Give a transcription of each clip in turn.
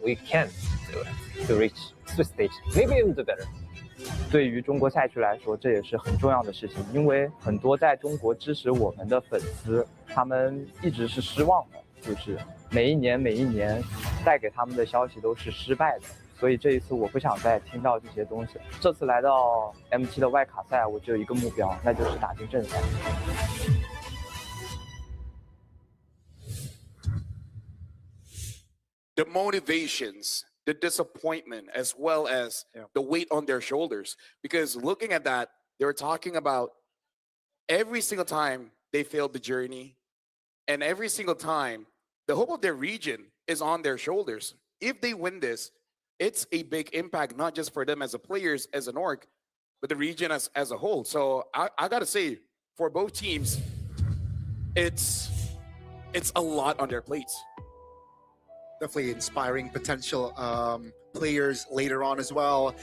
we can to reach Swiss stage, maybe even do better. 对于中国赛区来说，这也是很重要的事情，因为很多在中国支持我们的粉丝，他们一直是失望的，就是每一年带给他们的消息都是失败的，所以这一次我不想再听到这些东西。这次来到 M7 的外卡赛，我只有一个目标，那就是打进正赛。The motivations, the disappointment, as well as the weight on their shoulders. Because looking at that, they were talking about every single time they failed the journey, and every single time the hope of their region is on their shoulders. If they win this, it's a big impact, not just for them as a players, as an org, but the region as a whole. So I gotta say, for both teams, it's a lot on their plates. Definitely inspiring potential players later on as well.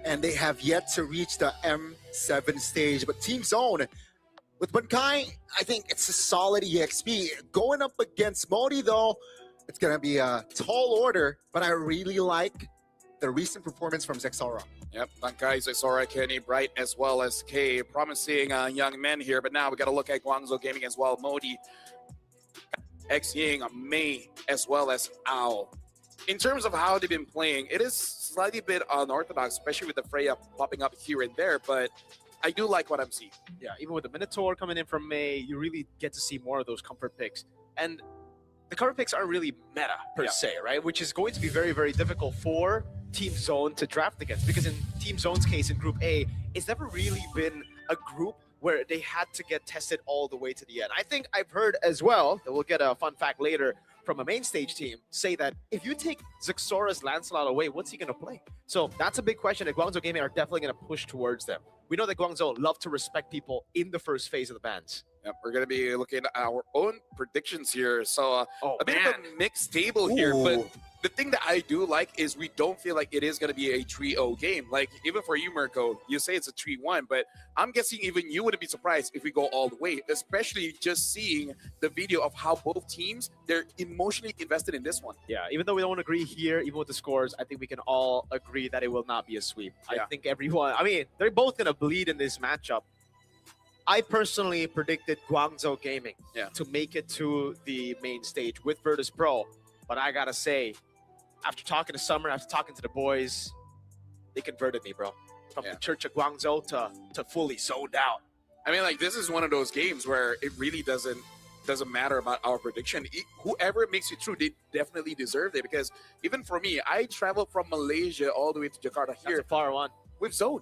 And they have yet to reach the M7 stage. But Team Zone, with Bankai, I think it's a solid EXP. Going up against Modi, though, it's going to be a tall order. But I really like the recent performance from Zexora. Yep, Bankai, Zexora, Kenny, Bright, as well as K. Promising young men here. But now we got to look at Guangzhou Gaming as well. Modi, X-Ying, May, as well as Owl. In terms of how they've been playing, it is slightly bit unorthodox, especially with the Freya popping up here and there, but I do like what I'm seeing. Yeah, even with the Minotaur coming in from May, you really get to see more of those comfort picks. And the comfort picks aren't really meta, per se, right? Which is going to be very, very difficult for Team Zone to draft against. Because in Team Zone's case, in Group A, it's never really been a group where they had to get tested all the way to the end. I think I've heard as well, that we'll get a fun fact later, from a main stage team say that if you take Zexora's Lancelot away, what's he going to play? So that's a big question that Guangzhou Gaming are definitely going to push towards them. We know that Guangzhou love to respect people in the first phase of the bans. Yep, we're going to be looking at our own predictions here. So a bit of a mixed table here, but the thing that I do like is we don't feel like it is going to be a 3-0 game. Like, even for you, Mirko, you say it's a 3-1, but I'm guessing even you wouldn't be surprised if we go all the way, especially just seeing the video of how both teams, they're emotionally invested in this one. Yeah, even though we don't agree here, even with the scores, I think we can all agree that it will not be a sweep. I think everyone, I mean, they're both going to bleed in this matchup. I personally predicted Guangzhou Gaming to make it to the main stage with Virtus Pro, but I gotta say, after talking to Summer, after talking to the boys, they converted me, bro. From the Church of Guangzhou to fully zoned out. I mean, like, this is one of those games where it really doesn't matter about our prediction. Whoever makes it through, they definitely deserve it. Because even for me, I traveled from Malaysia all the way to Jakarta here. That's a far one. With Zone.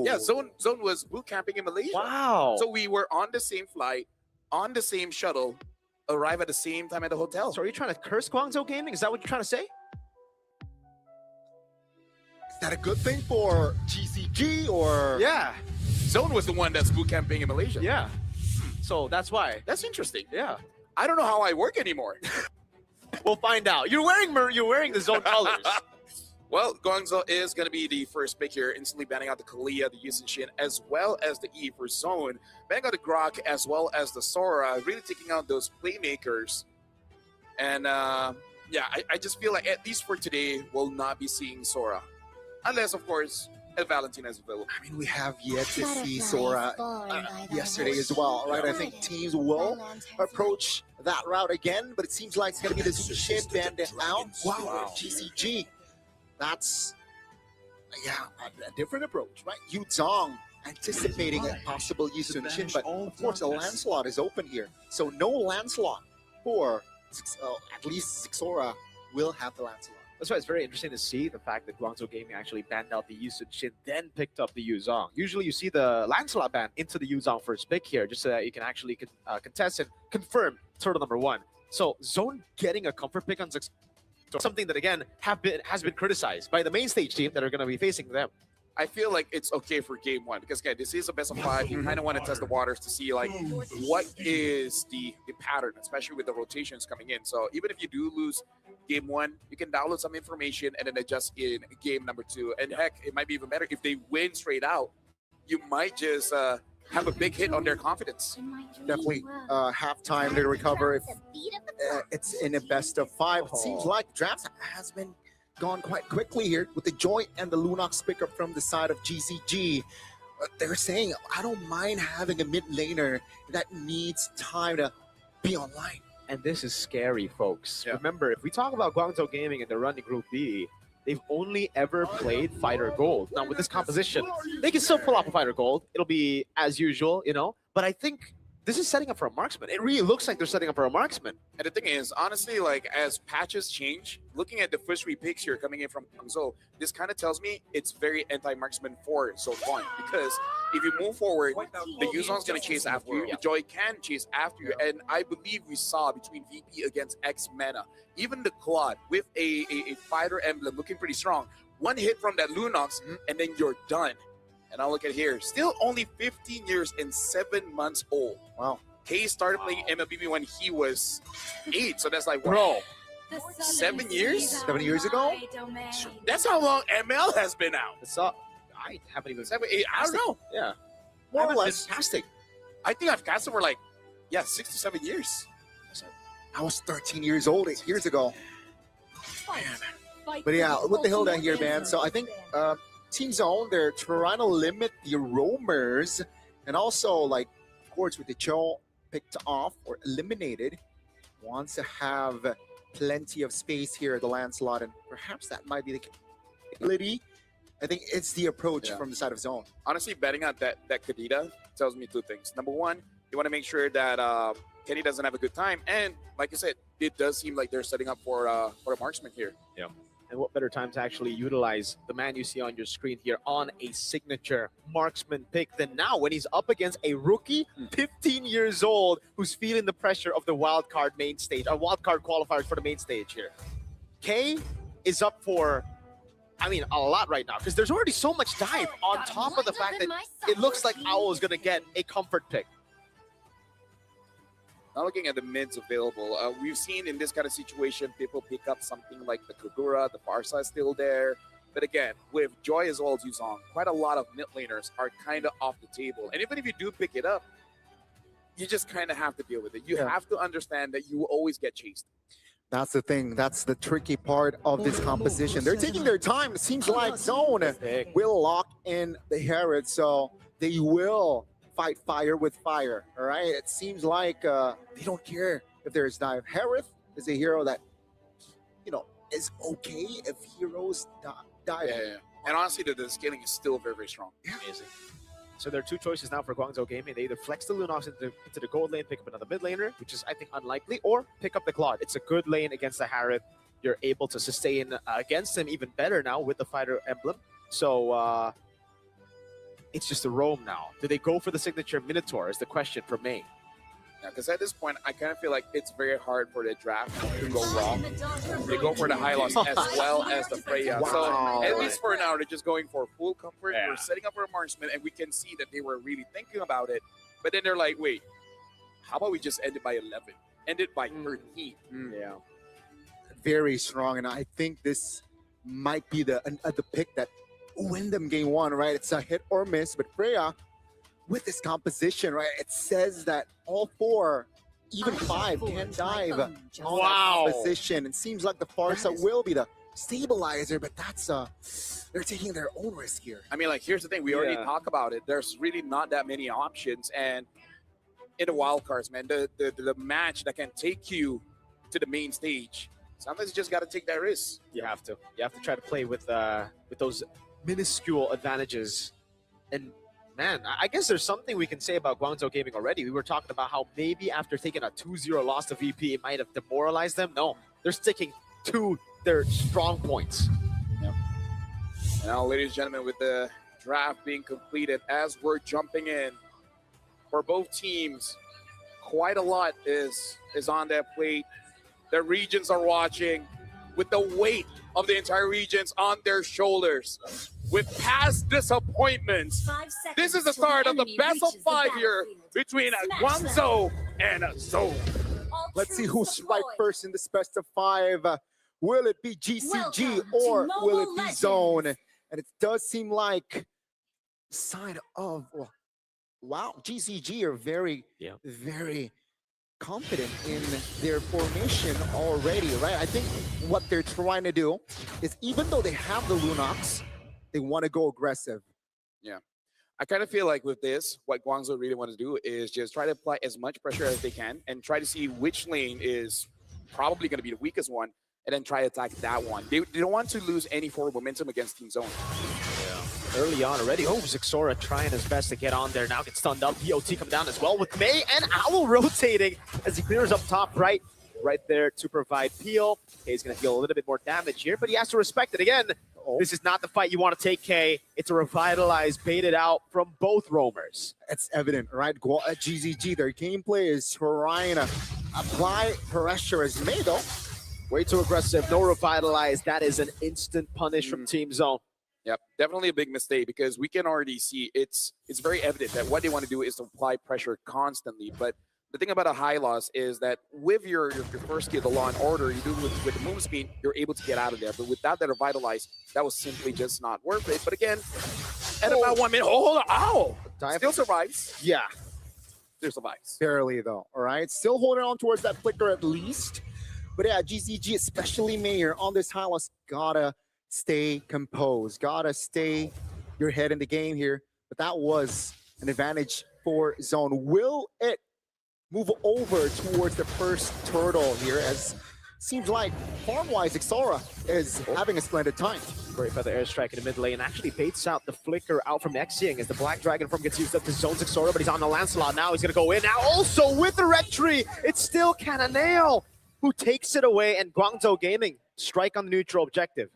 Yeah, Zone was boot camping in Malaysia. Wow. So we were on the same flight, on the same shuttle, arrive at the same time at the hotel. So are you trying to curse Guangzhou Gaming? Is that what you're trying to say? Is that a good thing for GCG or? Yeah. Zone was the one that's boot camping in Malaysia. Yeah. So that's why. That's interesting. Yeah. I don't know how I work anymore. We'll find out. You're wearing the Zone colors. Well, Guangzhou is going to be the first pick here, instantly banning out the Kalia, the Yusin Shin, as well as the E for Zone. Banning out the Grok as well as the Sora, really taking out those playmakers. And yeah, I just feel like, at least for today, we'll not be seeing Sora. Unless, of course, Valentina is available. I mean, we have yet to see Sora yesterday as well, right? I think teams will approach that route again, but it seems like it's going to be the Shin Bandit out. Wow. GCG. That's, a different approach, right? Yu Zhong anticipating a possible use of Shin, but of course the Lancelot is open here. So no Lancelot for, at least Zexora will have the Lancelot. That's why it's very interesting to see the fact that Guangzhou Gaming actually banned out the Yusun Shin, then picked up the Yu Zhong. Usually you see the Lancelot ban into the Yu Zhong first pick here, just so that you can actually contest and confirm turtle number 1. So Zone getting a comfort pick on Zexora, something that again has been criticized by the main stage team that are going to be facing them. I feel like it's okay for game 1 because again, this is a best of 5. You kind of want to test the waters to see like what is the pattern, especially with the rotations coming in. So even if you do lose game 1, you can download some information and then adjust in game number 2. And heck, it might be even better if they win straight out. You might just have a big hit on their confidence. Definitely halftime to recover if it's in a best of 5. It seems like draft has been gone quite quickly here with the Joy and the Lunox pickup from the side of GCG. They're saying, I don't mind having a mid laner that needs time to be online. And this is scary, folks. Yeah. Remember, if we talk about Guangzhou Gaming and the running Group B, they've only ever played Fighter Gold. Now, with this composition, they can still pull off a Fighter Gold. It'll be as usual, you know. But I think this is setting up for a marksman. It really looks like they're setting up for a marksman. And the thing is, honestly, like as patches change, looking at the first 3 picks here coming in from Guangzhou, this kind of tells me it's very anti-marksman for Zone 1. Because if you move forward, the Yuzong's going to chase after you, the Joy can chase after you, and I believe we saw between VP against X-Mana, even the Claude with a fighter emblem looking pretty strong. One hit from that Lunox, and then you're done. And I'll look at here, still only 15 years and 7 months old. Wow. K started playing MLBB when he was 8, so that's like, what, Bro, 7 years? 7 years ago? That's how long ML has been out. it's up. I haven't even 7, 8, I don't know. Yeah. More or Haven't been less. Fantastic. I think I've cast him for like, 6 to 7 years. I was 13 years old 8 years ago. But yeah, what the hell down here, man? So I think Team Zone, they're trying to limit the roamers, and also, like, of course, with the Joe picked off or eliminated, wants to have plenty of space here at the Lancelot, and perhaps that might be the ability. I think it's the approach from the side of Zone. Honestly, betting on that Kadita tells me 2 things. Number 1, you want to make sure that Kenny doesn't have a good time, and like I said, it does seem like they're setting up for a marksman here. And what better time to actually utilize the man you see on your screen here on a signature marksman pick than now when he's up against a rookie, 15 years old, who's feeling the pressure of the wildcard main stage, or wildcard qualifiers for the main stage here. K is up for, I mean, a lot right now, because there's already so much dive on top of the fact that it looks like Owl is going to get a comfort pick. Now looking at the mids available, we've seen in this kind of situation, people pick up something like the Kagura, the Farsa is still there. But again, with Joy as well as Yuzong, quite a lot of mid laners are kind of off the table. And even if you do pick it up, you just kind of have to deal with it. You have to understand that you will always get chased. That's the thing. That's the tricky part of this composition. They're taking their time. It seems like Zone will lock in the Herod, so they will fight fire with fire. All right. It seems like they don't care if there's dive. Harith is a hero that, you know, is okay if heroes die. Yeah. And honestly, the scaling is still very, very strong. Amazing. So there are 2 choices now for Guangzhou Gaming. They either flex the Lunox into the gold lane, pick up another mid laner, which is, I think, unlikely, or pick up the Claude. It's a good lane against the Harith. You're able to sustain against him even better now with the fighter emblem. So it's just a roam now. Do they go for the signature Minotaur is the question for May. Yeah, because at this point, I kind of feel like it's very hard for the draft to go wrong. They go for the Hylos as well as the Freya. Wow. So at least for now, they're just going for full comfort. We're setting up for a marksman, and we can see that they were really thinking about it. But then they're like, wait, how about we just end it by 11? End it by 13. Yeah. Very strong, and I think this might be the pick that win them game 1, right? It's a hit or miss, but Freya, with this composition, right, it says that all 4, even 5, can dive on that composition. It seems like the Farsa will be the stabilizer, but that's they're taking their own risk here. I mean, like, here's the thing. We already talked about it. There's really not that many options, and in the wild cards, man, the match that can take you to the main stage, sometimes you just got to take that risk. You have to try to play with those minuscule advantages. And man, I guess there's something we can say about Guangzhou Gaming already. We were talking about how maybe after taking a 2-0 loss to VP, it might have demoralized them. No, they're sticking to their strong points. And now, ladies and gentlemen, with the draft being completed, as we're jumping in for both teams, quite a lot is on their plate. The regions are watching with the weight of the entire regions on their shoulders. With past disappointments, this is the start of the best of 5 here between Guangzhou and Zone. Let's see who strike first in this best of 5. Will it be GCG or will it be Zone? And it does seem like sign of, well, wow, GCG are very, Yeah. very confident in their formation already, right? I think what they're trying to do is, even though they have the Lunox, they want to go aggressive. I kind of feel like with this, what Guangzhou really wants to do is just try to apply as much pressure as they can and try to see which lane is probably going to be the weakest one, and then try to attack that one. They don't want to lose any forward momentum against Team Zone. Early on already. Oh, Zixora trying his best to get on there. Now gets stunned up. DOT come down as well with Mei and Owl rotating as he clears up top right there to provide peel. He's going to deal a little bit more damage here, but he has to respect it again. This is not the fight you want to take, K. It's a revitalized, baited out from both roamers. It's evident, right? At GZG, their gameplay is trying to apply pressure as Mei, though. Way too aggressive. No revitalize. That is an instant punish from Team Zone. Yep, definitely a big mistake, because we can already see it's very evident that what they want to do is to apply pressure constantly. But the thing about a high loss is that with your first skill, the Law and Order, you do with the move speed, you're able to get out of there. But without that revitalize, that was simply just not worth it. But again, at about 1 minute, hold on, ow! Still survives. Yeah. Still survives. Barely, though, all right? Still holding on towards that flicker at least. But yeah, GCG, especially Mayor, on this high loss, gotta stay composed. Gotta stay your head in the game here. But that was an advantage for Zone. Will it move over towards the first turtle here, as seems like farm-wise, Xora is having a splendid time. Great feather airstrike in the mid lane. Actually baits out the flicker out from Exiang as the Black Dragon form gets used up to Zone's Xora, but he's on the Lancelot now. He's going to go in now. Also with the red tree, it's still Cannonale who takes it away, and Guangzhou Gaming strike on the neutral objective.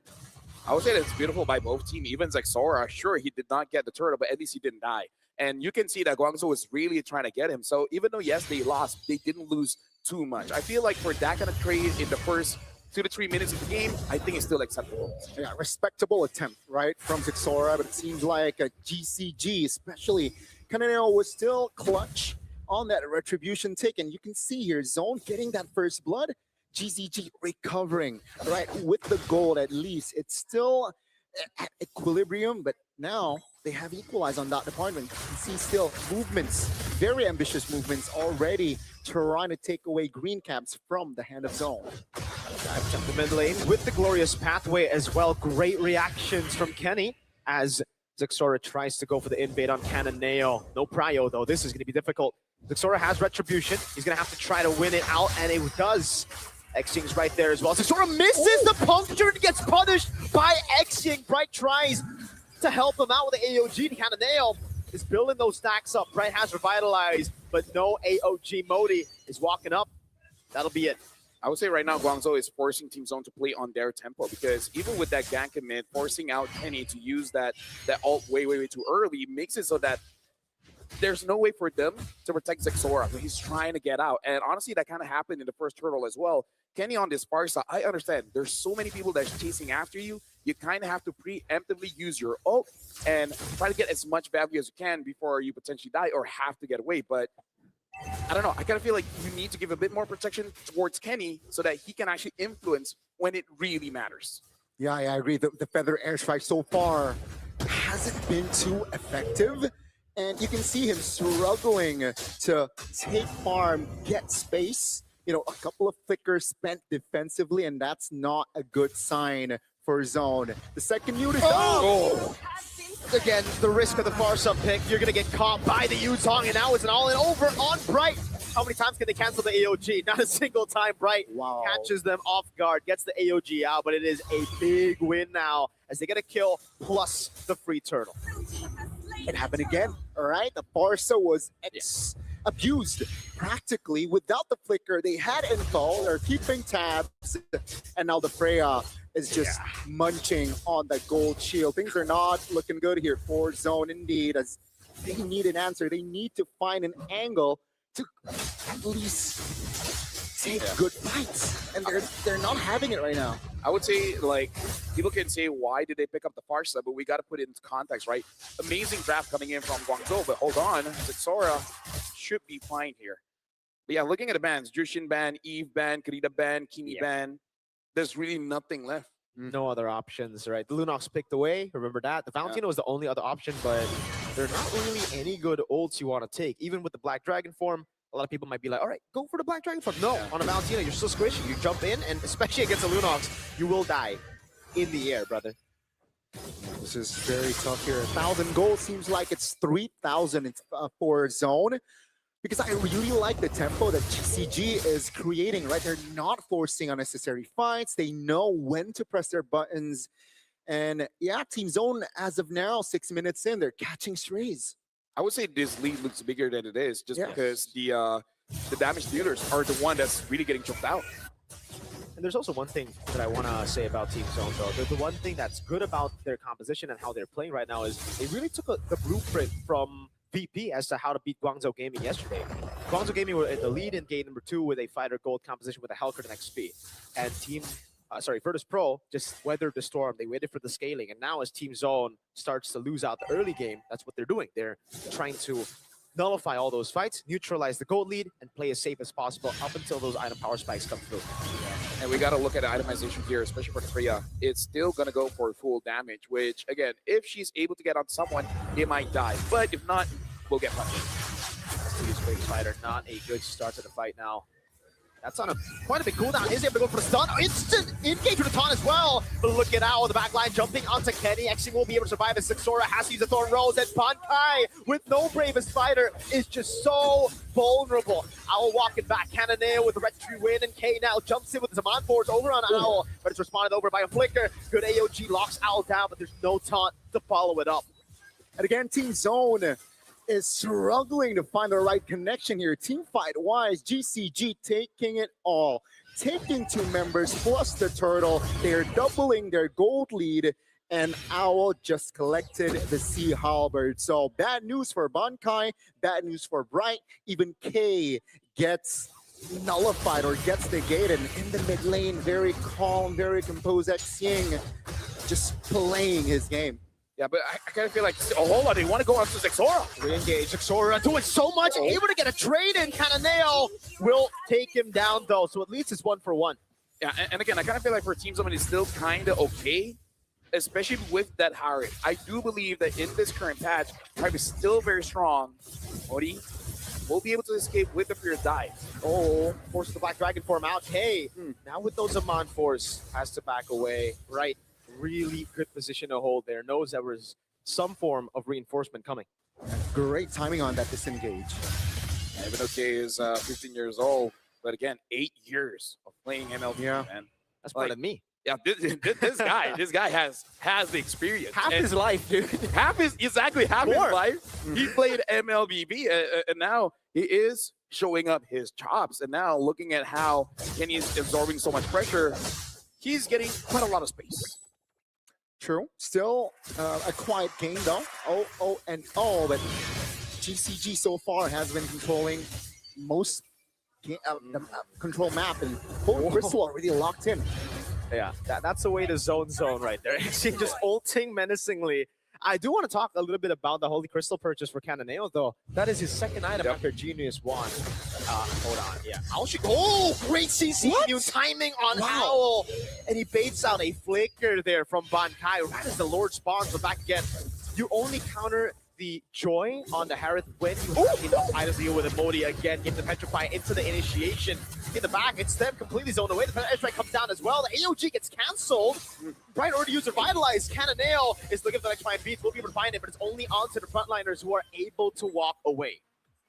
I would say that's beautiful by both teams. Even Zexora, sure, he did not get the turtle, but at least he didn't die. And you can see that Guangzhou was really trying to get him. So even though, yes, they lost, they didn't lose too much. I feel like for that kind of trade in the first 2 to 3 minutes of the game, I think it's still acceptable. Yeah, respectable attempt, right, from Zixora, but it seems like a GCG, especially Cannonale, was still clutch on that retribution take. And you can see here, Zone getting that first blood, GCG recovering, right, with the gold at least. It's still at equilibrium, but now they have equalized on that department. You can see still movements, very ambitious movements already trying to take away green caps from the hand of Zone. Dive jump the mid lane with the glorious pathway as well. Great reactions from Kenny as Zixora tries to go for the invade on Cannonale. No prio though, this is going to be difficult. Zixora has retribution. He's going to have to try to win it out, and it does. Exiang's right there as well. Zixora misses the puncture and gets punished by Exiang. Bright tries to help him out with the AOG. Cannonale is building those stacks up. Bright has revitalized, but no AOG. Modi is walking up. That'll be it. I would say right now, Guangzhou is forcing Team Zone to play on their tempo, because even with that gank commit, forcing out Kenny to use that ult way too early makes it so that there's no way for them to protect Zixora. So he's trying to get out. And honestly, that kind of happened in the first turtle as well. Kenny on this far side, I understand. There's so many people that's chasing after you. You kind of have to preemptively use your ult and try to get as much value as you can before you potentially die or have to get away. But I don't know. I kind of feel like you need to give a bit more protection towards Kenny so that he can actually influence when it really matters. Yeah, I agree. The feather airstrike so far hasn't been too effective. And you can see him struggling to take farm, get space. You know, a couple of flickers spent defensively, and that's not a good sign for Zone. The second unit. Oh! Again, the risk of the far sub pick. You're going to get caught by the Yuzong, and now it's an all-in over on Bright. How many times can they cancel the AOG? Not a single time. Bright catches them off guard, gets the AOG out, but it is a big win now as they get a kill plus the free turtle. It happened again, all right? The Barca was abused practically without the flicker. They had info, they're keeping tabs, and now the Freya is just munching on the gold shield. Things are not looking good here for Zone indeed, as they need an answer. They need to find an angle to at least take good fights, and they're not having it right now. I would say, like, people can say, why did they pick up the Farsa? But we got to put it into context, right? Amazing draft coming in from Guangzhou, but hold on. Zixora should be fine here. But yeah, looking at the bans, Jushin ban, Eve ban, Karita ban, Kimi ban, there's really nothing left. No other options, right? The Lunox picked away, remember that? The Valentino was the only other option, but there are not really any good ults you want to take. Even with the Black Dragon form, a lot of people might be like, all right, go for the Black Dragon form. No, on a Valentina, you're still squishy. You jump in, and especially against a Lunox, you will die in the air, brother. This is very tough here. 1,000 gold seems like it's 3,000 for Zone. Because I really like the tempo that GCG is creating, right? They're not forcing unnecessary fights. They know when to press their buttons. And yeah, Team Zone, as of now, 6 minutes in, they're catching strays. I would say this lead looks bigger than it is, just because the damage dealers are the one that's really getting choked out. And there's also one thing that I want to say about Team Zone, though. The one thing that's good about their composition and how they're playing right now is they really took the blueprint from VP as to how to beat Guangzhou Gaming yesterday. Guangzhou Gaming were in the lead in game number 2 with a fighter gold composition with a Hellcurt and XP. And Virtus Pro just weathered the storm. They waited for the scaling. And now as Team Zone starts to lose out the early game, that's what they're doing. They're trying to nullify all those fights, neutralize the gold lead, and play as safe as possible up until those item power spikes come through. And we got to look at itemization here, especially for Freya. It's still going to go for full damage, which, again, if she's able to get on someone, it might die. But if not, we'll get punished. Use Big Fighter, not a good start to the fight now. That's on quite a big cooldown. Is able to go for the stun. Instant engage with the taunt as well. But look at Owl, the back line jumping onto Kenny. Xing will be able to survive as Sixora has to use the Thorn Rose. And Bankai with no Bravest Fighter is just so vulnerable. Owl walking back. Cannonale with the Registry win. And K now jumps in with the Zaman Force over on Owl. But it's responded over by a Flicker. Good AOG locks Owl down, but there's no taunt to follow it up. And again, Team Zone is struggling to find the right connection here. Team fight-wise, GCG taking it all. Taking 2 members plus the Turtle. They're doubling their gold lead, and Owl just collected the Sea Halberd. So bad news for Bankai, bad news for Bright. Even K gets nullified or gets negated. In the mid lane, very calm, very composed. Xing just playing his game. Yeah, but I kind of feel like, oh, hold on, they want to go on to Zexora. Re-engage. Zexora doing so much, able to get a trade in. Cannonale will take him down, though, so at least it's 1 for 1. Yeah, and again, I kind of feel like for Team Zone, it's still kind of okay, especially with that Harriet. I do believe that in this current patch, Harriet is still very strong. Modi will be able to escape with the Fear Dive. Oh, forces the Black Dragon form out. Hey, now with those Zaman Force, has to back away. Right, really good position to hold there. Knows there was some form of reinforcement coming. Great timing on that disengage. Yeah, even though Jay is 15 years old, but again, 8 years of playing MLB, man. That's part of me. Yeah, this guy has the experience. Half his life, dude. Half his life. He played MLBB, and now he is showing up his chops. And now looking at how Kenny is absorbing so much pressure, he's getting quite a lot of space. True. Still a quiet game, though. But GCG so far has been controlling most the control map, and both Crystal already locked in. Yeah, that's the way to zone right there. She's just ulting menacingly. I do want to talk a little bit about the Holy Crystal purchase for Cannonale, though. That is his second item after Genius Wand. Hold on, yeah. Owl should go. Oh, great CC. New timing on Owl. And he baits out a flicker there from Bankai. Right as the Lord spawns, but back again. You only counter the Joy on the Harith when you have enough items to deal with Modi again. Get the Petrify into the initiation. In the back, it's them completely zoned away. The Petrify comes down as well. The AOG gets cancelled. Bright already used Revitalize. Cannonale is looking for the next find beats. We'll be able to find it, but it's only onto the frontliners who are able to walk away.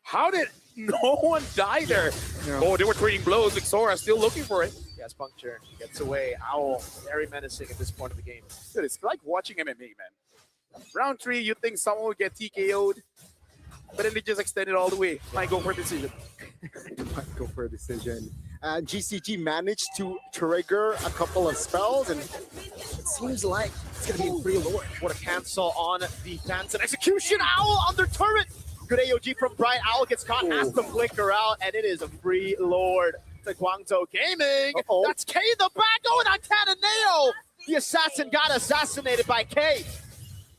How did no one die there? Yeah. Oh, they were trading blows. Xora still looking for it. Yes, Puncture gets away. Owl, very menacing at this point of the game. Dude, it's like watching MMA, man. Round 3, you think someone would get TKO'd, but then they just extend it all the way. Might go for a decision. Might go for a decision. GCG managed to trigger a couple of spells, and it seems like it's going to be a free Lord. What a cancel on the Phantom execution. Owl on their turret. Good AOG from Bright. Owl gets caught, has to flicker out, and it is a free Lord to Guangzhou Gaming. That's K in the back going on Cannonale. The assassin got assassinated by K.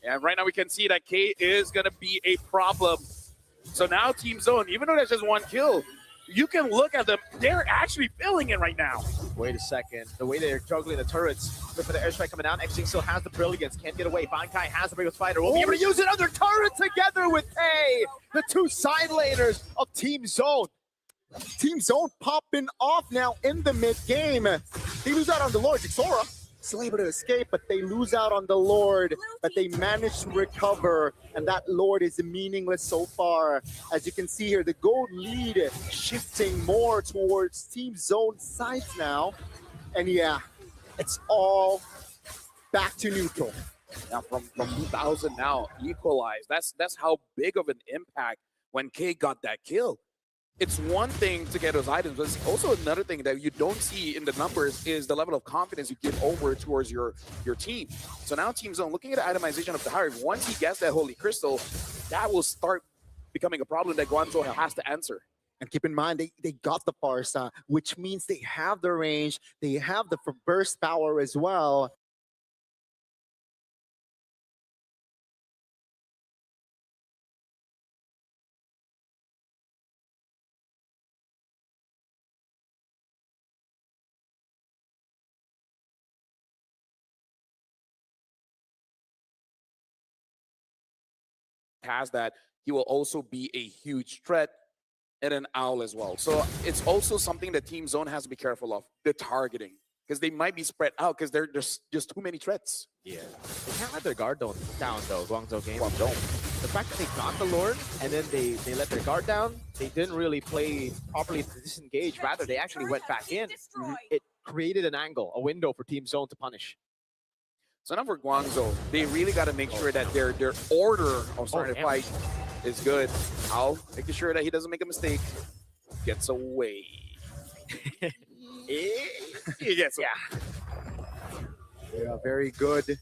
And right now we can see that K is going to be a problem. So now Team Zone, even though that's just 1 kill, you can look at them. They're actually feeling it right now. Wait a second. The way they're juggling the turrets. Look for the airstrike coming down. Xing still has the brilliance. Can't get away. Bankai has the biggest fighter. Will be able to use it under turret together with K. The two side laners of Team Zone. Team Zone popping off now in the mid game. They lose out on the Lord. Xora still able to escape, but they lose out on the Lord. But they manage to recover, and that Lord is meaningless so far. As you can see here, the gold lead shifting more towards Team Zone sides now. And yeah, it's all back to neutral. Now from 2000 now, equalized. That's how big of an impact when K got that kill. It's one thing to get those items, but it's also another thing that you don't see in the numbers is the level of confidence you give over towards your team. So now Team Zone, looking at the itemization of the Hive, once he gets that Holy Crystal, that will start becoming a problem that Guangzhou has to answer. And keep in mind, they got the Parsa, which means they have the range, they have the burst power as well. Has that, he will also be a huge threat and an owl as well. So it's also something that Team Zone has to be careful of, the targeting, because they might be spread out because there's just too many threats. Yeah. They can't let their guard down though, Guangzhou game. The fact that they got the Lord and then they let their guard down, they didn't really play properly to disengage. Rather, they actually went back in. It created an angle, a window for Team Zone to punish. So now for Guangzhou, they really got to make sure that their order of starting to fight is good. Al making sure that he doesn't make a mistake. Gets away. He gets away. Yeah, very good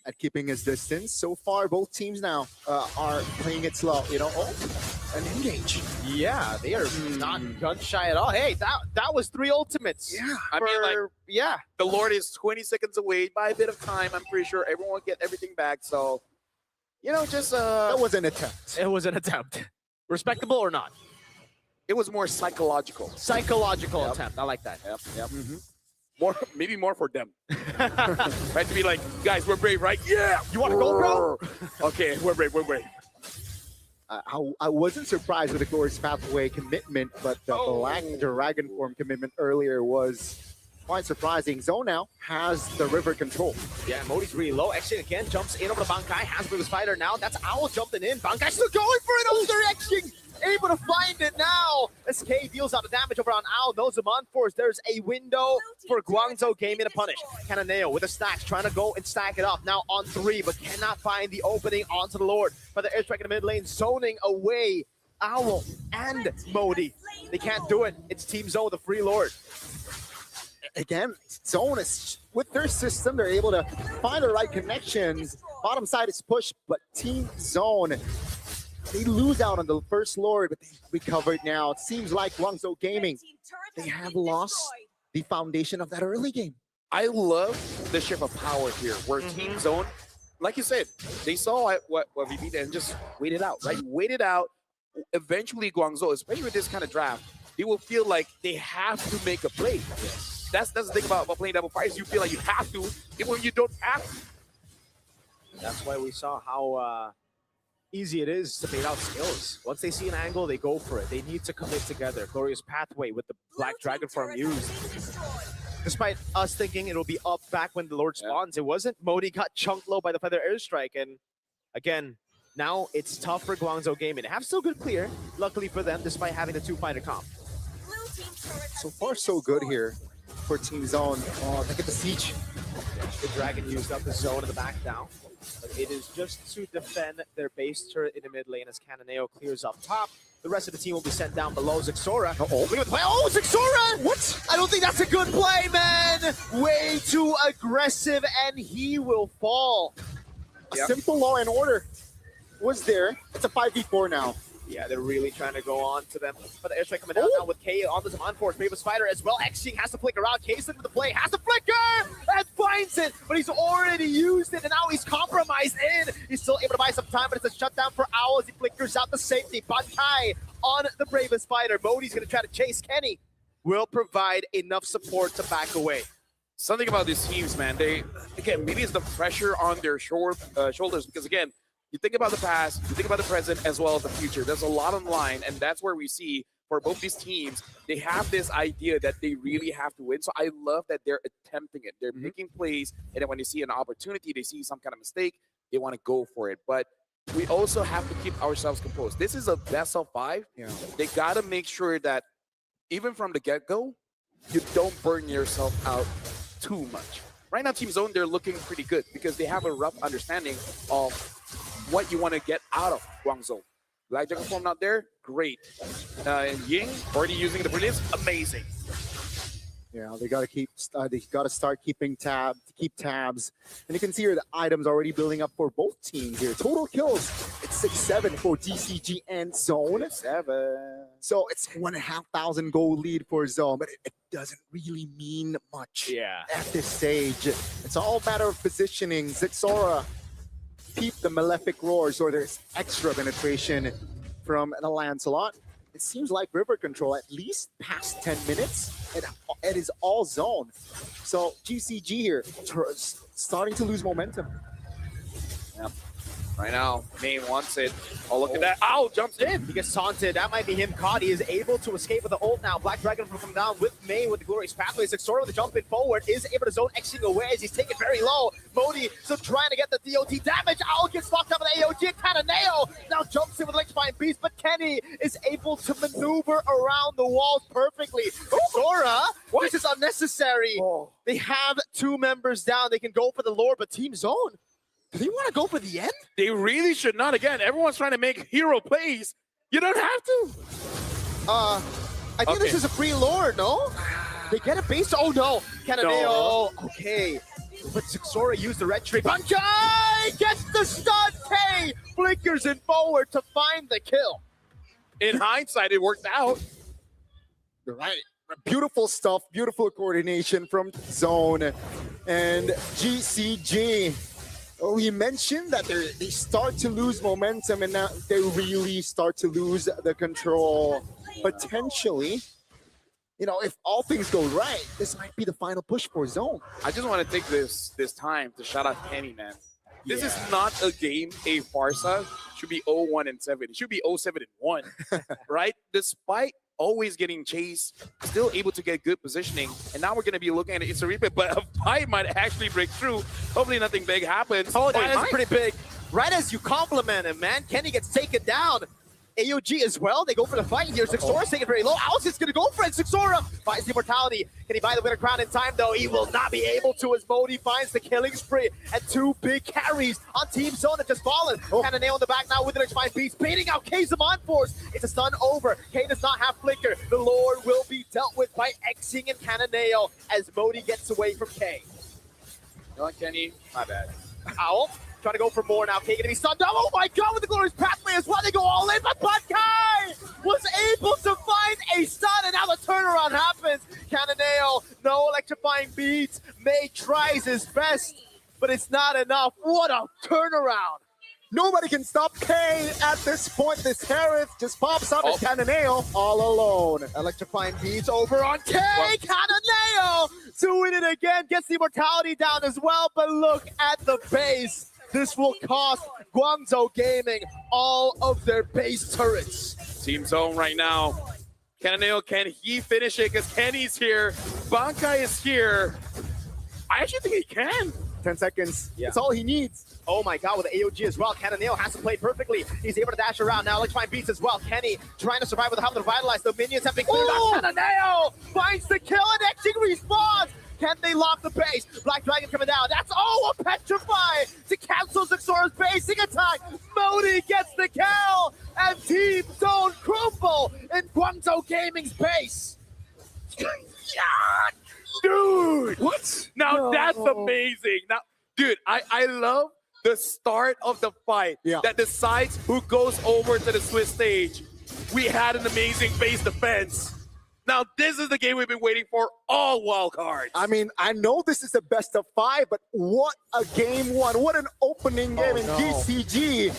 at keeping his distance. So far, both teams now are playing it slow. You know, an engage. Yeah, they are not gun shy at all. Hey, that was 3 ultimates. Yeah. I mean, like, yeah. the Lord is 20 seconds away by a bit of time. I'm pretty sure everyone will get everything back. So, you know, just That was an attempt. It was an attempt. Respectable or not? it was more psychological. Psychological attempt. I like that. Yep. Maybe more for them. Right, to be like, guys, we're brave, right? Yeah. You want to go, bro? Okay, we're brave. I wasn't surprised with the Glorious Pathway commitment, but the Black Dragon form commitment earlier was quite surprising. Zone now has the river control. Yeah, Modi's really low. Xing again jumps in over the Bankai. Has the spider now. That's Owl jumping in. Bankai still going for it. Over Xing able to find it now. SK deals out the damage over on Owl. Knows him on force. There's a window for Guangzhou gaming to punish. Cananeo with the stacks, trying to go and stack it up. Now on 3, but cannot find the opening onto the Lord. But the airstrike in the mid lane, zoning away Owl and Modi. They can't do it. It's Team Zone, the free Lord. Again, Zone is, with their system, they're able to find the right connections. Bottom side is pushed, but Team Zone, they lose out on the first Lord, but they recovered now. It seems like Guangzhou Gaming, they have lost the foundation of that early game. I love the shift of power here, where Team Zone, like you said, they saw what we beat and just waited out, right? Waited out. Eventually, Guangzhou, especially with this kind of draft, they will feel like they have to make a play. Yes. That's the thing about playing double fights. You feel like you have to, even when you don't have to. That's why we saw how easy it is to bait out skills. Once they see an angle, they go for it. They need to commit together. Glorious Pathway with the Black Dragon form used. Despite us thinking it'll be up back when the Lord spawns, it wasn't. Modi got chunked low by the Feather Airstrike, and again, now it's tough for Guangzhou Gaming. They have still good clear, luckily for them, despite having a 2-fighter comp. So far, so good here for Team Zone. Oh, look at the siege. The Dragon used up the zone in the back down. But it is just to defend their base turret in the mid lane as Cananeo clears up top. The rest of the team will be sent down below. Xora. Look at the play. Oh, Xora! What? I don't think that's a good play, man! Way too aggressive, and he will fall. A simple law and order was there. It's a 5v4 now. Yeah, they're really trying to go on to them. But the airstrike coming out now with K on the Zaman Force. Brave Spider as well. Xing has to flicker out. K's into the play. Has to flicker! And finds it! But he's already used it, and now he's compromised in. He's still able to buy some time, but it's a shutdown for Owl as he flickers out the safety. Bankai on the bravest fighter. Modi's going to try to chase Kenny. Will provide enough support to back away. Something about these teams, man. They again, maybe it's the pressure on their shoulders because again, you think about the past, you think about the present, as well as the future. There's a lot on the line, and that's where we see for both these teams, they have this idea that they really have to win. So I love that they're attempting it. They're picking plays, and then when they see an opportunity, they see some kind of mistake, they want to go for it. But we also have to keep ourselves composed. This is a best of 5. Yeah. They got to make sure that even from the get-go, you don't burn yourself out too much. Right now, Team Zone, they're looking pretty good because they have a rough understanding of what you want to get out of Guangzhou. Black Dragon form not there, great. Ying already using the brilliance, amazing. Yeah, they got to start keeping tabs. And you can see here the items already building up for both teams here. Total kills, it's 6-7 for DCG and Zone. 7. So it's 1,500 gold lead for Zone, but it doesn't really mean much at this stage. It's all a matter of positioning. Zixora peep the Malefic Roars, or there's extra penetration from the Lancelot. It seems like river control at least past 10 minutes, and it is all Zone. So GCG here starting to lose momentum. Yep. Right now, Main wants it. Oh, look at that. Ow, jumps in. He gets taunted. That might be him caught. He is able to escape with the ult now. Black Dragon will come down with May with the glorious pathway. Zixora with the jump in forward is able to zone Xing away as he's taken very low. Modi still trying to get the DOT damage. Owl gets locked up with the AOG. Kataneo now jumps in with Electrifying Beast, but Kenny is able to maneuver around the walls perfectly. Zixora, this is unnecessary. They have 2 members down. They can go for the lore, but Team Zone, do they want to go for the end? They really should not. Again, everyone's trying to make hero plays. You don't have to. I think this is a free lore, no? They get a base. Oh no, Kataneo. Okay, but Zixora used the red tree. Bankai gets the stun. K flickers in forward to find the kill. In hindsight, it worked out. You're right. Beautiful stuff, beautiful coordination from Zone and GCG. We mentioned that they start to lose momentum, and now they really start to lose the control. Potentially, you know, if all things go right, this might be the final push for Zone. I just want to take this time to shout out Kenny, man. This is not a game a Farsa should be 0-1 and 7. It should be 0-7 and 1, right? Despite always getting chased, still able to get good positioning. And now we're going to be looking at it. It's a replay, but a fight might actually break through. Hopefully nothing big happens. Oh, that is pretty big. Right as you compliment him, man, Kenny gets taken down. AOG as well. They go for the fight here. Zixora's taking very low. Alice is going to go for it. Zixora finds the immortality. Can he buy the winner crown in time, though? He will not be able to as Modi finds the killing spree. And 2 big carries on Team Zone that just fallen. And a nail in the back now with the Electrifying Beast. Beating out K's Zaman Force. It's a stun over. K does not have flicker. The Lord will be dealt with by Xing and Kataneo as Modi gets away from K. You know what, Kenny? My bad. Owl trying to go for more now. K gonna be stunned. Oh my god, with the glorious pathway as well. They go all in, but Bankai was able to find a stun, and now the turnaround happens. Kataneo, no electrifying beats. May tries his best, but it's not enough. What a turnaround. Nobody can stop K at this point. This Harith just pops up and Kataneo all alone. Electrifying beats over on K. Kataneo doing it again. Gets the immortality down as well, but look at the base. This will cost Guangzhou Gaming all of their base turrets. Team Zone right now. Kataneo, can he finish it? Because Kenny's here. Bankai is here. I actually think he can. 10 seconds. That's all he needs. Oh my god, with the AOG as well. Kataneo has to play perfectly. He's able to dash around now. Electrifying Beats as well. Kenny trying to survive with the help to revitalize. The minions have been cleared out. Kataneo finds the kill and Xing respawns. Can they lock the base? Black Dragon coming down. That's a petrify to cancel Zixora's basing attack. Modi gets the kill, and Team Zone crumble in Guangzhou Gaming's base. Dude, what? Now that's amazing. Now, dude, I love the start of the fight that decides who goes over to the Swiss stage. We had an amazing base defense. Now, this is the game we've been waiting for all wildcards. I mean, I know this is the best of 5, but what a game 1. What an opening game in GCG.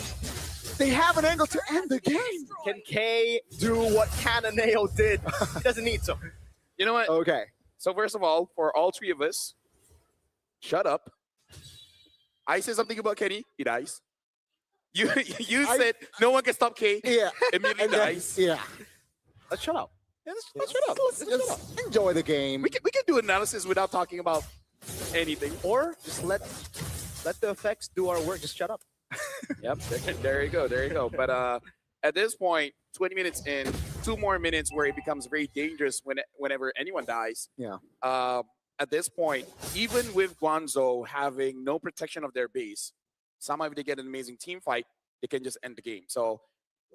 They have an angle to end the game. Can K do what Cananeo did? He doesn't need to. You know what? Okay. So first of all, for all three of us, shut up. I say something about Kenny, he dies. You said no one can stop K. Yeah. Immediately And then, dies. yeah. Let's shut up. Yeah, let's shut up. Let's Let's shut up. just enjoy the game. We can do analysis without talking about anything. Or just let the effects do our work. Just shut up. Yep. There you go. There you go. But at this point, 20 minutes in, 2 more minutes where it becomes very dangerous whenever anyone dies. Yeah. At this point, even with Guangzhou having no protection of their base, somehow if they get an amazing team fight, they can just end the game. So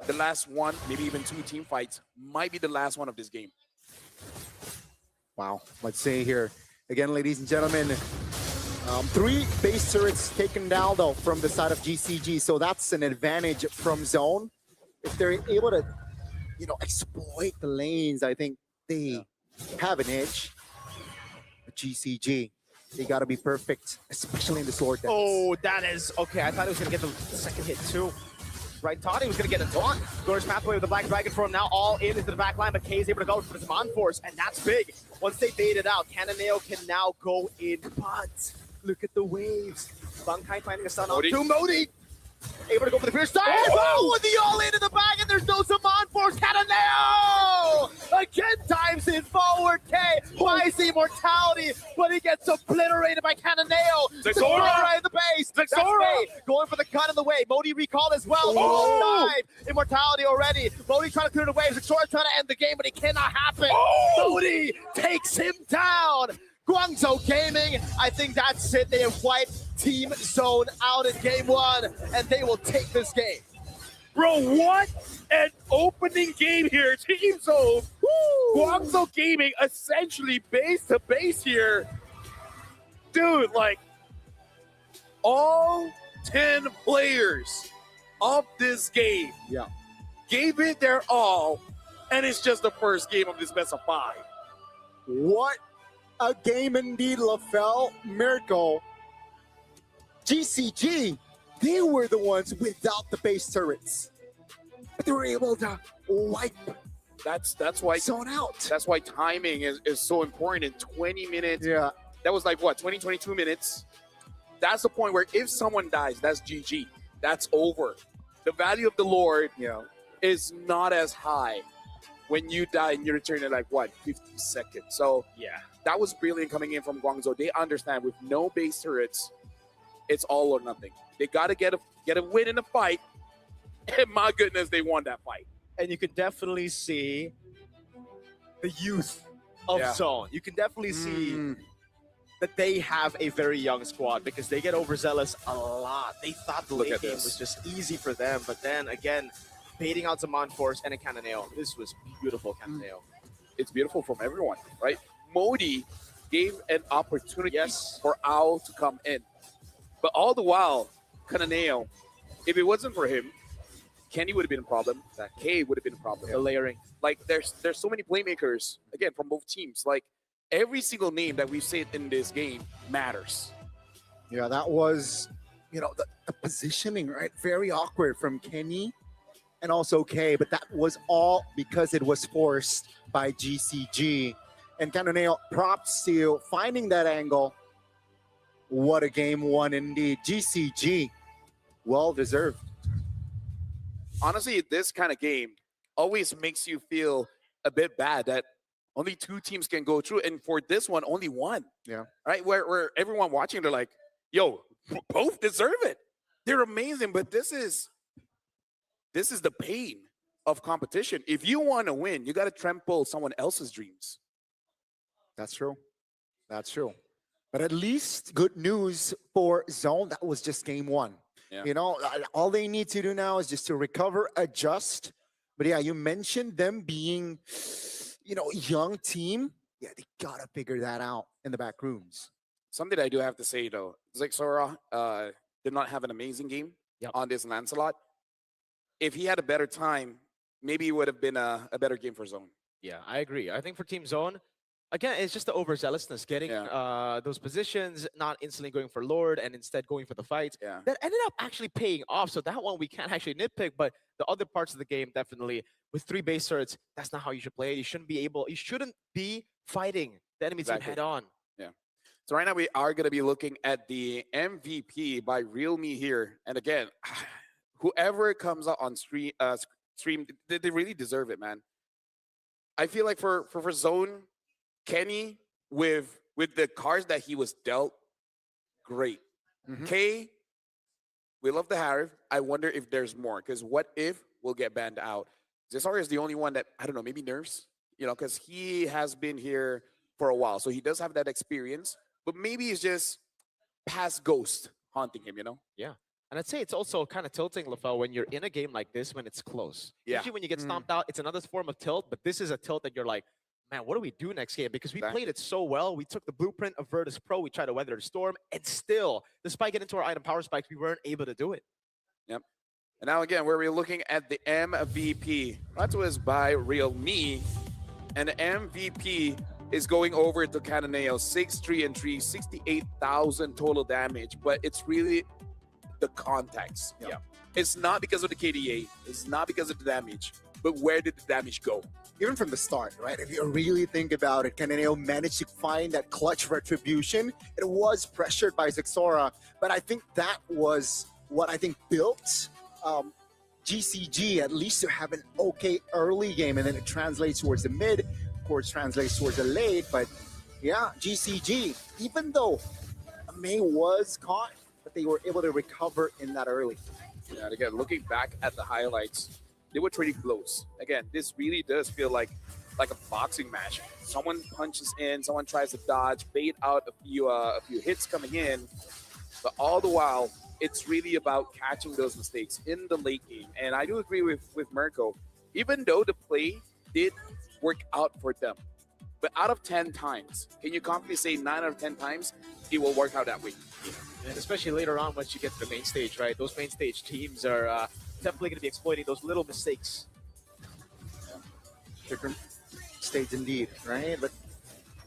the last one, maybe even 2 team fights, might be the last one of this game. Wow. Let's see here. Again, ladies and gentlemen, 3 base turrets taken down, though, from the side of GCG. So that's an advantage from Zone. If they're able to, exploit the lanes, I think they have an edge. But GCG, they got to be perfect, especially in the sword dance. Oh, that is okay. I thought he was gonna get the second hit too. Right, thought he was gonna get a taunt. Glorious Pathway with the Black Dragon form now all in into the back line, but K is able to go for the Zaman Force, and that's big. Once they bait it out, Cananeo can now go in, but look at the waves. Bankai finding a stun on to Modi. Able to go for the pierce side. Oh, with the all in the back, and there's no Zaman Force. Cananeo again times it forward. K buys the immortality, but he gets obliterated by Cananeo. Zexora! Right in the base. Zexora! Going for the cut in the way. Modi recall as well. Oh! Immortality already. Modi trying to clear the waves. Zexora trying to end the game, but it cannot happen. Modi takes him down. Guangzhou Gaming, I think that's it. They have wiped Team Zone out in game 1, and they will take this game. Bro, what an opening game here. Team Zone, Guangzhou Gaming essentially base to base here. Dude, like, all 10 players of this game gave it their all, and it's just the first game of this best of 5. What a game indeed, LaFell. Miracle. GCG, they were the ones without the base turrets, but they were able to wipe That's why Zone out. that's why timing is so important. In 20 minutes, Yeah. that was like what, 22 minutes. That's the point where if someone dies, that's GG. That's over. The value of the Lord is not as high when you die and you return in like what, 50 seconds. So Yeah. that was brilliant coming in from Guangzhou. They understand with no base turrets, it's all or nothing. They got to get a win in the fight, and my goodness, they won that fight. And you can definitely see the youth of Yeah. Zone. You can definitely see that they have a very young squad because they get overzealous a lot. They thought the Look late at game this. was just easy for them, but then again, baiting out Zaman Force and a Cananeo. This was beautiful, Cananeo. It's beautiful from everyone, right? Modi gave an opportunity Yes. for Ao to come in. But all the while, Cananeo, if it wasn't for him, Kenny would have been a problem. That K would have been a problem. The layering. Like there's so many playmakers, again, from both teams. Like every single name that we've seen in this game matters. Yeah, that was, the positioning, right? Very awkward from Kenny and also K, but that was all because it was forced by GCG. And Cananeo, props to finding that angle. What a game 1 indeed. GCG, well deserved. Honestly, this kind of game always makes you feel a bit bad that only 2 teams can go through, and for this one, only 1. Yeah. Right? Where everyone watching, they're like, yo, both deserve it. They're amazing, but this is the pain of competition. If you want to win, you got to trample someone else's dreams. That's true. That's true. But at least good news for Zone. That was just game 1. Yeah. All they need to do now is just to recover, adjust. But yeah, you mentioned them being, young team. Yeah, they got to figure that out in the back rooms. Something I do have to say, though, Zexora did not have an amazing game on this Lancelot. If he had a better time, maybe it would have been a better game for Zone. Yeah, I agree. I think for Team Zone, again, it's just the overzealousness, getting Yeah. those positions, not instantly going for Lord and instead going for the fight. Yeah. That ended up actually paying off. So that one we can't actually nitpick, but the other parts of the game definitely with 3 base turrets, that's not how you should play it. You shouldn't be fighting the enemy team Exactly. head on. So right now we are going to be looking at the MVP by Realme here. And again, whoever comes out on stream, they really deserve it, man. I feel like for Zone, Kenny with the cards that he was dealt, great. Mhm. K, we love the Harif. I wonder if there's more, because what if we'll get banned out? Zesar is the only one that, I don't know, maybe nerfs, because he has been here for a while. So he does have that experience, but maybe it's just past Ghost haunting him, And I'd say it's also kind of tilting, Lafel, when you're in a game like this when it's close. Yeah. Usually when you get stomped out, it's another form of tilt, but this is a tilt that you're like, man, what do we do next game? Because we Exactly. played it so well. We took the blueprint of Virtus Pro, we tried to weather the storm, and still, despite getting into our item power spikes, we weren't able to do it. And now again, where we're looking at the MVP. That was by Realme. And the MVP is going over to Cananeo, 6-3-3, 68,000 total damage. But it's really the context. Yeah. It's not because of the KDA. It's not because of the damage. But where did the damage go? Even from the start, right? If you really think about it, Cananeo managed to find that clutch retribution. It was pressured by Zexora, but I think that was what I think built GCG at least to have an okay early game, and then it translates towards the mid, of course, translates towards the late. But yeah, GCG, even though May was caught, but they were able to recover in that early. Yeah, and again, looking back at the highlights, they were pretty close. Again, this really does feel like a boxing match. Someone punches in, someone tries to dodge, bait out a few hits coming in, but all the while, it's really about catching those mistakes in the late game. And I do agree with Mirko, even though the play did work out for them, but out of 10 times, can you confidently say 9 out of 10 times it will work out that way? And especially later on once you get to the main stage, right? Those main stage teams are definitely going to be exploiting those little mistakes. Different stage indeed, right? But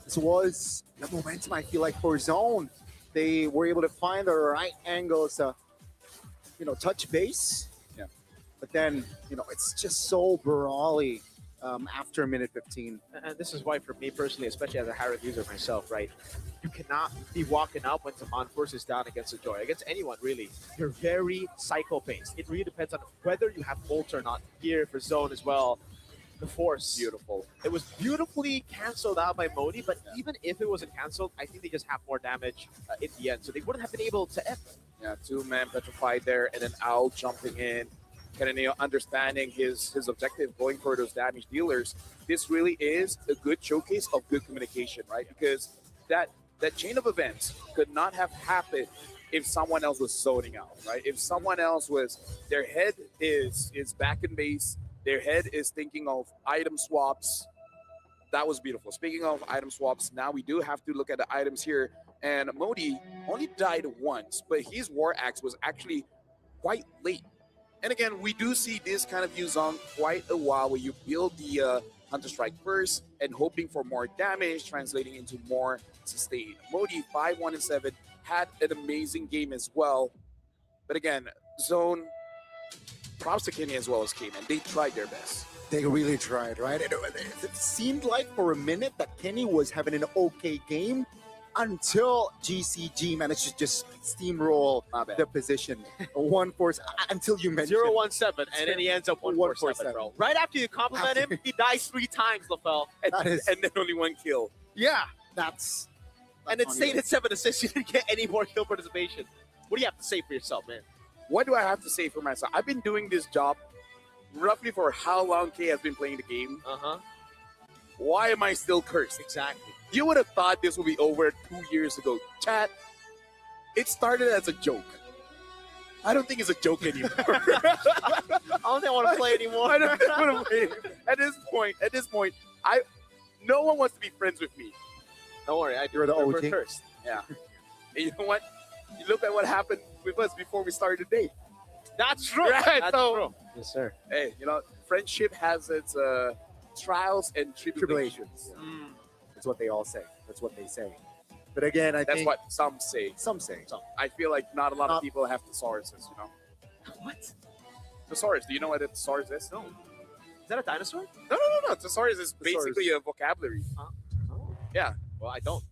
this was the momentum, I feel like, for Zone. They were able to find the right angles to, touch base. Yeah. But then, it's just so brawly after minute 15. And this is why, for me personally, especially as a Harith user myself, right? You cannot be walking up when Zaman forces down against a Joy, against anyone really. You're very cycle-based. It really depends on whether you have ult or not. Here for Zone as well, the Force. Beautiful. It was beautifully canceled out by Modi, but even if it wasn't canceled, I think they just have more damage in the end, so they wouldn't have been able to end. Yeah, 2-man petrified there, and then Owl jumping in. Cananeo understanding his objective, going for those damage dealers. This really is a good showcase of good communication, right? Because that chain of events could not have happened if someone else was zoning out, right? If someone else was, their head is back in base, their head is thinking of item swaps. That was beautiful. Speaking of item swaps, now we do have to look at the items here. And Modi only died once, but his War Axe was actually quite late. And again, we do see this kind of use on quite a while where you build the Hunter Strike first and hoping for more damage, translating into more sustain. Modi, 5-1-7, had an amazing game as well. But again, Zone, props to Kenny as well as Cayman. They tried their best. They really tried, right? It seemed like for a minute that Kenny was having an okay game until GCG managed to just steamroll My bad. the position. One force until you mentioned 0-1-7, and then he ends up 1-4-7, bro. Right after you compliment him, he dies 3 times, LaFell. That is, And then only 1 kill. Yeah, that's and it on stayed you. at 7 assists. You didn't get any more kill participation. What do you have to say for yourself, man? What do I have to say for myself? I've been doing this job roughly for how long K has been playing the game. Uh-huh. Why am I still cursed? Exactly. You would have thought this would be over 2 years ago. Chat, it started as a joke. I don't think it's a joke anymore. I don't think I want to play anymore. I don't want to play. At this point, no one wants to be friends with me. Don't worry, I You're the we're OG. cursed. Yeah. And you know what? You look at what happened with us before we started the day. That's true. Right, That's so- true. Yes, sir. Hey, friendship has its trials and tribulations. Mm. It's what they all say. That's what they say. But again, I That's think what some say. some say. I feel like not a lot Not- of people have thesauruses, you know? What? Thesaurus, do you know what a thesaurus is? No. Is that a dinosaur? No. Thesaurus is basically a vocabulary. Oh. Yeah. Well, I don't.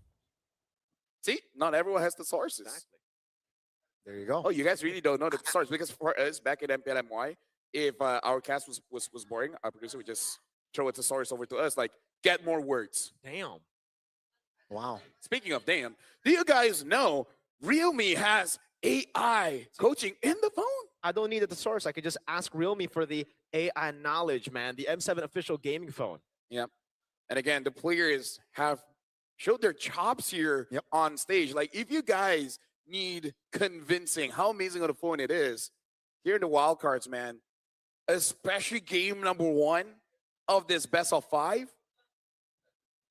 See, not everyone has thesauruses. Exactly. There you go. Oh, you guys really don't know the thesaurus because for us back in MPLMY, if our cast was boring, our producer would just throw a thesaurus over to us, like get more words. Damn. Wow. Speaking of damn, do you guys know Realme has AI coaching in the phone? I don't need a thesaurus. I could just ask Realme for the AI knowledge, man. The M7 official gaming phone. And again, the players have showed their chops here Yep. on stage. Like, if you guys need convincing how amazing of a phone it is, here in the wildcards, man, especially game number 1 of this best of 5,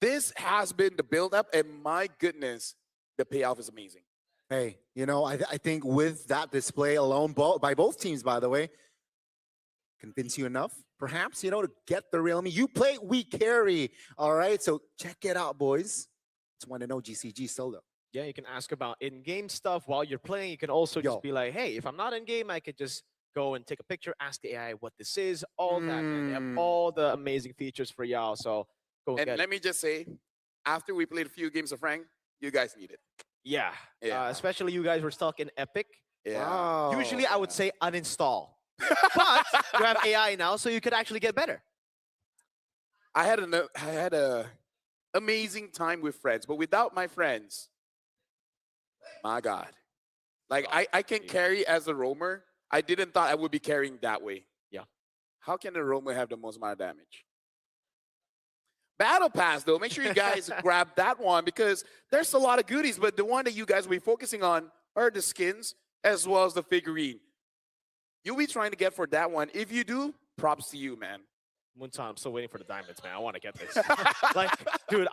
this has been the build-up, and my goodness, the payoff is amazing. Hey, you know, I think with that display alone, by both teams, by the way, convince you enough, perhaps, you know, to get the Realme. You play, we carry. All right, so check it out, boys. It's one to know GCG still though. Yeah, you can ask about in-game stuff while you're playing. You can also Yo. just be like, hey, if I'm not in-game, I could just go and take a picture, ask the AI what this is, all that, man. They have all the amazing features for y'all, so go And get it. let me just say, after we played a few games of Frank, you guys need it. Yeah, Yeah. especially you guys were stuck in Epic. Yeah. Wow. Usually I would say uninstall. But you have AI now, so you could actually get better. I had a amazing time with friends, but without my friends, my God, like I can carry as a roamer. I didn't thought I would be carrying that way. Yeah. How can a roamer have the most amount of damage? Battle Pass though, make sure you guys grab that one because there's a lot of goodies, but the one that you guys will be focusing on are the skins as well as the figurine. You'll be trying to get for that one. If you do, props to you, man. Moonton, I'm still waiting for the diamonds, man. I want to get this. Like, dude,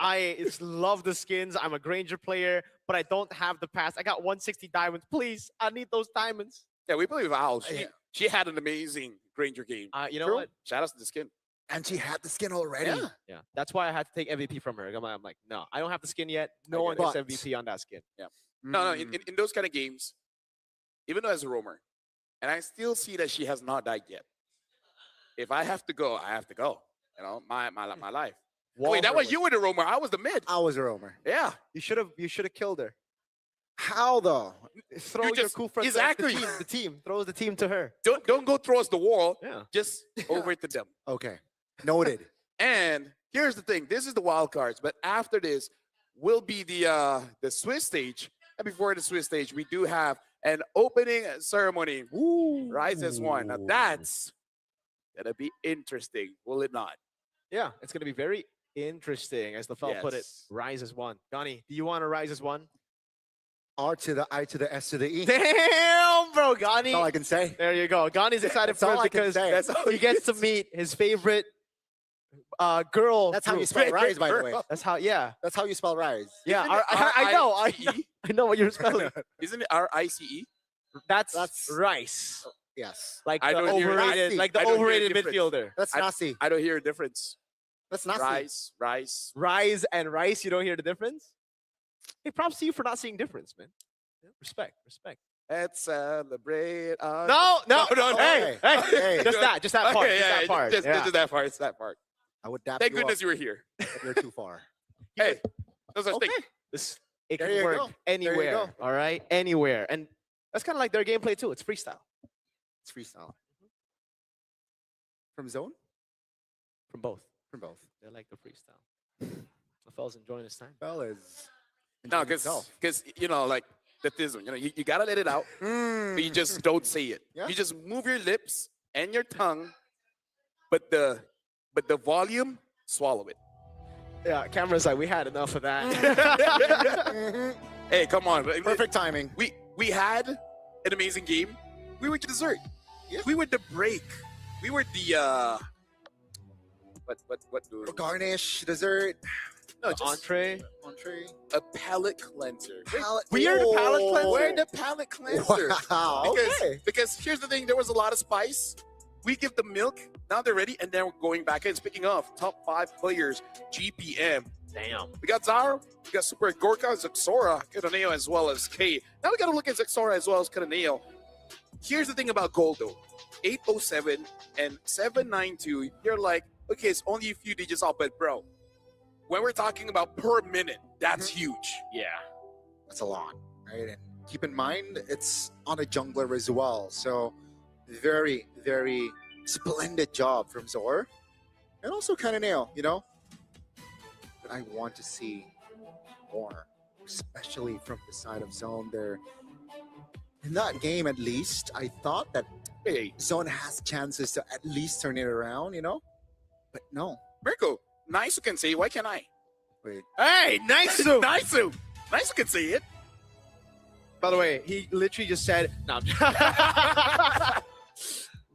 love the skins. I'm a Granger player, but I don't have the pass. I got 160 diamonds. Please, I need those diamonds. Yeah, we play with Al. Yeah. She had an amazing Granger game. You know True. what? Shout out to the skin. And she had the skin already. Yeah. Yeah, that's why I had to take MVP from her. I'm like, no, I don't have the skin yet. No I one get gets it. MVP on that skin. No, Mm. in those kind of games, even though as a roamer, and I still see that she has not died yet. If I have to go, I have to go. You know, my life. Wait, that was you were the roamer. I was the mid. I was a roamer. Yeah. You should have killed her. How though? Throw You your just- cool friends. exactly. The team throws the team to her. Don't go towards the wall. Yeah. Just over to them. Okay, noted. And here's the thing. This is the wild cards, but after this will be the Swiss stage. And before the Swiss stage, we do have an opening ceremony. Rise as one. Now that's gonna be interesting, will it not? Yeah, it's gonna be very interesting, as the fella put it. Yes. Rise as one. Gani, do you want to rise as one? R to the I to the S to the E. Damn, bro, Gani. That's all I can say. There you go. Gani's excited That's for all it I can because say. That's all he gets to meet his favorite girl. That's how you group. spell rise, by the way. That's how. Yeah, That's how you spell rise. yeah. Isn't it I know. R-I-C-E? I know what you're spelling. Isn't it RICE? That's rice. Yes. Like I the don't hear- overrated, like the I don't hear a overrated difference. midfielder. That's Nasi. I don't hear a difference. That's Nasi. Rice. Rise and rice. You don't hear the difference. Hey, props to you for not seeing difference, man. Yeah, respect. Let's celebrate. No. Hey, Hey. just that part. Okay, just that part. Just yeah. that part. It's that part. I would dap Thank you goodness up you were here. if you're too far. Hey, no such Okay. thing. It There can you work go. anywhere. go. All right, anywhere, and that's kind of like their gameplay too. It's freestyle It's freestyle. From zone? from both. From both. They like the freestyle. The fella's enjoying his time. Fellas. No, enjoying himself. because you know, like the tism, you gotta let it out, but you just don't say it. Yeah. You just move your lips and your tongue, but the volume, swallow it. Yeah, camera's like, we had enough of that. Mhm. Hey, come on. Perfect timing. We had an amazing game. We were the dessert. Yeah. We were the break. We were the what do Garnish, dessert, no, just Entree. entree. a palate cleanser. Palate. Weird palate cleanser? We're the palate cleanser. Wow. Because, Okay. because here's the thing, there was a lot of spice. We give the milk, now they're ready, and then we're going back in. Speaking of top 5 players, GPM Damn. We got Zaro, we got Super Gorka, Zexora, Kataneo, as well as K. Now we got to look at Zexora as well as Kataneo. Here's the thing about gold, though. 807 and 792, you're like, okay, it's only a few digits off, but bro, when we're talking about per minute, that's huge. Yeah. That's a lot, right? And keep in mind, it's on a jungler as well. So very, very splendid job from Zor. And also Kataneo, you know? But I want to see more, especially from the side of Zone there. In that game, at least, I thought that Hey, Zone has chances to at least turn it around, you know? But no. Mirko, nice you can say, why can't I? Wait. Hey, nice soup. Nice you can say it. By the way, he literally just said, no.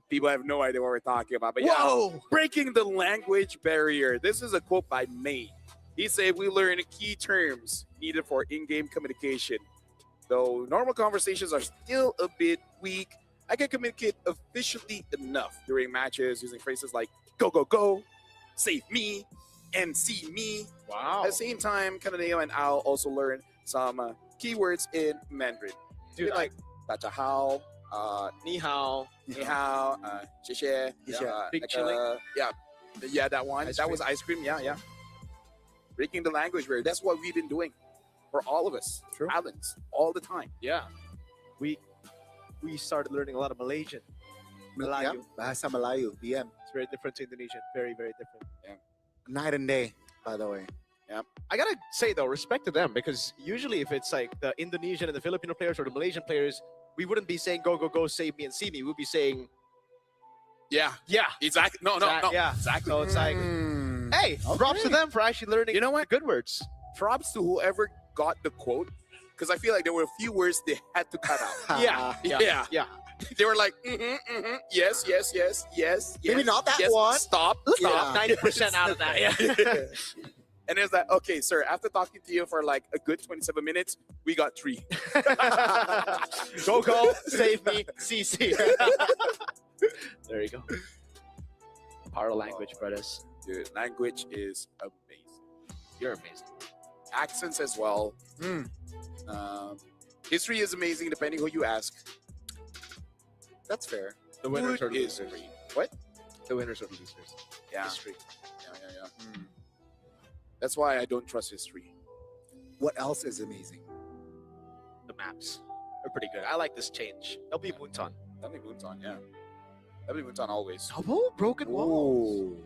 People have no idea what we're talking about. But yeah, Whoa. breaking the language barrier. This is a quote by May. He said, we learn key terms needed for in-game communication. Though normal conversations are still a bit weak, I can communicate efficiently enough during matches using phrases like go, go, go, save me, and see me. Wow. At the same time, Kataneo and Al also learn some keywords in Mandarin. Dude, like 大家好, Ni hao. 你好, 谢谢, Big like, chilling. yeah, that one. Ice that cream. was ice cream. Yeah. Breaking the language barrier. That's what we've been doing for all of us. True. Islands all the time. Yeah. We started learning a lot of Malaysian. Yeah, Melayu. Bahasa Melayu, BM. It's very different to Indonesian. Very, very different. Night and day, by the way. I gotta say though, respect to them, because usually if it's like the Indonesian and the Filipino players or the Malaysian players, we wouldn't be saying go, go, go, save me and see me. We'd be saying, Yeah, yeah. exactly. No. Yeah. Exactly. So it's like, hey, props to Okay. them for actually learning You know what? good words. Props to whoever got the quote, because I feel like there were a few words they had to cut out. Yeah. They were like, yes. Maybe not that yes, one. Stop. Yeah. 90% out of that. Yeah. And it's like, okay, sir, after talking to you for like a good 27 minutes, we got 3. Go, go, save me, CC. There you go. Power of language, brothers. Dude, language is amazing. You're amazing. Accents as well. History is amazing depending who you ask. That's fair. The winners Food are the is losers. great. What? The winners are the losers. Yeah. History. Yeah. That's why I don't trust history. What else is amazing? The maps are pretty good. I like this change. LB Moonton. That'd be Moonton, yeah. That'd be Moonton always. Double broken walls. Ooh.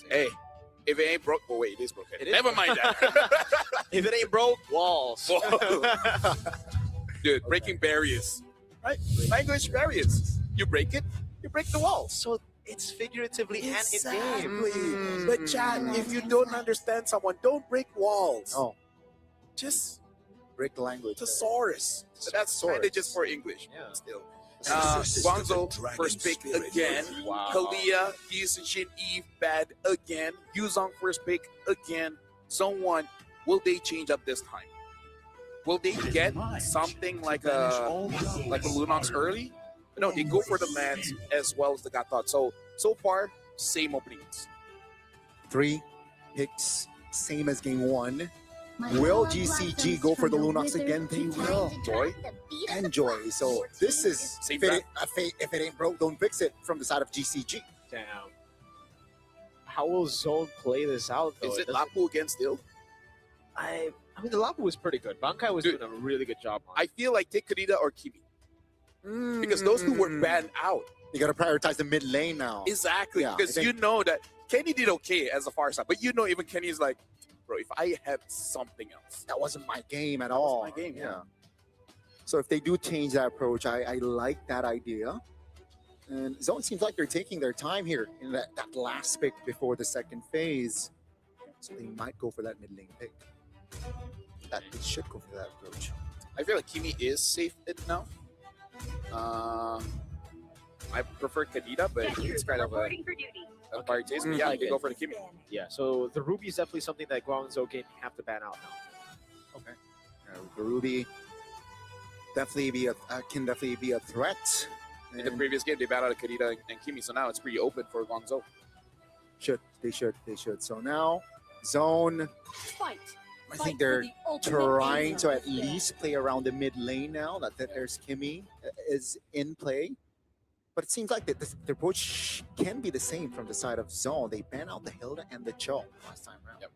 Hey, if it ain't broke, oh wait, it is broken. It is Never mind that. If it ain't broke, walls. Dude, breaking barriers. Right? Language barriers. You break it, you break the walls. So it's figuratively and in game. Mm. But Chad, if you don't understand someone, don't break walls. Oh, Just break the language. thesaurus. So that's kind of Thesaurus. just for English. Yeah. Still. Guangzhou, first pick again. Wow. Kalia, Shin Eve, bad again. Yuzong, first pick again. Someone, will they change up this time? Will they get something like a Lunox early? No, they go for the Mans as well as the Gatot. So far, same openings. 3 picks, same as game 1. Will GCG go for the Lunox again? They will. Joy? And Joy. So this is, Same if it ain't broke, don't fix it from the side of GCG. Damn. How will Zone play this out, though? Is it doesn't- Lapu against Dill? I mean, the Lapu was pretty good. Bankai was Dude, doing a really good job on it. I feel like take Karida or Kimi. Because those two were banned out. You got to prioritize the mid lane now. Exactly. Yeah, Because I think- you know that Kenny did okay as a far side. But you know even Kenny is like, bro, if I had something else. That wasn't my game at That was all. my game, yeah. So if they do change that approach, I like that idea. And Zone seems like they're taking their time here in that last pick before the second phase. So they might go for that mid lane pick. That they should go for that approach. I feel like Kimi is safe enough. I prefer Kadita, but it's kind of a fire taste. But yeah, I can go for the Kimi. Yeah, so the Ruby is definitely something that Guangzhou can have to ban out now. The Ruby definitely can definitely be a threat. In the And previous game, they battled Kadita and Kimi, so now it's pretty open for Guangzhou. they should. So now Zone, Fight. I think they're trying to at least play around the mid lane now. That there's Kimmy is in play. But it seems like the approach can be the same from the side of Zone. They ban out the Hilda and the Cho last time around. Yep.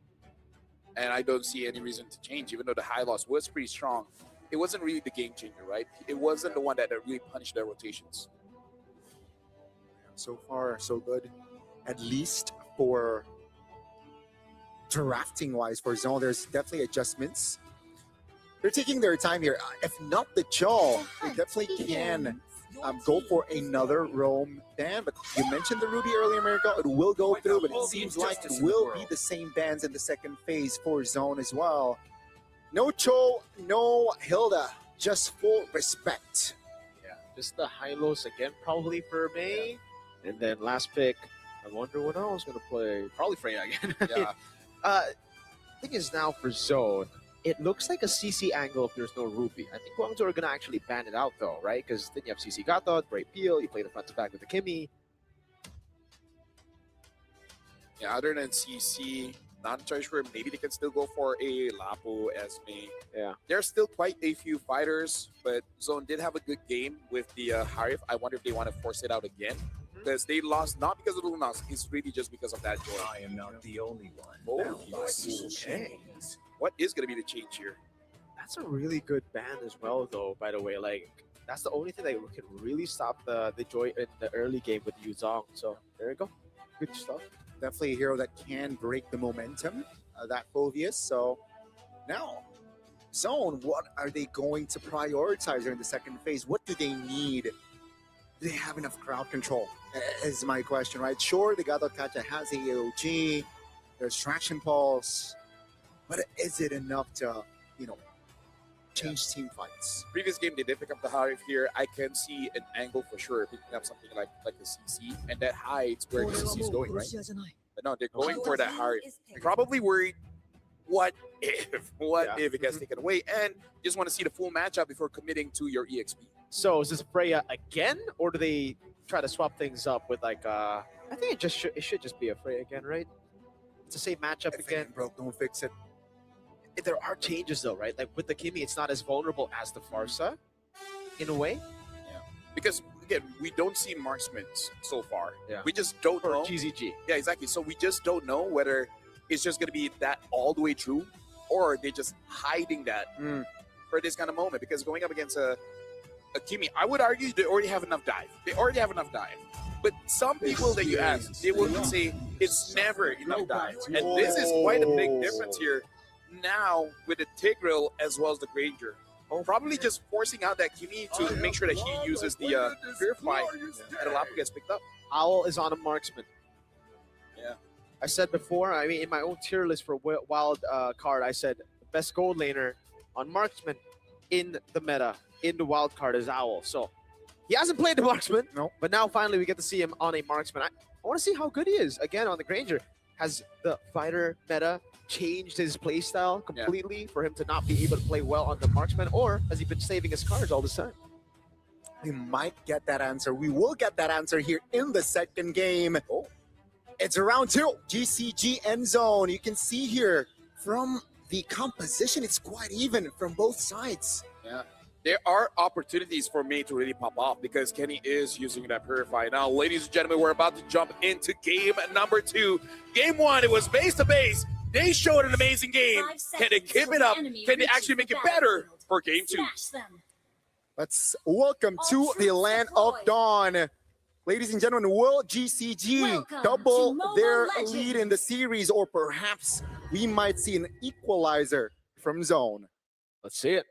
And I don't see any reason to change, even though the high loss was pretty strong. It wasn't really the game changer, right? It wasn't the one that really punished their rotations. So far, so good. At least for drafting wise for Zone, there's definitely adjustments. They're taking their time here. If not the Cho, they definitely can go for another roam ban. But you mentioned the Ruby earlier, Miracle. It will go through, but it seems like it will be the same bans in the second phase for Zone as well. No Cho, no Hilda, just full respect. Yeah, just the high-lows again, probably for May. And then last pick, I wonder what else going to play. Probably Freya again. Yeah. Thing is now for Zone, it looks like a CC angle if there's no Ruby. I think Guangzhou are going to actually ban it out though, right? Because then you have CC Gatot, Brave Peel, you play the front to back with the Kimmy. Yeah, other than CC, not entirely sure. Maybe they can still go for a Lapu, Esme. Yeah. There's still quite a few fighters, but Zone did have a good game with the Harif. I wonder if they want to force it out again. Because they lost not because of the Lunas, it's really just because of that joy. I am not the only one. Oh, okay. What is going to be the change here? That's a really good ban as well, though, by the way. Like, that's the only thing that can really stop the joy in the early game with Yu Zhong. So, there you go. Good stuff. Definitely a hero that can break the momentum, that Phoveus. So now, Zone, what are they going to prioritize during the second phase? What do they need? Do they have enough crowd control? Is my question, right? Sure, the Gatot Kacha has a AOG, there's Traction Pulse, but is it enough to, change team fights? Previous game, they did pick up the Harif here. I can see an angle for sure, picking up something like the CC, and that hides where the CC is going, right? But no, they're going for that Harif. Probably worried, what if it gets taken away? And just want to see the full matchup before committing to your EXP. So, is this Freya again? Or do they try to swap things up with, like, I think it should just be a Freya again, right? It's the same matchup If again. it broke, don't fix it. There are changes, though, right? Like, with the Kimmy, it's not as vulnerable as the Pharsa, in a way. Because, again, we don't see marksmen so far. Yeah. We just don't Or know. GZG. Yeah, exactly. So we just don't know whether it's just going to be that all the way true, or they're just hiding that for this kind of moment. Because going up against a Kimmy, I would argue they already have enough dive. But some people that you ask, they will say it's never enough dive. And this is quite a big difference here now with the Tigreal as well as the Granger. Probably just forcing out that Kimmy to make sure that he uses the Purify and the Lapu gets picked up. Owl is on a marksman. Yeah. I said before, I mean, in my own tier list for wild card, I said best gold laner on marksman in the meta, in the wild card is Owl. So he hasn't played the marksman, but now finally we get to see him on a marksman. I want to see how good he is. Again, on the Granger, has the fighter meta changed his playstyle completely for him to not be able to play well on the marksman, or has he been saving his cards all the time? We might get that answer. We will get that answer here in the second game. It's round 2, GCG end zone. You can see here from the composition, it's quite even from both sides. Yeah. There are opportunities for me to really pop off because Kenny is using that Purify. Now, ladies and gentlemen, we're about to jump into game number 2. Game 1, it was base to base. They showed an amazing game. Can they keep it up? Can they actually make it better for game 2? Let's welcome to the land of Dawn. Ladies and gentlemen, will GCG double their lead in the series, or perhaps we might see an equalizer from Zone? Let's see it.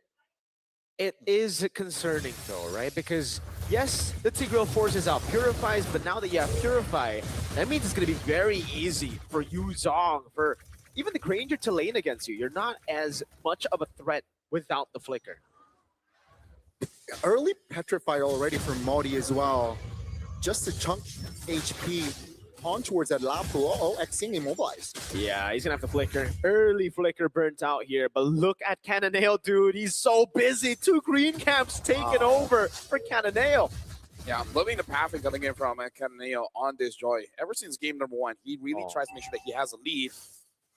It is concerning though, right? Because yes, the Tigreal forces out Purifies, but now that you have Purify, that means it's going to be very easy for Yu Zhong, for even the Granger to lane against you. You're not as much of a threat without the Flicker. Early Petrify already from Modi as well. Just a chunk HP on towards that Lapu. Xing immobilized. Yeah, he's gonna have to Flicker. Early Flicker burnt out here, but look at Cannonale, dude. He's so busy. 2 green camps taken over for Cannonale. Yeah, I'm loving the pathing coming in from Cannonale on this Joy. Ever since game number 1, he really tries to make sure that he has a lead.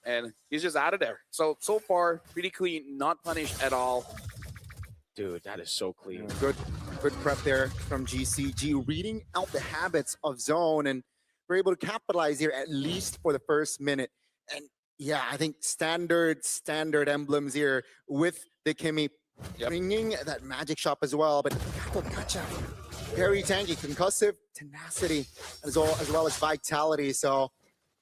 and he's just out of there. So far, pretty clean, not punished at all. Dude, that is so clean. Good prep there from GCG, reading out the habits of Zone, and we're able to capitalize here at least for the first minute. And yeah, I think standard emblems here with the Kimmy bringing that magic shop as well. But gotcha. Very tanky, concussive, tenacity, as well as vitality. So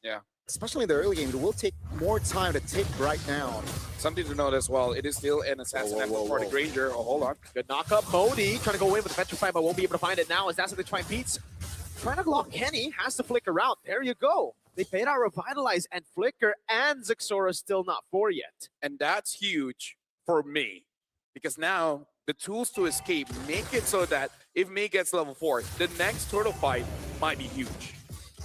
Yeah. especially in the early game, it will take more time to take Bright down. Something to note as well, it is still an assassin emblem for the Granger. Oh, hold on. Good knock up. Modi trying to go in with the Petrify, but won't be able to find it now as that's what they try and beats. Trying to lock Kenny, has to flicker out. There you go. They paid out Revitalize and Flicker, and Zixora still not 4 yet. And that's huge for Mei, because now the tools to escape make it so that if Mei gets level 4, the next turtle fight might be huge.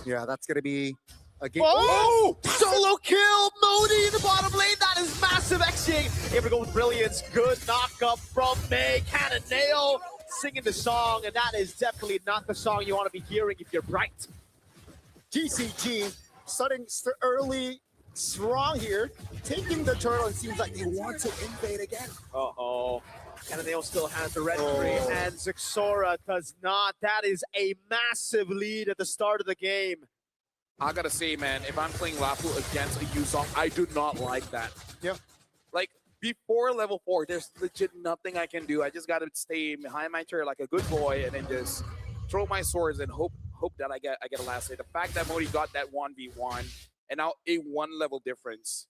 Yeah, that's going to be a game. Oh! Solo kill! Modi in the bottom lane. That is massive X-Ing. Here we go with Brilliance. Good knock-up from Mei. Cannon Nail singing the song, and that is definitely not the song you want to be hearing if you're Bright. GCG starting early, strong here, taking the turtle, and seems like they want to invade again. Uh-oh. Cananeo still has the red tree, and Zixora does not. That is a massive lead at the start of the game. I gotta say, man, if I'm playing Lapu against a Yusong, I do not like that. Yeah. Like, before level 4, there's legit nothing I can do. I just gotta stay behind my turret like a good boy and then just throw my swords and hope that I get a last hit. The fact that Modi got that 1v1 and now a 1 level difference.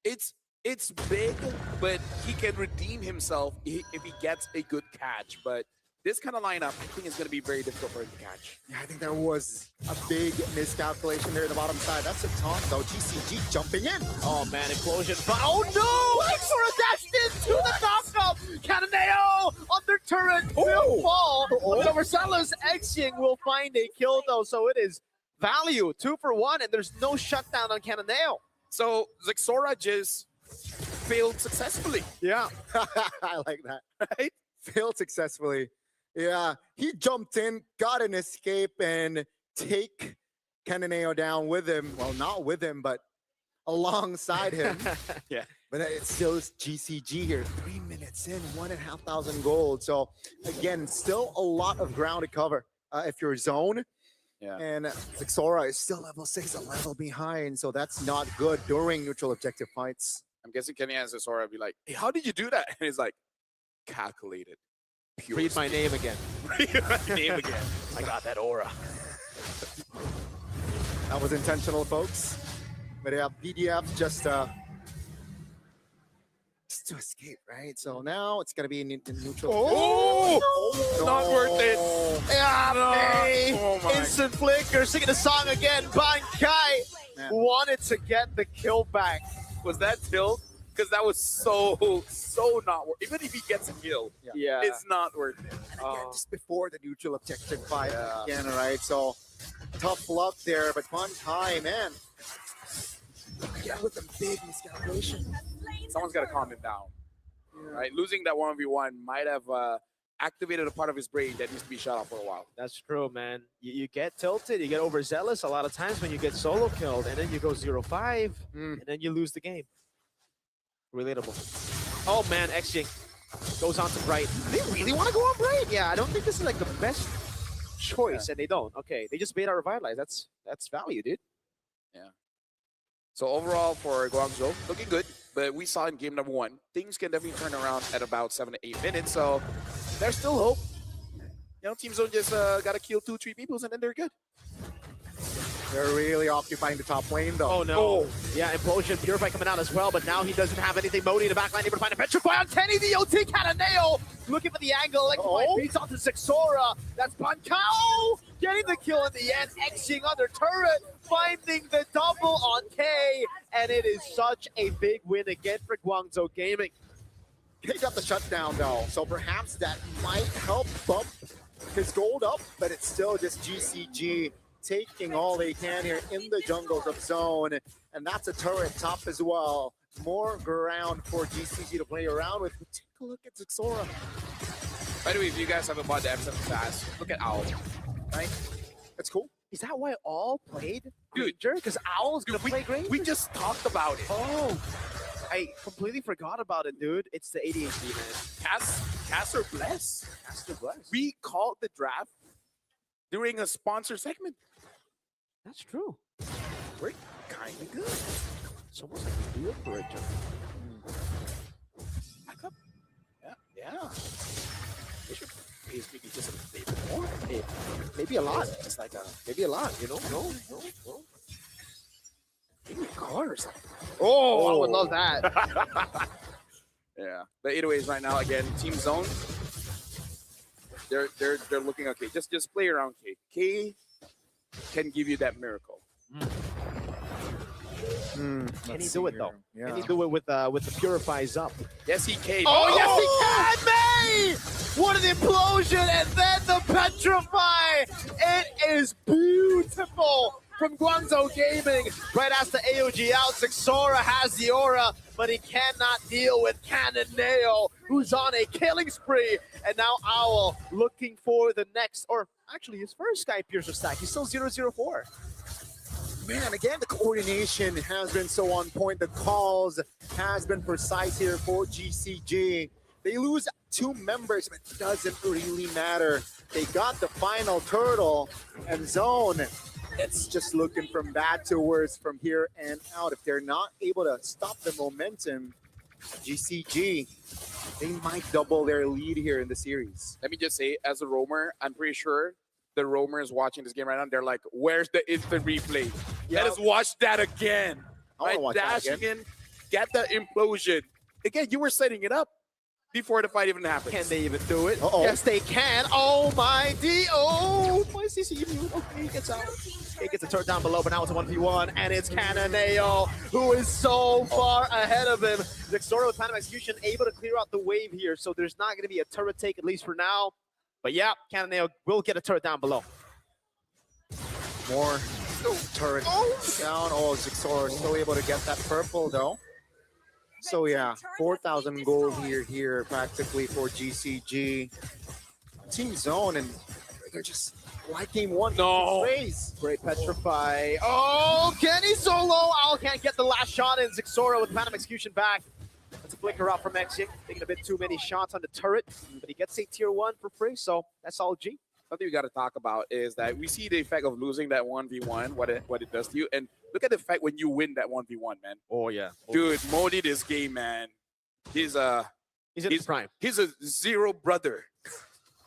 It's big, but he can redeem himself if he gets a good catch. But this kind of lineup, I think, is going to be very difficult for him to catch. Yeah, I think there was a big miscalculation there in the bottom side. That's a taunt, though. GCG jumping in. Oh man, implosion. But oh no! Zixora dashed into the knockup! Cananeo on their turret will fall. But Overzealous X-Ying will find a kill though, so it is value 2 for 1, and there's no shutdown on Cananeo. So Zixora just failed successfully. Yeah, I like that. Right? Failed successfully. Yeah, he jumped in, got an escape, and take Cananeo down with him. Well, not with him, but alongside him. Yeah. But it's still GCG here. 3 minutes in, 1,500 gold. So again, still a lot of ground to cover if you're Zone. Yeah. And Zixora is still level 6, a level behind. So that's not good during neutral objective fights. I'm guessing Kenny and Zixora would be like, hey, how did you do that? And he's like, calculated. Pure Read my name again. Read my name again. I got that aura. That was intentional, folks. But yeah, BDF just to escape, right? So now it's gonna be in neutral. Oh! Not worth it. Yeah, Mei. Oh my. Instant flicker, singing the song again. Bankai Man. wanted to get the kill back. Was that tilt? Because that was so not worth it. Even if he gets a kill, Yeah. it's not worth it. And again, just before the neutral objective fight again, right? So tough luck there, but Bankai, man. Yeah, with a big miscalculation. Someone's got to calm him down. Right? Losing that 1v1 might have activated a part of his brain that needs to be shut off for a while. That's true, man. You get tilted, you get overzealous a lot of times when you get solo killed, and then you go 0-5, and then you lose the game. Relatable. Oh man, X-Ying goes on to Bright. They really want to go on Bright? Yeah, I don't think this is like the best choice, and they don't. Okay, they just made our Revitalize. That's value, dude. So overall for Guangzhou, looking good. But we saw in game number 1, things can definitely turn around at about 7 to 8 minutes. So there's still hope. You know, Team Zone just got to kill 2-3 people and then they're good. They're really occupying the top lane, though. Oh no. Yeah, Implosion, Purify coming out as well, but now he doesn't have anything. Modi in the backline, able to find a Petrify on Kenny, the OT Cananeo. Looking for the angle, electrified beats onto Zixora. That's Bankao getting the kill in the end. X-Ying under turret, finding the double on K, and it is such a big win again for Guangzhou Gaming. They got the shutdown, though, so perhaps that might help bump his gold up, but it's still just GCG taking all they can here in the jungles of Zone, and that's a turret top as well. More ground for GCG to play around with. Take a look at Zixora. By the way, if you guys haven't bought the M7 Fast, look at Owl. Right? It's cool. Is that why all played Dude. Granger? Because Owl's gonna Dude, play Granger? We just talked about it. Oh, I completely forgot about it, dude. It's the ADHD, man. Caster Bless. Caster Bless. We called the draft during a sponsor segment. That's true. We're kind of good. It's almost like a deal for it, Back up. Yeah. They should pay us maybe just a bit more. Maybe a lot. It's like a Maybe a lot, you know? no. Maybe a car or something. Oh, I would love that. Yeah. But anyways, right now again, Team Zone. They're looking okay. Just play around K. K can give you that miracle. Can he do it though? Yeah. Can he do it with the purifies up? Yes, he can. Oh, yes, he can, May! What an implosion, and then the petrify! It is beautiful from Guangzhou Gaming. Right as the AOG out, Zixora has the aura, but he cannot deal with Cannoneo, who's on a killing spree. And now Owl looking for the next, or actually his first Sky Piercer stack. He's still 0-0-4. Man, again, the coordination has been so on point. The calls has been precise here for GCG. They lose 2 members, but it doesn't really matter. They got the final turtle, and Zone, it's just looking from bad to worse from here and out. If they're not able to stop the momentum, GCG, they might double their lead here in the series. Let me just say, as a roamer, I'm pretty sure the roamers watching this game right now, they're like, where's the instant replay? Let us watch that again. I wanna watch that dash again. in, get the implosion. Again, you were setting it up before the fight even happened. Can they even do it? Uh-oh. Yes, they can. Oh my D. Oh, my CCU. Okay, he gets out. He gets a turret down below, but now it's a 1v1, and it's Cannoneo, who is so far ahead of him. Zixora with Phantom Execution able to clear out the wave here, so there's not going to be a turret take, at least for now. But yeah, Cannoneo will get a turret down below. More turret down. Oh, Zixora still able to get that purple though. So yeah, 4,000 gold here practically for GCG. Team Zone, and they're just like game 1. No. Raise. Great Petrify. Oh, Kenny solo. Owl can't get the last shot in. Zixora with Phantom Execution back. That's a flicker out from Exing. Taking a bit too many shots on the turret, but he gets a tier 1 for free, so that's all G. Something we got to talk about is that we see the effect of losing that 1v1, what it does to you. And look at the fact when you win that 1v1, man. Oh, yeah. Dude, Modi this game, man. He's in his prime. He's a 0 brother.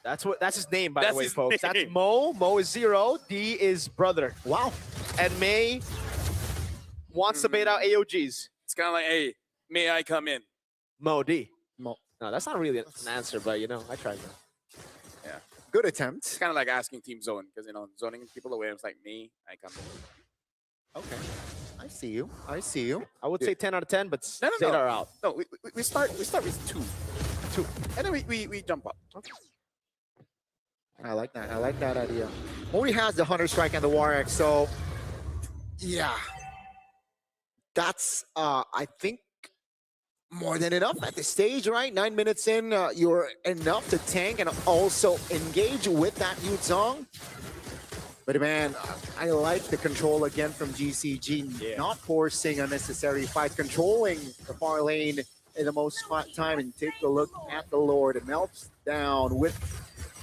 That's his name, by That's the way, his folks. name. That's Mo. Mo is 0. D is brother. Wow. And May wants to bait out AOGs. It's kind of like, hey, may I come in? Mo D. Mo. No, that's not really an answer, but you know, I tried that. Good It's attempt. kind of like asking Team Zone because, you know, zoning people away. It's like, me, I come in. Okay. I see you. I see you. I would say 10 out of 10, but No. Zeta out. No, we start with 2. And then we jump up. Okay. I like that. I like that idea. Modi has the Hunter Strike and the War Axe, so yeah. That's I think more than enough at this stage, right? 9 minutes in, you're enough to tank and also engage with that Yuzong. But man, I like the control again from GCG, not forcing unnecessary fights, controlling the far lane in the most time. And take a look at the Lord. It melts down with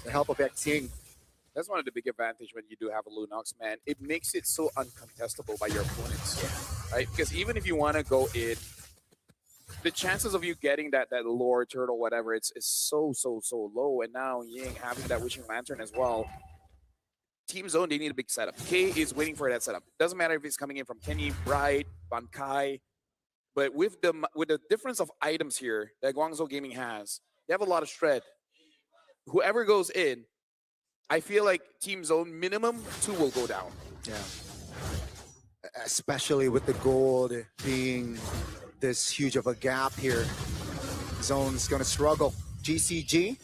the help of Xing. That's one of the big advantage when you do have a Lunox, man. It makes it so uncontestable by your opponents, right? Because even if you want to go in, the chances of you getting that lore turtle, whatever, it's so low. And now Ying having that Wishing Lantern as well. Team Zone, they need a big setup. K is waiting for that setup. Doesn't matter if it's coming in from Kenny, Bright, Bankai, but with the difference of items here that Guangzhou Gaming has, they have a lot of shred. Whoever goes in, I feel like Team Zone minimum 2 will go down. Yeah. Especially with the gold being this huge of a gap here. Zone's gonna struggle. GCG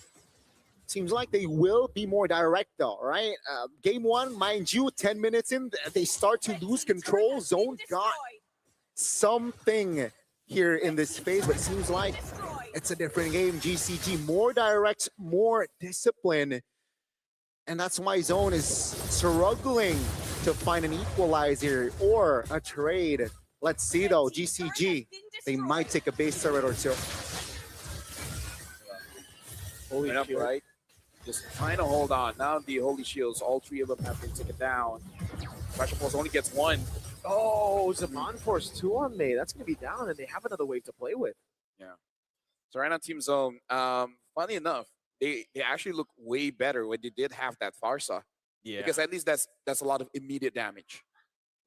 seems like they will be more direct though, right? Game 1, mind you, 10 minutes in, they start to lose control. Zone got something here in this phase, but it seems like it's a different game. GCG more direct, more discipline. And that's why Zone is struggling to find an equalizer or a trade. Let's see though, GCG, they might take a base turret or two. Holy up, right? Just trying to hold on. Now the Holy Shields, all three of them have been taken down. Pressure Pulse only gets one. Oh, Zaman Force 2 on May. That's going to be down, and they have another wave to play with. Yeah. So right now, Team Zone, funny enough, they actually look way better when they did have that Farsa. Yeah. Because at least that's a lot of immediate damage.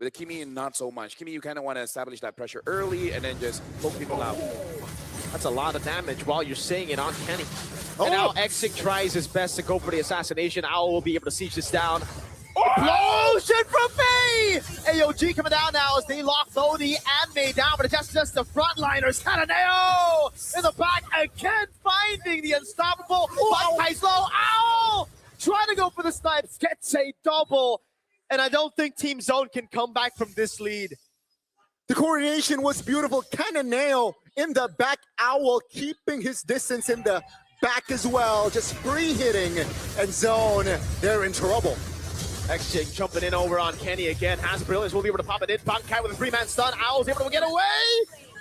With the Kimi, not so much. Kimi, you kind of want to establish that pressure early and then just poke people out. That's a lot of damage while you're saying it on Kenny. And now Exig tries his best to go for the assassination. Owl will be able to siege this down. Explosion from May! AOG coming down now as they lock Lodi and May down, but it's just the frontliners. Kananeo in the back again, finding the unstoppable. Kaislo, Owl! Trying to go for the snipes, gets a double. And I don't think Team Zone can come back from this lead. The coordination was beautiful. Kananeo in the back, Owl keeping his distance in the back as well, just free hitting, and Zone, they're in trouble. Exig jumping in over on Kenny again. Has brilliance, will be able to pop it in. Bankai with a 3-man stun. Owl's able to get away,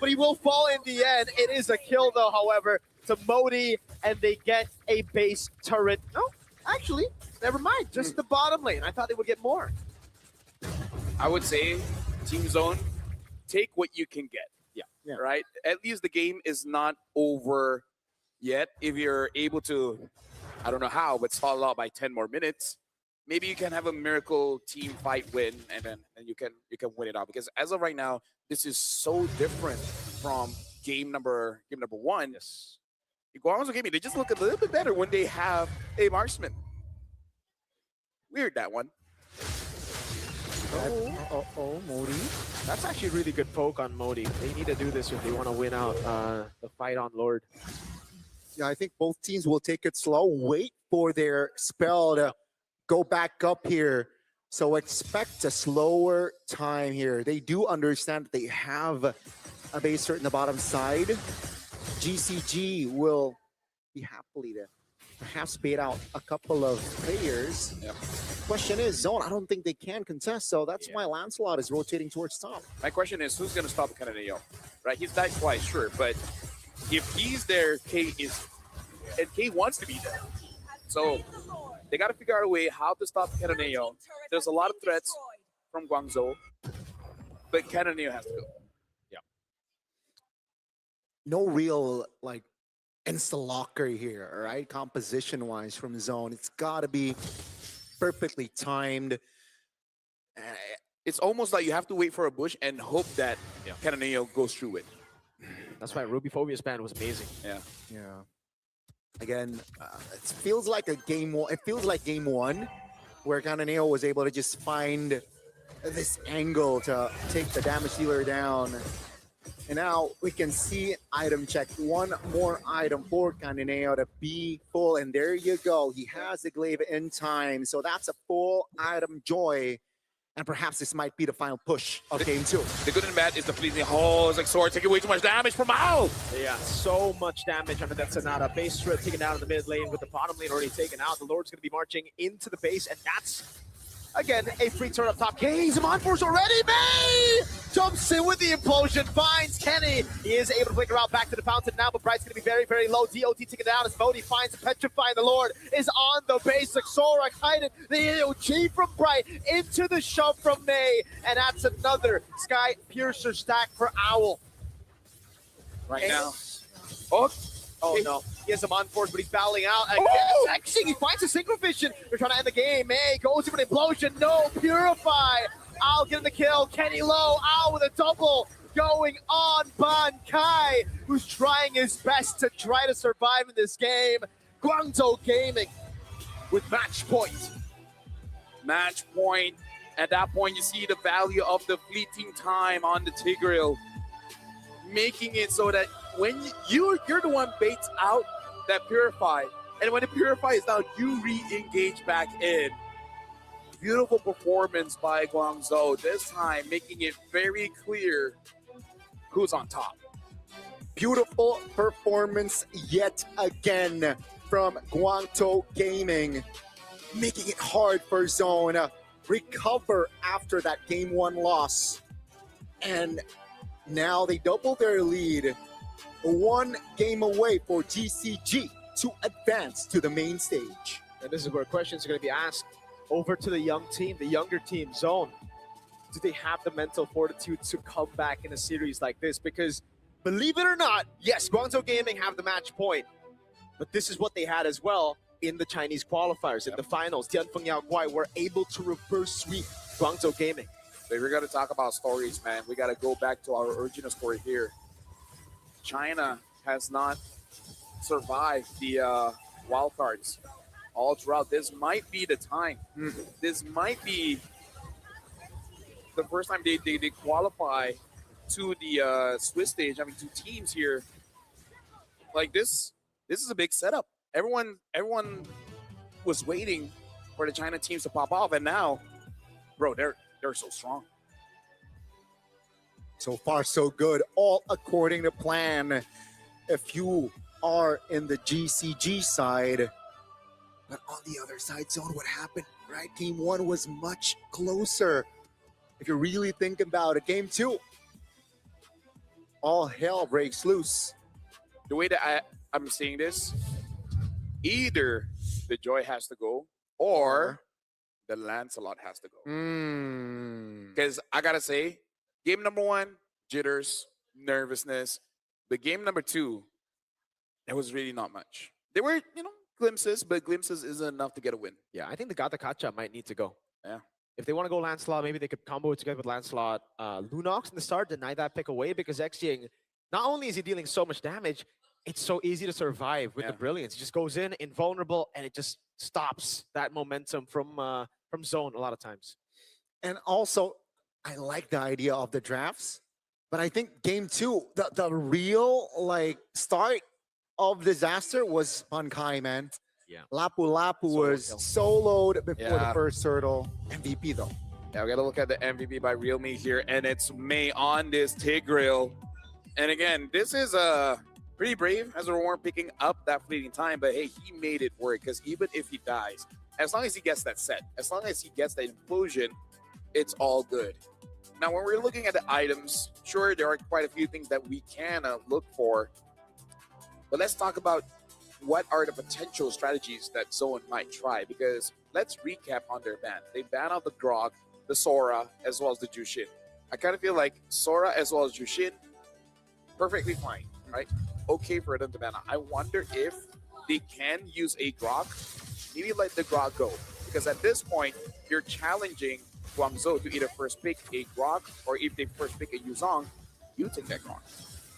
but he will fall in the end. It is a kill though, however, to Modi, and they get a base turret. No, actually, never mind. Just the bottom lane. I thought they would get more. I would say, Team Zone, take what you can get. Yeah. Right? At least the game is not over yet. If you're able to, I don't know how, but stall out by 10 more minutes, maybe you can have a miracle team fight win, and then you can win it out. Because as of right now, this is so different from game number one. Yes. Guangzhou Gaming, they just look a little bit better when they have a marksman. Weird, that one. Modi. That's actually a really good poke on Modi. They need to do this if they want to win out the fight on Lord. Yeah, I think both teams will take it slow, wait for their spell to go back up here. So expect a slower time here. They do understand that they have a base turret in the bottom side. GCG will be happily to perhaps bait out a couple of players. Yep. Question is, Zone, I don't think they can contest, so that's why Lancelot is rotating towards top. My question is, who's going to stop Kananeo? Right? He's died twice, sure, but if he's there, K is, and K wants to be there. So they got to figure out a way how to stop Kananeo. There's a lot of threats from Guangzhou, but Kananeo has to go. No real, like, insta-locker here, right? Composition-wise from Zone. It's got to be perfectly timed. It's almost like you have to wait for a bush and hope that Kananeo goes through it. That's why Ruby Phobia's ban was amazing. Yeah. Again, it feels like a game one. It feels like game one, where Kananeo was able to just find this angle to take the damage dealer down. And now we can see item check. One more item for Kananeo to be full. And there you go. He has the glaive in time. So that's a full item joy. And perhaps this might be the final push of game two. The good and bad is the fleeting. Oh, it's like Sword taking way too much damage from Owl. Yeah, so much damage under that Sonata. Base turret taken down in the mid lane with the bottom lane already taken out. The Lord's going to be marching into the base, and that's, again, a free turn up top. Kenny's on force already. May jumps in with the implosion, finds Kenny. He is able to flicker out back to the fountain now, but Bright's going to be very, very low. DOT taken down as Modi finds Petrifying. The Lord is on the base. Sora kited the AOG from Bright into the shove from May, and that's another Sky Piercer stack for Owl. Right now. Oh no, he has him on force, but he's battling out again. Actually, he finds a synchro vision. They're trying to end the game. May goes for an implosion. No, Purify. Owl getting the kill. Kenny low. Owl with a double going on Bankai, who's trying his best to try to survive in this game. Guangzhou Gaming with match point. Match point. At that point, you see the value of the fleeting time on the Tigreal, making it so that when you're the one baits out that Purify, and when the Purify is down, you re-engage back in. Beautiful performance by Guangzhou, this time making it very clear who's on top. Beautiful performance yet again from Guangzhou Gaming, making it hard for Zone recover after that game 1 loss. And now they double their lead. 1 game away for GCG to advance to the main stage. And this is where questions are going to be asked over to the young team, the younger team, Zone. Do they have the mental fortitude to come back in a series like this? Because believe it or not, yes, Guangzhou Gaming have the match point, but this is what they had as well in the Chinese qualifiers. In the finals, Tianfeng Yaoguai were able to reverse sweep Guangzhou Gaming. But if we're going to talk about stories, man, we got to go back to our original story here. China has not survived the wildcards all throughout. This might be the time. This might be the first time they qualify to the Swiss stage. I mean, 2 teams here. Like this is a big setup. Everyone was waiting for the China teams to pop off, and now, bro, they're so strong. So far, so good. All according to plan. If you are in the GCG side, but on the other side, Zone, what happened, right? Game 1 was much closer. If you really think about it, game 2, all hell breaks loose. The way that I'm seeing this, either the Joy has to go or the Lancelot has to go. Because I gotta say, game number 1, jitters, nervousness. But game number 2, there was really not much. There were, glimpses, but glimpses isn't enough to get a win. Yeah, I think the Gata Kacha might need to go. Yeah. If they want to go Lancelot, maybe they could combo it together with Lancelot. Lunox in the start denied that pick away because Xing, not only is he dealing so much damage, it's so easy to survive with the Brilliance. He just goes in, invulnerable, and it just stops that momentum from Zone a lot of times. And also, I like the idea of the drafts, but I think game 2, the real start of disaster was Bankai, man. Yeah. Lapu Lapu was soloed before the first hurdle. MVP though. Yeah, we got to look at the MVP by Real Me here, and it's May on this Tigreal. And again, this is pretty brave as a Warren picking up that fleeting time, but hey, he made it work because even if he dies, as long as he gets that set, as long as he gets that implosion, it's all good. Now, when we're looking at the items, sure, there are quite a few things that we can look for, but let's talk about what are the potential strategies that Zone might try, because let's recap on their ban. They ban out the Grog, the Sora, as well as the Jushin. I kind of feel like Sora as well as Jushin, perfectly fine, right? Okay for them to ban out. I wonder if they can use a Grog, maybe let the Grog go, because at this point, you're challenging Guangzhou to either first pick a Grog, or if they first pick a Yuzong, you take that Grog.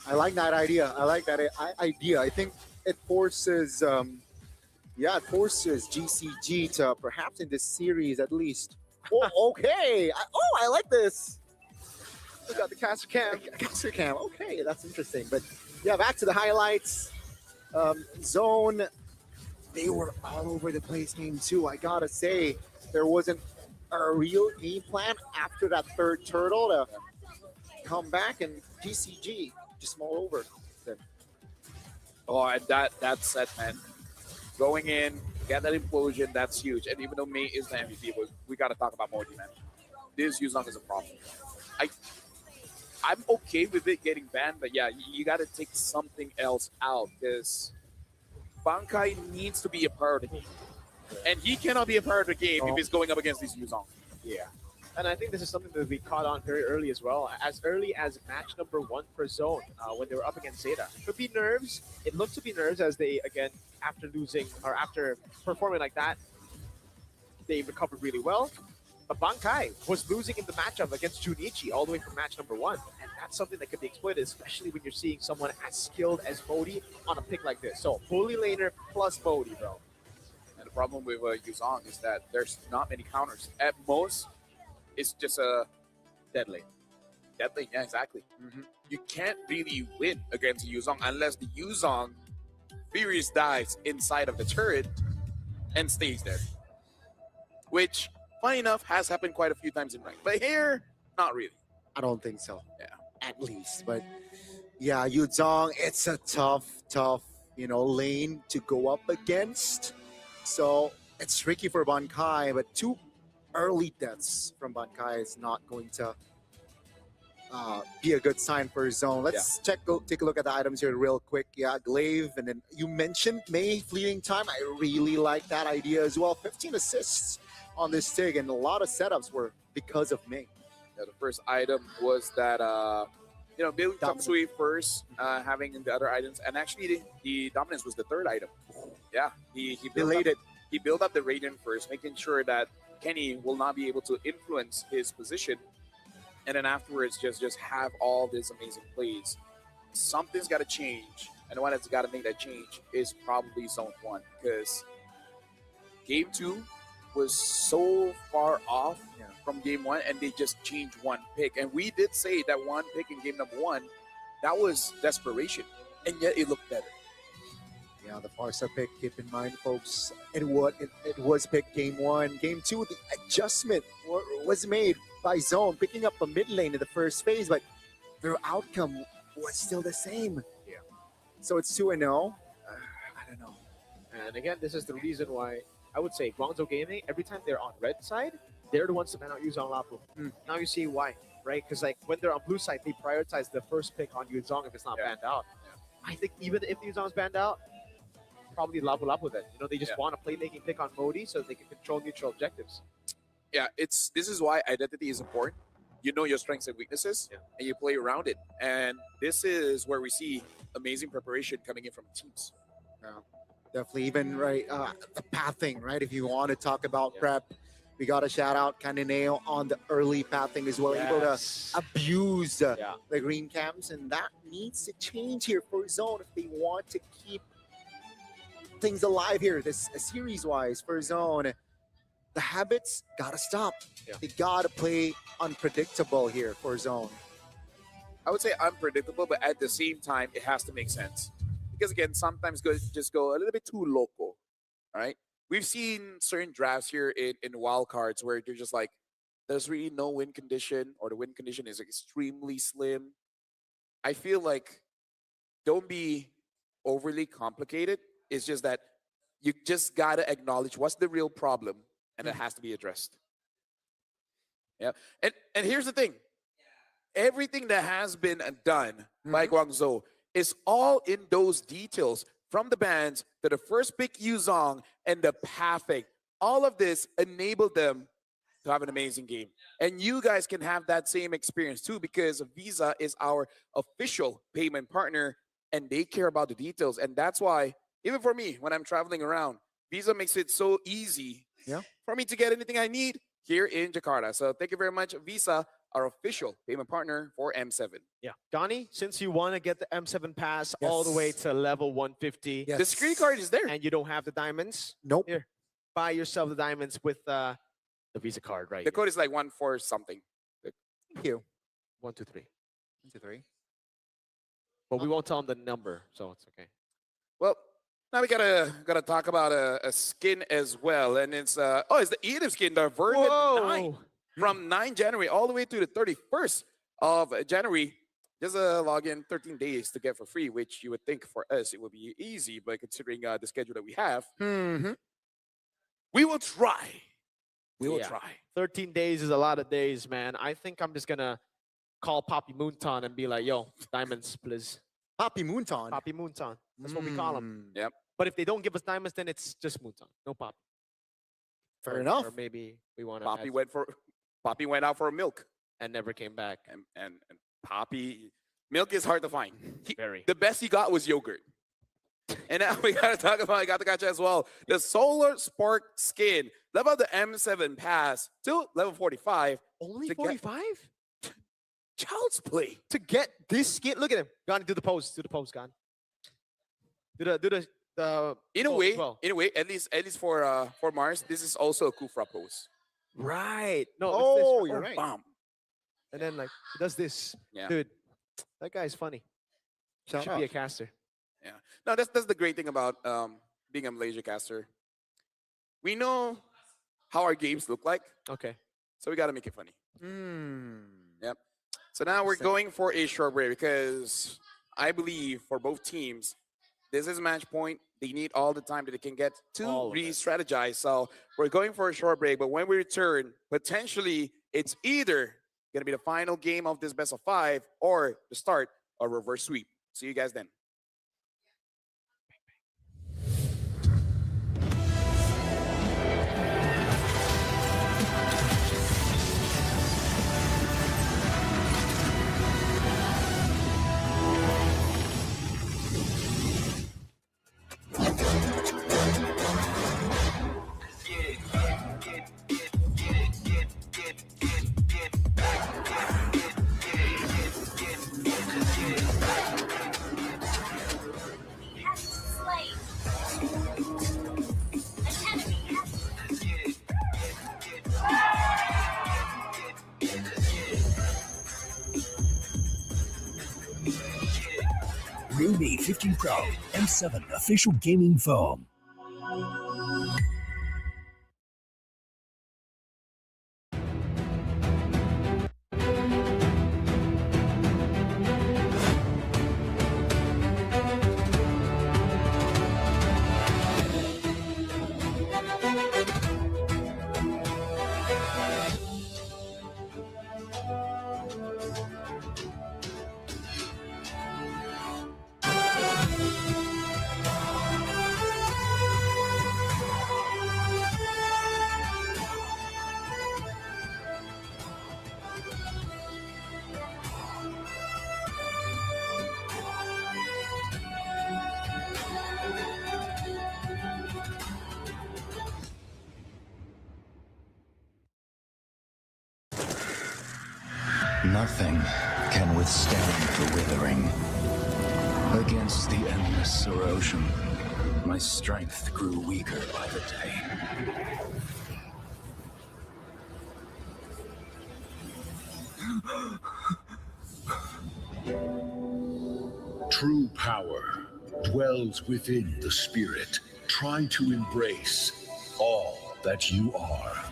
I like that idea. I like that idea. I think it forces, it forces GCG to perhaps in this series at least. Oh, okay. I like this. We got the caster cam. Caster cam. Okay, that's interesting. But yeah, back to the highlights. Zone, they were all over the place game 2. I gotta say, there wasn't a real game plan after that third turtle to come back, and GCG just mull over. Oh, and that's set, man. Going in, get that implosion, that's huge. And even though May is the MVP, we got to talk about Modi, man. This Yuzong is a problem. I'm okay with it getting banned, but yeah, you got to take something else out, because Bankai needs to be a part of the game. And he cannot be a part of the game if he's going up against these Yuzong. Yeah. And I think this is something that we caught on very early as well. As early as match number 1 for Zone, when they were up against Zeta. It could be nerves. It looked to be nerves as they, again, after losing or after performing like that, they recovered really well. But Bankai was losing in the matchup against Junichi all the way from match number 1. And that's something that could be exploited, especially when you're seeing someone as skilled as Modi on a pick like this. So, bully laner plus Modi, bro. And the problem with Yuzong is that there's not many counters. At most, it's just a Deadly. Deadly, yeah, exactly. You can't really win against a Yuzong unless the Yuzong Furious dies inside of the turret and stays there. Which, funny enough, has happened quite a few times in rank. But here, not really. I don't think so. Yeah. At least. But yeah, Yuzong, it's a tough, lane to go up against. So it's tricky for Bankai, but 2 early deaths from Bankai is not going to be a good sign for Zone. Let's take a look at the items here real quick. Yeah, Glaive, and then you mentioned May Fleeting Time. I really like that idea as well. 15 assists on this TIG, and a lot of setups were because of May. Yeah, the first item was that building top Dominance. sweep first, having the other items, and actually the dominance was the third item. Yeah, he Delayed it. He built up the Radiant first, making sure that Kenny will not be able to influence his position, and then afterwards just have all these amazing plays. Something's got to change, and the one that's got to make that change is probably Zone 1, because Game 2 was so far off from Game 1, and they just changed one pick. And we did say that one pick in Game number 1, that was desperation, and yet it looked better. Yeah, the Farsa pick, keep in mind, folks, it was picked Game 1. Game 2, the adjustment was made by Zone, picking up a mid lane in the first phase, but their outcome was still the same. Yeah. So it's 2-0. I don't know. And again, this is the reason why I would say Guangzhou Gaming, every time they're on red side, they're the ones to ban out Yuzong Lapu. Now you see why, right? Because like when they're on blue side, they prioritize the first pick on Yuzong if it's not banned out. I think even if Yuzong's banned out, probably Lapu Lapu then. They just want a playmaking pick on Modi so they can control neutral objectives. Yeah, this is why identity is important. You know your strengths and weaknesses, and you play around it. And this is where we see amazing preparation coming in from teams. Definitely, even the pathing, right? If you want to talk about prep, we got to shout out Kaneneo on the early pathing as well, able to abuse the green camps, and that needs to change here for Zone if they want to keep things alive here. This series-wise for Zone, the habits gotta stop. They gotta play unpredictable here for Zone. I would say unpredictable, but at the same time, it has to make sense. Because again, sometimes just go a little bit too local, all right? We've seen certain drafts here in wild cards where they're just like, there's really no win condition, or the win condition is extremely slim. I feel like don't be overly complicated. It's just that you just gotta acknowledge what's the real problem, and it has to be addressed. Yeah, and here's the thing: everything that has been done by Guangzhou is all in those details, from the bans to the first pick Yuzong and the pathing. All of this enabled them to have an amazing game, and you guys can have that same experience too, because Visa is our official payment partner, and they care about the details, and that's why. Even for me, when I'm traveling around, Visa makes it so easy for me to get anything I need here in Jakarta. So thank you very much, Visa, our official payment partner for M7. Yeah. Donnie, since you want to get the M7 pass all the way to level 150, The security card is there. and you don't have the diamonds, Nope. here, buy yourself the diamonds with the Visa card, right? The code is like 1 4 something. Thank you. 1, 2, 3. 1, 2, 3. But we won't tell them the number, so it's okay. Well, now we gotta talk about a skin as well, and it's it's the Eden skin, the Vermin 9, from 9 January all the way to the 31st of January. Just log in 13 days to get for free, which you would think for us it would be easy, but considering the schedule that we have, we will try. We will try. 13 days is a lot of days, man. I think I'm just gonna call Poppy Moonton and be like, yo, diamonds, please. Poppy Moonton. Poppy Moonton. That's what we call him. Yep. But if they don't give us diamonds, then it's just Moonton. No Poppy. Fair enough. Or maybe we want to Poppy went out for milk, and never came back. and Poppy milk is hard to find. Very. The best he got was yogurt. And now we gotta talk about Gotagacha as well. The Solar Spark skin. Level up the M7 pass to level 45. Only to get- 45? Child's play. To get this skin, look at him. Gone, do the pose. Do the pose, Gone. Do the In a pose way, as well. at least for Mars, this is also a Kufra pose. Right. No, it's Oh, this, you're right. Bam. And then like he does this. Yeah. Dude, that guy's funny. Shout Should out. be a caster. Yeah. No, that's the great thing about being a Malaysia caster. We know how our games look like, Okay. so we gotta make it funny. Yep. So now we're So- going for a short break because I believe for both teams, This is match point. They need all the time that they can get to All of it. re-strategize. So we're going for a short break, but when we return, potentially it's either going to be the final game of this best of 5 or the start of reverse sweep. See you guys then. Ruby 15 Pro M7 official gaming phone. Nothing can withstand the withering. Against the endless erosion, my strength grew weaker by the day. True power dwells within the spirit. Try to embrace all that you are.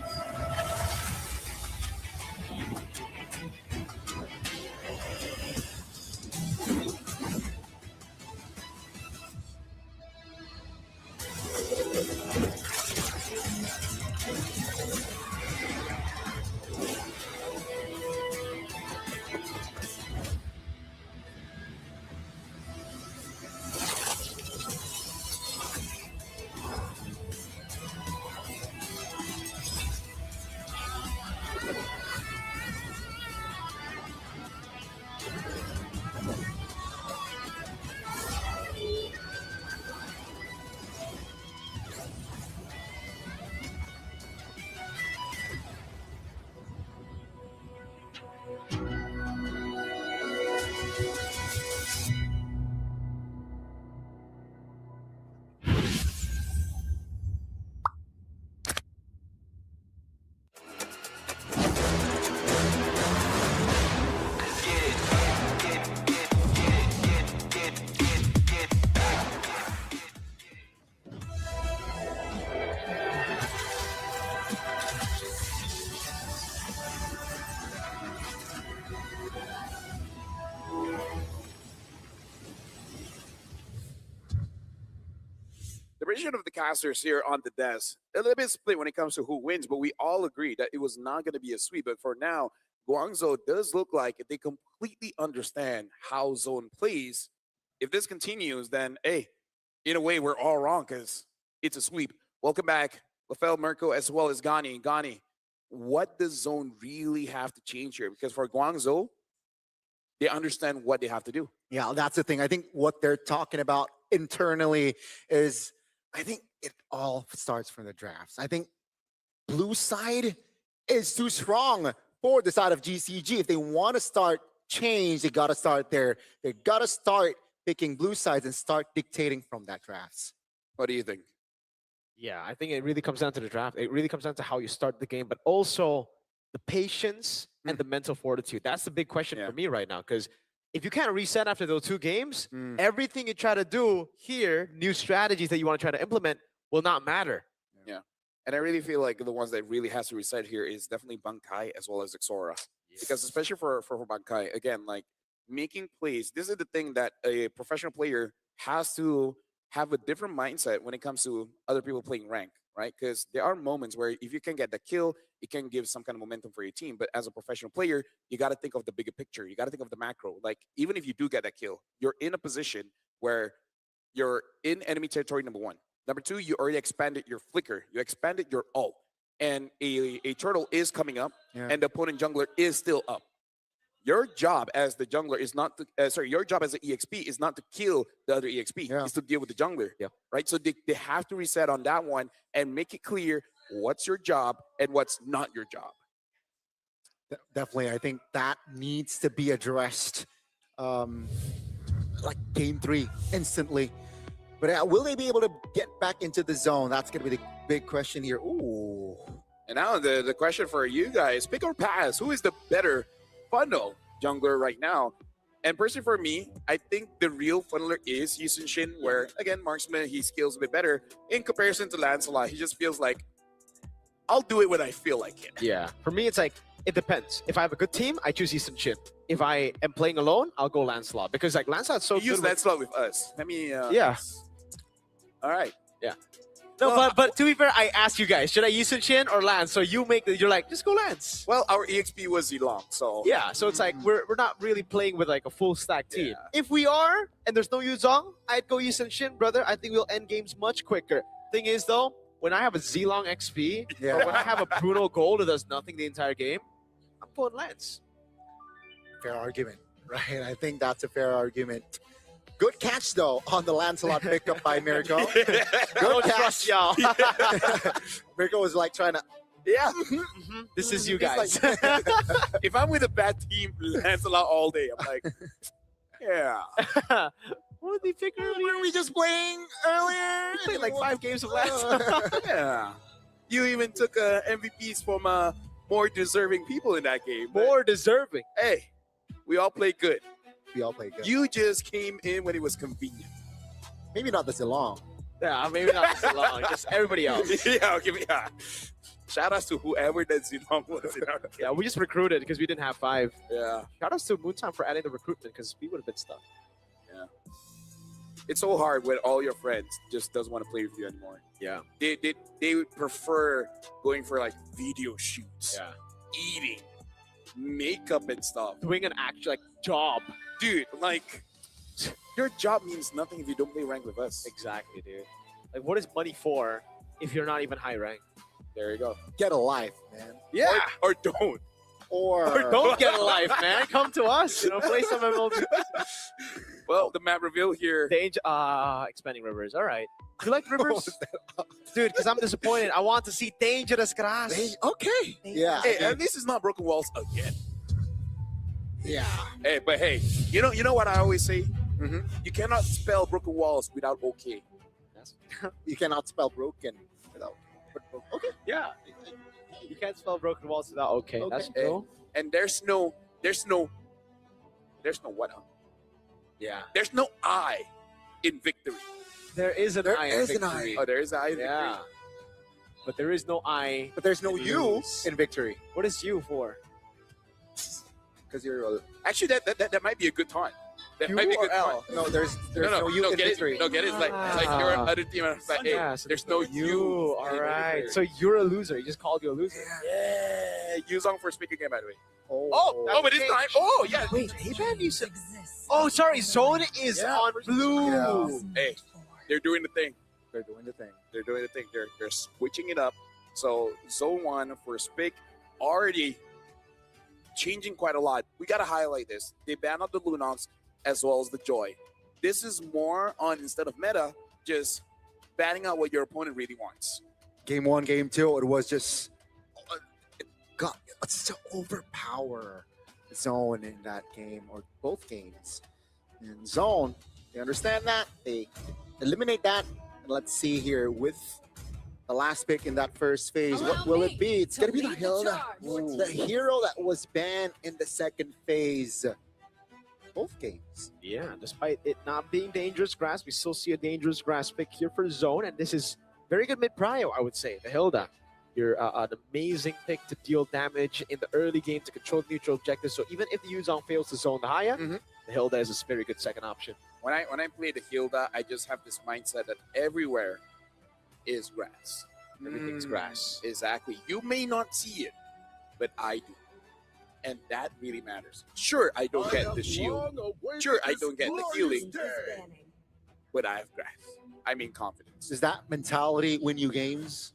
The position of the casters here on the desk, a little bit split when it comes to who wins, but we all agree that it was not going to be a sweep. But for now, Guangzhou does look like they completely understand how Zone plays. If this continues, then, hey, in a way, we're all wrong because it's a sweep. Welcome back, Lafel, Mirko, as well as Gani. Gani, what does Zone really have to change here? Because for Guangzhou, they understand what they have to do. Yeah, that's the thing. I think what they're talking about internally is, I think it all starts from the drafts. I think blue side is too strong for the side of GCG. If they want to start change, they got to start there. They got to start picking blue sides and start dictating from that drafts. What do you think? Yeah, I think it really comes down to the draft. It really comes down to how you start the game, but also the patience and the mental fortitude. That's the big question for me right now, because if you can't reset after those 2 games, everything you try to do here, new strategies that you want to try to implement, will not matter. Yeah. And I really feel like the ones that really has to reset here is definitely Bankai as well as Xora. Because especially for Bankai, again, like making plays, this is the thing that a professional player has to have a different mindset when it comes to other people playing rank, right? Because there are moments where if you can get the kill, it can give some kind of momentum for your team. But as a professional player, you got to think of the bigger picture. You got to think of the macro. Like, even if you do get that kill, you're in a position where you're in enemy territory, number one. Number two, you already expanded your flicker. You expanded your ult. And a turtle is coming up, and the opponent jungler is still up. Your job as the jungler is not to, your job as an EXP is not to kill the other EXP. It's to deal with the jungler, right? So they have to reset on that one and make it clear what's your job and what's not your job. Definitely, I think that needs to be addressed, like game 3 instantly. But will they be able to get back into the zone? That's going to be the big question here. Ooh. And now the question for you guys, pick or pass. Who is the better funnel jungler right now? And personally for me, I think the real funneler is Yisun Shin, where, again, marksman, he skills a bit better. In comparison to Lancelot, he just feels like, I'll do it when I feel like it. Yeah. For me, it's like, it depends. If I have a good team, I choose Yisun Shin. If I am playing alone, I'll go Lancelot. Because like Lancelot's so You good use Lancelot with us. Let me... yeah. All right. Yeah. No, but to be fair, I asked you guys, should I Yisun Shin or Lance? So you make you're like, just go Lance. Well, our EXP was Zilong, so... Yeah, so it's like, we're not really playing with like a full stack team. If we are, and there's no Yuzong, I'd go Yisun Shin, brother. I think we'll end games much quicker. Thing is though, when I have a Zilong XP, or when I have a Bruno Gold that does nothing the entire game, I'm going Lance. Fair argument, right? I think that's a fair argument. Good catch, though, on the Lancelot pickup by Mirko. Good catch, y'all. Mirko was like trying to... Yeah. This is you He's guys. like- If I'm with a bad team, Lancelot all day. I'm like, yeah. What did he pick earlier? Were we just playing earlier? We played like 5 games of Lancelot. Yeah. You even took MVPs from more deserving people in that game. but More deserving. Hey, we all played good. We all played good. You just came in when it was convenient. Maybe not the Zilong. Yeah, maybe not so long. Just everybody else. Yeah, give me that. Shout outs to whoever that Zilong was in our game. Yeah, we just recruited because we didn't have 5. Yeah. Shout outs to Moontime for adding the recruitment because we would have been stuck. It's so hard when all your friends just doesn't want to play with you anymore. Yeah. They would prefer going for like video shoots, eating, makeup and stuff. Doing an actual like job. Dude, like your job means nothing if you don't play rank with us. Exactly, dude. Like, what is money for if you're not even high rank? There you go. Get a life, man. Yeah. Or don't. Or Don't get a life, man. Come to us. You know, play some MLB. Well, the map reveal here. Danger. Expanding rivers. All right. You like rivers? Dude, because I'm disappointed. I want to see dangerous grass. Okay. Yeah. Hey, at least it's not broken walls again. Yeah. Hey, but hey, you know what I always say? You cannot spell broken walls without okay. You cannot spell broken without. Okay. Yeah. You can't spell broken walls without okay. That's Hey, cool. and there's no what? Huh? Yeah. There's no I in victory. There is an There I in is an victory. Oh, there is an I in Yeah. victory. But there is no I. But there's no in you lose. in victory What is you for? because you're a Actually, that might be a good taunt. That U might be a or good L. taunt. No, there's no you in get victory. it. No, get it. It's like you're another team. And it's like, hey, Yeah, so there's no you. All in right. victory. So you're a loser. He just called you a loser. Yeah, Yuzong for speaking again, by the way. Oh, But this time, oh yeah. Wait, Hey-Man, you said. Oh, sorry. Zone is Yeah. on blue. Yeah. Hey, they're doing the thing. they're doing the thing. They're doing the thing. They're switching it up. So Zone 1 for Spick already changing quite a lot. We gotta highlight this. They banned out the Lunox as well as the Joy. This is more on, instead of meta, just banning out what your opponent really wants. Game 1, game 2, it was just got such an overpower zone in that game, or both games. And zone, they understand that, they eliminate that. And let's see here with the last pick in that first phase, what will it be? It's gonna be the Hilda, the hero that was banned in the second phase. Both games. Yeah, despite it not being dangerous grass, we still see a dangerous grass pick here for Zone, and this is very good mid prio, I would say. The Hilda. You're an amazing pick to deal damage in the early game to control the neutral objectives. So even if the Yuzong fails to zone the Haya, the Hilda is a very good second option. When I play the Hilda, I just have this mindset that everywhere is grass. Everything's grass. Exactly. You may not see it, but I do. And that really matters. Sure, I don't get the shield. Sure, I don't get the healing. But I have grass. I mean confidence. Does that mentality win you games?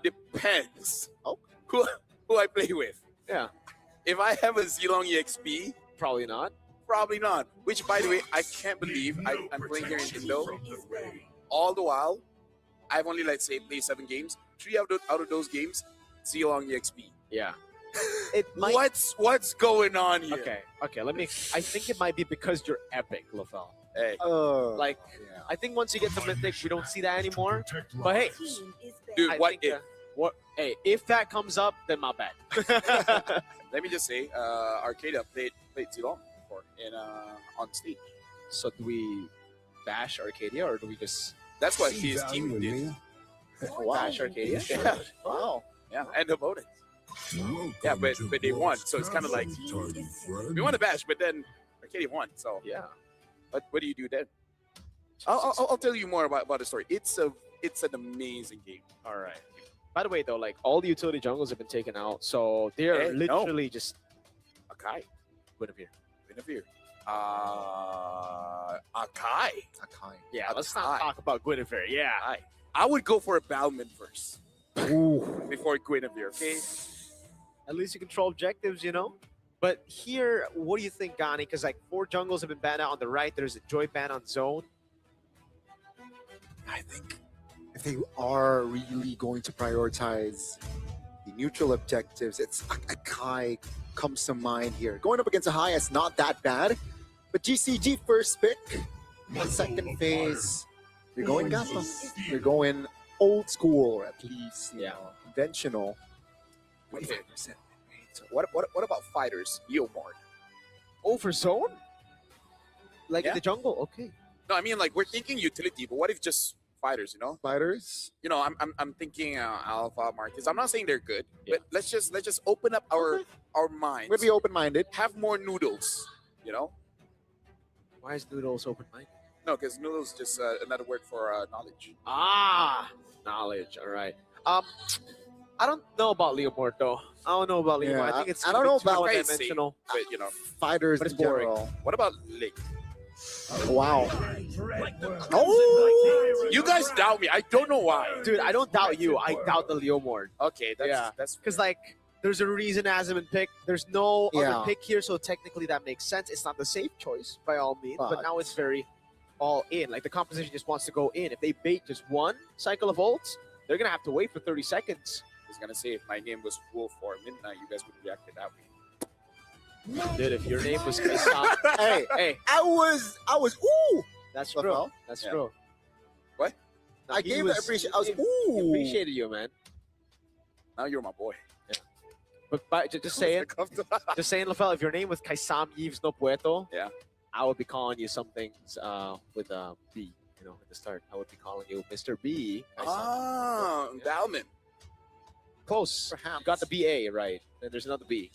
Depends. Oh. Who I play with. Yeah. If I have a Zilong EXP, Probably not. probably not. Which, by the way, I can't believe I'm playing here in Indo. All the while, I've only, let's say, played 7 games. 3 out of those games, Zilong EXP. Yeah. It might. What's going on here? Okay. I think it might be because you're epic, Lafel. Hey, Like, I think once you get to Mythic, we don't see that anymore. But hey, dude, I what think, if? Hey, if that comes up, then my bad. Let me just say, Arcadia played Zilong before on stage. So do we bash Arcadia or do we just That's what his team did. bash Arcadia? Yeah. Wow. Yeah, and the opponents. Yeah, but they won, so it's kind of like we won the bash, but then Arcadia won. So Yeah. what do you do then? I'll tell you more about the story. It's an amazing game. All right. By the way, though, like all the utility jungles have been taken out, so they're Hey, no. literally just Akai, Guinevere. Guinevere, Akai. Yeah, let's Akai. not talk about Guinevere. Yeah. I would go for a Balman first before Guinevere. Okay. At least you control objectives, you know? But here, what do you think, Gani? Because like 4 jungles have been banned out on the right. There's a Joy ban on zone. I think if they are really going to prioritize the neutral objectives, it's Akai comes to mind here. Going up against a high, it's not that bad. But GCG first pick, second phase, you're going Gappa. You're going old school, or at least you know, conventional. 25%. So what about fighters? Leomord. Oh, for zone? Like Yeah. in the jungle? Okay. No, I mean like we're thinking utility, but what if just fighters? You know. Fighters. You know, I'm thinking Alpha Marcus. I'm not saying they're good, but let's just open up our minds. We'll be open-minded. Have more noodles. You know. Why is Noodles open-minded? No, because noodles just another word for knowledge. Ah, knowledge. All right. I don't know about Leomord though. I don't know about Leomord. Yeah, I think it's I don't know about one-dimensional. But you know, Fighters But it's in boring. general. what about Link? Wow. Oh! You guys doubt me. I don't know why. Dude, I don't doubt you. I doubt the Leomord. Okay, Yeah. that's Because like, there's a reason it hasn't been picked. There's no Yeah. other pick here, so technically that makes sense. It's not the safe choice by all means, but But- now it's very all in. Like the composition just wants to go in. If they bait just one cycle of ults, they're gonna have to wait for 30 seconds. I was gonna say if my game was full for midnight, you guys would react to that way. Dude, if your name was Kaisam, Hey, hey, I was, ooh. that's What true. the? That's Yeah. true. What? No, I he gave was- it appreciation. I was, he ooh. appreciated you, man. Now you're my boy. But just saying, just saying, Lafel, if your name was Kaisam Yves No Pueto, Yeah. I would be calling you some things with B. You know, at the start, I would be calling you Mr. B. Kaisam. Ah, Yeah. Balman. Close. Perhaps. You got the BA right. Then there's another B.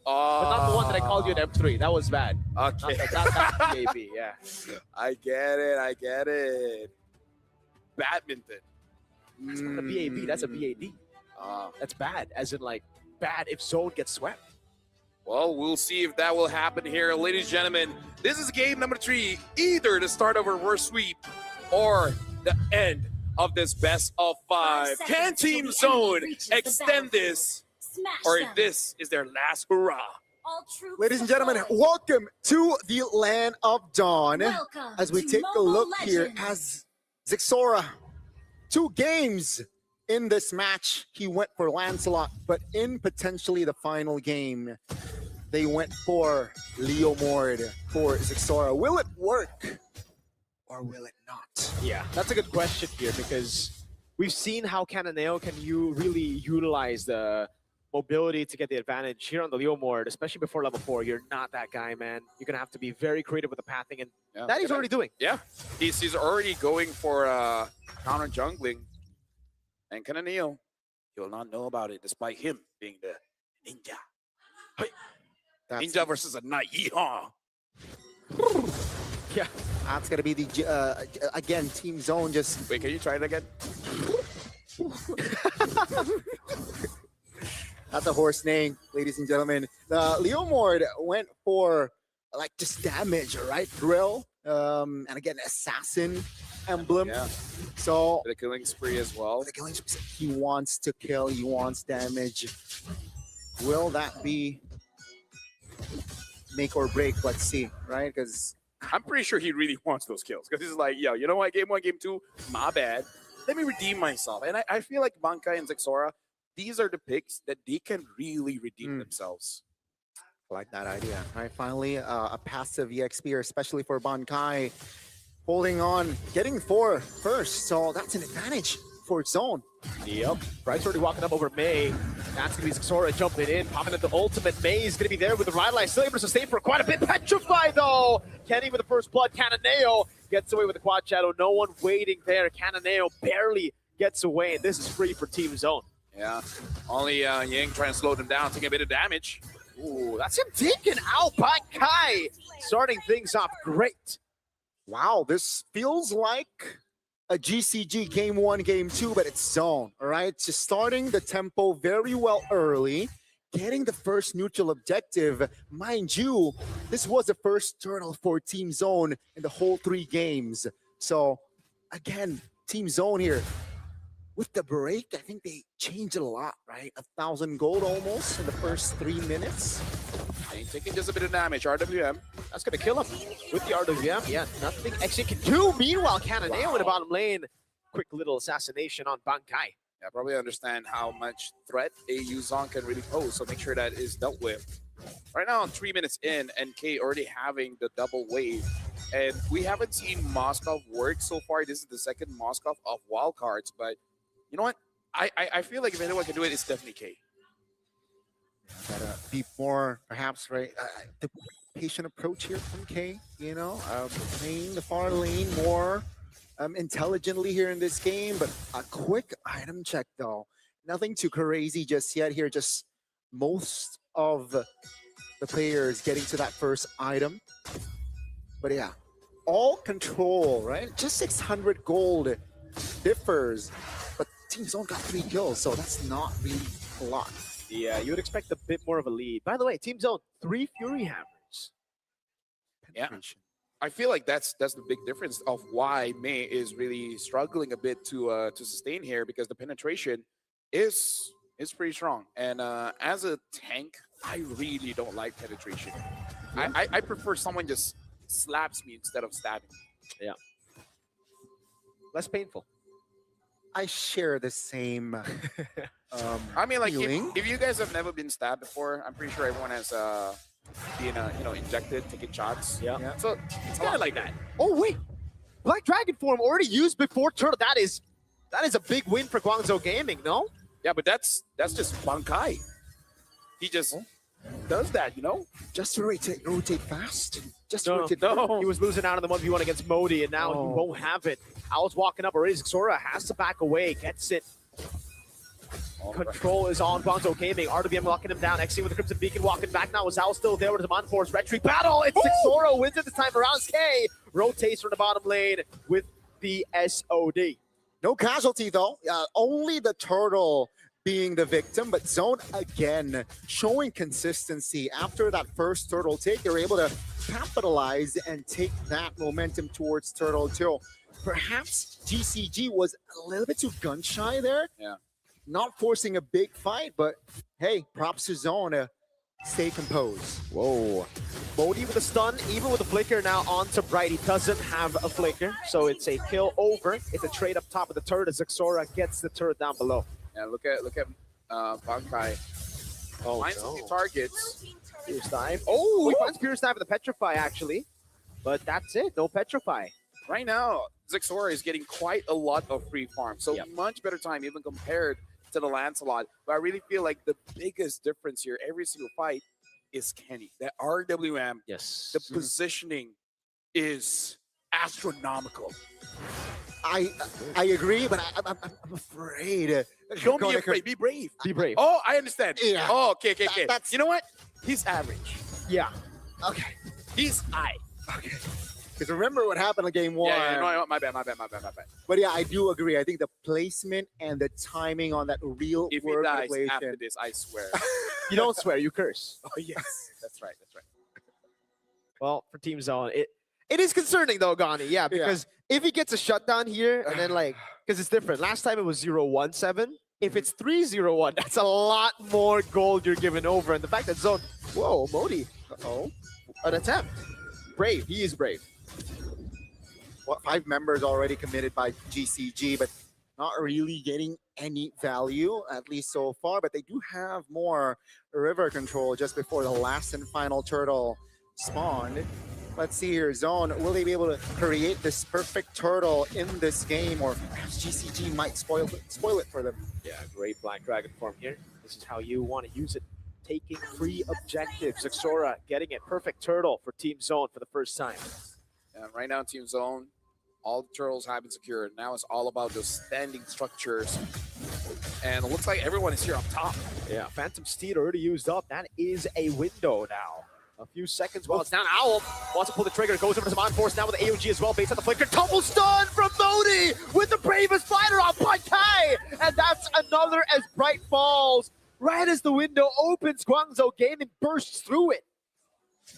Oh, But not the one that I called you an M3. That was bad. Not Okay, that, not that BAB, yeah. I get it. Badminton. That's not a BAB, that's a BAD. Ah. That's bad. As in, like, bad if zone gets swept. Well, we'll see if that will happen here. Ladies and gentlemen, this is game number 3. Either the start of a reverse sweep or the end of this best of 5. Can Team Zone extend this, or this is their last hurrah? Ladies and gentlemen, welcome to the land of Dawn. Welcome As we to take a Mobile look here, Legends. as Zixora, 2 games in this match, he went for Lancelot, but in potentially the final game, they went for Leomord for Zixora. Will it work or will it not? Yeah, that's a good question here because we've seen how Cananeo can really utilize the mobility to get the advantage here on the Leomord, especially before level 4. You're not that guy, man. You're gonna have to be very creative with the pathing, and that he's already doing. Yeah, he's already going for counter jungling, And Cananeo, he will not know about it, despite him being the ninja. Hey, ninja versus a knight. Yeehaw! Yeah. That's going to be the, again, Team Zone just... Wait, can you try it again? That's a horse name, ladies and gentlemen. Leomord went for, like, just damage, right? Drill, and again, assassin emblem. Yeah. So, The killing spree as well. the killing spree, he wants to kill, he wants damage. Will that be make or break? Let's see, right? Because I'm pretty sure he really wants those kills because he's like, yo, you know what? Game 1, Game 2, my bad. Let me redeem myself. And I feel like Bankai and Zexora, these are the picks that they can really redeem themselves. I like that idea. All right, finally, a passive EXP, especially for Bankai, holding on, getting 4 first. So that's an advantage for Zone. Yep. Bryce already walking up over May. That's going to be Zexora jumping in, popping at the ultimate. May is going to be there with the Ride still able to sustain for quite a bit. Petrify, though. Kenny with the first blood. Cananeo gets away with the quad shadow. No one waiting there. Cananeo barely gets away, and this is free for Team Zone. Yeah. Only Ying trying to slow them down, taking a bit of damage. Ooh, that's him taken out by Kai. Starting things off great. Wow, this feels like a GCG Game 1, Game 2, but it's Zone, all right? Just starting the tempo very well early, getting the first neutral objective. Mind you, this was the first turtle for Team Zone in the whole 3 games. So, again, Team Zone here. With the break, I think they changed it a lot, right? 1,000 gold almost in the first 3 minutes. Ying taking just a bit of damage. RWM. That's going to kill him with the RWM. Yeah, nothing Exit can do. Meanwhile, Cananeo in the bottom lane. Quick little assassination on Bankai. Yeah, probably understand how much threat a Yuzong can really pose, so make sure that is dealt with. Right now, 3 minutes in, NK already having the double wave. And we haven't seen Moskov work so far. This is the second Moskov of wildcards, but you know what? I feel like if anyone can do it, it's definitely K. Gotta be more, perhaps, right? The patient approach here from K, you know, playing the far lane more intelligently here in this game, but a quick item check though. Nothing too crazy just yet here, just most of the players getting to that first item. But yeah, all control, right? Just 600 gold differs, but Team Zone got 3 kills, so that's not really a lot. Yeah, you would expect a bit more of a lead. By the way, Team Zone, 3 Fury Hammers. Yeah. I feel like that's the big difference of why May is really struggling a bit to sustain here, because the penetration is pretty strong. And as a tank, I really don't like penetration. I prefer someone just slaps me instead of stabbing me. Yeah. Less painful. I share the same I mean, like, feeling. if you guys have never been stabbed before, I'm pretty sure everyone has been injected, taking shots. Yeah. So it's kind of like that. Oh, wait. Black Dragon form already used before Turtle. That is a big win for Guangzhou Gaming, no? Yeah, but that's just Bankai. He just does that, you know? Just rotate fast. Just No, rotate. no. He was losing out in the 1v1 against Modi, and now he won't have it. Owl's walking up already. Zexora has to back away, gets it. Control is on Guangzhou Gaming. RWM locking him down. XC with the Crimson Beacon walking back now. Is Owl still there with the Demand Force? Retreat battle. It's Zexora wins it this time around. K rotates from the bottom lane with the SOD. No casualty though. Only the turtle being the victim, but Zone again showing consistency. After that first turtle take, they're able to capitalize and take that momentum towards Turtle 2. Perhaps GCG was a little bit too gun shy there. Yeah. Not forcing a big fight, but hey, props to Zone to stay composed. Whoa. Modi with a stun, even with a flicker now onto Bright. He doesn't have a flicker, so it's a kill over. It's a trade up top of the turret as Zexora gets the turret down below. Yeah, look at Bankai. Oh, Finds a few targets. Pierce dive. Oh, he finds Pierce dive with the Petrify, actually. But that's it, no Petrify. Right now, Zexora is getting quite a lot of free farm, so much better time even compared to the Lancelot. But I really feel like the biggest difference here every single fight is Kenny. That RWM, Yes. the positioning is astronomical. I agree, but I'm afraid. Don't be Gonna- afraid. Be brave. Be brave. Oh, I understand. Yeah. Oh, okay. That's- You know what? He's average. Yeah. Okay. He's high. Okay. Because remember what happened in game one. Yeah, no, my bad. But yeah, I do agree. I think the placement and the timing on that real If he word dies relation. after this, I swear. You don't swear, you curse. Oh, yes. That's right. Well, for Team Zone, it is concerning though, Gani. Yeah, because if he gets a shutdown here and then because it's different. Last time it was 0-1-7. If it's 3-0-1, that's a lot more gold you're giving over. And the fact that Zone, whoa, Modi, an attempt. Brave, he is brave. What, 5 members already committed by GCG, but not really getting any value, at least so far. But they do have more river control just before the last and final turtle spawned. Let's see here, Zone, will they be able to create this perfect turtle in this game, or perhaps GCG might spoil it for them? Yeah, great Black Dragon form here. This is how you want to use it. Taking free objectives. Xora getting it. Perfect turtle for Team Zone for the first time. And right now, Team Zone, all the turtles have been secured. Now it's all about those standing structures. And it looks like everyone is here on top. Yeah, Phantom Steed already used up. That is a window now. A few seconds while it's down. Owl wants to pull the trigger. Goes over to Zaman Force now with the AOG as well. Based on the flicker. Tumble stun from Modi with the bravest fighter on Bankai. And that's another as Bright falls. Right as the window opens, Guangzhou Gaming bursts through it.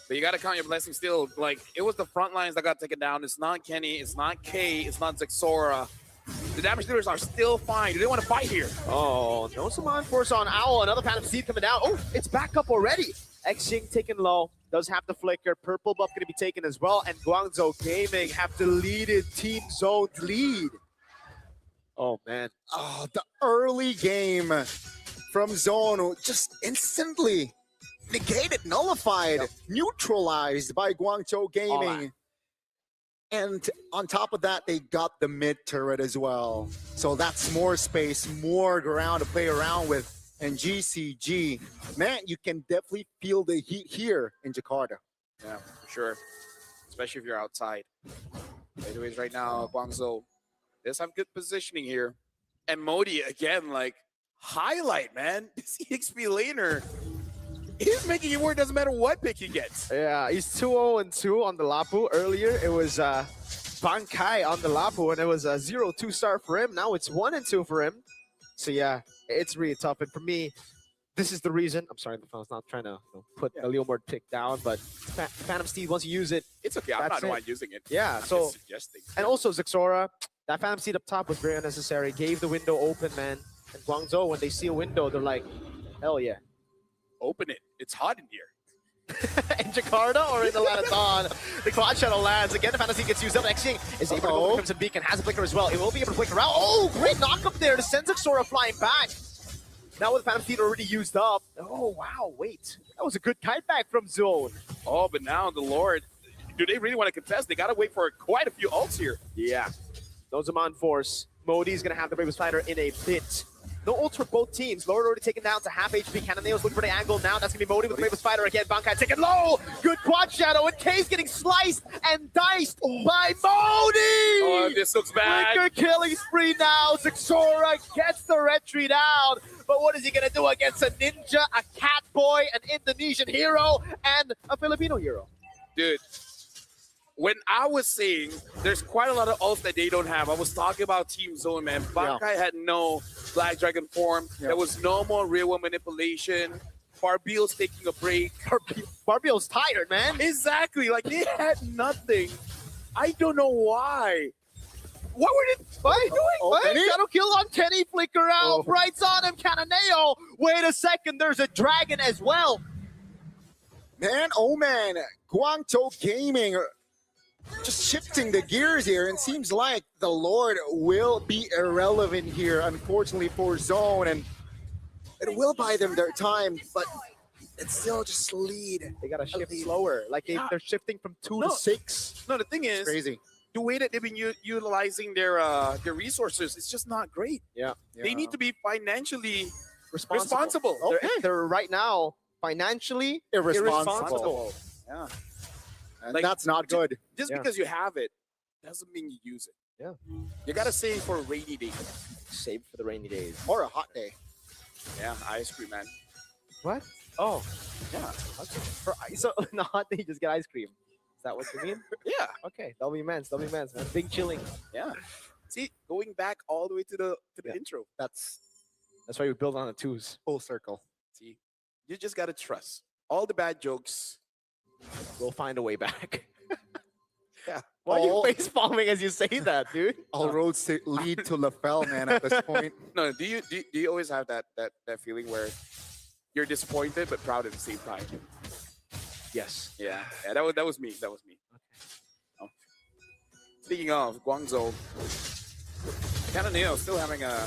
But you got to count your blessings still. Like, it was the front lines that got taken down. It's not Kenny. It's not Kay. It's not Xora. The damage dealers are still fine. Do they want to fight here? Oh, no Zaman Force on Owl. Another Phantom Steed coming down. Oh, it's back up already. Xing taken low. Does have the flicker. Purple buff going to be taken as well. And Guangzhou Gaming have deleted Team Zone's lead. Oh, man. Oh, the early game from Zone just instantly negated, nullified, neutralized by Guangzhou Gaming. And on top of that, they got the mid turret as well. So that's more space, more ground to play around with. And GCG, man, you can definitely feel the heat here in Jakarta. Yeah, for sure. Especially if you're outside. Anyways, right now, Guangzhou does have good positioning here. And Modi, again, like, highlight, man. This EXP laner, he's making it work. Doesn't matter what pick he gets. Yeah, he's 2-0-2 on the Lapu. Earlier, it was Bankai on the Lapu, and it was a 0-2 star for him. Now it's 1-2 for him. So, yeah, it's really tough. And for me, this is the reason. I'm sorry, I was not trying to put the Leomord pick down, but Phantom Steed, once you use it, It's okay. I'm not That's the it. one using it. yeah. I'm So, just suggesting. and also Xora, that Phantom Steed up top was very unnecessary. Gave the window open, man. And Guangzhou, when they see a window, they're like, hell yeah. Open it. It's hot in here. In Jakarta or in the Lanathon. The Quad Shuttle lands. Again, the Fantasy gets used up. Xing is able to go for Crimson Beacon. Has a flicker as well. It will be able to flicker out. Oh, great knock up there to send Xora flying back. Now with Phantom Steed already used up. Oh, wow, wait. That was a good kite back from Zone. Oh, but now the Lord, do they really want to contest? They got to wait for quite a few ults here. Yeah. No Zaman Force. Modi's going to have the bravest fighter in a bit. No ults for both teams. Lord already taken down to half HP. Cannonale's looking for the angle now. That's going to be Modi with the bravest fighter again. Bankai taken low. Good quad shadow. And Kay's getting sliced and diced by Modi. Oh, this looks bad. Flicker killing spree now. Xora gets the retreat out. But what is he going to do against a ninja, a cat boy, an Indonesian hero, and a Filipino hero? Dude, when I was saying there's quite a lot of ults that they don't have, I was talking about Team Zone, man. Bankai had no Black Dragon form. There was no more real world manipulation. Barbiel's taking a break. Barbiel's tired, man. Exactly. Like, they had nothing. I don't know why. What were they doing? What? Kenny? Shadow kill on Kenny, flicker out. Brights on him, Cannonale. Wait a second, there's a dragon as well. Man, oh man, Guangzhou Gaming just shifting the gears here, and seems like the Lord will be irrelevant here, unfortunately for Zone, and it will buy them their time, but it's still just lead. They gotta shift slower. Like they're shifting from 2 to 6. No, the thing is, Crazy. the way that they've been utilizing their resources, it's just not great. Yeah. They need to be financially Responsible. responsible. Okay. They're right now financially Irresponsible. irresponsible. Yeah. And Like, that's not good. Just Yeah. because you have it doesn't mean you use it. Yeah. You gotta save for a rainy day. Save for the rainy days. Or a hot day. Yeah, ice cream, man. What? Oh, Yeah. okay. So in a hot day, you just get ice cream. Is that what you mean? Yeah. Okay, that'll be men's, man. Big chilling. Yeah. See, going back all the way to the intro. That's why we build on the twos. Full circle. See, you just gotta trust. All the bad jokes. We'll find a way back. Yeah. Why are you All- face palming as you say that, dude? All roads lead to LaFell, man, at this point. No, do you always have that feeling where you're disappointed but proud at the same time? Yes. Yeah. Yeah, that was me. That was me. Oh. Speaking of Guangzhou, Cananeo still having a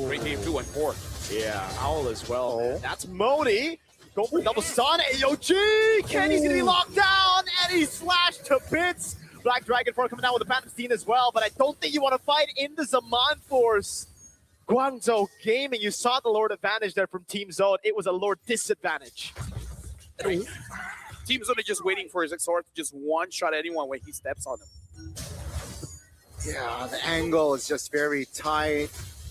great game 2-4. Yeah, Owl as well. Oh. That's Moni. Go for double stun. AOG. Kenny's gonna be locked down, and he's slashed to bits. Black Dragon 4 coming down with the Phantom Steam as well, but I don't think you want to fight in the Zaman Force. Guangzhou Gaming, you saw the Lord advantage there from Team Zone. It was a Lord disadvantage. Team Zone is just waiting for his Exort to just one-shot anyone when he steps on him. Yeah, the angle is just very tight.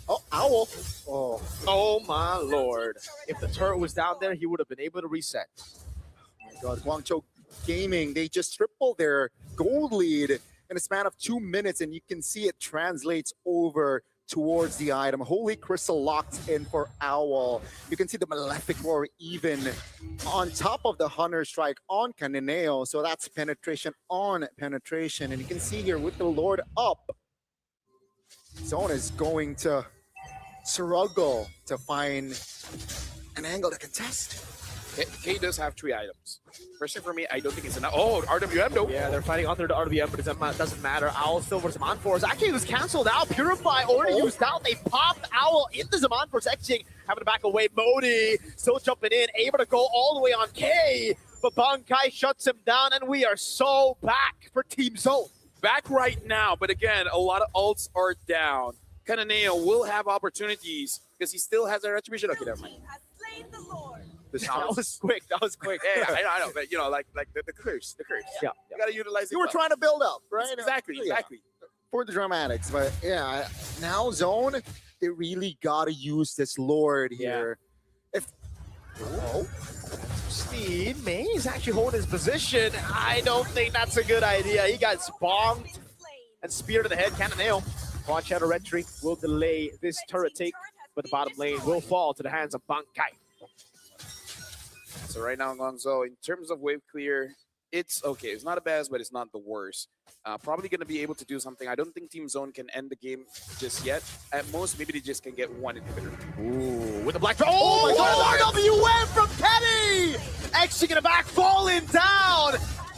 Oh, Owl. Oh, Oh my Lord. If the turret was down there, he would have been able to reset. my God. Guangzhou Gaming, they just tripled their gold lead in a span of 2 minutes, and you can see it translates over towards the item. Holy Crystal locked in for Owl. You can see the Malefic Roar even on top of the Hunter Strike on Cananeo. So that's penetration on penetration. And you can see here with the Lord up, Zone is going to struggle to find an angle to contest. K does have 3 items. Personally, for me, I don't think it's enough. Oh, RWM though. Yeah, they're fighting under the RWM, but it doesn't matter. Owl still for Zaman Force. Actually, it was canceled out. Purify already used out. They popped Owl in the Zaman Force, exiting, having to back away. Modi still jumping in, able to go all the way on K, but Bankai shuts him down, and we are so back for Team Zone. Back right now, but again, a lot of ults are down. Cananeo will have opportunities because he still has a retribution. Okay, never mind. That was quick. That was quick. Yeah, I know, but you know, like the curse. Yeah. You gotta utilize it. You were well. trying to build up, right? Exactly, Yeah. exactly. For the dramatics, but yeah, now Zone, they really gotta use this Lord here. Steve May is actually holding his position. I don't think that's a good idea. He got bombed and spear to the head. Cananeo. Launch out a retry will delay this turret take, but the bottom lane will fall to the hands of Bankai. So right now, Guangzhou, in terms of wave clear, it's okay. It's not the best, but it's not the worst. Probably going to be able to do something. I don't think Team Zone can end the game just yet. At most, maybe they just can get one inhibitor. Ooh, with the black. Oh, my God! RWM from Kenny! Exiting in the back, falling down.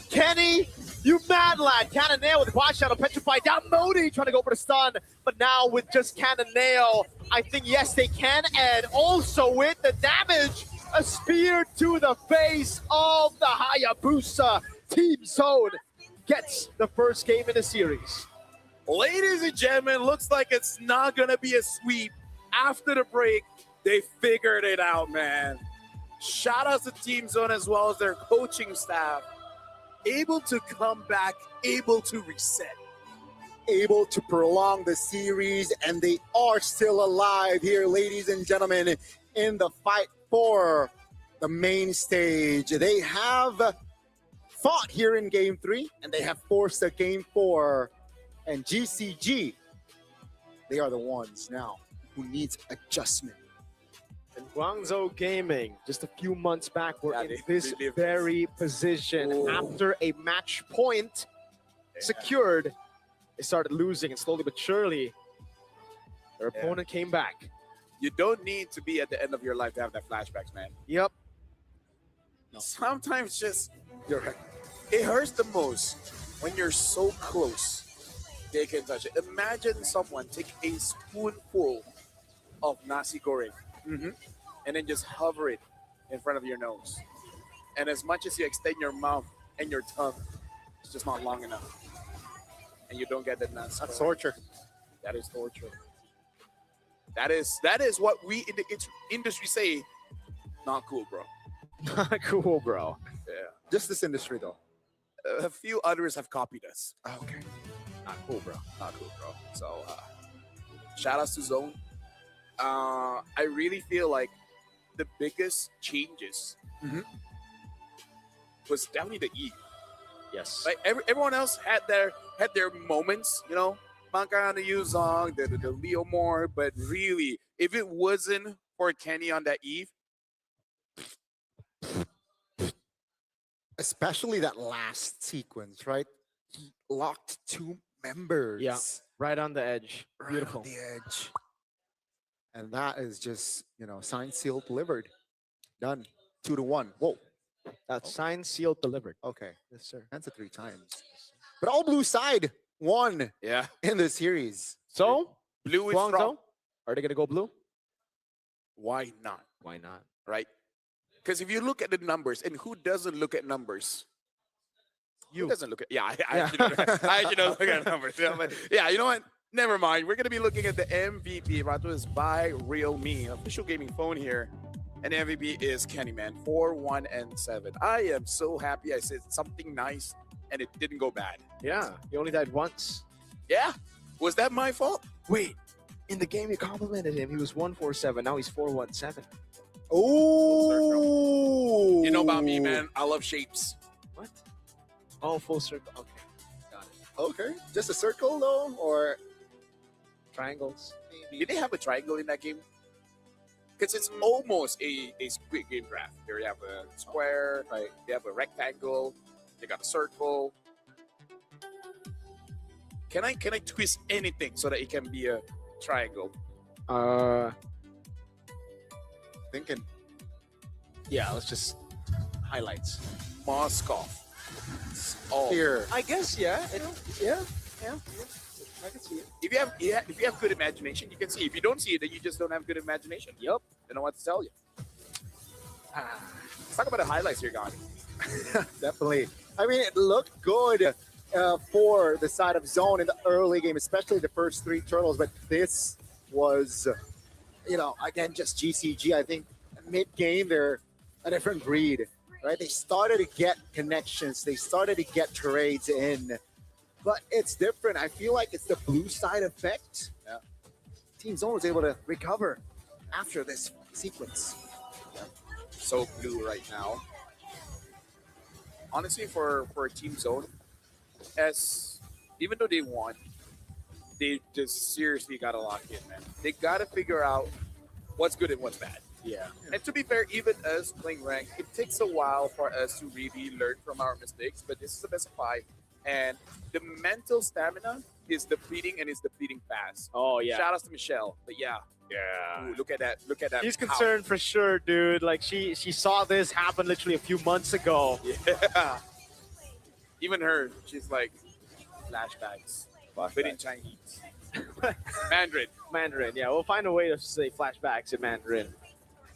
Kenny, you mad lad. Cananeo with the quad shadow, petrified down. Modi trying to go for the stun, but now with just Cananeo, I think yes they can. And also with the damage, a spear to the face of the Hayabusa. Team Zone gets the first game in the series. Ladies and gentlemen, looks like it's not going to be a sweep. After the break, they figured it out, man. Shout out to Team Zone as well as their coaching staff. Able to come back, able to reset. Able to prolong the series, and they are still alive here, ladies and gentlemen, in the fight for the main stage. They have fought here in Game 3, and they have forced a Game 4. And GCG, they are the ones now who needs adjustment. And Guangzhou Gaming, just a few months back, were in they this lived very position. Ooh. After a match point secured, they started losing, and slowly but surely, their opponent came back. You don't need to be at the end of your life to have that flashbacks, man. Yep. Sometimes just it hurts the most when you're so close they can touch it. Imagine someone take a spoonful of nasi goreng and then just hover it in front of your nose. And as much as you extend your mouth and your tongue, it's just not long enough. And you don't get that nasi. That's goreng. torture. That is torture. That is what we in the industry say, not cool, bro. Cool, bro. Yeah. Just this industry, though. A few others have copied us. Okay. Not cool, bro. Not cool, bro. So, shout outs to Zone. I really feel like the biggest changes was definitely the E. Yes. Like everyone else had their moments, you know, Manka on the Yuzong, the Leo Moore, but really, if it wasn't for Kenny on that Eve, Especially that last sequence, right? He locked 2 members. Yeah. Right on the edge. Right Beautiful. on the edge. And that is just, signed, sealed, delivered. Done. 2-1. Whoa. That's signed, sealed, delivered. Okay. Yes, sir. That's a 3 times. But all blue side won yeah, in the series. So, blue is Guangzhou, strong. are they going to go blue? Why not? Why not? Right? Because if you look at the numbers, and who doesn't look at numbers? Who doesn't look at? Yeah, I actually don't look at numbers. But yeah, you know what? Never mind. We're gonna be looking at the MVP. Rato is by Realme, official gaming phone here, and the MVP is Kennyman 4-1-7. I am so happy. I said something nice, and it didn't go bad. Yeah. He only died once. Yeah, was that my fault? Wait. In the game, you complimented him. He was 1-4-7. Now he's 4-1-7. Oh. You know about me, man. I love shapes. What? Oh, full circle. Okay. Got it. Okay. Just a circle, though? Or Triangles. Did they have a triangle in that game? Because it's almost a Squid Game draft. There you have a square, right? They have a rectangle. They got a circle. Can I twist anything so that it can be a triangle? thinking? Yeah, let's just highlights. Moskov. Oh, Here. I guess, yeah. Yeah. I can see it. if you have good imagination, you can see. If you don't see it, then you just don't have good imagination. Yep. I don't know what to tell you. Let's talk about the highlights here, Gotti. Definitely. I mean, it looked good for the side of Zone in the early game, especially the first 3 turtles. But this was, again, just GCG. I think mid-game, they're a different breed, right? They started to get connections. They started to get trades in. But it's different. I feel like it's the blue side effect. Yeah. Team Zone was able to recover after this sequence. So blue right now. Honestly, for Team Zone, even though they won, they just seriously gotta lock in, man. They gotta figure out what's good and what's bad. Yeah. And to be fair, even us playing rank, it takes a while for us to really learn from our mistakes. But this is the best of 5, and the mental stamina is depleting, and it's depleting fast. Oh, yeah. Shout out to Michelle. But yeah. Ooh, look at that. Look at that. She's power. concerned for sure, dude. Like, she saw this happen literally a few months ago. Yeah. Even her, she's like, flashbacks. But in Chinese. Mandarin. Yeah, we'll find a way to say flashbacks in Mandarin.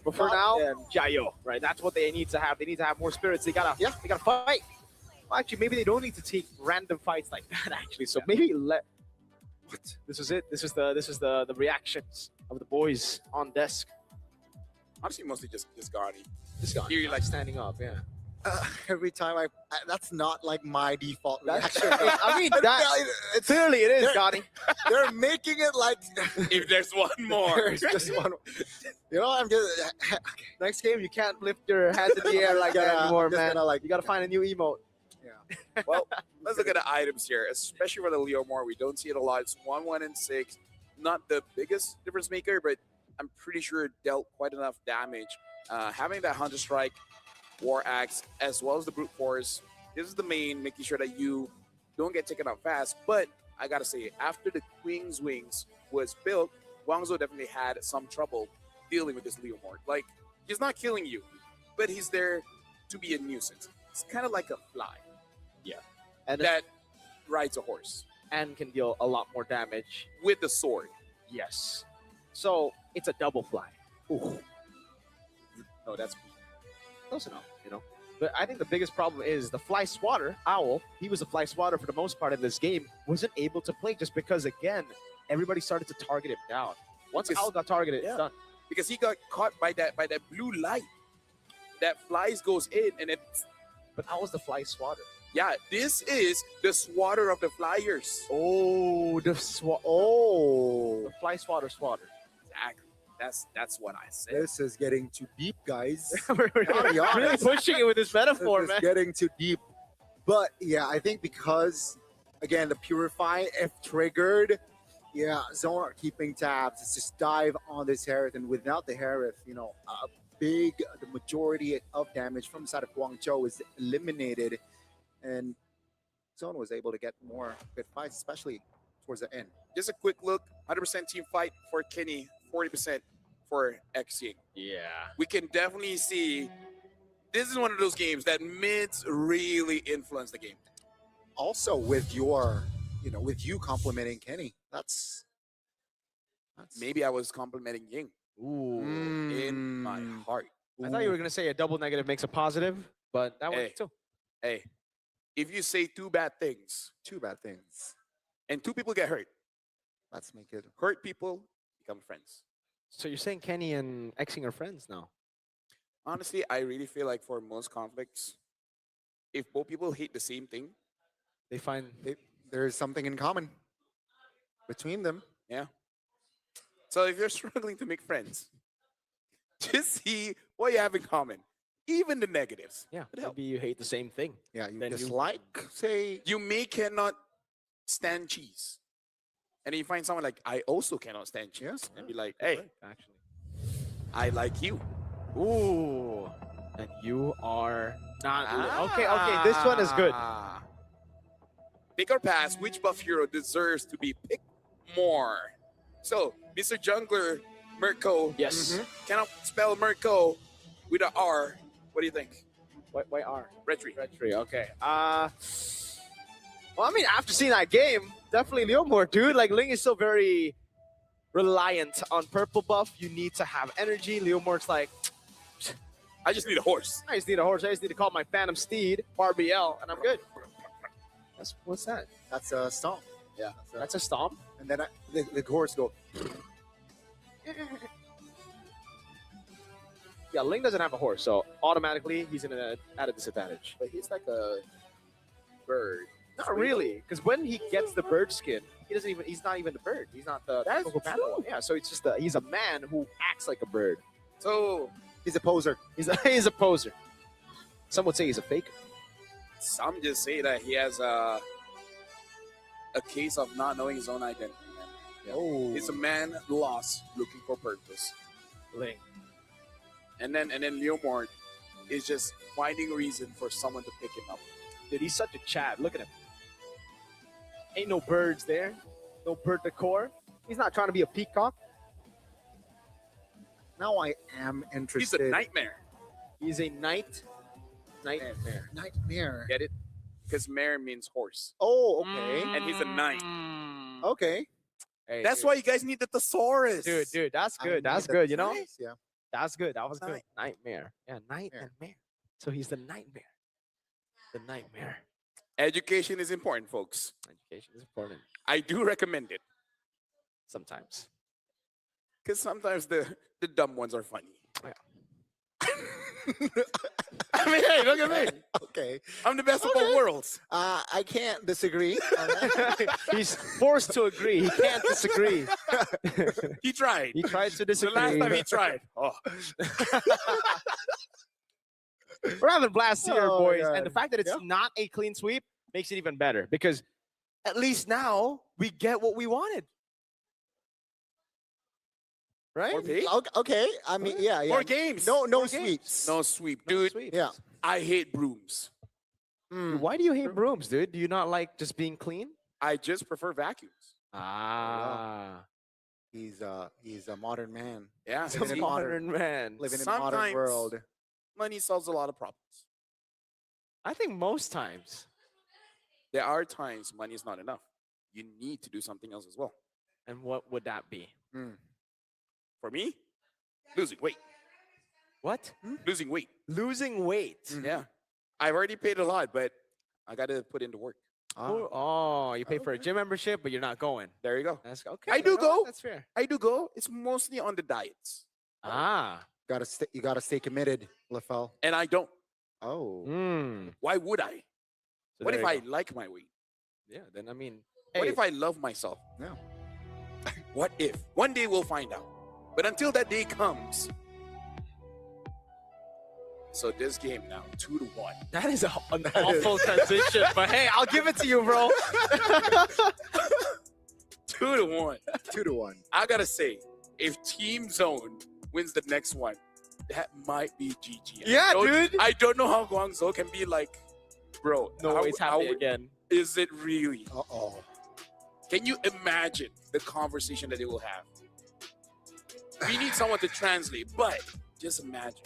But for now, Jiayo, right? That's what they need to have. They need to have more spirits. They gotta fight. Well, actually, maybe they don't need to take random fights like that. Actually, so maybe what? This is it. This is the reactions of the boys on desk. Honestly, mostly just Gotti. This guy, You're like standing up. Yeah. Every time that's not like my default reaction. I mean, clearly it is, Gotti. They're making it like if there's one more. there's just one. I'm just Next game, you can't lift your hands in the air like that anymore, I'm just man. gonna, You gotta find a new emote. Yeah. Well, let's look at the items here, especially for the Leo Moore. We don't see it a lot. It's 1-1-6. Not the biggest difference maker, but I'm pretty sure it dealt quite enough damage. Having that Hunter Strike, War Axe, as well as the Brute Force, this is the main, making sure that you don't get taken out fast. But I gotta say, after the Queen's Wings was built, Guangzhou definitely had some trouble dealing with this Leo Moore. Like, he's not killing you, but he's there to be a nuisance. It's kind of like a fly. Yeah. And that rides a horse. And can deal a lot more damage. With the sword. Yes. So, it's a double fly. Ooh. No, that's close enough, But I think the biggest problem is the fly swatter, Owl, he was a fly swatter for the most part in this game, wasn't able to play just because, again, everybody started to target him down. Once Owl got targeted, it's done. Because he got caught by that blue light that flies goes in, and it. But Owl's the fly swatter. Yeah, this is the swatter of the flyers. Oh, the fly swatter. Exactly. That's what I said. This is getting too deep, guys. We're Gotta be really honest. pushing it with this metaphor, This is man. getting too deep. But yeah, I think because again the Purify, if triggered, yeah, Zone are keeping tabs. It's just dive on this Harith, and without the Harith, the majority of damage from the side of Guangzhou is eliminated, and Zone was able to get more good fights, especially towards the end. Just a quick look: 100% team fight for Kenny, 40% for Xing. Yeah. We can definitely see this is one of those games that mids really influence the game. Also, with with you complimenting Kenny, that's Maybe I was complimenting Ying Ooh. in my heart. I thought you were gonna say a double negative makes a positive, but that Hey. works too. Hey, if you say two bad things two bad things. and two people get hurt, Let's make it. hurt people become friends. So you're saying Kenny and Xing are friends now? Honestly, I really feel like for most conflicts, if both people hate the same thing, They find There's something in common between them. so if you're struggling to make friends, just see what you have in common, even the negatives. yeah, Could help. maybe you hate the same thing. Yeah, you Then you- dislike, say, You may cannot stand cheese, and then you find someone like I also cannot stand cheese, Yes. and be like, hey, Actually. I like you. Ooh. And you are not. Okay, this one is good. Ah. Pick or pass, which buff hero deserves to be picked more? So, Mr. Jungler, Mirko, Yes. cannot spell Mirko with an R. What do you think? Why R? Retri. Red tree. Okay. Well, I mean, after seeing that game, definitely Leomore, dude. Like Ling is so very reliant on purple buff. You need to have energy. Leomore's like, I just need a horse. I just need a horse. I just need to call my Phantom Steed, RBL, and I'm good. What's that? that's a stomp. Yeah, that's a stomp. And then the horse go, Yeah, Ling doesn't have a horse, so automatically he's at a disadvantage. But he's like a bird. Not really, because when he gets the bird skin, he's not even the bird. He's not the That's typical panda true. one. Yeah, so it's just he's a man who acts like a bird. So, he's a poser. He's a poser. Some would say he's a faker. some just say that he has a case of not knowing his own identity. Oh, He's a man lost looking for purpose. Ling. And then Leomord is just finding a reason for someone to pick him up. Dude, he's such a Chad. Look at him. Ain't no birds there. No bird decor. He's not trying to be a peacock. now I am He's interested. a nightmare. He's a nightmare. Nightmare. Get it? Because mare means horse. Oh, okay. And he's a knight. Okay. Hey, That's dude. why you guys need the thesaurus. Dude, that's I good. That's need good, that. you know? Nice, yeah. That's good. That was good. Night. Nightmare. Yeah, night Yeah. and mare. So he's the nightmare. The nightmare. Education is important, folks. Education is important I do recommend it. sometimes. Because sometimes the dumb ones are funny. Yeah. I mean, hey, look at me. Okay. I'm the best of both worlds. I can't disagree on that. He's forced to agree. He can't disagree. He tried. He tried to The disagree. last time he tried. Oh, We're having blast here, Oh, boys. God. And the fact that it's Yeah. not a clean sweep makes it even better because at least now we get what we wanted. Right? more pay? Okay. I mean, yeah. More games. No More games. sweeps. No sweep. Dude, Sweeps. Yeah. I hate brooms. Mm. Why do you hate brooms, dude? Do you not like just being clean? I just prefer vacuums. Ah. He's a modern man Yeah. He's Living a in modern man. living in a modern Sometimes- world. Money solves a lot of problems. I think most times. There are times money is not enough. You need to do something else as well. And what would that be? For me, losing weight. What? Losing weight. Losing weight. Yeah. I've already paid a lot, but I got to put in the work. Oh, you pay for a gym membership, but you're not going. There you go. That's okay. I do you know what? go. That's fair. I do go. It's mostly on the diets. Ah. You gotta stay committed, LaFell. And I don't. Oh. Mm. Why would I? So What there if you I go. like my weight? Yeah, then I mean, What hey, if I love myself? Yeah. What if? One day we'll find out. But until that day comes. So this game now, 2-1. that is an awful transition, but hey, I'll give it to you, bro. 2-1. 2-1. I gotta say, if Team Zone wins the next one, that might be GG. Yeah, dude. I don't know how Guangzhou can be like, bro. No how- way it's happening how- again. Is it really? Uh-oh. Can you imagine the conversation that they will have? We need someone to translate, but just imagine.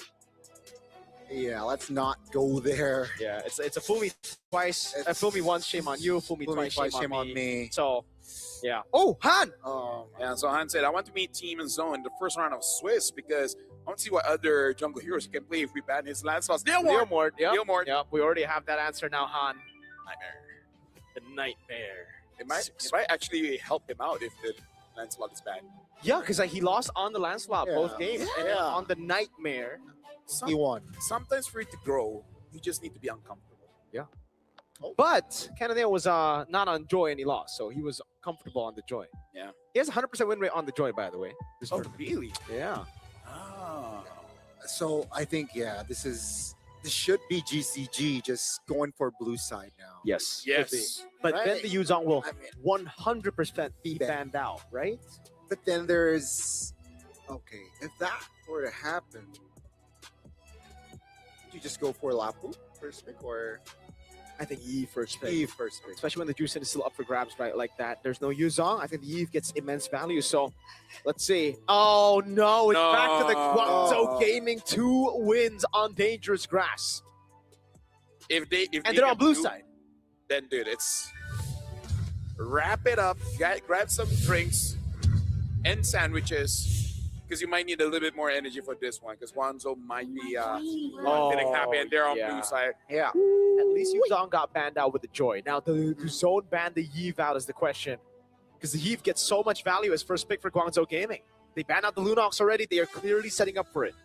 Yeah, let's not go there. Yeah, it's a fool me twice, fool me once, shame on you. Fool me Fool me twice, twice, shame on me. me. So, yeah. Oh, Han. Oh, Yeah, so Han said, I want to meet Team and Zone in the first round of Swiss because I want to see what other jungle heroes he can play if we ban his Lancelot. Leo Mort. Yep. Leo Mort. Yep. We already have that answer now, Han. Nightmare. The nightmare. It might actually help him out if the Lancelot is banned. Yeah, because he lost on the Lancelot Yeah. both games, and then Yeah. on the nightmare. he won. Sometimes for it to grow, you just need to be uncomfortable. But Canadeo was not on Joy and he lost, so he was comfortable on the Joy. Yeah. He has 100% win rate on the Joy, by the way. This Oh, tournament. really? Yeah. Oh. So I think, yeah, this should be GCG just going for blue side now. Yes. Yes. But then Right. the Yuzong will I mean, 100% be Be banned out, right? but then there's, okay, if that were to happen, you just go for Lapu first pick or I think Eve first pick. Eve first pick? Especially when the Juicing is still up for grabs, right? Like that. There's no Yuzong. I think the Eve gets immense value. So let's see. Oh no, it's back to the Guangzhou No. Gaming. 2 wins on dangerous grass. If they And they're on can blue do- side. then dude, it's wrap it up, grab some drinks and sandwiches. Because you might need a little bit more energy for this one. Because Guangzhou might be feeling happy and they're on yeah. blue side. Yeah. At least Yuzong got banned out with the Joy. Now, the Zone banned the Yves out is the question. Because the Yves gets so much value as first pick for Guangzhou Gaming. They banned out the Lunox already. They are clearly setting up for it.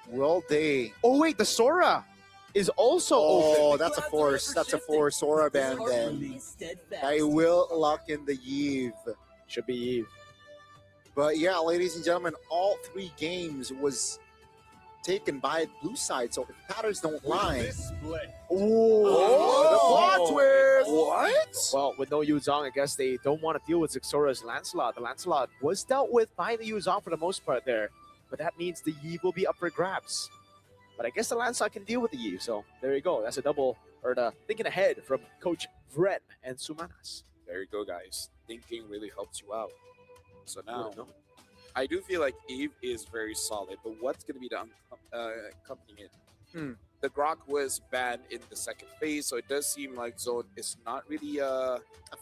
Will they? Oh, wait, the Sora is also Oh, open. that's a force. That's a force. Sora band then. I will lock in the Eve. Should be Yves. But yeah, ladies and gentlemen, all 3 games was taken by blue side. So if patterns don't lie. Oh, the plot twist. What? Well, with no Yuzong, I guess they don't want to deal with Zixora's Lancelot. The Lancelot was dealt with by the Yuzong for the most part there. But that means the Yves will be up for grabs. But I guess the Lancelot can deal with the Yves. So there you go. That's a double, or the thinking ahead from Coach Vren and Sumanas. There you go, guys. Thinking really helps you out. So now, No. I do feel like Eve is very solid, but what's going to be the accompanying it? The Grok was banned in the second phase, so it does seem like Zone is not really A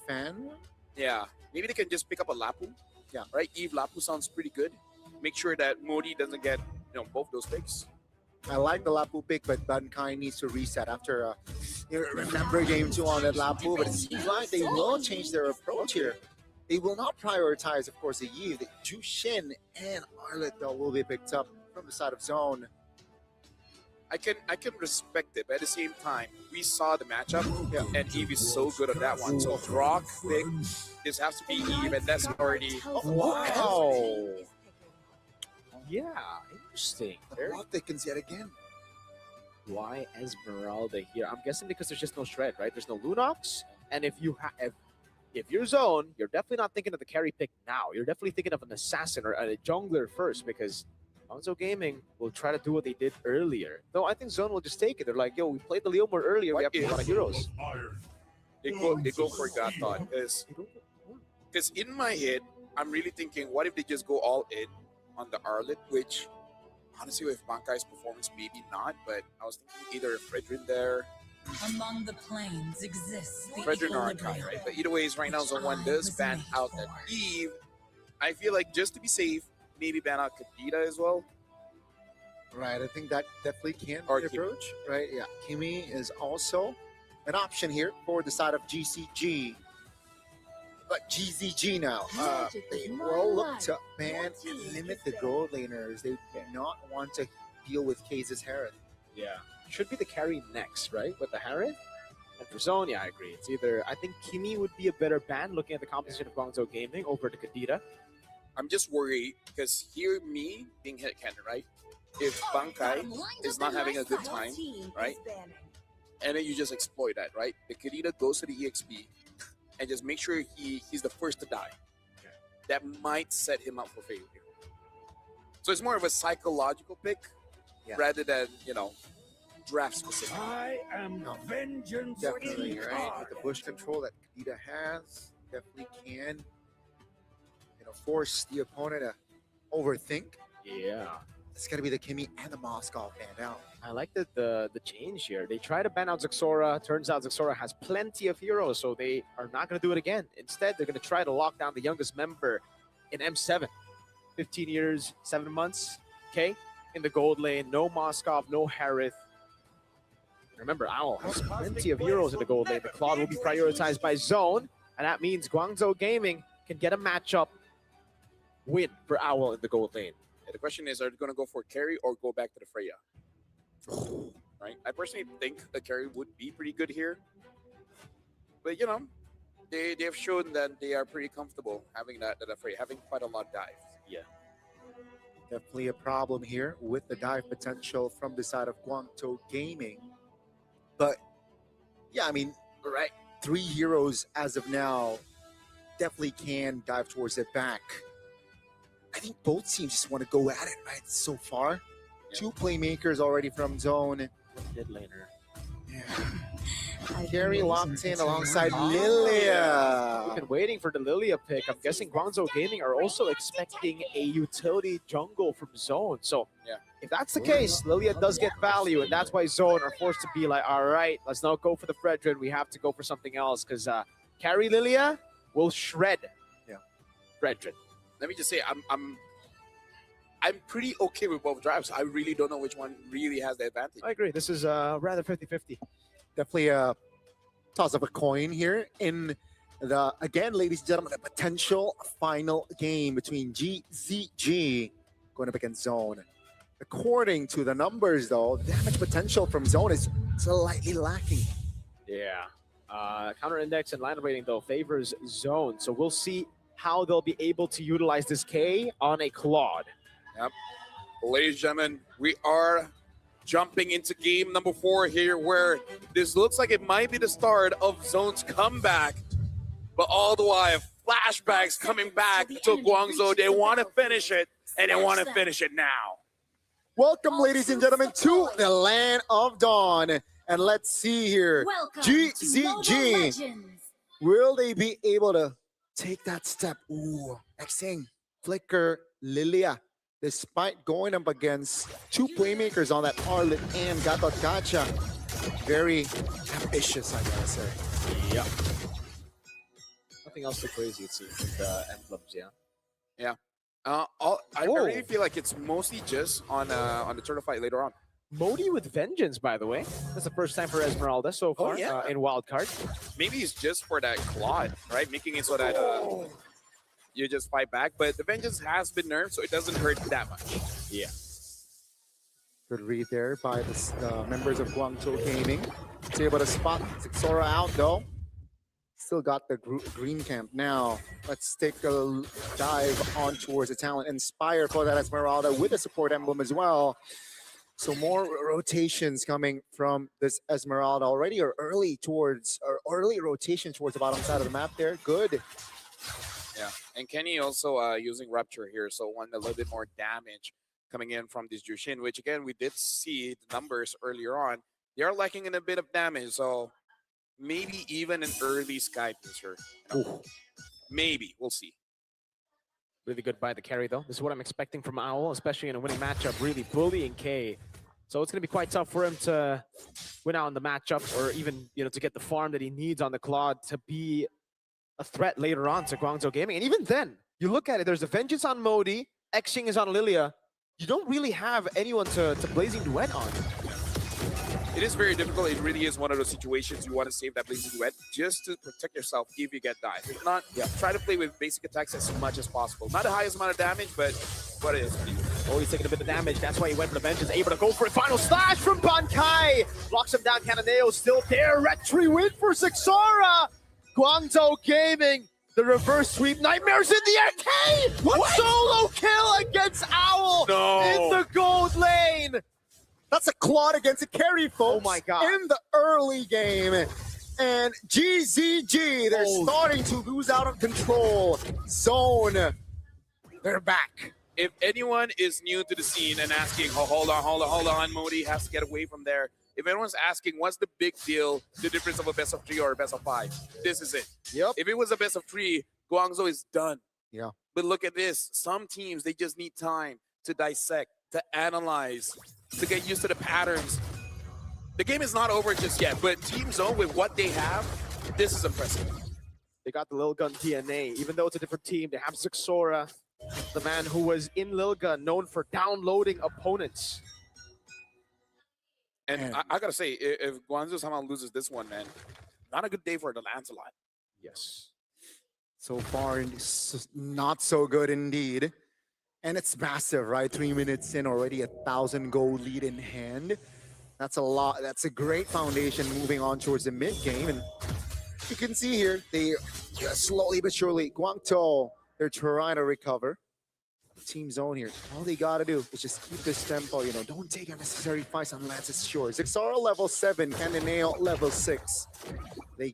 fan? yeah. Maybe they can just pick up a Lapu. Yeah. Right? Eve Lapu sounds pretty good. Make sure that Modi doesn't get, both those picks. I like the Lapu pick, but Bankai needs to reset after remember game 2 on that Lapu. But it seems like they will change their approach here. They will not prioritize, of course, the Yi. The Jushin and Arlet though will be picked up from the side of Zone. I can respect it, but at the same time, we saw the matchup, and Eve is so good at that one. So Grok pick, this has to be Eve, and that's already Wow. Yeah, interesting. The plot thickens yet again. Why Esmeralda here? I'm guessing because there's just no Shred, right? There's no Lunox, and if you're Zone, you're definitely not thinking of the carry pick now. You're definitely thinking of an assassin or a jungler first, because Guangzhou Gaming will try to do what they did earlier. Though I think Zone will just take it. They're like, yo, we played the Leomord earlier. We have a lot of heroes. they go for God thought. Because in my head, I'm really thinking, what if they just go all in on the Arlet, which honestly with Bankai's performance, maybe not, but I was thinking either Fredrin there, Among the planes exists the Fredrin or Arkai, equilibrium. right? But either ways, right now, Zone 1 does ban out that Eve. I feel like just to be safe, maybe ban out Kadita as well. Right, I think that definitely can Or be an Kimi. approach. Right, yeah. Kimi is also an option here for the side of GCG. But GZG now, they will look to ban and limit the gold laners. They do not want to deal with Cases Herod. Yeah, should be the carry next, right? With the Harith. And for Zone, yeah, I agree. It's either, I think Kimi would be a better ban looking at the composition of Guangzhou Gaming over to Kadita. I'm just worried because here, me being headcanon, right? If Bankai is not having a good time, right? And then you just exploit that, right? The Kadita goes to the EXP and just make sure he's the first to die. That might set him up for failure. So it's more of a psychological pick rather than, you know, draft specific. I am vengeance. Definitely, right? With the bush control that Kadita has, definitely can, you know, force the opponent to overthink. Yeah. It's gonna be the Kimi and the Moskov banned out. I like the change here. They try to ban out Zexora. Turns out Zexora has plenty of heroes, so they are not going to do it again. Instead, they're going to try to lock down the youngest member in M7. 15 years, 7 months, okay? In the gold lane, no Moskov, no Harith. Remember, Owl has plenty of heroes in the gold lane. The Claude will be prioritized by Zone, and that means Guangzhou Gaming can get a matchup win for Owl in the gold lane. The question is, are they going to go for carry or go back to the Freya? Right? I personally think the carry would be pretty good here. But, you know, they have shown that they are pretty comfortable having that Freya, having quite a lot of dives. Yeah. Definitely a problem here with the dive potential from the side of Guangzhou Gaming. But, yeah, I mean, right, 3 heroes as of now definitely can dive towards it back. I think both teams just want to go at it, right, so far. Yeah. 2 playmakers already from Zone. Mid laner. Yeah. Carry locked in alongside Lilia. We've been waiting for the Lilia pick. I'm guessing Guangzhou Gaming are also expecting a utility jungle from Zone. So if that's the case, Lilia does get value, and that's why Zone are forced to be like, all right, let's not go for the Fredrin. We have to go for something else because carry Lilia will shred Fredrin. Let me just say, I'm pretty okay with both drives. I really don't know which one really has the advantage. I agree. This is rather 50-50. Definitely a toss of a coin here in the, again, ladies and gentlemen, a potential final game between GZG going up against Zone. According to the numbers, though, the damage potential from Zone is slightly lacking. Yeah. Counter index and line rating, though, favors Zone. So we'll see how they'll be able to utilize this K on a Claude. Yep. Ladies and gentlemen, we are jumping into game number 4 here, where this looks like it might be the start of Zone's comeback. But all the while, flashbacks coming back to Guangzhou. They want to finish it, and they want to finish it now. Welcome, ladies and gentlemen, to the Land of Dawn. And let's see here. GZG. Will they be able to take that step? Ooh, Xing, Flicker, Lilia. Despite going up against 2 playmakers on that Arlet and Gatot Kacha. Very ambitious, I gotta say. Yeah. Nothing else too crazy, it seems, with the emblems, Yeah. I really feel like it's mostly just on the turtle fight later on. Modi with Vengeance, by the way. That's the first time for Esmeralda so far in Wildcard. Maybe it's just for that Claude, right? Making it so that you just fight back. But the Vengeance has been nerfed, so it doesn't hurt that much. Yeah. Good read there by the members of Guangzhou Gaming. It's able to spot Zexora out, though. Still got the green camp. Now, let's take a dive on towards the talent. Inspire for that Esmeralda with a support emblem as well. So more rotations coming from this Esmeralda already, or early rotation towards the bottom side of the map there. Good. Yeah, and Kenny also using Rupture here, so want a little bit more damage coming in from this Jushin, which again, we did see the numbers earlier on. They are lacking in a bit of damage, so maybe even an early Sky Piercer. You know? Maybe, we'll see. Really good by the carry, though. This is what I'm expecting from Owl, especially in a winning matchup, really bullying K. So it's going to be quite tough for him to win out in the matchup, or even, you know, to get the farm that he needs on the Claude to be a threat later on to Guangzhou Gaming. And even then, you look at it, there's a Vengeance on Modi, Xing is on Lilia. You don't really have anyone to Blazing Duet on. It is very difficult. It really is one of those situations you want to save that Blazing Duet just to protect yourself if you get dive. If not, try to play with basic attacks as much as possible. Not the highest amount of damage, but What is it? Oh, he's taking a bit of damage. That's why he went for the vengeance. Able to go for a final slash from Bankai. Blocks him down. Cananeo still there. Retry win for Zixora. Guangzhou Gaming. The reverse sweep. Nightmares in the air. K! Solo kill against Owl in the gold lane. That's a Claude against a carry, folks. Oh my God. In the early game. And GZG, they're starting to lose out on control. Zone, they're back. If anyone is new to the scene and asking, oh, hold on, Modi has to get away from there. If anyone's asking, what's the big deal, the difference of a best of 3 or a best of 5, this is it. Yep. If it was a best of 3, Guangzhou is done. Yeah. But look at this. Some teams, they just need time to dissect, to analyze, to get used to the patterns. The game is not over just yet, but Team Zone, with what they have, this is impressive. They got the Lil Gun DNA. Even though it's a different team, they have Zixora, the man who was in Lil Gun, known for downloading opponents. And I gotta say, if Guangzhou somehow loses this one, man, not a good day for the Lancelot. Yes. So far, it's not so good indeed. And it's massive, right? 3 minutes in, already 1,000 gold lead in hand. That's a lot. That's a great foundation moving on towards the mid game. And you can see here, they slowly but surely, Guangzhou, they're trying to recover. Team Zone here, all they gotta do is just keep this tempo, you know, don't take unnecessary fights on Lance's shore. Zixara level 7, Cananeo level 6. They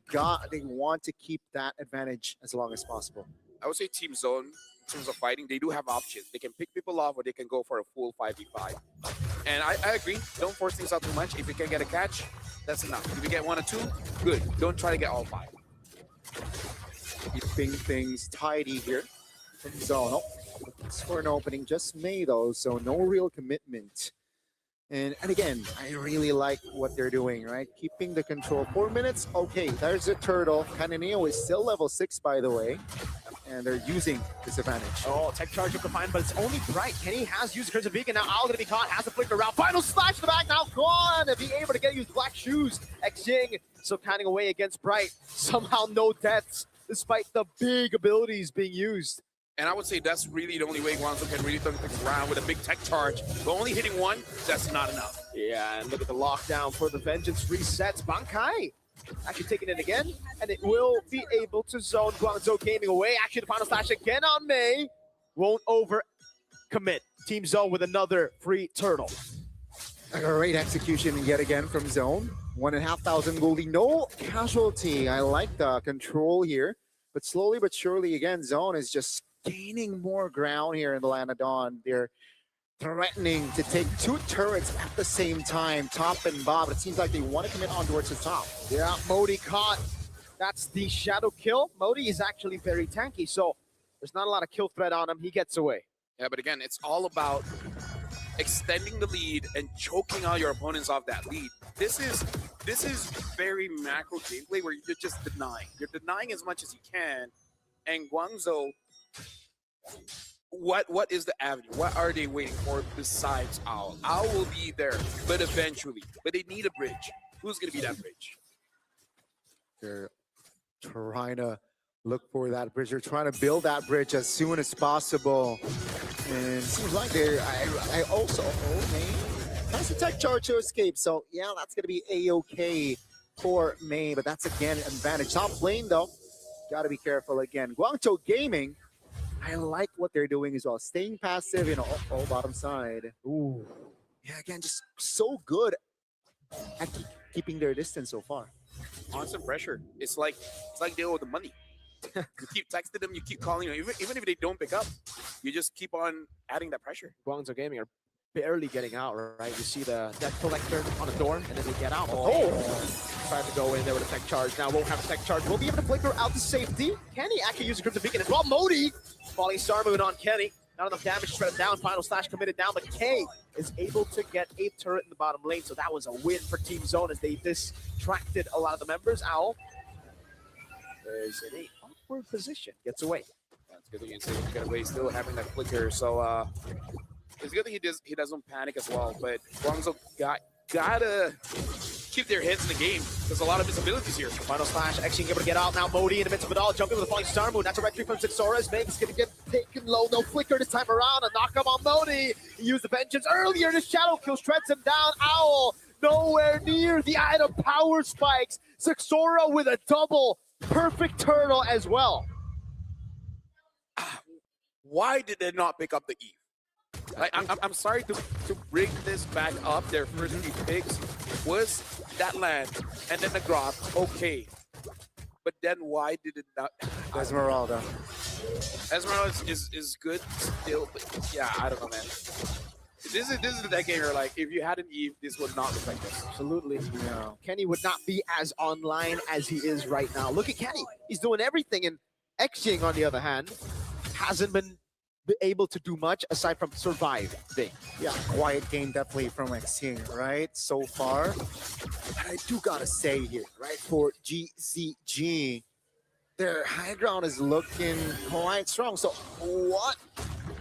want to keep that advantage as long as possible. I would say Team Zone, in terms of fighting, they do have options. They can pick people off or they can go for a full 5v5. And I agree, don't force things out too much. If you can get a catch, that's enough. If you get 1 or 2, good. Don't try to get all 5. Keeping things tidy here from Zone. Oh, it's for an opening, just May though, so no real commitment. And again, I really like what they're doing, right? Keeping the control. 4 minutes, okay, there's a turtle. Cananeo is still level 6, by the way. And they're using this advantage. Oh, tech charge up the fine, but it's only Bright. Kenny has used the Crimson Beacon. Now Owl gonna be caught, has to flicker around. Final slash to the back, now gone. If he able to get used black shoes. Xing still counting away against Bright. Somehow no deaths, despite the big abilities being used. And I would say that's really the only way Guangzhou can really turn things around with a big tech charge. But only hitting 1, that's not enough. Yeah, and look at the lockdown for the Vengeance resets. Bankai actually taking it again, and it will be able to zone Guangzhou Gaming away. Actually, the final slash again on May. Won't over commit. Team Zone with another free turtle. A great execution yet again from Zone. 1,500 goldie, no casualty. I like the control here, but slowly but surely again, Zone is just gaining more ground here in the Land of Dawn. They're threatening to take 2 turrets at the same time, top and bottom. It seems like they want to commit on towards the top. Yeah, Modi caught. That's the shadow kill. Modi is actually very tanky, so there's not a lot of kill threat on him. He gets away. Yeah, but again, it's all about extending the lead and choking out your opponents off that lead. This is very macro gameplay where you're just denying. You're denying as much as you can. And Guangzhou, what is the avenue? What are they waiting for besides Owl? Owl will be there, but eventually. But they need a bridge. Who's going to be that bridge? They're trying to look for that bridge. They're trying to build that bridge as soon as possible. And it seems like they're, I also, oh man, has a tech charge to escape. So yeah, that's going to be A-okay for May, but that's again an advantage. Top lane though, got to be careful again. Guangzhou Gaming, I like what they're doing as well. Staying passive, you know, oh, bottom side. Ooh. Yeah, again, just so good at keeping their distance so far. Constant pressure. It's like they owe the money. You keep texting them, you keep calling them, even if they don't pick up, you just keep on adding that pressure. Guangzhou Gaming are barely getting out, right? You see the debt collector on the door, and then they get out. Trying to go in there with a tech charge. Now won't have a tech charge. Will be able to flicker out to safety. Kenny actually using Crimson Beacon as well. Modi falling star moving on Kenny. Not enough damage to shred him down. Final slash committed down, but K is able to get a turret in the bottom lane. So that was a win for Team Zone as they distracted a lot of the members. Owl is in a awkward position. Gets away. That's good that you can say get away, still having that flicker. So it's good that he doesn't panic as well. But Guangzou gotta keep their heads in the game. There's a lot of visibilities here. Final slash, Xing able to get out now. Modi in the midst of it all, jumping with a falling star move. That's a red 3 from Zixora. As Meg's gonna get taken low. No flicker this time around. A knock him on Modi. He used the vengeance earlier. The shadow kill shreds him down. Owl nowhere near the item power spikes. Zixora with a double. Perfect turtle as well. Why did they not pick up the Eve? I'm sorry to bring this back up. Their first 3 picks was that land and then the Grot. Okay. But then why did it not? Esmeralda. Esmeralda is good still, but yeah, I don't know, man. This is the decade where, like, if you had an Eve, this would not look like this. Absolutely. Yeah. Kenny would not be as online as he is right now. Look at Kenny. He's doing everything. And Xing, on the other hand, hasn't been able to do much aside from surviving. Yeah, quiet game definitely from Xing, right? So far. But I do gotta say here, right, for GZG, their high ground is looking quite strong. So what?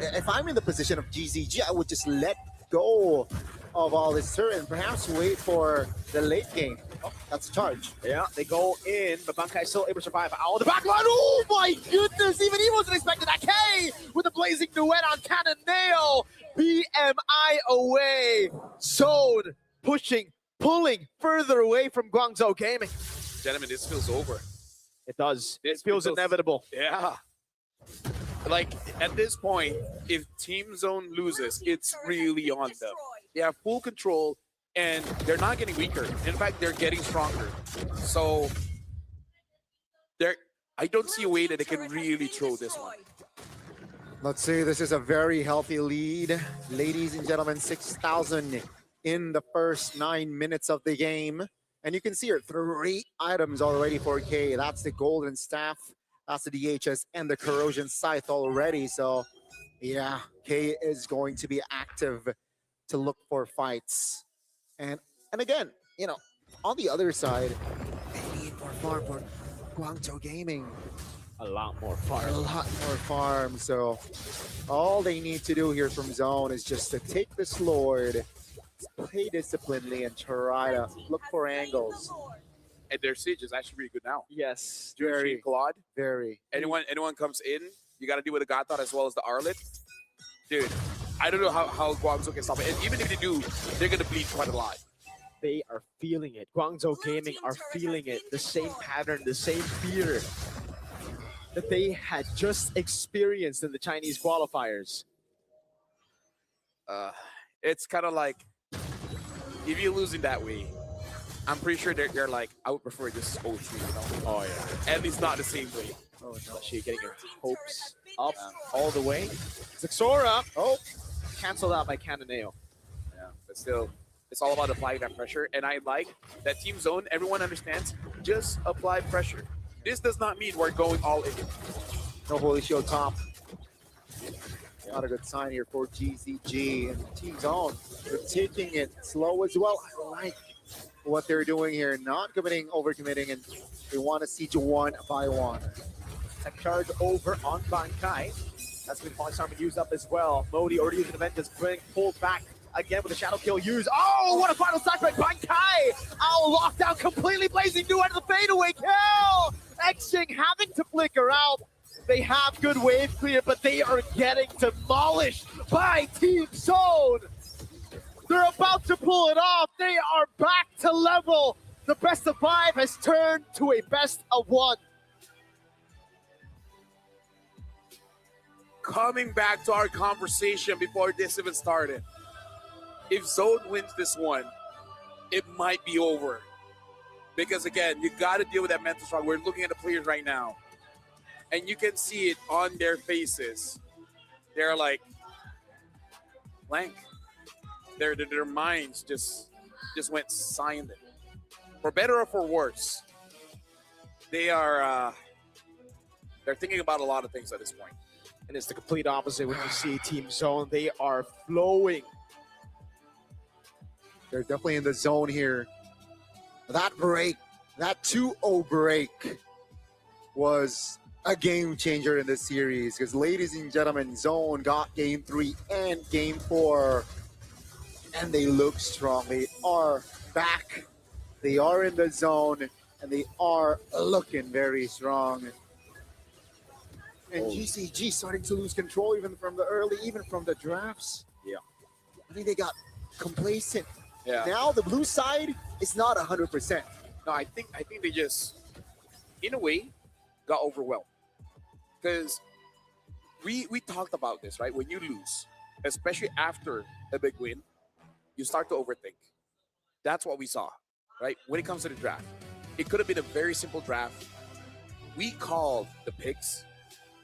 If I'm in the position of GZG, I would just let go of all this turret and perhaps wait for the late game. Oh, that's a charge. Yeah, they go in, but Bankai still able to survive. Owl the back line. Oh my goodness, even he wasn't expecting that. K with a blazing duet on Cannon Nail. BMI away. Zone pushing, pulling further away from Guangzhou Gaming. Gentlemen, this feels over. It does. This It feels inevitable. Yeah. Like, at this point, if Team Zone loses, it's really on them. They have full control, and they're not getting weaker. In fact, they're getting stronger. So, I don't see a way that they can really throw this one. Let's say this is a very healthy lead. Ladies and gentlemen, 6,000 in the first 9 minutes of the game. And you can see here, 3 items already for K. That's the Golden Staff, that's the DHS, and the Corrosion Scythe already. So, yeah, K is going to be active to look for fights. And again, you know, on the other side, they need more farm for Guangzhou Gaming. A lot more A far. lot more farm. So all they need to do here from Zone is just to take this Lord, play disciplinedly, and try to look for angles. And their siege is actually pretty good now. Yes. Very Claude. Very. Anyone comes in, you got to deal with the Gatot as well as the Arlet. Dude, I don't know how Guangzhou can stop it. And even if they do, they're going to bleed quite a lot. They are feeling it. Guangzhou Gaming are feeling it. The same pattern, the same fear that they had just experienced in the Chinese qualifiers. It's kind of like, if you're losing that way, I'm pretty sure they're like, I would prefer this 0-3, you know? Oh, yeah. At least not the same way. Oh, no. She getting her hopes up all the way. Zixora. Oh, canceled out by Cannonale. Yeah, but still, it's all about applying that pressure. And I like that Team Zone, everyone understands, just apply pressure. This does not mean we're going all in. No Holy Shield top. Not a good sign here for GZG and Team Zone. They're taking it slow as well. I like what they're doing here, not overcommitting, and they want to siege 1 by 1. Tech charge over on Bankai. That's been falling Sarman used up as well. Modi already using the Vengeance, pulled back again with a shadow kill used. Oh, what a final slash by Bankai! Owl locked down completely, blazing new out of the fadeaway kill! Xing having to flicker out. They have good wave clear, but they are getting demolished by Team Zone. They're about to pull it off. They are back to level. The best of 5 has turned to a best of 1. Coming back to our conversation before this even started. If Zone wins this one, it might be over. Because again, you got to deal with that mental struggle. We're looking at the players right now, and you can see it on their faces. They're like blank. Their minds just went silent. For better or for worse, they're thinking about a lot of things at this point. And it's the complete opposite when you see Team Zone. They are flowing. They're definitely in the zone here. That break, that 2-0 break was a game changer in this series because, ladies and gentlemen, Zone got game 3 and game 4, and they look strong. They are back They are in the zone, and they are looking very strong. And GCG starting to lose control even from the drafts. Yeah. I think they got complacent. Yeah. Now the blue side is not 100%. No, I think they just, in a way, got overwhelmed. Because we talked about this, right? When you lose, especially after a big win, you start to overthink. That's what we saw, right? When it comes to the draft, it could have been a very simple draft. We called the picks,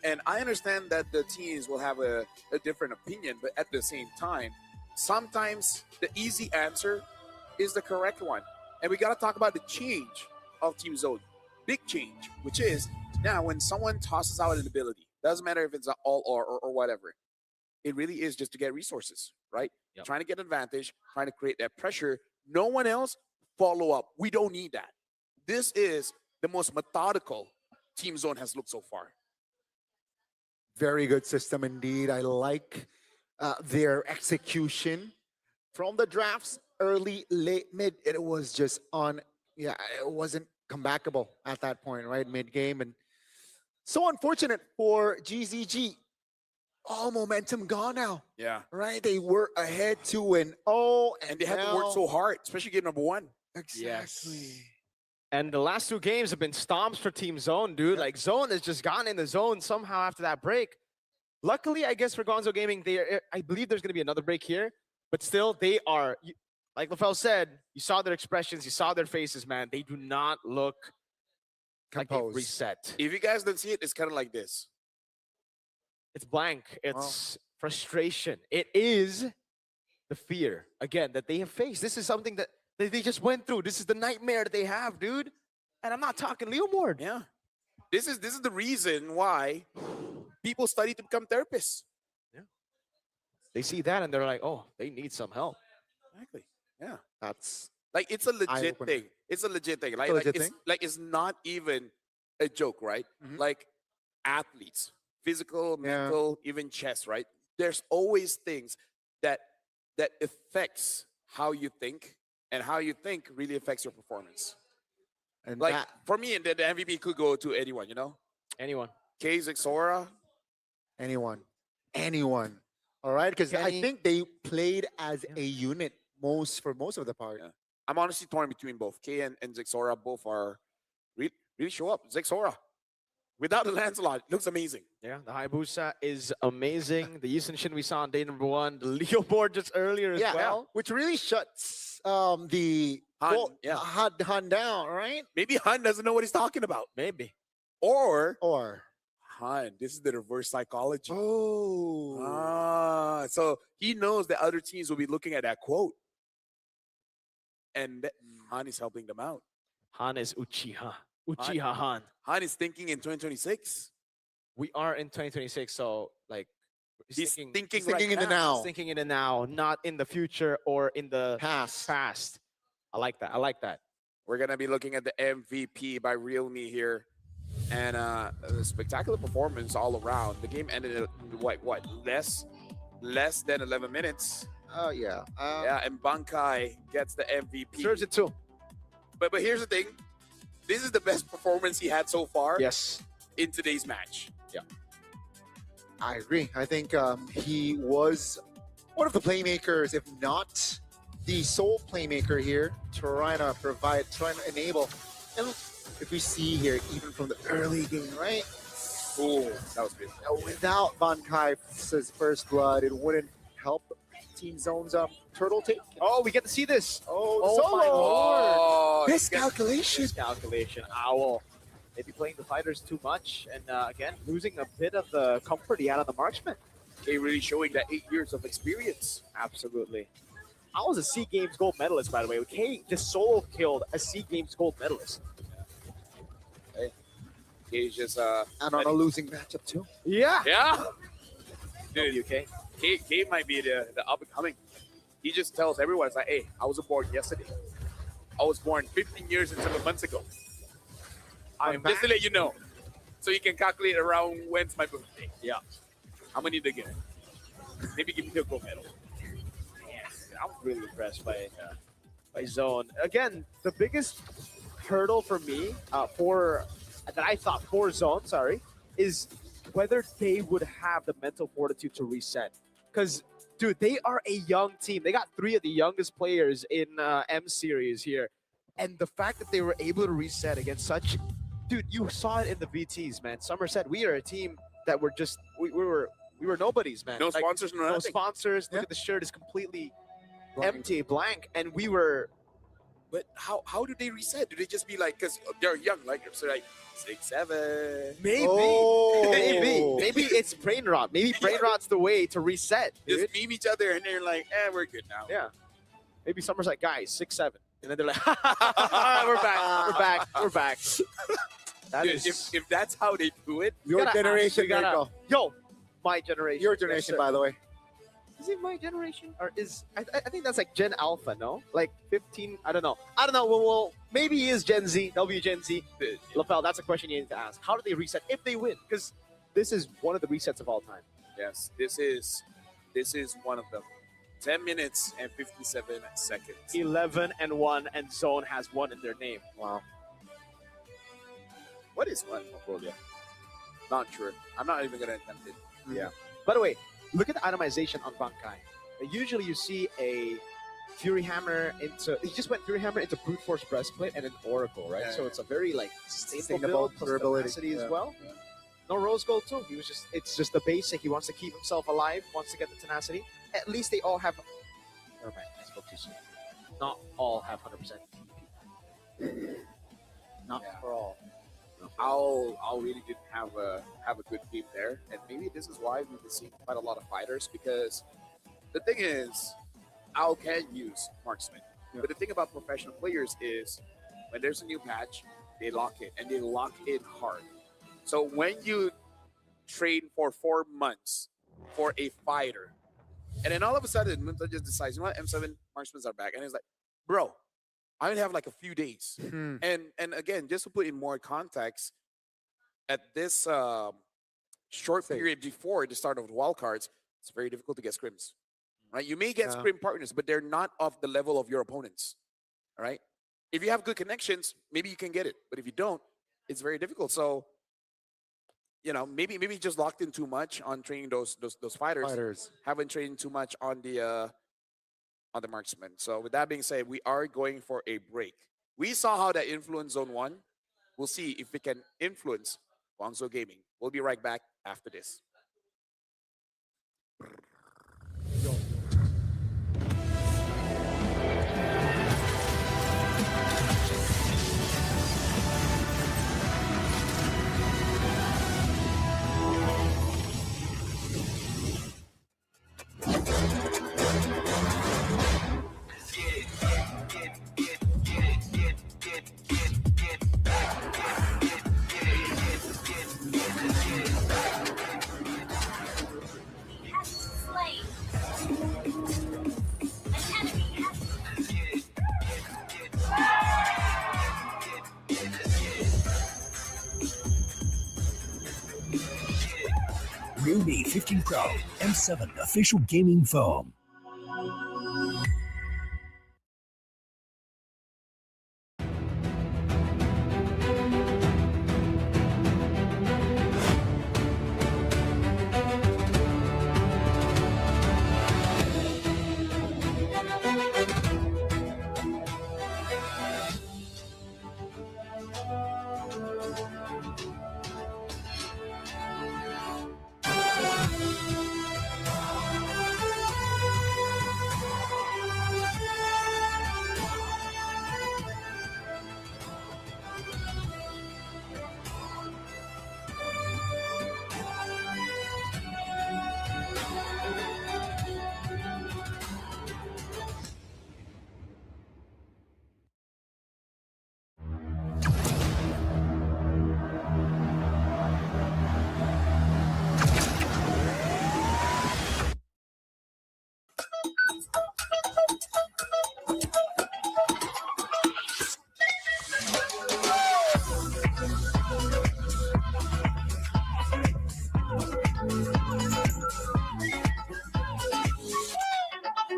and I understand that the teams will have a different opinion, but at the same time, sometimes the easy answer is the correct one. And we got to talk about the change of Team Zone. Big change, which is now when someone tosses out an ability, doesn't matter if it's an all or whatever, it really is just to get resources, right? Yep. Trying to get advantage, trying to create that pressure. No one else follow up. We don't need that. This is the most methodical Team Zone has looked so far. Very good system indeed. I like their execution from the drafts, early, late, mid. It was just it wasn't comebackable at that point, right? Mid game. And so unfortunate for GZG. All momentum gone now, Yeah. right? They were ahead 2-0, And they had to work so hard, especially game number 1. Exactly. And the last 2 games have been stomps for Team Zone, dude. Like, Zone has just gotten in the zone somehow after that break. Luckily, I guess for Gonzo Gaming, I believe there's going to be another break here. But still, they are, like LaFell said, you saw their expressions, you saw their faces, man. They do not look like they Composed. reset. If you guys don't see it, it's kind of like this. It's blank. It's frustration. It is the fear, again, that they have faced. This is something that they just went through. This is the nightmare that they have, dude. And I'm not talking Leo Mord. Yeah. This is the reason why people study to become therapists. They see that and they're like, oh, they need some help. Exactly. Yeah. That's Like, it's a legit Eye-opener. thing. It's a legit thing. Like, A legit it's, thing? like, it's not even a joke, right? Mhm. Like, athletes, physical, Yeah. mental, even chess, right? There's always things that affects how you think, and how you think really affects your performance. and Like, that, for me, the MVP could go to anyone, you know? Anyone. Kay Zixora, anyone. All right, because I Kenny. think they played as a unit for most of the part. Yeah. I'm honestly torn between both. Kay and Zixora both are really show up. Zixora, without the Lancelot, looks amazing. Yeah, the Hayabusa is amazing. The Yusen Shin we saw on day number 1. The Leo board just earlier as well. which really shuts the Han, yeah. Han down, right? Maybe Han doesn't know what he's talking about. Maybe. Or Or Han, this is the reverse psychology. oh, So he knows that other teams will be looking at that quote. And Han is helping them out. Han is Uchiha. Uchiha Han. Han is thinking in 2026. We are in 2026, so like He's thinking He's right thinking in the now. now. He's thinking in the now, not in the future or in the Pass. past. I like that. I like that. We're going to be looking at the MVP by Realme here. And a spectacular performance all around. The game ended at what? Less than 11 minutes. Oh yeah. Yeah, and Bankai gets the MVP. Deserves it too. But here's the thing. This is the best performance he had so far Yes. in today's match. I agree. I think he was one of the playmakers, if not the sole playmaker here, trying to enable. And if we see here, even from the early game, right? Oh, that was good. Without Bankai's first blood, it wouldn't help Team Zone's turtle take. Oh, we get to see this. Oh, the Oh solo! my lord. Oh, Miscalculation. Miscalculation. Owl. Maybe playing the fighters too much. And again, losing a bit of the comfort he had on the marksman. Kay really showing that 8 years of experience. Absolutely. I was a SEA Games gold medalist, by the way. Kay just solo killed a SEA Games gold medalist. Kay's just And on a losing matchup too. Yeah. yeah. Dude, UK. Kay might be the up and coming. He just tells everyone, it's like, hey, I wasn't born yesterday. I was born 15 years and 7 months ago. Just to let you know. So you can calculate around when's my birthday. Yeah. How many did I get? Maybe give me a gold medal. I was really impressed by by Zone. Again, the biggest hurdle for me that I thought for Zone, is whether they would have the mental fortitude to reset. Because, dude, they are a young team. They got 3 of the youngest players in M Series here. And the fact that they were able to reset against such... Dude, you saw it in the VTs, man. Summer said, we are a team that were just... We were nobodies, man. No sponsors, no nothing. Sponsors. Look at the shirt is completely empty, blank. And we were... But how do they reset? Do they just be like, because they're young, like, so like 6, 7? Maybe. Oh. Maybe it's brain rot. Maybe brain rot's the way to reset. Dude. Just meme each other and they're like, we're good now. Yeah. Maybe Summer's like, guys, 6, 7. And then they're like, we're back. That Dude, is... if that's how they do it, Your generation, Marco. Yo, my generation. Your generation, by the way. Is it my generation? Or is... I think that's like Gen Alpha, no? Like 15, I don't know. Well, maybe he is Gen Z. They'll be Gen Z. LaFell, that's a question you need to ask. How do they reset if they win? Because this is one of the resets of all time. yes, this is one of them. 10 minutes and 57 seconds. 11-1, and Zone has 1 in their name. Wow. What is one, Mongolia? Not sure. I'm not even gonna attempt it. Yeah. By the way, look at the itemization on Bankai. Usually you see a Fury Hammer into... He just went Fury Hammer into Brute Force Breastplate and an Oracle, right? Yeah, so yeah. it's a very, like, sustainable Sustainable build, plus durability. capacity as Yeah. well. Yeah. No Rose Gold, too. He was just... It's just the basic. He wants to keep himself alive, wants to get the tenacity. At least they all have... Never mind, I spoke too soon. Not all have 100%. Not Yeah. for all. Al really didn't have a good team there, and maybe this is why we've been seeing quite a lot of fighters. Because the thing is, Al can use marksman, but the thing about professional players is when there's a new patch, they lock it, and they lock it hard. So when you train for 4 months for a fighter, and then all of a sudden Munta just decides, you know what, M7 marksmans are back, and it's like, bro, I only have like a few days. And again, just to put in more context, at this short period before the start of the wildcards, it's very difficult to get scrims. Right? You may get scrim partners, but they're not of the level of your opponents. All right? If you have good connections, maybe you can get it. But if you don't, it's very difficult. So, you know, maybe just locked in too much on training those fighters. Haven't trained too much on the marksman. So with that being said, we are going for a break. We saw how that influenced Zone 1. We'll see if we can influence Guangzhou Gaming. We'll be right back after this. Ruby 15 Pro M7 official gaming phone.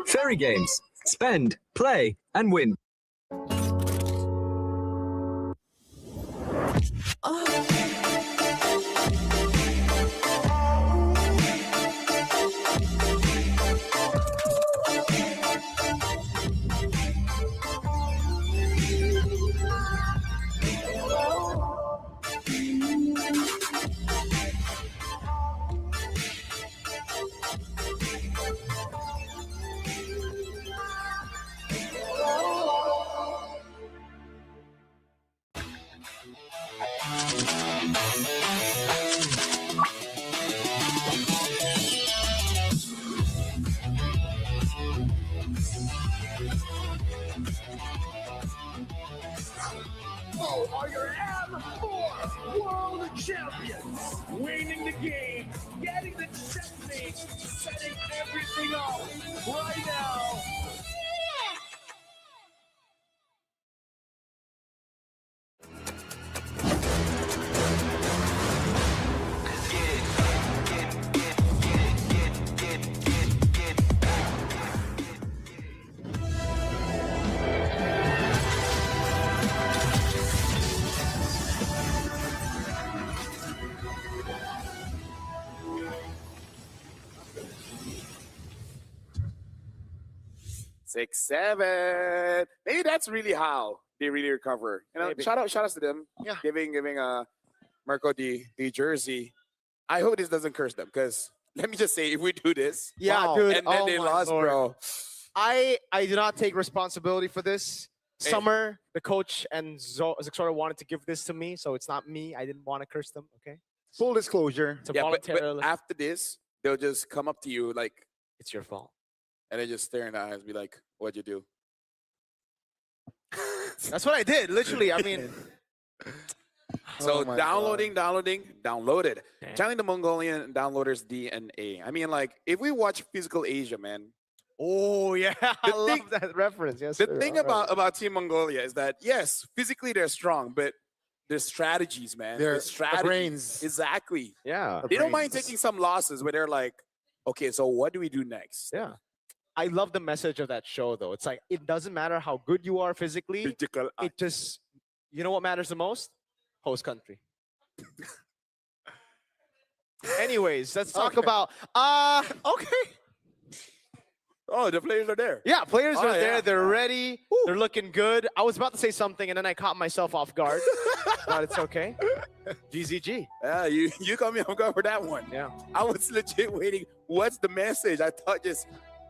Fairy Games. Spend, play, and win. Are your M4 World Champions, winning the game, getting the checkmate, setting everything up right now. Six, seven. Maybe that's really how they really recover. You know, Maybe. shout out to them. Yeah. Giving Marco the jersey. I hope this doesn't curse them, because let me just say, if we do this, Yeah, Wow. dude. and then oh they my lost, Lord. bro. I do not take responsibility for this. Hey. Summer, the coach, and Zexora wanted to give this to me, so it's not me. I didn't want to curse them. Okay, Full disclosure. it's a Yeah, but voluntary. after this, they'll just come up to you like, It's your fault. and they just stare in the eyes, be like, "What'd you do?" That's what I did. Literally, I mean, So Oh my downloaded. Damn. Channeling the Mongolian downloaders DNA. I mean, like, if we watch Physical Asia, man, oh yeah, I love thing- that reference. Yes, the sir. thing All right. about Team Mongolia is that, yes, physically they're strong, but their strategies, man. Their Their strategies. brains. Exactly. Yeah, They don't mind brains. taking some losses where they're like, okay, so what do we do next? yeah. I love the message of that show, though. It's like it doesn't matter how good you are physically. Physical- It just, you know what matters the most? Host country. Anyways, let's talk Okay. about. Okay. Oh, the players are there. Yeah, players Oh, are there. yeah. They're ready. They're looking good. I was about to say something and then I caught myself off guard, but it's okay. GZG. Yeah, you got me on guard for that one. Yeah. I was legit waiting. What's the message? I thought just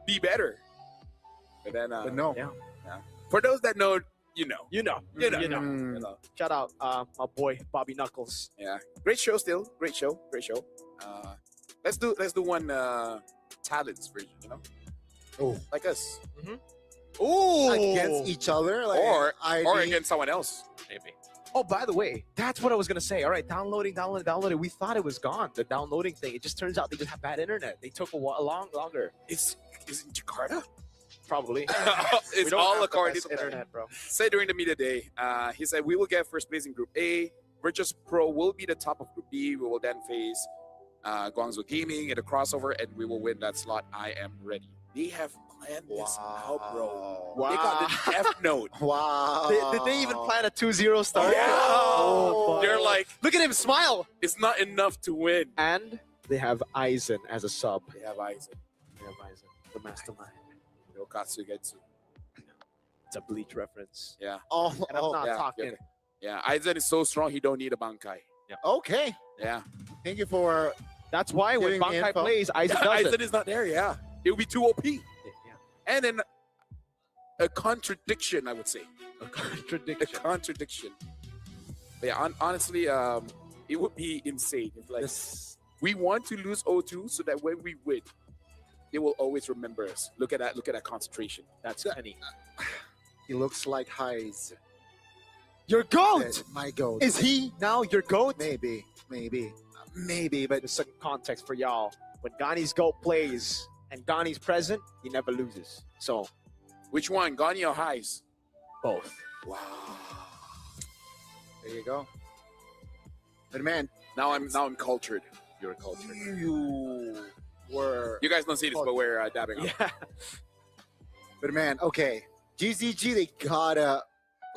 be better. But then, But no. Yeah. for those that know, you know. You know. You know. You know. Mm. You know. Shout out my boy Bobby Knuckles. Yeah, great show still. Great show. Let's do one talents version. You know, Oh. like us, Ooh. Against each other, like or ID. against someone else. Maybe. Oh, by the way, that's what I was gonna say. All right, downloading. We thought it was gone. The downloading thing. It just turns out they just have bad internet. They took a long longer. Is in Jakarta? Probably. It's We don't all have the according best to internet, bro. Said during the media day, he said, we will get first place in Group A. Virtus Pro will be the top of Group B. We will then face Guangzhou Gaming in a crossover, and we will win that slot. I am ready. They have planned this out, bro. Wow. They got the F note. Wow. Did they even plan a 2-0 start? Yeah. Oh, They're boy. like, Look at him smile. it's not enough to win. And they have Aizen as a sub. They have Isaac. They have Aizen, the mastermind. Katsugetsu. It's a Bleach reference. Yeah. Oh, And I'm not yeah, talking. okay. Yeah, Aizen is so strong, he don't need a Bankai. okay. Yeah. Thank you for That's why when Giving me Bankai info. plays, Aizen does Aizen it. is not there, yeah. It would be too OP. Yeah. And then a contradiction, I would say. A A contradiction. contradiction. But yeah, honestly, it would be insane if like this. we want to lose 0-2 so that when we win, they will always remember us. Look at that concentration. That's Kenny. He looks like Heiz. Your goat! My goat. Is he now your goat? Maybe, but There's some context for y'all. When Gani's goat plays and Gani's present, he never loses. So, Which one, Gani or Highs? both. Wow. there you go. But man, Now I'm cultured. You're cultured. you were. You guys don't see this, but we're dabbing up. Yeah. But man, okay. GZG, they gotta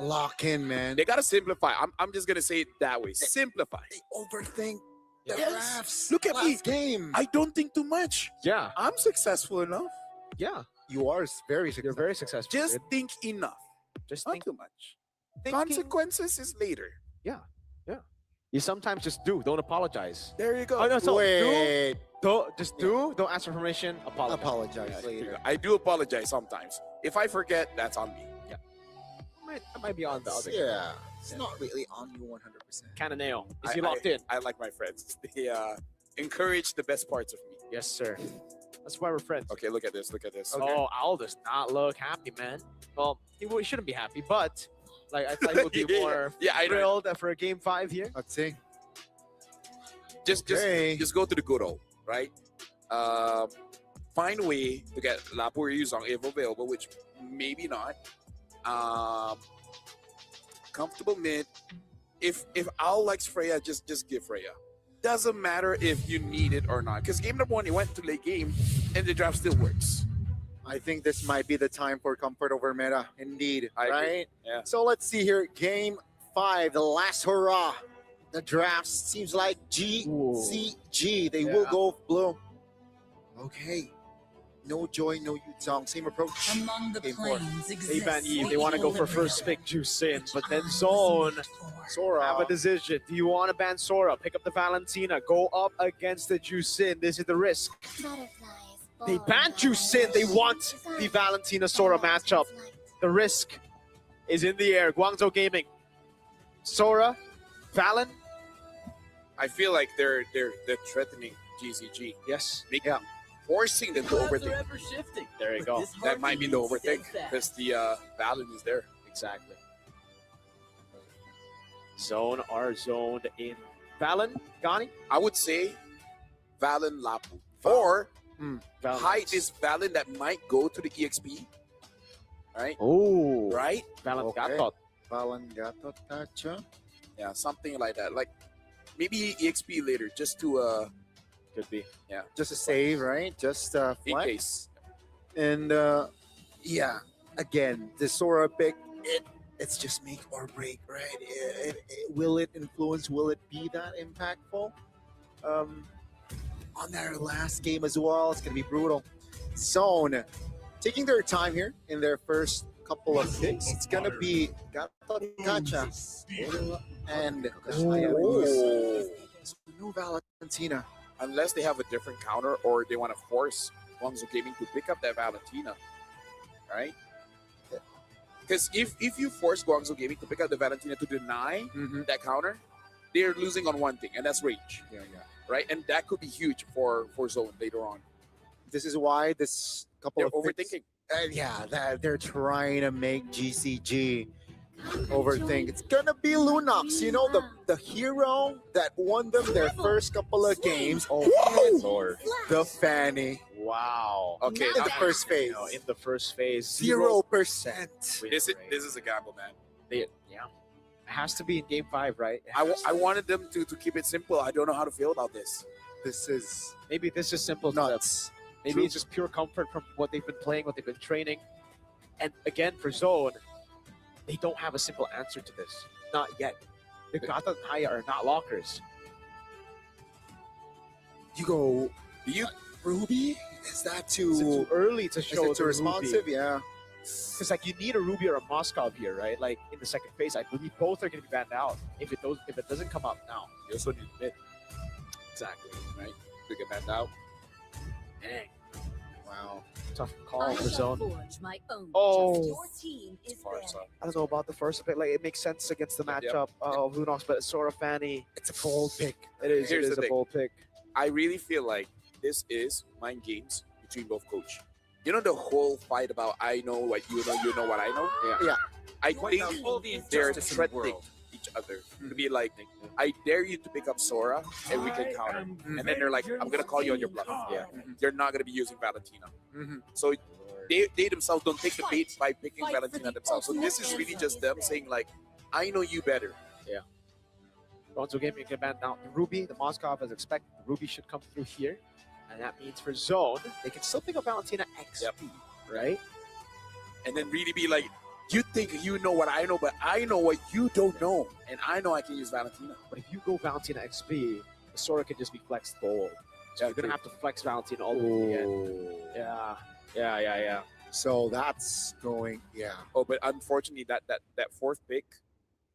Lock in, man. They gotta simplify. I'm just gonna say it that way. Simplify. They overthink the Yes. drafts. Look at me. Last game. I don't think too much. Yeah, I'm successful enough. yeah. You are very You're successful. very successful. Just dude. think enough. Just Not think. too much. Thinking- Consequences is later. You sometimes just do. Don't apologize. There you go. Oh no, so Wait. don't just do. Don't ask for permission. Apologize. Apologize later. I do apologize sometimes. If I forget, that's on me. That might be on the other. Yeah. It's not really on you 100%. Cananeo. Is I- he locked in? I like my friends. They encourage the best parts of me. Yes, sir. That's why we're friends. Okay, look at this. Look at this. Oh, Al does not look happy, man. Well, he shouldn't be happy, but like I thought he would be more Yeah, I know. thrilled for a game 5 here. Let's see. Just Okay. just go to the good old, right? Find a way to get Lapu or Yuzong if available, which maybe not. Comfortable mid. If Al likes Freya, just give Freya. Doesn't matter if you need it or not. Because game number 1, he went to late game, and the draft still works. I think this might be the time for comfort over meta. Indeed. I agree. Right? Yeah. So let's see here. Game 5, the last hurrah. The draft seems like GCG. They will Yeah. go blue. Okay. No Joy, no Yuzong. Same approach. Among the Game 4. planes They exists ban Eve. the They want to go for equilibrium first pick Juice in, but then time Zone was made for. Sora. have a decision. Do you want to ban Sora? Pick up the Valentina. Go up against the Juicin. This is the risk. They banned Juicin. They want the Valentina Sora matchup. The risk is in the air. Guangzhou Gaming. Sora, Valen. I feel like they're threatening GCG. Yes. Forcing them to overthink. ever shifting. There you go. That might be the overthink because the Valen is there. Exactly. Zone are zoned in. Valen, Gani. I would say Valen Lapu. Or Valen. hide this Valen that might go to the EXP. Right? Oh, Right? Valen Okay. Gatot. Balangato Tacha. Yeah, something like that. Like maybe EXP later just to Could be. Just a save, right? Just in flex. case. And yeah, again, the Sora pick, it's just make or break, right? Will it influence? Will it be that impactful? On their last game as well, it's gonna be brutal. Zone taking their time here in their first couple of picks. It's gonna be Gacha and Oh. no Valentina. Unless they have a different counter or they want to force Guangzhou Gaming to pick up that Valentina. Right? Because if you force Guangzhou Gaming to pick up the Valentina to deny that counter, they're losing on one thing, and that's range. Yeah. Right? And that could be huge for Zone later on. This is why this couple They're of picks- overthinking. that they're trying to make GCG overthink. It's gonna be Lunox, you know, the hero that won them their first couple of games. Oh, Lord. The Fanny Wow. Okay, in the first phase. No, in the first phase, 0%. win this rate. is a gamble, man. Yeah. It has to be in game 5, right? It I has I to. wanted them to keep it simple. I don't know how to feel about this. This is Maybe this is simple to them. nuts. Maybe True. it's just pure comfort from what they've been playing, what they've been training. And again, for Zone, they don't have a simple answer to this. Not yet. The Gata and Haya are not lockers. You go Do you Ruby? Is that Is it too too early to is show it too responsive? Yeah. Because like you need a Ruby or a Moskov here, right? Like in the second phase, I believe both are going to be banned out if it doesn't come up now. you also need mid, Exactly. right? To get banned out. Dang, Wow. tough call for Zone. Forge my own Oh. justice. Your team is Far ready. side. I don't know about the first pick. Like it makes sense against the Yep. matchup of Lunox, but Sora Fanny, It's a bold pick. it is Here's the a thing. bold pick. I really feel like this is mind games between both coach. You know the whole fight about I know what you know what I know? Yeah. I think they're threatening each other to be like, I dare you to pick up Sora and we can counter. And then they're like, I'm gonna call you on your bluff. Yeah. They're not gonna be using Valentina. So they themselves don't take the bait by picking Valentina themselves. So this is really just them saying like, I know you better. Guangzhou Gaming can ban now the Ruby, the Moskov as expected. The Ruby should come through here. And that means for Zone, they can still pick up Valentina XP, right? And then really be like, You think you know what I know, but I know what you don't know. And I know I can use Valentina. But if you go Valentina XP, the Sora can just be flexed bold. So you're going to have to flex Valentina all the way to the end. Yeah. So that's going, Oh, but unfortunately, that fourth pick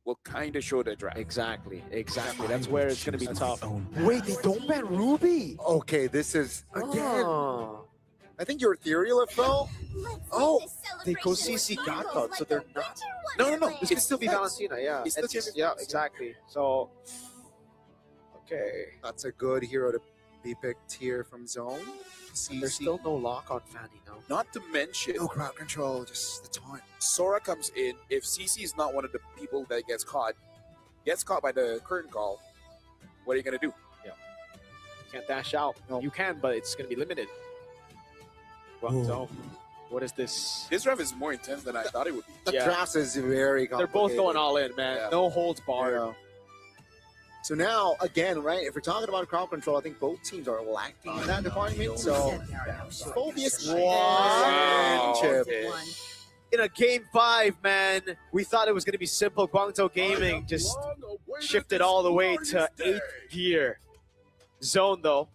will kind of show the draft. Exactly. That's where it's going to be tough. Wait, they don't ban Ruby? Okay, this is, again, I think your ethereal fell. Oh, they go CC Gatot, so they're not. No. This could still be Valentina, yeah. It's still gonna be yeah, Valentina. exactly. So, okay. that's a good hero to be picked here from Zone. There's still no lock on Fanny now. Not to mention, no crowd control, just the taunt. Sora comes in. If CC is not one of the people that gets caught by the curtain call, what are you going to do? You can't dash out. No. You can, but it's going to be limited. Guangzhou, what is this? This draft is more intense than I thought it would be. The Yeah. draft is very They're complicated. both going all in, man. Yeah. No holds barred. Yeah. So now, again, right, if we're talking about crowd control, I think both teams are lacking in that department. So, Phobius Wow. Chip. Okay. In a game 5, man, we thought it was going to be simple. Guangzhou Gaming just shifted all the way to 8th gear. Zone, though,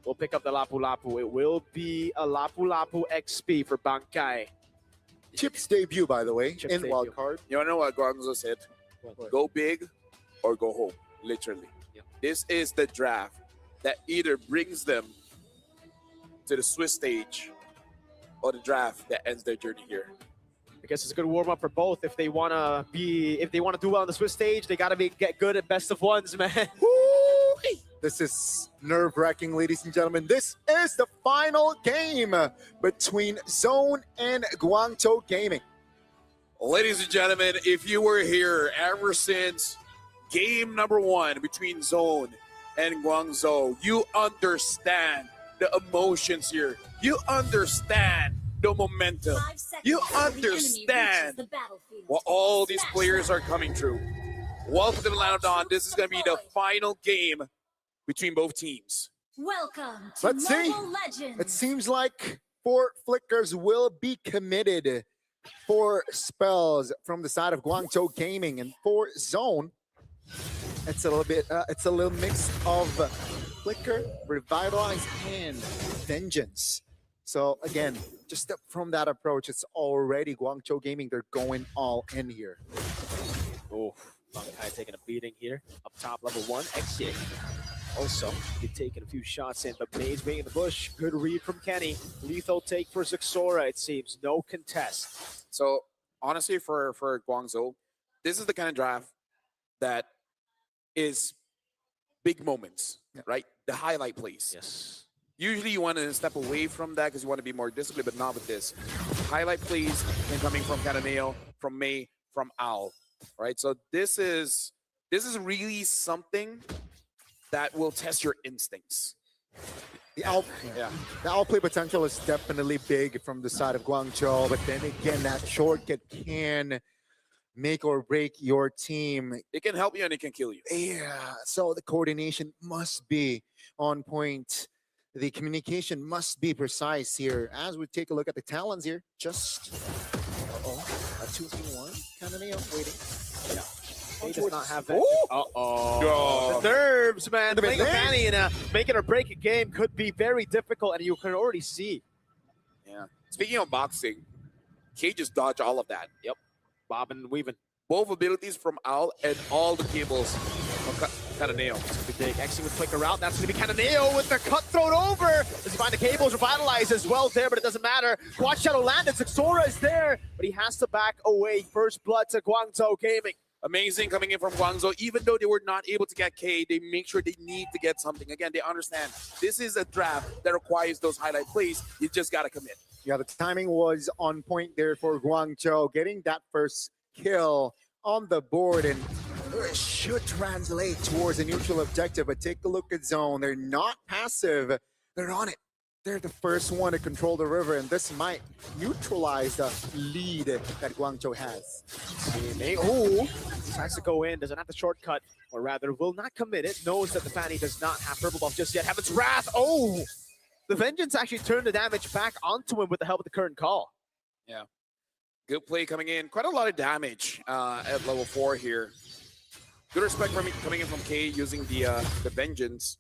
will pick up the Lapu Lapu. It will be a Lapu Lapu XP for Bankai. Chip's debut, by the way, Chip's in debut. wildcard. You wanna know what Guangzhou said? Go big or go home, literally. Yeah. This is the draft that either brings them to the Swiss stage or the draft that ends their journey here. I guess it's a good warm up for both. If they wanna do well on the Swiss stage, they gotta get good at best of ones, man. This is nerve-wracking, ladies and gentlemen. This is the final game between Zone and Guangzhou Gaming. Ladies and gentlemen, if you were here ever since game number 1 between Zone and Guangzhou, you understand the emotions here. You understand the momentum. You understand what all these players are coming through. Welcome to the Land of Dawn. This is going to be the final game between both teams. Welcome to Let's see. Mobile Legends. It seems like 4 flickers will be committed. 4 spells from the side of Guangzhou Gaming, and for Zone, it's a little mix of flicker, revitalize, and vengeance. So again, just from that approach, it's already Guangzhou Gaming. They're going all in here. Oh, Bankai taking a beating here. Up top, level 1, X-Kick. Also, he's taking a few shots in, but Mage being in the bush. Good read from Kenny. Lethal take for Zixora, it seems. No contest. So honestly, for Guangzhou, this is the kind of draft that is big moments, right? The highlight plays. Yes. Usually you want to step away from that because you want to be more disciplined, but not with this. Highlight plays and coming from Cataneo, from May, from Owl, right? So this is really something that will test your instincts. The owl play potential is definitely big from the side of Guangzhou, but then again, that shortcut can make or break your team. It can help you and it can kill you. Yeah, so the coordination must be on point. The communication must be precise here. As we take a look at the talents here, just a 2v1 kind of waiting. Yeah. He does not have that. Oh. The nerves, man. The Playing a nerves. Fanny in a make it or break a game could be very difficult, and you can already see. Yeah. Speaking of boxing, K just dodged all of that. Yep. Bobbing and weaving. Both abilities from Owl and all the cables from Cataneo. Big Exy would flicker out. That's going to be Cataneo with the cutthroat over. Does he find the cables? Revitalize as well there, but it doesn't matter. Quad Shadow landed. Zixora is there, but he has to back away. First blood to Guangzhou Gaming. Amazing coming in from Guangzhou. Even though they were not able to get K, they make sure they need to get something. Again, they understand this is a draft that requires those highlight plays. You just got to commit. Yeah, the timing was on point there for Guangzhou, getting that first kill on the board, and it should translate towards a neutral objective. But take a look at Zone. They're not passive. They're on it. They're the first one to control the river, and this might neutralize the lead that Guangzhou has. Oh, tries to go in, doesn't have the shortcut, or rather will not commit it, knows that the Fanny does not have purple buff just yet. Heaven's Wrath, oh! The Vengeance actually turned the damage back onto him with the help of the current call. Yeah. Good play coming in. Quite a lot of damage at level 4 here. Good respect from coming in from K using the Vengeance.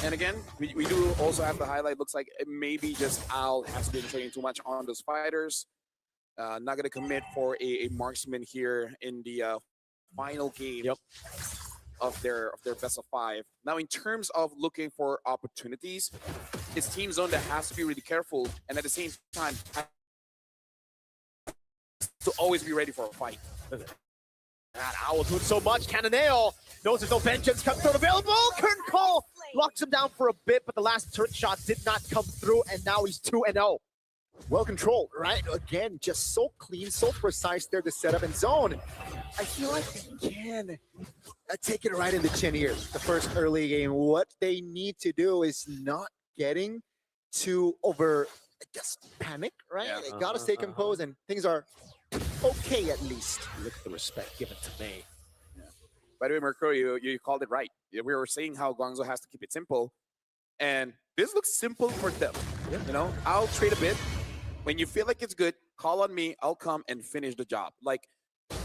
And again, we do also have the highlight. Looks like it maybe just Al has been training too much on those fighters. Not going to commit for a marksman here in the final game of their best of 5. Now, in terms of looking for opportunities, it's Team Zone that has to be really careful, and at the same time, to always be ready for a fight. That Owl doing so much. Cannonale knows there's no vengeance cutthroat available. Curtain Call locks him down for a bit, but the last turret shot did not come through, and now he's 2-0. Well controlled, right? Again, just so clean, so precise there, the setup and zone. I feel like they can take it right in the chin here. The first early game, what they need to do is not getting too over, I guess, panic, right? Yeah. They gotta stay composed, and things are okay at least. Look at the respect given to May. By the way, Mercury, you called it right. We were saying how Guangzhou has to keep it simple, and this looks simple for them. You know, I'll trade a bit. When you feel like it's good, call on me. I'll come and finish the job. Like,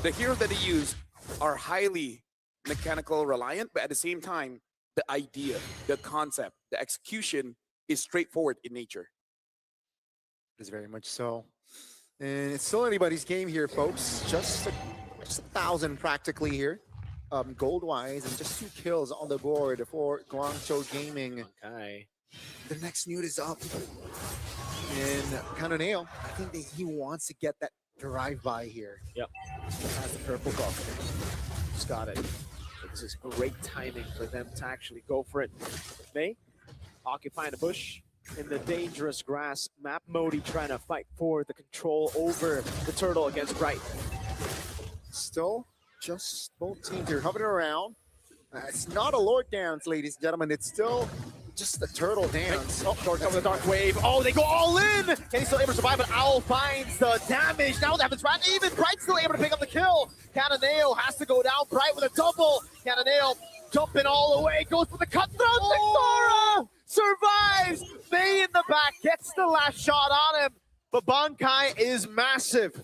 the heroes that they use are highly mechanical reliant, but at the same time, the idea, the concept, the execution is straightforward in nature. It is very much so. And it's still anybody's game here, folks. Just 1,000 practically here, gold-wise, and just 2 kills on the board for Guangzhou Gaming. Okay. The next nude is up. And Cannonale, I think that he wants to get that drive-by here. Yep. Has the purple buff. Just got it. So this is great timing for them to actually go for it. May occupying the bush in the dangerous grass. Map Modi trying to fight for the control over the turtle against Bright. Still, just both teams here hovering around. It's not a Lord dance, ladies and gentlemen. It's still just the turtle dance. Oh, Dark cover the Dark Wave. Oh, they go all in! And he's still able to survive, but Owl finds the damage. Now that happens right even. Bright's still able to pick up the kill. Cannonale has to go down. Bright with a double. Cannonale jumping all the way. Goes for the cutthroat. Victoria survives. May in the back gets the last shot on him. But Bankai is massive.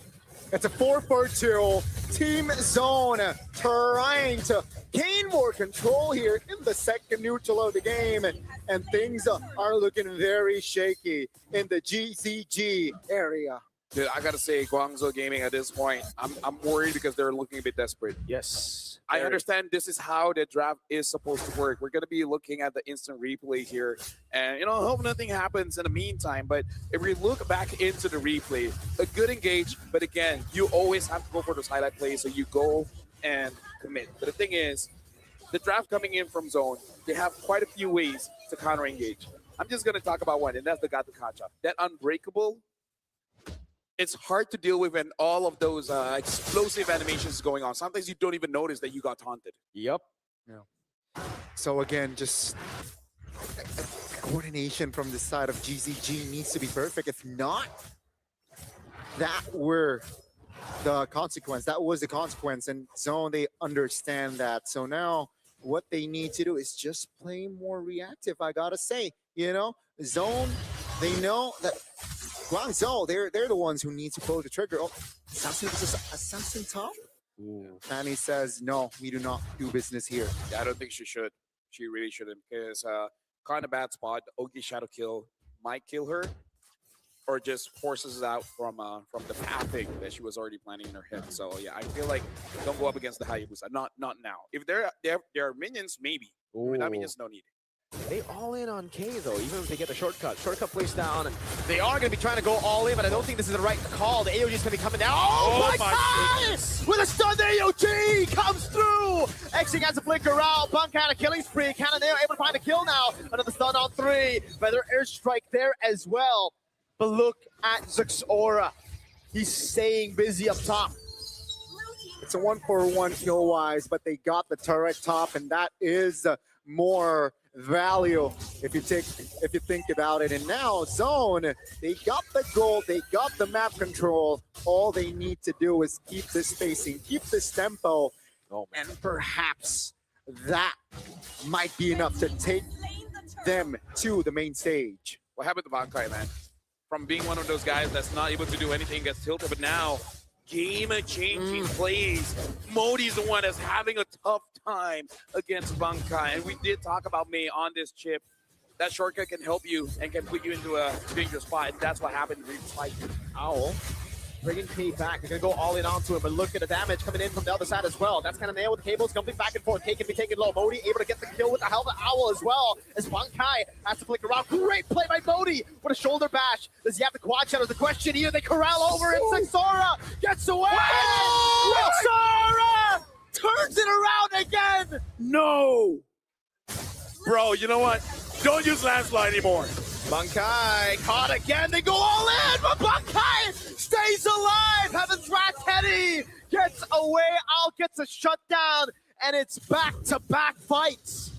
It's a 4-4-2. Team Zone trying to gain more control here in the second neutral of the game, and things are looking very shaky in the GCG area. Dude, I gotta say, Guangzhou Gaming at this point, I'm worried because they're looking a bit desperate. Yes. I understand this is how the draft is supposed to work. We're going to be looking at the instant replay here. And, you know, hope nothing happens in the meantime. But if we look back into the replay, a good engage. But again, you always have to go for those highlight plays. So you go and commit. But the thing is, the draft coming in from zone, they have quite a few ways to counter engage. I'm just going to talk about one, and that's the Gato Kacha. That unbreakable, it's hard to deal with when all of those explosive animations going on. Sometimes you don't even notice that you got taunted. Yep. Yeah. So again, just coordination from the side of GCG needs to be perfect. If not, that were the consequence. That was the consequence. And Zone, they understand that. So now what they need to do is just play more reactive, I gotta say. You know, Zone, they know that Guangzhou, they're the ones who need to pull the trigger. Oh, Assassin top? Fanny says, no, we do not do business here. Yeah, I don't think she should. She really shouldn't, because kind of bad spot. Ogi Shadow Kill might kill her, or just forces it out from the pathing that she was already planning in her head. So yeah, I feel like don't go up against the Hayabusa. Not now. If there are minions, maybe. Without minions, no need. They all in on K though, even if they get the shortcut. Shortcut placed down. They are going to be trying to go all in, but I don't think this is the right call. The AOG is going to be coming down. Oh my goodness! With a stun, the AOG comes through. Xing has a flicker out. Bunk had a killing spree. Cannonale able to find a kill now. Another stun on 3. Feather airstrike there as well. But look at Zux Aura. He's staying busy up top. It's a 1-for-1 kill-wise, but they got the turret top, and that is more value if you think about it. And now Zone, they got the gold, they got the map control. All they need to do is keep this spacing, keep this tempo, and perhaps that might be enough to take them to the main stage. What happened to Bankai, man? from being one of those guys that's not able to do anything, gets tilted, but now game-changing plays. Modi's the one that's having a tough time against Bankai, and we did talk about Mei on this chip. That shortcut can help you and can put you into a dangerous spot, and that's what happened in previous fight. Owl bringing K back. They're going to go all in onto him, but look at the damage coming in from the other side as well. That's kind of nailed with the cables jumping back and forth. K can be taken low. Modi able to get the kill with the Helmet Owl as well, as Bankai has to flick around. Great play by Modi with a shoulder bash. Does he have the quad shadow? The question here, they corral over it. Sexora gets away! Sexora turns it around again! No! Bro, you know what? Don't use landslide anymore. Bankai caught again. They go all in, but Bankai stays alive. Heaven's Wrath Teddy gets away. Owl gets a shutdown, and it's back-to-back fights.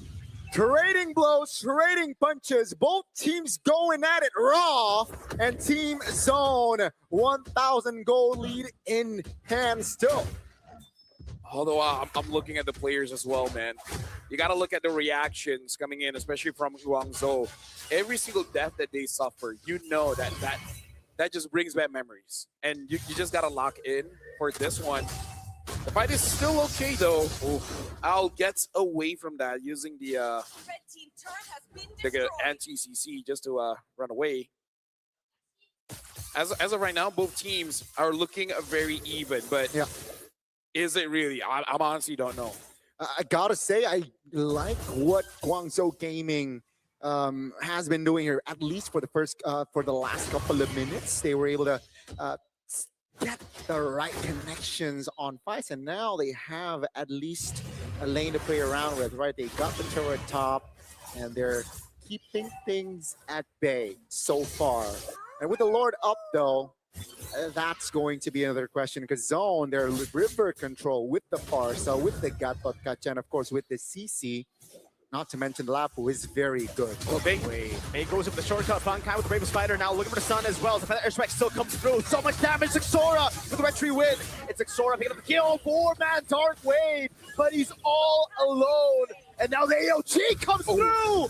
Trading blows, trading punches, both teams going at it raw, and Team Zone 1,000 gold lead in hand still. Although I'm looking at the players as well, man. You got to look at the reactions coming in, especially from Guangzhou. Every single death that they suffer, you know that just brings back memories. And you just got to lock in for this one. The fight is still okay, though. Owl gets away from that using the anti-CC just to run away. As of right now, both teams are looking very even, but yeah. Is it really? I honestly don't know. I gotta say, I like what Guangzhou Gaming has been doing here, at least for the last couple of minutes. They were able to get the right connections on fights, and now they have at least a lane to play around with, right? They got the turret top, and they're keeping things at bay so far. And with the Lord up, though, that's going to be another question, because Zone, their river control with the Parsa, with the Gatot Kacha, and of course with the CC, not to mention Lapu, is very good. Okay. May goes up the shortcut. Bankai with the Brave Spider now looking for the sun as well. The Airstrike still comes through. So much damage. Sexora with the retry win. It's Sexora picking up the kill. 4-man Dark Wave, but he's all alone. And now the AOG comes through.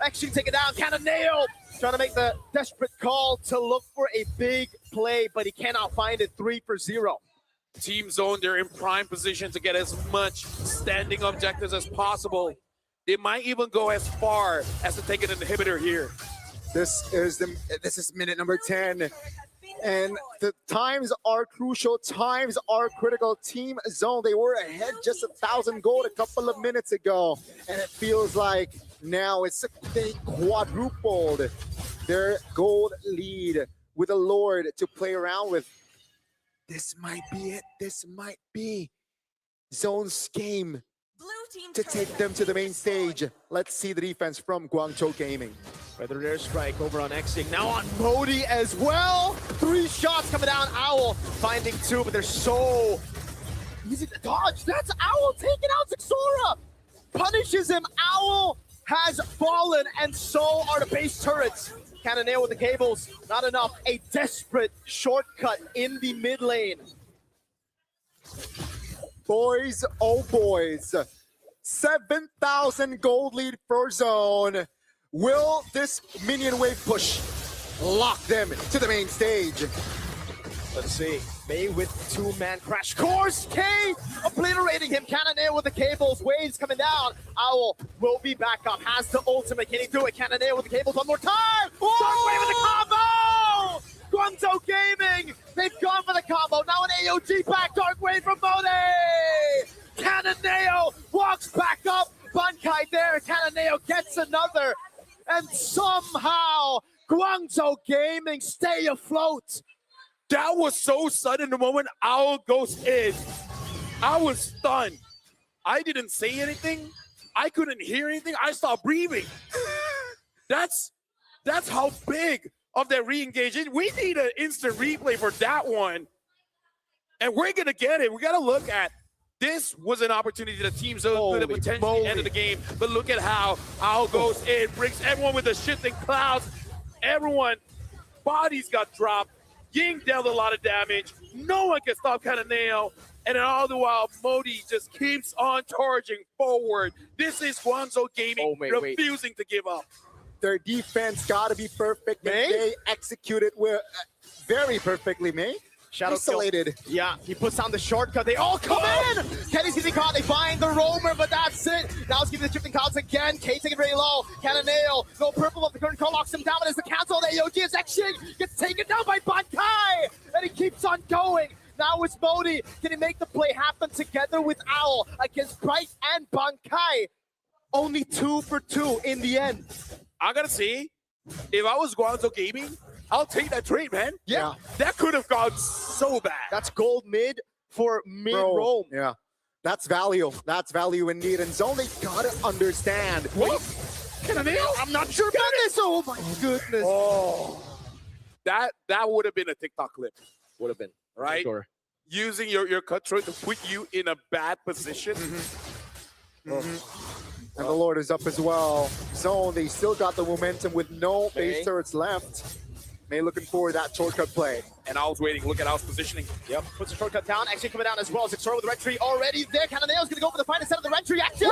Actually take it down. Cannonale trying to make the desperate call to look for a big play, but he cannot find it. 3 for 0. Team Zone, they're in prime position to get as much standing objectives as possible. They might even go as far as to take an inhibitor here. This is minute number 10. And the times are crucial, times are critical. Team Zone, they were ahead just 1,000 gold a couple of minutes ago. And it feels like now they quadrupled their gold lead with a Lord to play around with. This might be it. This might be Zone's game to take them to the main stage. Let's see the defense from Guangzhou Gaming. Feather Airstrike over on Xing. Now on Modi as well. 3 shots coming down. Owl finding 2, but they're so easy to dodge. That's Owl taking out Sexora. Punishes him. Owl has fallen, and so are the base turrets. Cannonale with the cables. Not enough. A desperate shortcut in the mid lane. Boys, oh boys. 7,000 gold lead for Zone. Will this minion wave push lock them to the main stage? Let's see. Mei with 2-man crash course. K obliterating him. Cannonale with the cables. Waves coming down. Owl will be back up. Has the ultimate. Can he do it? Cannonale with the cables one more time. Dark Wave with the combo. Guangzhou Gaming. They've gone for the combo. Now an AOG back. Dark Wave from Modi. Cannonale walks back up. Bankai there. Cannonale gets another. And somehow Guangzhou Gaming stay afloat. That was so sudden. The moment Owl goes in, I was stunned. I didn't say anything. I couldn't hear anything. I stopped breathing. That's how big of that re-engagement. We need an instant replay for that one. And we're going to get it. We got to look at this was an opportunity that Team Zone could have potentially ended the game. But look at how Owl goes in, brings everyone with the shifting clouds. Everyone, bodies got dropped. Ying dealt a lot of damage. No one can stop Cannonale. And then all the while, Modi just keeps on charging forward. This is Guangzhou Gaming refusing to give up. Their defense got to be perfect. And they executed very perfectly, May. Shadow Isolated. Kill. Yeah, he puts down the shortcut. They all come in. Kenny's getting caught. They find the roamer, but that's it. Now it's giving the shifting clouds again. K taking very low. Cannonale. No purple of the current call locks him down, but it's the cancel. The AOG is Xing gets taken down by Bankai, and he keeps on going. Now it's Modi. Can he make the play happen together with Owl against Bright and Bankai? Only 2 for 2 in the end. I gotta say, if I was Guangzhou Gaming, I'll take that trade, man. Yeah. That could have gone so bad. That's gold mid for mid-roam. Yeah. That's value. That's value indeed. And Zone, they got to understand. Wait, Cannonale? I'm not sure about this. Oh, my goodness. Oh, that would have been a TikTok clip. Would have been. Right? Sure. Using your cut throat to put you in a bad position. And the Lord is up as well. Zone, they still got the momentum with no base turrets left. May looking for that shortcut play. And I was waiting. Look at Al's positioning. Yep. Puts the shortcut down. Actually coming down as well. Zixora with the red tree already there. Cannonale's going to go for the fight instead of the red tree. Action!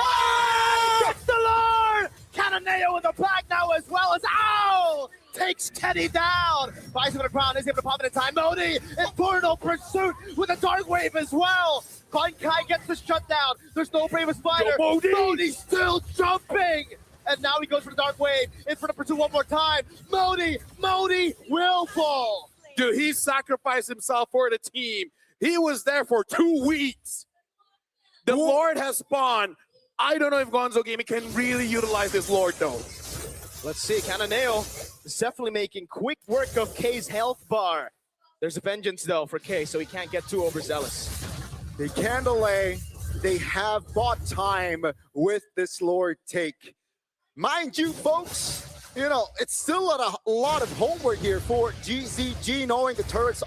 Gets the Lord! Cannonale with the flag now as well as Owl takes Teddy down. Buys him on the ground. Is able to pop it in time. Modi, Infernal Pursuit with a Dark Wave as well. Bankai gets the shutdown. There's no Bravest Fighter. Modi still jumping. And now he goes for the Dark Wave. In for the Pursuit one more time. Modi will fall. Dude, he sacrificed himself for the team. He was there for 2 weeks. The Lord has spawned. I don't know if Guangzhou Gaming can really utilize this Lord, though. Let's see. Cannonale is definitely making quick work of K's health bar. There's a vengeance, though, for K, so he can't get too overzealous. They can delay. They have bought time with this Lord take. Mind you, folks, you know, it's still a lot of homework here for GZG, knowing the turrets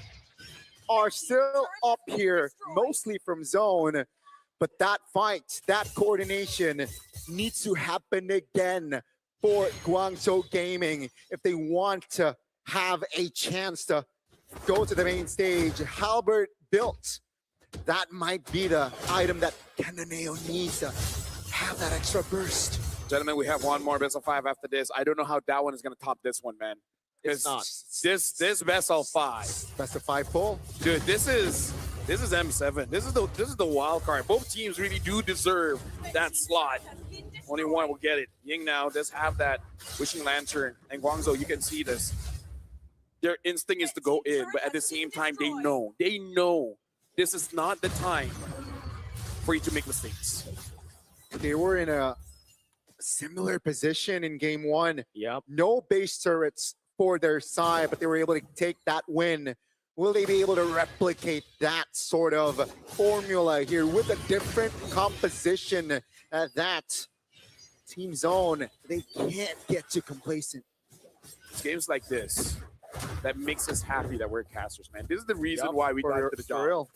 are still up here, mostly from Zone. But that fight, that coordination needs to happen again for Guangzhou Gaming if they want to have a chance to go to the main stage. Halbert built. That might be the item that Cannonale needs to have that extra burst. Gentlemen, we have one more best of 5 after this. I don't know how that one is going to top this one, man. It's not. This best of 5. Best of 5 full. Dude, this is M7. This is the wild card. Both teams really do deserve that slot. Only one will get it. Ying now does have that Wishing Lantern, and Guangzhou, you can see this. Their instinct is to go in, but at the same time, they know this is not the time for you to make mistakes. They were in a similar position in game 1. Yep. No base turrets for their side, but they were able to take that win. Will they be able to replicate that sort of formula here with a different composition? That Team Zone, they can't get too complacent. It's games like this that makes us happy that we're casters, man. This is the reason why we got to the job. Real.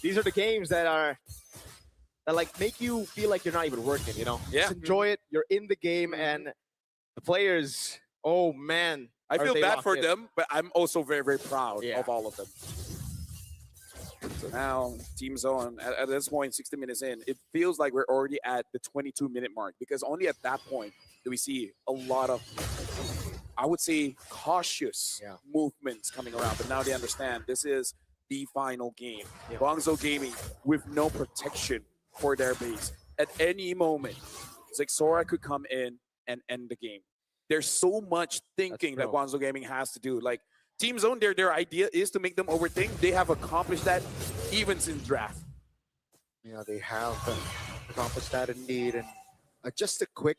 These are the games that like make you feel like you're not even working, you know? Yeah. Just enjoy it. You're in the game, and the players, oh man. I are feel they bad locked for in. them, but I'm also very, very proud Yeah. of all of them. So now, Team Zone, at this point, 60 minutes in, it feels like we're already at the 22-minute mark, because only at that point do we see a lot of, I would say, cautious movements coming around. But now they understand this is the final game. Guangzhou Gaming with no protection for their base. At any moment, Zixora could come in and end the game. There's so much thinking that Guangzhou Gaming has to do. Like, Team Zone, their idea is to make them overthink. They have accomplished that even since draft. Yeah, they have accomplished that indeed. And just a quick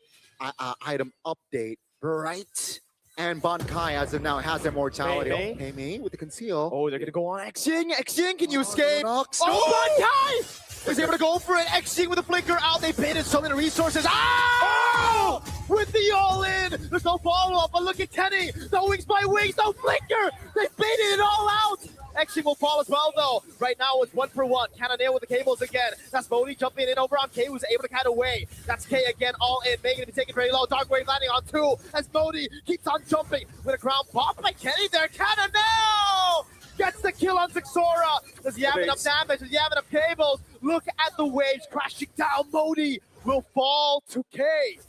item update. Bright and Bankai as of now has immortality. May. May with the conceal. Oh, they're gonna go on Xing. Xing, can you escape? Nox. Oh, Bankai is able to go for it. Xing with the flicker out. They baited so many resources. Oh! With the all-in. There's no follow-up, but look at Kenny. No wings by wings, no flicker. They baited it all out. Xing will fall as well, though. Right now, it's 1 for 1. Cannonale with the cables again. That's Modi jumping in over on K, who's able to cut away. That's K again, all in. Making it be taken very low. Dark Wave landing on 2 as Modi keeps on jumping with a ground pop by Kenny there. Cannonale gets the kill on Zixora. Does he have enough damage? Does he have enough cables? Look at the waves crashing down. Modi will fall to K.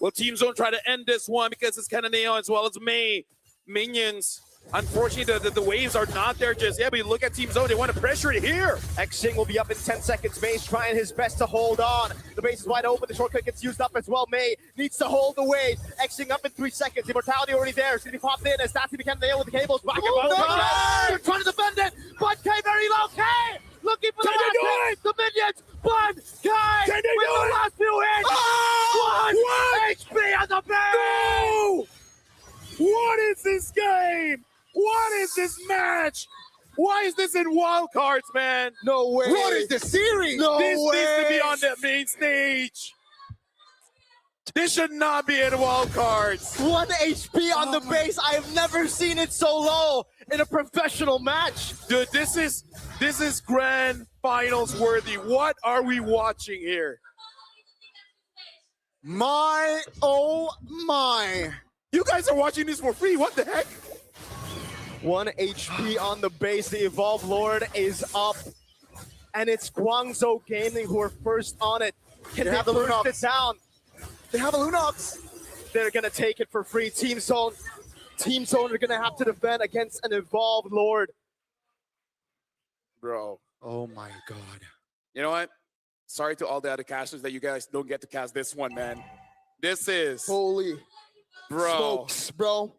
Will Team Zone try to end this one because it's Kananeo as well as Mei minions? Unfortunately, the waves are not there just yet, but you look at Team Zone, they want to pressure it here. Xing will be up in 10 seconds. May's trying his best to hold on. The base is wide open. The shortcut gets used up as well. Mei needs to hold the wave. Xing up in 3 seconds. Immortality already there. It's going to be popped in as Dasty became the with the cables. Back and forth. They're trying to defend it, but K very low. K looking for the last hit. The minions. One K with the last few hits. One HP on the base. No! What is this game? What is this match? Why is this in wildcards, man? No way. What is the series? No this way. needs to be on the main stage. This should not be in wildcards. 1 HP on the base. I have never seen it so low in a professional match. Dude, this is grand finals worthy. What are we watching here? My, oh my. You guys are watching this for free. What the heck? 1 HP on the base. The Evolved Lord is up. And it's Guangzhou Gaming who are first on it. Can they burst it down? They have a Lunox. They're going to take it for free. Team Zone are going to have to defend against an Evolved Lord. Bro. Oh my God. You know what? Sorry to all the other casters that you guys don't get to cast this one, man. This is... Holy smokes, bro.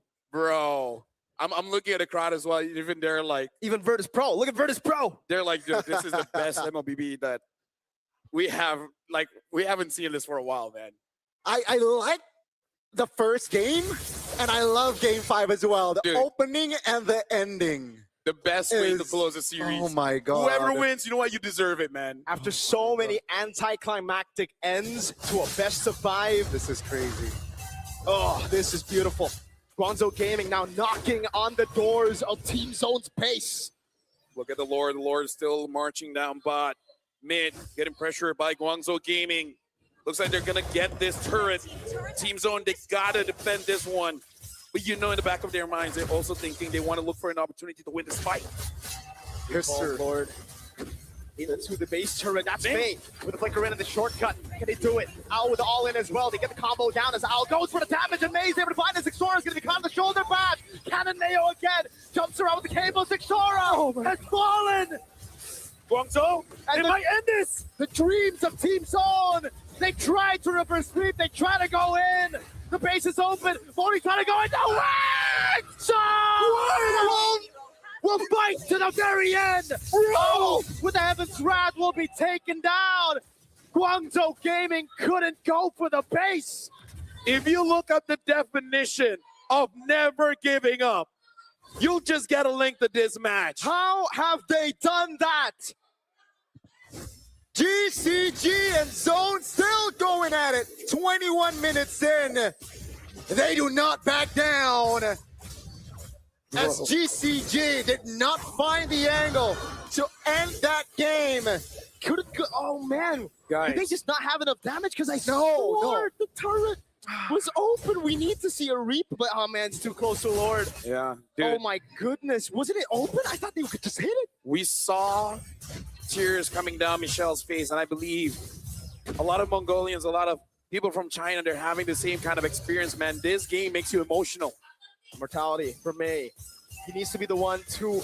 I'm looking at the crowd as well. Even they're like... Even Virtus Pro. Look at Virtus Pro. They're like, dude, this is the best MLBB that we have. Like, we haven't seen this for a while, man. I like the first game, and I love game 5 as well. The opening and the ending. The best way to close a series. Oh my God. Whoever wins, you know what? You deserve it, man. After so many anticlimactic ends to a best of 5. This is crazy. Oh, this is beautiful. Guangzhou Gaming now knocking on the doors of Team Zone's pace. Look at the Lord. The Lord is still marching down bot. Mid, getting pressure by Guangzhou Gaming. Looks like they're going to get this turret. Team Zone, they got to defend this one. But you know, in the back of their minds, they're also thinking they want to look for an opportunity to win this fight. Yes, sir. Lord. Into the base turret. That's Mei with the flicker in and the shortcut. Can they do it? Owl with the all in as well. They get the combo down as Owl goes for the damage, and Mei's able to find it. Zixora is going to be caught on the shoulder bash. Kananeo again jumps around with the cable. Zixora has fallen. Guangzhou, they might end this. The dreams of Team Zone. They tried to reverse sweep. They try to go in. The base is open. Mori trying to go in. No way! So will fight to the very end. Oh, with the Heaven's Wrath will be taken down. Guangzhou Gaming couldn't go for the base. If you look up the definition of never giving up, you'll just get a link to this match. How have they done that? GCG and Zone still going at it. 21 minutes in. They do not back down. As GCG did not find the angle to end that game. Oh man, guys. Did they just not have enough damage? Because I swore the turret was open. We need to see a reap, but oh man, it's too close to Lord. Yeah, dude. Oh my goodness, wasn't it open? I thought they could just hit it. We saw tears coming down Michelle's face, and I believe a lot of Mongolians, a lot of people from China, they're having the same kind of experience, man. This game makes you emotional. Mortality for Mei. He needs to be the one to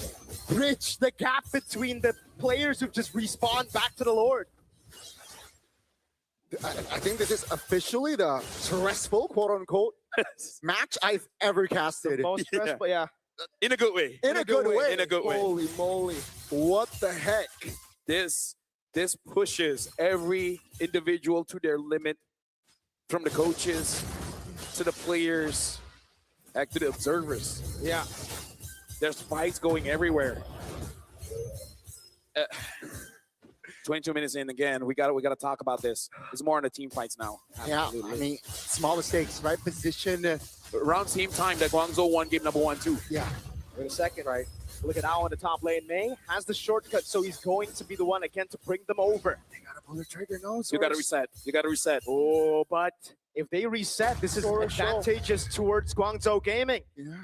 bridge the gap between the players who've just respawned back to the Lord. I think this is officially the stressful, quote-unquote, match I've ever casted. The most stressful, yeah. In a good way. In a good way. In a good way. Holy moly. What the heck? This pushes every individual to their limit, from the coaches to the players, back to the observers. Yeah. There's fights going everywhere. 22 minutes in again. We got to talk about this. It's more on the team fights now. Absolutely. Yeah, I mean, small mistakes, right? Position. Around same time that Guangzhou won game number 1 too. Yeah. Wait a second, right? Look at Ao in the top lane. Mei has the shortcut, so he's going to be the one again to bring them over. They gotta pull the trigger, no? You gotta reset. You gotta reset. Oh, but if they reset, this is advantageous towards Guangzhou Gaming. Yeah.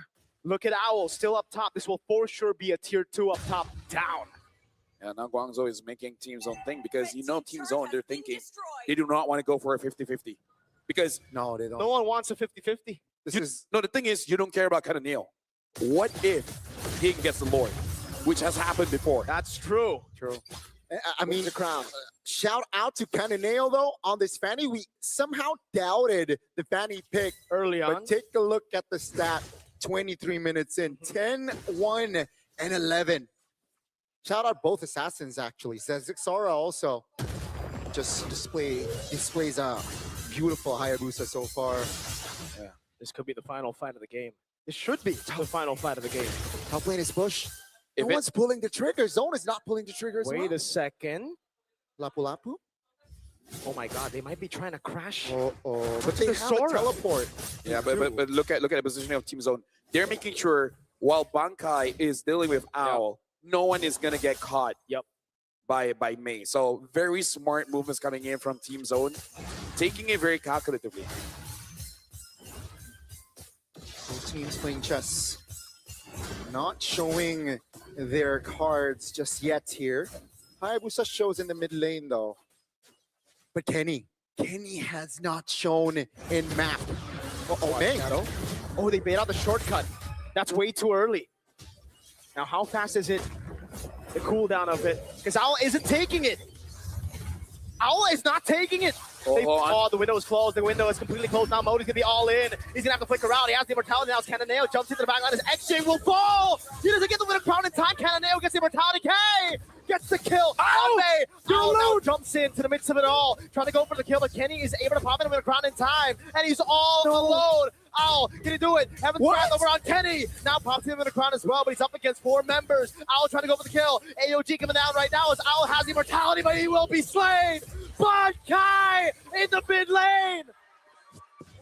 Look at Owl still up top. This will for sure be a tier 2 up top down. Yeah, now Guangzhou is making Team Zone thing because you know Team Zone, they're thinking they do not want to go for a 50-50. Because No, they don't. No one wants a 50-50. This you, is no, the thing is, you don't care about Neil. What if King gets the Lord, which has happened before? That's true. true. I mean, the crown. shout out to Cananeo though on this Fanny. We somehow doubted the Fanny pick Early on. but take a look at the stat. 23 minutes in, 10, 1, and 11. Shout out both assassins actually. Says Zixara also just displays a beautiful Hayabusa so far. This could be the final fight of the game. This should be the final fight of the game. Top lane is push. No If it- one's pulling the trigger. Zone is not pulling the trigger as Wait well. a second. Lapu Lapu. Oh my god, they might be trying to crash. Oh, but they the have a Sora. teleport. Yeah, but look at the positioning of Team Zone. They're making sure while Bankai is dealing with Owl, no one is gonna get caught. Yep. By May. So very smart movements coming in from Team Zone, taking it very calculatively. Both teams playing chess. Not showing their cards just yet here. Hayabusa shows in the mid lane though. But Kenny has not shown in map. May. Oh, they bait out the shortcut. That's way too early. Now, how fast is it? The cooldown of it. Because Owl isn't taking it. Owl is not taking it. The window is closed. The window is completely closed. Now Modi's going to be all in. He's going to have to flicker out. He has the immortality. Now Cananeo jumps into the back line. His XJ will fall. He doesn't get the winner crown in time. Cananeo gets the immortality. K gets the kill. Owl now jumps into the midst of it all. Trying to go for the kill, but Kenny is able to pop in with a crown in time. And he's all alone. Owl, can he do it? Heaven's Wrath over on Kenny. Now pops him in the crown as well, but he's up against 4 members. Owl trying to go for the kill. AOG coming down right now as Owl has the immortality, but he will be slain. Bankai in the mid lane.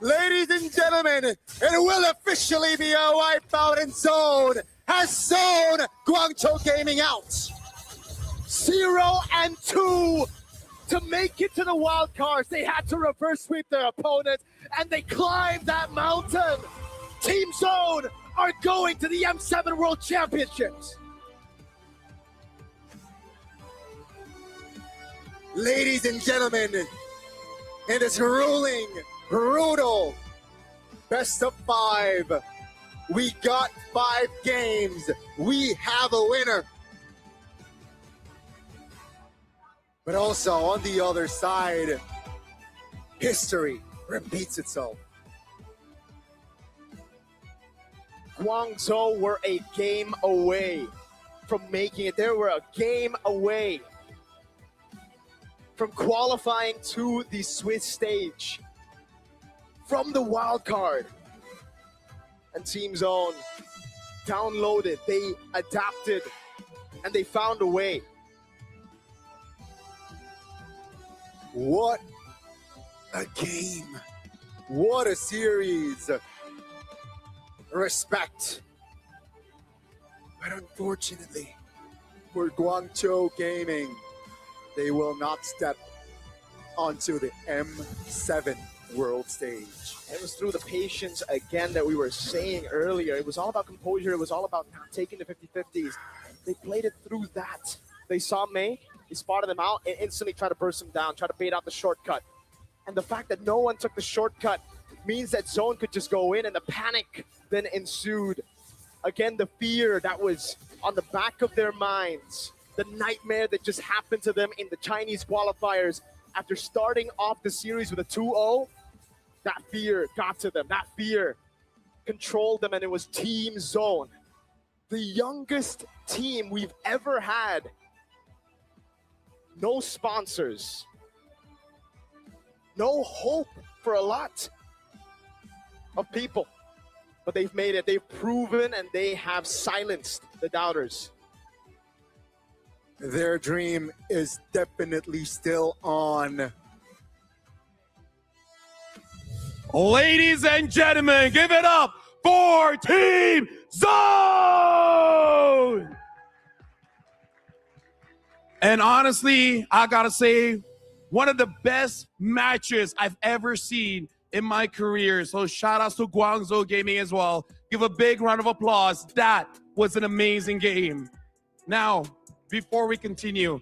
Ladies and gentlemen, it will officially be a wipeout in Zone. Has Zone Guangzhou Gaming out. 0-2 to make it to the wild cards. They had to reverse sweep their opponent, and they climbed that mountain. Team Zone are going to the M7 World Championships. Ladies and gentlemen, in this grueling, brutal best of 5, we got 5 games. We have a winner. But also on the other side, history repeats itself. Guangzhou were a game away from making it. They were a game away from qualifying to the Swiss stage from the wild card. And Team Zone downloaded, they adapted, and they found a way. What a game. What a series. Respect. But unfortunately, for Guangzhou Gaming, they will not step onto the M7 world stage. It was through the patience again that we were saying earlier. It was all about composure. It was all about not taking the 50-50s. They played it through that. They saw May, they spotted them out, and instantly tried to burst them down, try to bait out the shortcut. And the fact that no one took the shortcut means that Zone could just go in, and the panic then ensued. Again, the fear that was on the back of their minds, the nightmare that just happened to them in the Chinese qualifiers after starting off the series with a 2-0, that fear got to them. That fear controlled them, and it was Team Zone, the youngest team we've ever had. No sponsors, no hope for a lot of people, but they've made it. They've proven, and they have silenced the doubters. Their dream is definitely still on. Ladies and gentlemen, give it up for Team Zone! And honestly, I gotta say, one of the best matches I've ever seen in my career. So shout outs to Guangzhou Gaming as well. Give a big round of applause. That was an amazing game. Now, before we continue,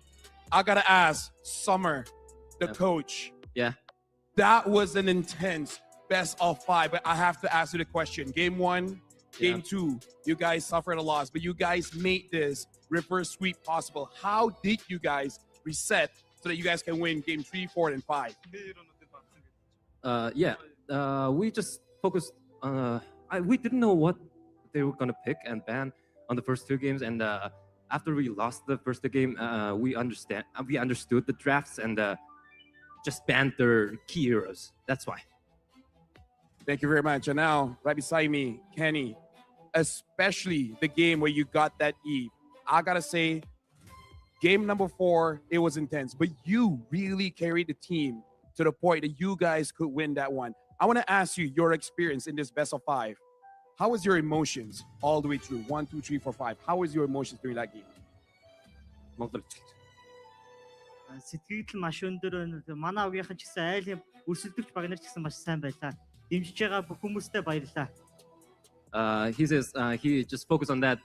I gotta ask Summer, the coach. Yeah. That was an intense best of 5. But I have to ask you the question. Game 1, Game 2, you guys suffered a loss, but you guys made this reverse sweep possible. How did you guys reset so that you guys can win Game 3, 4, and 5? We just focused. We didn't know what they were gonna pick and ban on the first 2 games, and after we lost the first game, we understood the drafts and just banned their key heroes. That's why. Thank you very much. And now, right beside me, Kenny, especially the game where you got that E. I gotta say, game number 4, it was intense, but you really carried the team to the point that you guys could win that one. I want to ask you your experience in this best of 5. How was your emotions all the way through 1, 2, 3, 4, 5? How was your emotions during that game? Сэтгэл маш өндөр. Манай авгийнхан ч гэсэн айлын өрсөлдөгч баг нар ч гэсэн маш сайн байлаа. Дэмжиж байгаа бүх хүмүүстээ баярлалаа. He says he just focused on that.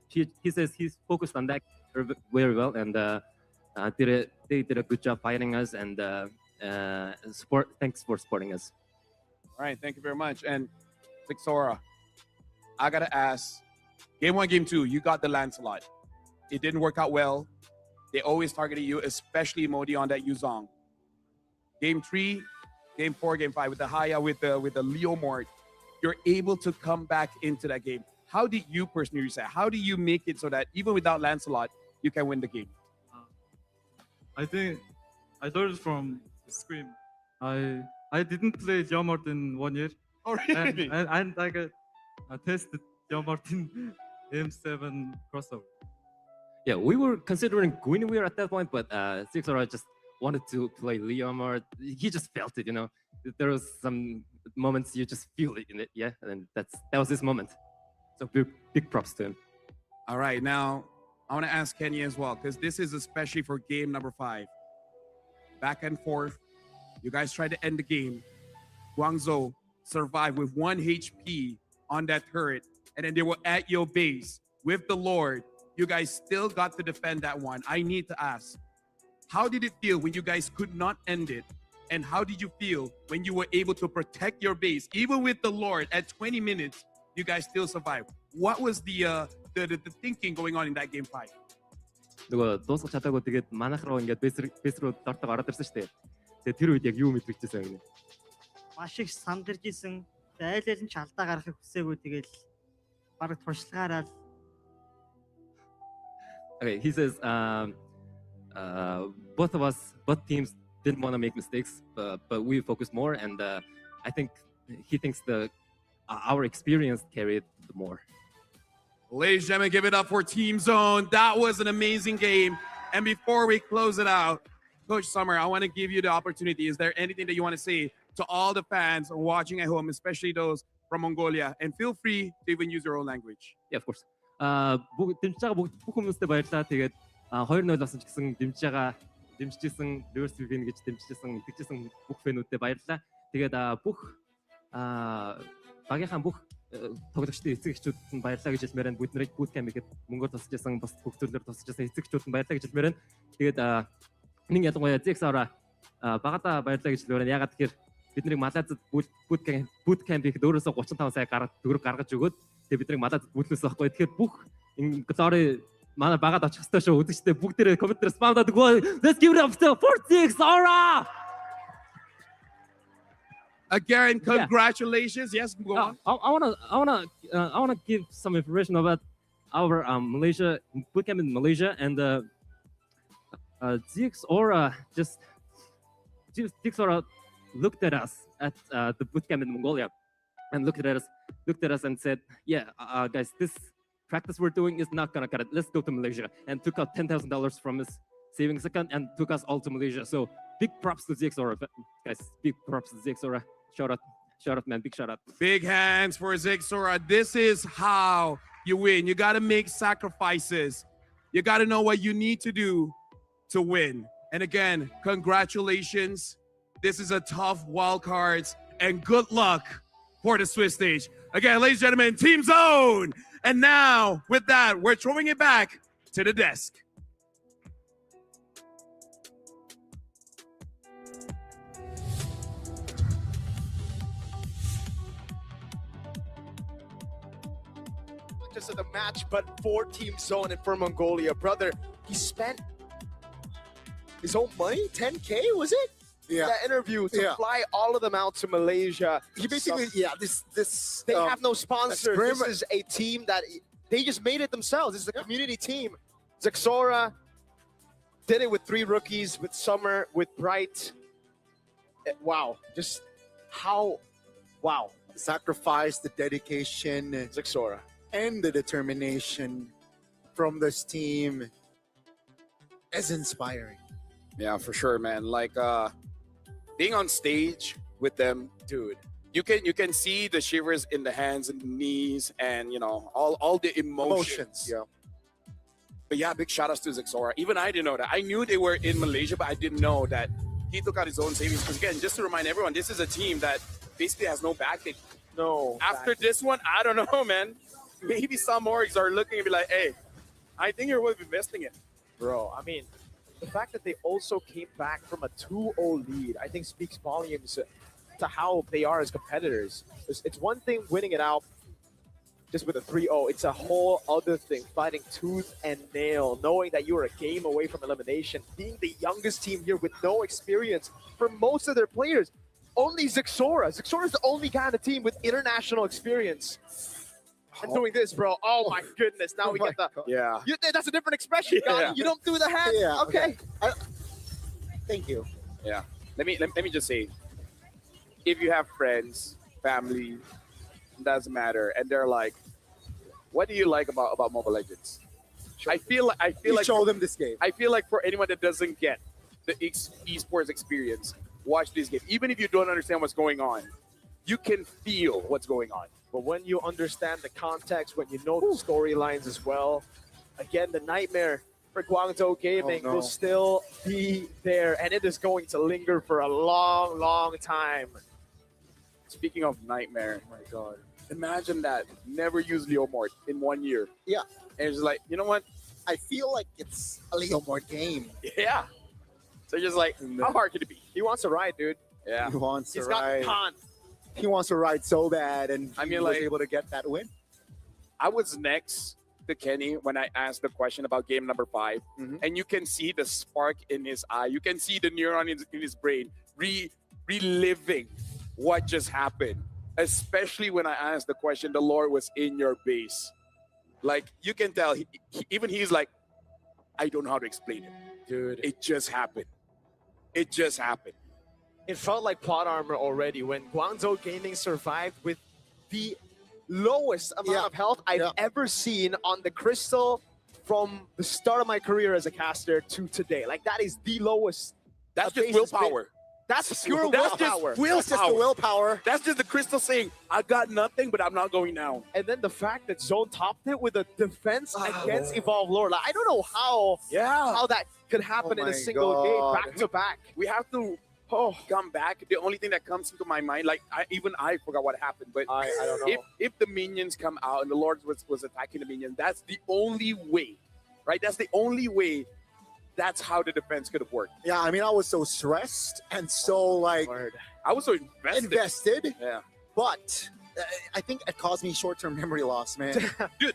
He says he's focused on that very well, and they did a good job fighting us, and thanks for supporting us. All right, thank you very much. And Zixora, I gotta ask, game 1, game 2, you got the Lancelot. It didn't work out well. They always targeted you, especially Modi on that Yuzong. Game 3, game 4, game 5 with the Haya, with the Leomord, you're able to come back into that game. How did you personally say? How do you make it so that even without Lancelot, you can win the game? I think I learned from Scream. I didn't play Leomord in 1 year. Oh, really? And I tested Leomord in M7 crossover. Yeah, we were considering Guinevere at that point, but Zixora just wanted to play Leomord. He just felt it, you know. There was some moments you just feel it in it, yeah, and that was his moment. So big props to him. All right, now I want to ask Kenny as well, because this is especially for game number 5. Back and forth, you guys tried to end the game. Guangzhou survived with 1 HP on that turret, and then they were at your base with the Lord. You guys still got to defend that one. I need to ask, how did it feel when you guys could not end it? And how did you feel when you were able to protect your base, even with the Lord at 20 minutes? You guys still survived. What was the thinking going on in that game 5? Нөгөө дуусгах чадаагүй тэгээд манайх руу ингээд бэс рүү дортог ороод ирсэн шүү дээ. Тэгээд тэр үед яг юу мэдвэжсэн гинэ. Маш их сандарж исэн. Айл нь ч алдаа гарахыг хүсээгүй тэгэл бараг туршлагаараа. Okay, he says both teams didn't want to make mistakes, but we focused more, and I think he thinks our experience carried more. Ladies and gentlemen, give it up for Team Zone. That was an amazing game. And before we close it out, Coach Summer, I want to give you the opportunity. Is there anything that you want to say to all the fans watching at home, especially those from Mongolia? And feel free to even use your own language. Yeah, of course. Дэмжиж байгаа бүх хүмүүстээ баярлалаа. Тэгээд 2-0 болсон ч гэсэн дэмжижсэн reverse sweep гэж дэмжижсэн итгэжсэн бүх фэнүүдтэй баярлалаа. Тэгээд бүх багийнхаа бүх тоглогчдын эцэг эхчүүд нь баярлалаа гэж хэлмээр байна. Бүднийг bootcamp ихэд мөнгөөр тусаж байсан, бас бүх зүйлээр тусаж байсан эцэг эхчүүд нь баярлалаа гэж хэлмээр байна. Тэгээд нэг ялангуяа Zixora багада баярлалаа гэж хэлмээр байна. Ягаад гэхээр бидний Малайзад bootcamp ихэд өөрөөсөө 35 сая төгрөг гаргаж өгөөд тэгээд бидний Малайзад бүтлээс байхгүй. Тэгэхээр бүх glory манай багад очих хэрэгтэй шүү. Үзэгчдээ бүгдээрээ комментээр спамдаад өгөө. Let's give it up for Zixora! Again, congratulations. Yes, go on. I wanna give some information about our Malaysia bootcamp in Malaysia, and Zixora looked at us at the bootcamp in Mongolia, and looked at us and said, "Yeah, guys, this practice we're doing is not gonna cut it. Let's go to Malaysia," and took out $10,000 from his savings account and took us all to Malaysia. So big props to Zixora, guys. Big props to Zixora. Shout out, man. Big shout out. Big hands for Zixora. This is how you win. You got to make sacrifices. You got to know what you need to do to win. And again, congratulations. This is a tough wild cards, and good luck for the Swiss stage. Again, ladies and gentlemen, Team Zone. And now, with that, we're throwing it back to the desk. just of the match, but for Team Zone and for Mongolia. Brother, he spent his own money, 10K, was it? Yeah. That interview to fly all of them out to Malaysia. He basically, this They have no sponsor. This experiment- is a team that they just made it themselves. This is a community team. Zexora did it with 3 rookies, with Summer, with Bright. Wow, just how, wow. sacrifice, the dedication, Zexora. and the determination from this team is inspiring. Yeah, for sure, man. Like being on stage with them, dude. You can see the shivers in the hands and the knees, and you know all the emotions. Yeah. But yeah, big shout outs to Zexora. Even I didn't know that. I knew they were in Malaysia, but I didn't know that he took out his own savings. Because again, just to remind everyone, this is a team that basically has no backing. No. After this one, I don't know, man. Maybe some orgs are looking and be like, hey, I think you're worth investing in. Bro, I mean, the fact that they also came back from a 2-0 lead, I think speaks volumes to how they are as competitors. It's one thing winning it out just with a 3-0. It's a whole other thing, fighting tooth and nail, knowing that you are a game away from elimination, being the youngest team here with no experience for most of their players. Only Zexora. Zexora is the only guy on the team with international experience. And doing this, bro. Oh my goodness. Now we get the... Yeah. That's a different expression. Yeah. You don't do the hand. Yeah, Okay. Thank you. Yeah. Let me just say, if you have friends, family, doesn't matter, and they're like, what do you like about Mobile Legends? I feel You like show them this game. I feel like for anyone that doesn't get the esports experience, watch this game. Even if you don't understand what's going on, you can feel what's going on. But when you understand the context, when you know the storylines as well, again, the nightmare for Guangzhou Gaming Oh, no. will still be there, and it is going to linger for a long, long time. Speaking of nightmare, Oh my God. imagine that. Never use Leomort in 1 year. Yeah. And it's like, you know what? I feel like it's a Leo more game. Yeah. So you're just like, how hard could it be? He wants to ride, dude. Yeah. He wants to He's got ride. Khan. He wants to ride so bad, and I mean, he was like- able to get that win. I was next to Kenny when I asked the question about game number 5, Mhm. and you can see the spark in his eye. You can see the neuron in his brain reliving what just happened. Especially when I asked the question, the Lord was in your base. Like you can tell, even he's like, I don't know how to explain it, Dude. It just happened. It just happened. It felt like plot armor already when Guangzhou Gaming survived with the lowest amount of health I've ever seen on the Crystal from the start of my career as a caster to today. Like, that is the lowest. That's a just base has been. willpower. That's pure That's willpower. just willpower. That's just the willpower. That's just the crystal saying, I got nothing, but I'm not going down. And then the fact that Zone topped it with a defense against Evolve Lord. Like, I don't know how that could happen in my a single God. game back to back. We have to come back. The only thing that comes into my mind, like I forgot what happened, but I don't know. if the minions come out and the Lord was attacking the minions, that's the only way, right? That's the only way. That's how the defense could have worked. Yeah, I mean, I was so stressed and so like I was so invested. Yeah, but I think it caused me short-term memory loss, man. dude,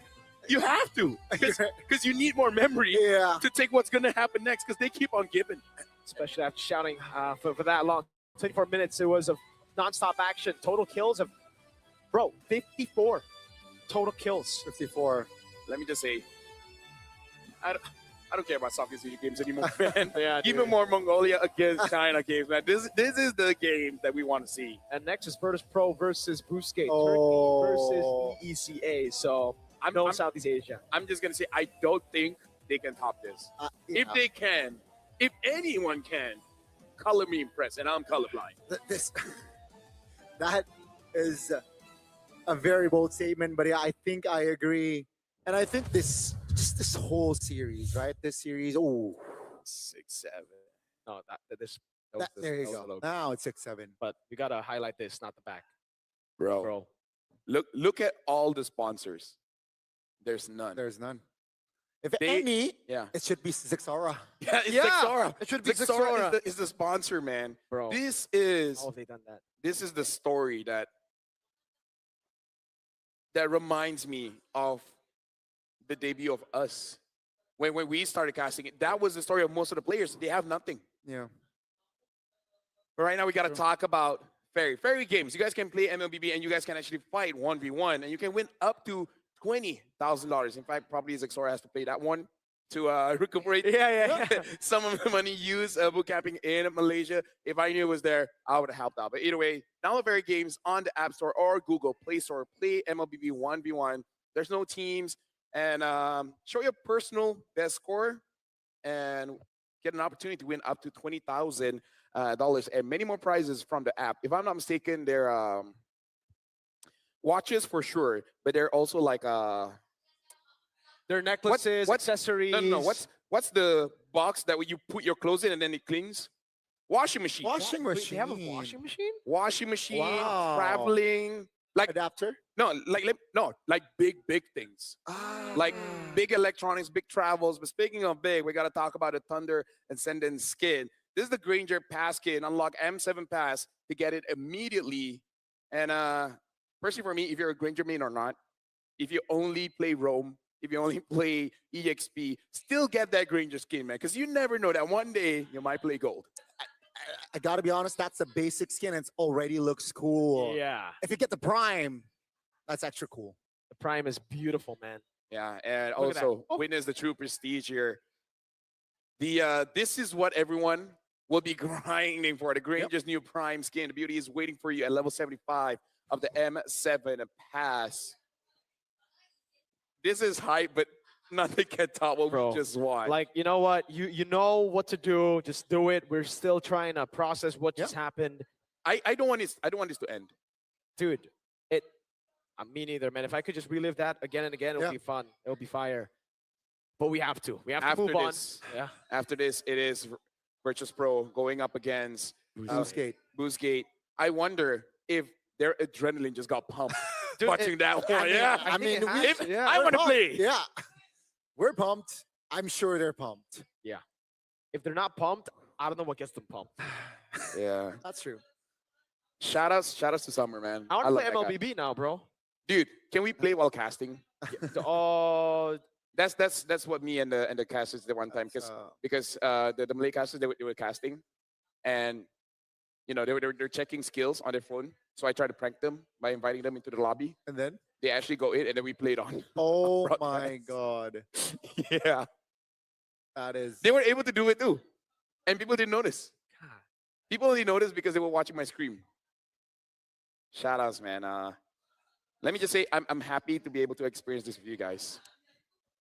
you have to because you need more memory Yeah. to take what's gonna happen next because they keep on giving. Especially after shouting for that long. 24 minutes, it was a non-stop action. Total kills of, 54 total kills. 54. Let me just say, I don't care about Southeast Asia games anymore, man. Yeah, Even more Mongolia against China games, man. This is the game that we want to see. And next is Virtus Pro versus Boostgate. Oh. Turkey versus EECA. So I'm no Southeast Asia. I'm just gonna say I don't think they can top this. If they can, if anyone can, color me impressed, and I'm colorblind. That is a very bold statement, but yeah, I think I agree. And I think this whole series, right? This series, 6-7. No, there you go. Now it's 6-7. But we gotta highlight this, not the back, Bro. Look at all the sponsors. There's none. There's none. If any, yeah, it should be Zexora. Yeah, it's Yeah, Zexora. it should be Zexora Zexora. is the sponsor, man. Bro. This is How have they done that? this is the story that reminds me of the debut of us. When we started casting it, that was the story of most of the players. They have nothing. Yeah. But right now we got to talk about Fairy games. You guys can play MLBB and you guys can actually fight 1v1 and you can win up to $20,000. In fact, probably Zexora has to pay that one to recuperate some of the money used boot camping in Malaysia. If I knew it was there, I would have helped out. But either way, download Fairy Games on the App Store or Google Play Store. Play MLBB 1v1. There's no teams. And show your personal best score and get an opportunity to win up to $20,000 and many more prizes from the app. If I'm not mistaken, they're watches for sure, but they're also like They're necklaces, accessories. No. What's the box that when you put your clothes in and then it clings? Washing machine. Washing Wait, machine. they have a washing machine? Washing machine. Wow. Traveling. Like Adapter. no, like big things. Like big electronics, big travels. But speaking of big, we got to talk about the Thunder Ascendant skin. This is the Granger Pass skin. Unlock M7 Pass to get it immediately. And personally for me, if you're a Granger main or not, if you only play Roam, if you only play EXP, still get that Granger skin, man. Because you never know that one day you might play gold. I gotta be honest, that's a basic skin and it already looks cool. Yeah. If you get the Prime, that's extra cool. The Prime is beautiful, man. Yeah, and Look at that. also Oh. witness the true prestige here. The this is what everyone will be grinding for. The Granger's new Prime skin. The beauty is waiting for you at level 75 of the M7 Pass. This is hype, but nothing can top what Bro, we just watched. Like, you know what? You know what to do. Just do it. We're still trying to process what just happened. I don't want this to end. Dude, me neither, man. If I could just relive that again and again, it would be fun. It would be fire. But we have to. We have to After move on. this, Yeah. After this, it is Virtus Pro going up against Boostgate. Boostgate. I wonder if their adrenaline just got pumped Dude, watching that one. I mean, I want to play. Yeah. We're pumped. I'm sure they're pumped. If they're not pumped, I don't know what gets them pumped. Yeah. That's true. Shout outs to Summer, man. I want to love play that guy. MLBB now, bro. Dude, can we play while casting? Oh, That's what me and the casters did one time because the Malay casters they were casting, and you know they're checking skills on their phone. So I tried to prank them by inviting them into the lobby. And then? They actually go in, and then we played on. Oh broadcast. my God. Yeah, That is. they were able to do it too, and people didn't notice. People only noticed because they were watching my stream. Shout outs, man. Let me just say, I'm happy to be able to experience this with you guys.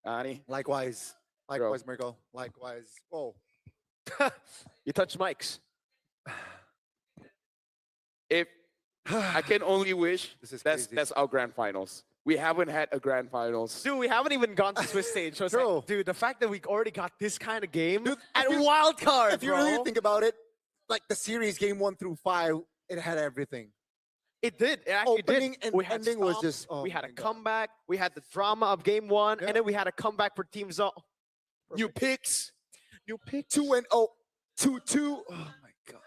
Ani? Likewise. Likewise, Mirko. Likewise. Oh. you touched mics. If I can only wish This is that's crazy. our grand finals. We haven't had a grand finals. Dude, we haven't even gone to Swiss stage. So it's True. like, dude, the fact that we already got this kind of game Dude, and if you- wild card, If you bro. really think about it, like the series game 1 through 5, it had everything. It did. It actually Opening did. and We had ending was stops, just. Oh we had my a God. comeback. We had the drama of game 1, Yeah. and then we had a comeback for Team Zone. New picks. New pick. 2-0. 2-2. Oh my God.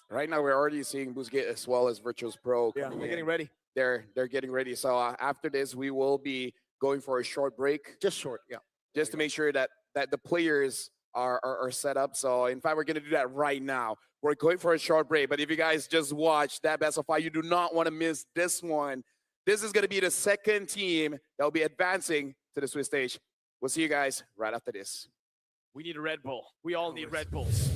Right now, we're already seeing Boostgate as well as Virtuous Pro. Yeah, coming we're in. getting ready. They're getting ready. So after this, we will be going for a short break Just short. Yeah. just to make sure that the players are set up. So in fact, we're gonna do that right now. We're going for a short break. But if you guys just watched that best of 5, you do not want to miss this one. This is gonna be the second team that will be advancing to the Swiss stage. We'll see you guys right after this. We need a Red Bull. We all need Red Bulls.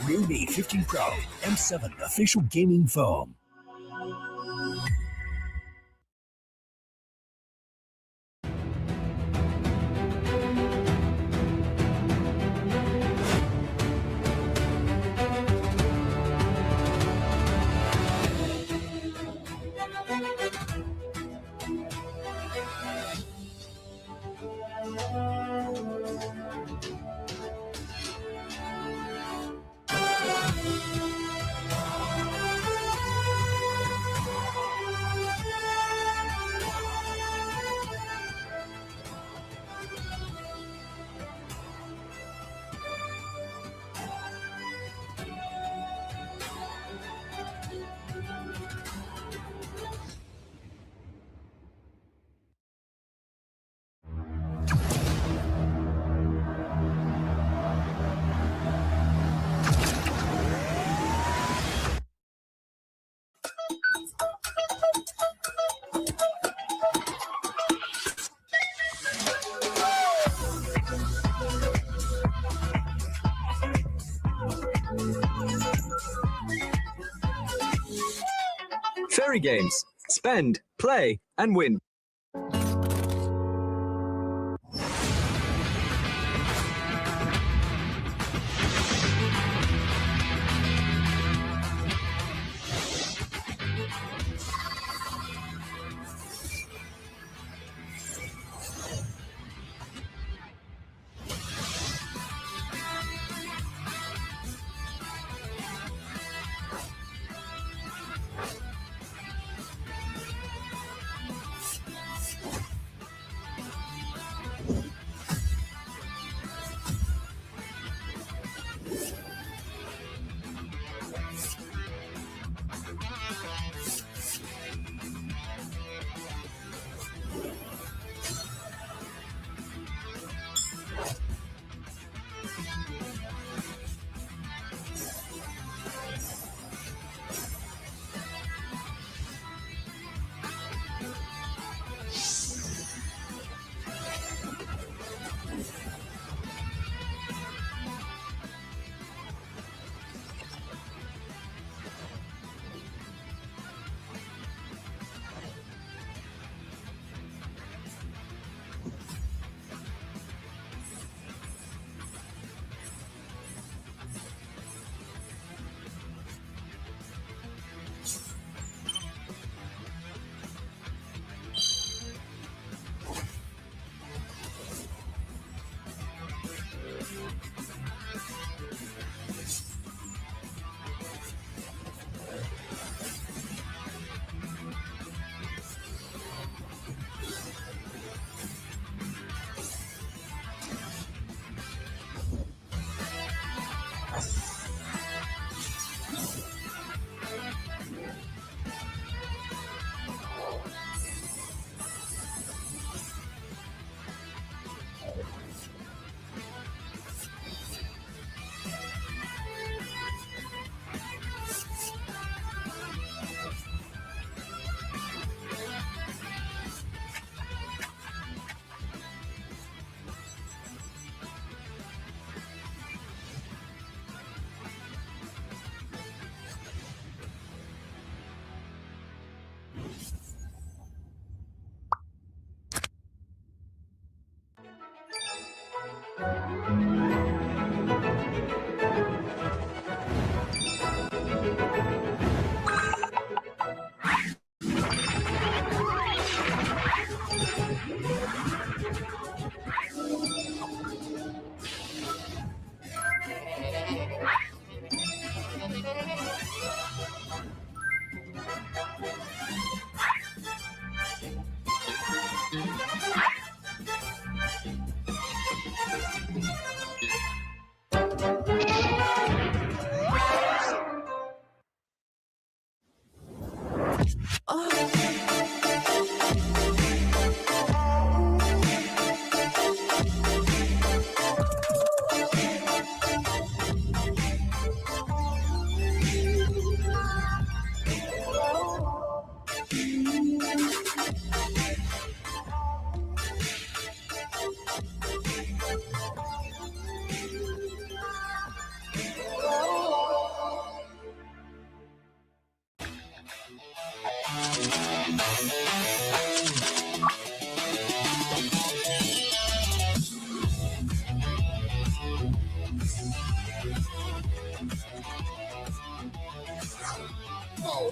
Realme 15 Pro M7 official gaming phone. Fairy Games. Spend, play, and win.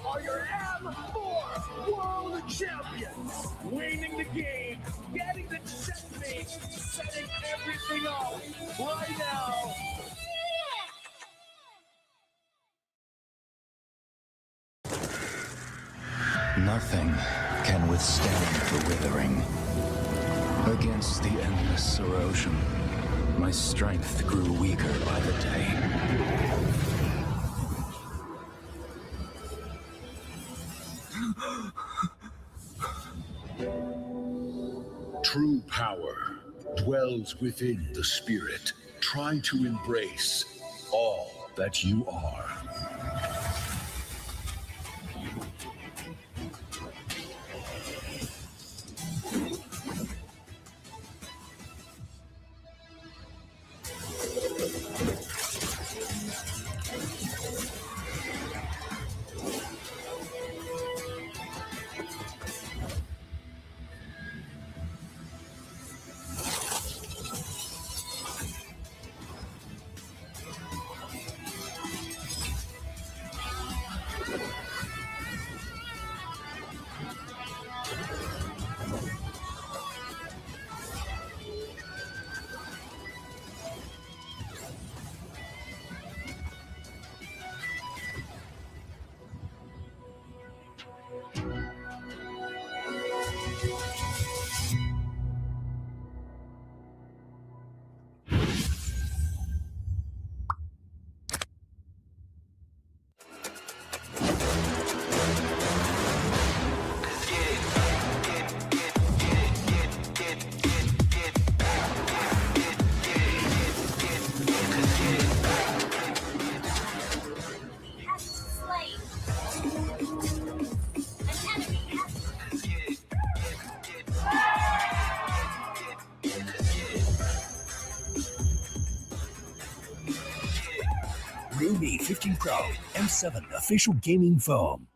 Are your M4 World Champions, winning the game, getting the checkmate, setting everything up right now. Nothing can withstand the withering. Against the endless erosion, my strength grew weaker by the day. True power dwells within the spirit. Try to embrace all that you are. 15 Pro M7 official gaming phone.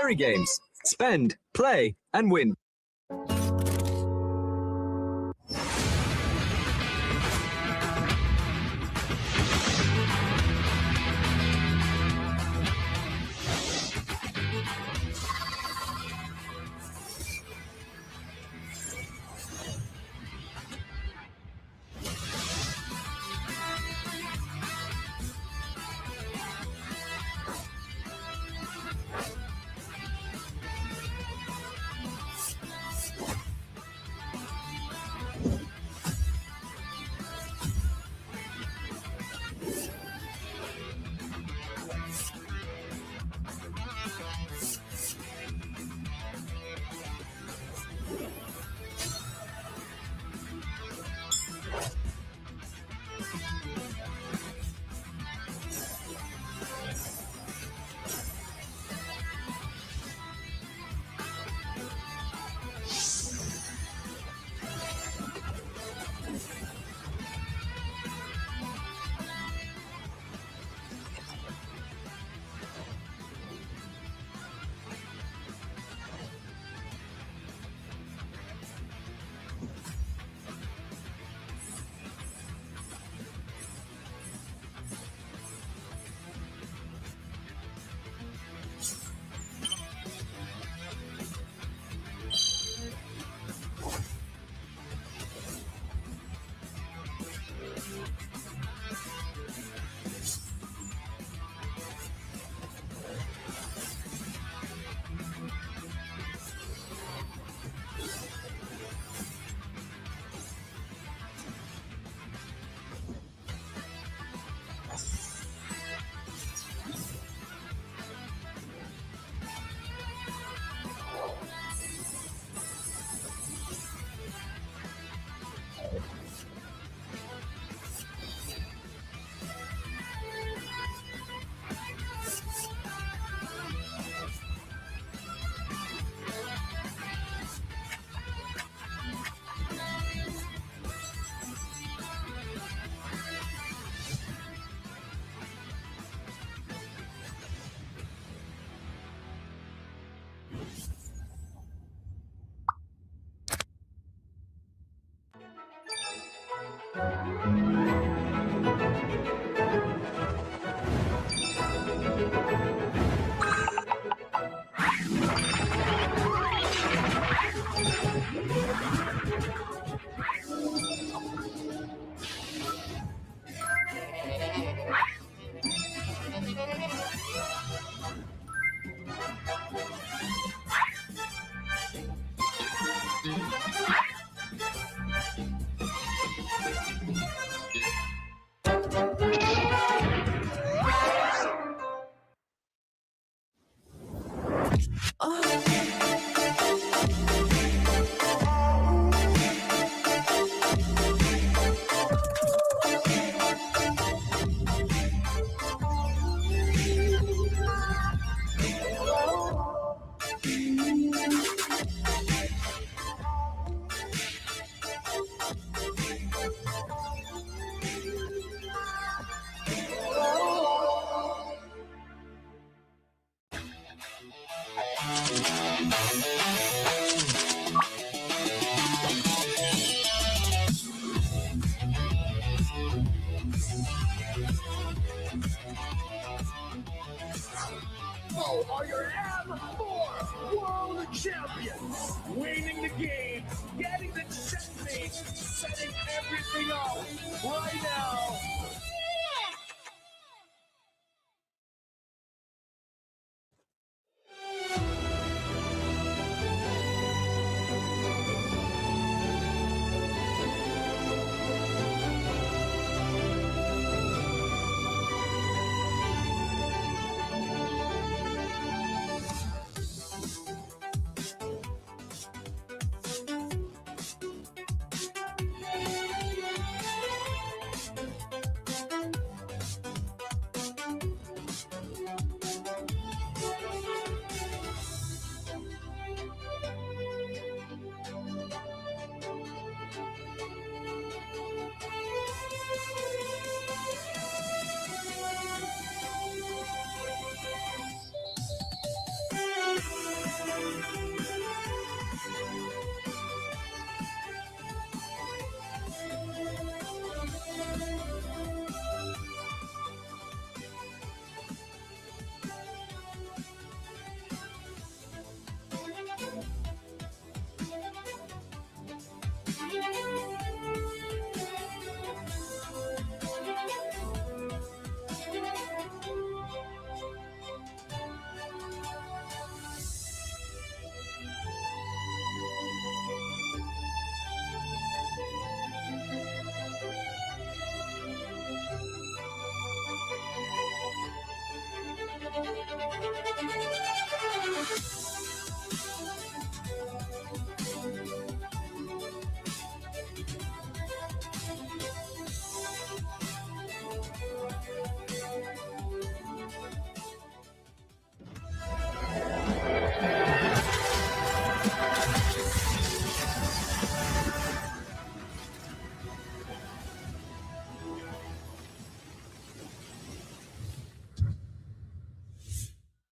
Fairy Games. Spend, play, and win. Are your M4 World Champions, winning the game, getting the checkmate, setting everything up right now.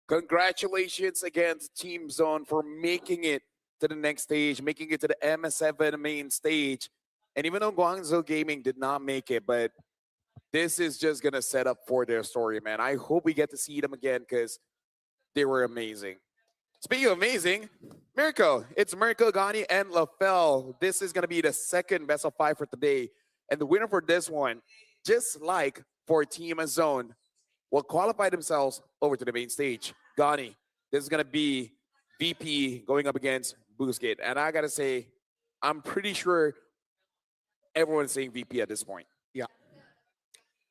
Congratulations again to Team Zone for making it to the next stage, making it to the MS7 main stage. And even though Guangzhou Gaming did not make it, but this is just going to set up for their story, man. I hope we get to see them again because they were amazing. Speaking of amazing, Mirko. It's Mirko, Gani, and LaFell. This is going to be the second best of 5 for today. And the winner for this one, just like for Team Zone, will qualify themselves over to the main stage. Gani, this is going to be VP going up against Boostgate. And I got to say, I'm pretty sure everyone's saying VP at this point. Yeah.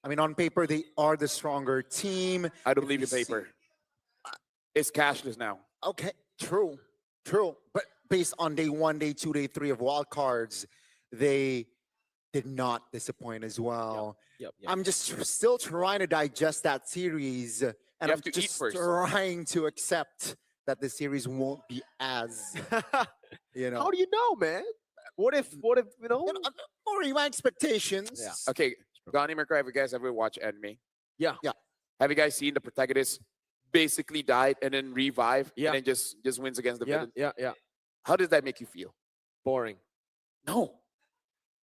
I mean, on paper, they are the stronger team. I don't believe the paper. It's cashless now. Okay, true, true. But based on day 1, day 2, day 3 of wild cards, they did not disappoint as well. Yep. I'm just still trying to digest that series, and have I'm to eat just first. trying to accept that the series won't be as, you know. How do you know, man? What if you know? Or my expectations. Yeah. Okay, Gani, Mirko, have you guys ever watched anime? Yeah. Have you guys seen the protagonist basically died and then revive Yeah. and then just wins against the villain? Yeah. How does that make you feel? Boring. No.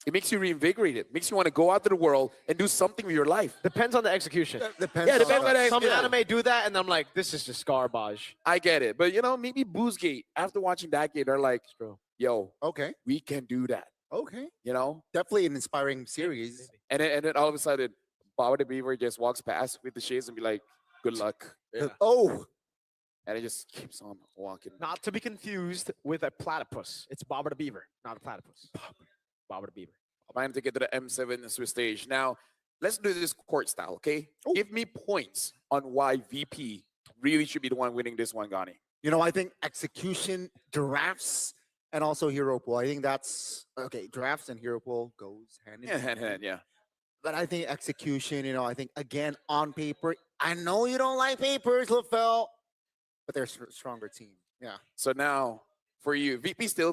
It makes you reinvigorated. Makes you want to go out to the world and do something with your life. Depends on the execution. Depends. Yeah, depends on the Some yeah. anime do that, and I'm like, this is just garbage. I get it. But, you know, maybe Boostgate, after watching that game, they're like, yo, Okay. we can do that. Okay. You know? Definitely an inspiring series. And then all of a sudden, Baba the Beaver just walks past with the shades and be like, good luck. Yeah. Oh, And it just keeps on walking. Not to be confused with a platypus. It's Bobber the Beaver, not a platypus. Bobber the Beaver. Trying to get to the M7 Swiss stage. Now, let's do this court style, okay? Give me points on why VP really should be the one winning this one, Gani. you know, I think execution, drafts, and also hero pool. I think that's okay. Drafts and hero pool goes hand in Yeah, hand, yeah. But I think execution, you know, I think again on paper. I know you don't like papers, LaFell, but they're a stronger team. Yeah. So now, for you, VP still,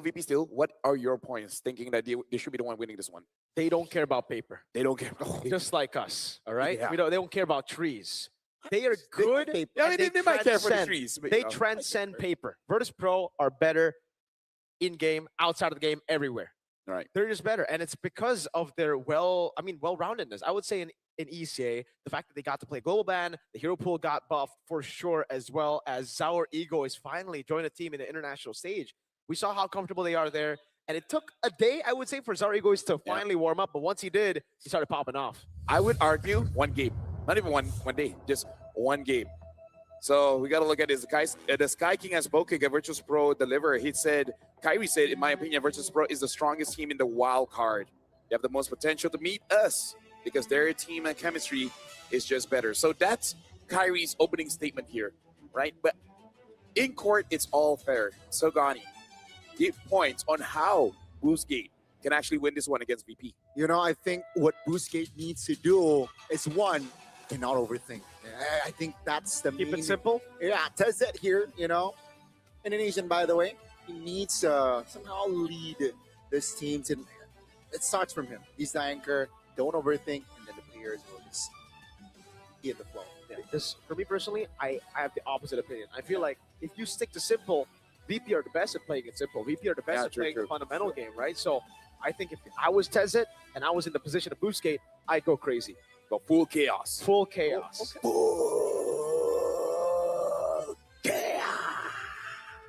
what are your points thinking that they should be the one winning this one? They don't care about paper. They don't care. Just like us, all right? Yeah. They don't care about trees. They are good. Yeah, I and mean, they might care for the transcend- trees. But, They you know. transcend paper. Virtus Pro are better in game, outside of the game, everywhere. Right. They're just better, and it's because of their well-roundedness. I would say in ECA, the fact that they got to play global ban, the hero pool got buffed for sure, as well as Zaur Ego is finally joined a team in the international stage. We saw how comfortable they are there, and it took a day, I would say, for Zaur Ego to finally warm up. But once he did, he started popping off. I would argue one game, not even one day, just one game. So we got to look at this. The Sky King has spoken at Virtus Pro Deliver. Kyrie said, in my opinion, Virtus Pro is the strongest team in the wild card. They have the most potential to meet us because their team and chemistry is just better. So that's Kyrie's opening statement here, right? But in court, it's all fair. So Gani, give points on how Boostgate can actually win this one against VP. You know, I think what Boostgate needs to do is one, cannot overthink. I think that's the Keep main. it simple. Yeah, Tezet here, you know, Indonesian, by the way. He needs to somehow lead this team. It starts from him. He's the anchor. Don't overthink, and then the players will just be at the flow. Yeah, just for me personally, I have the opposite opinion. I feel like if you stick to simple, VP are the best at playing it simple. VP are the best at playing the fundamental game, right? So I think if I was Tezet and I was in the position of Boostgate, I'd go crazy. Go full chaos. Full chaos.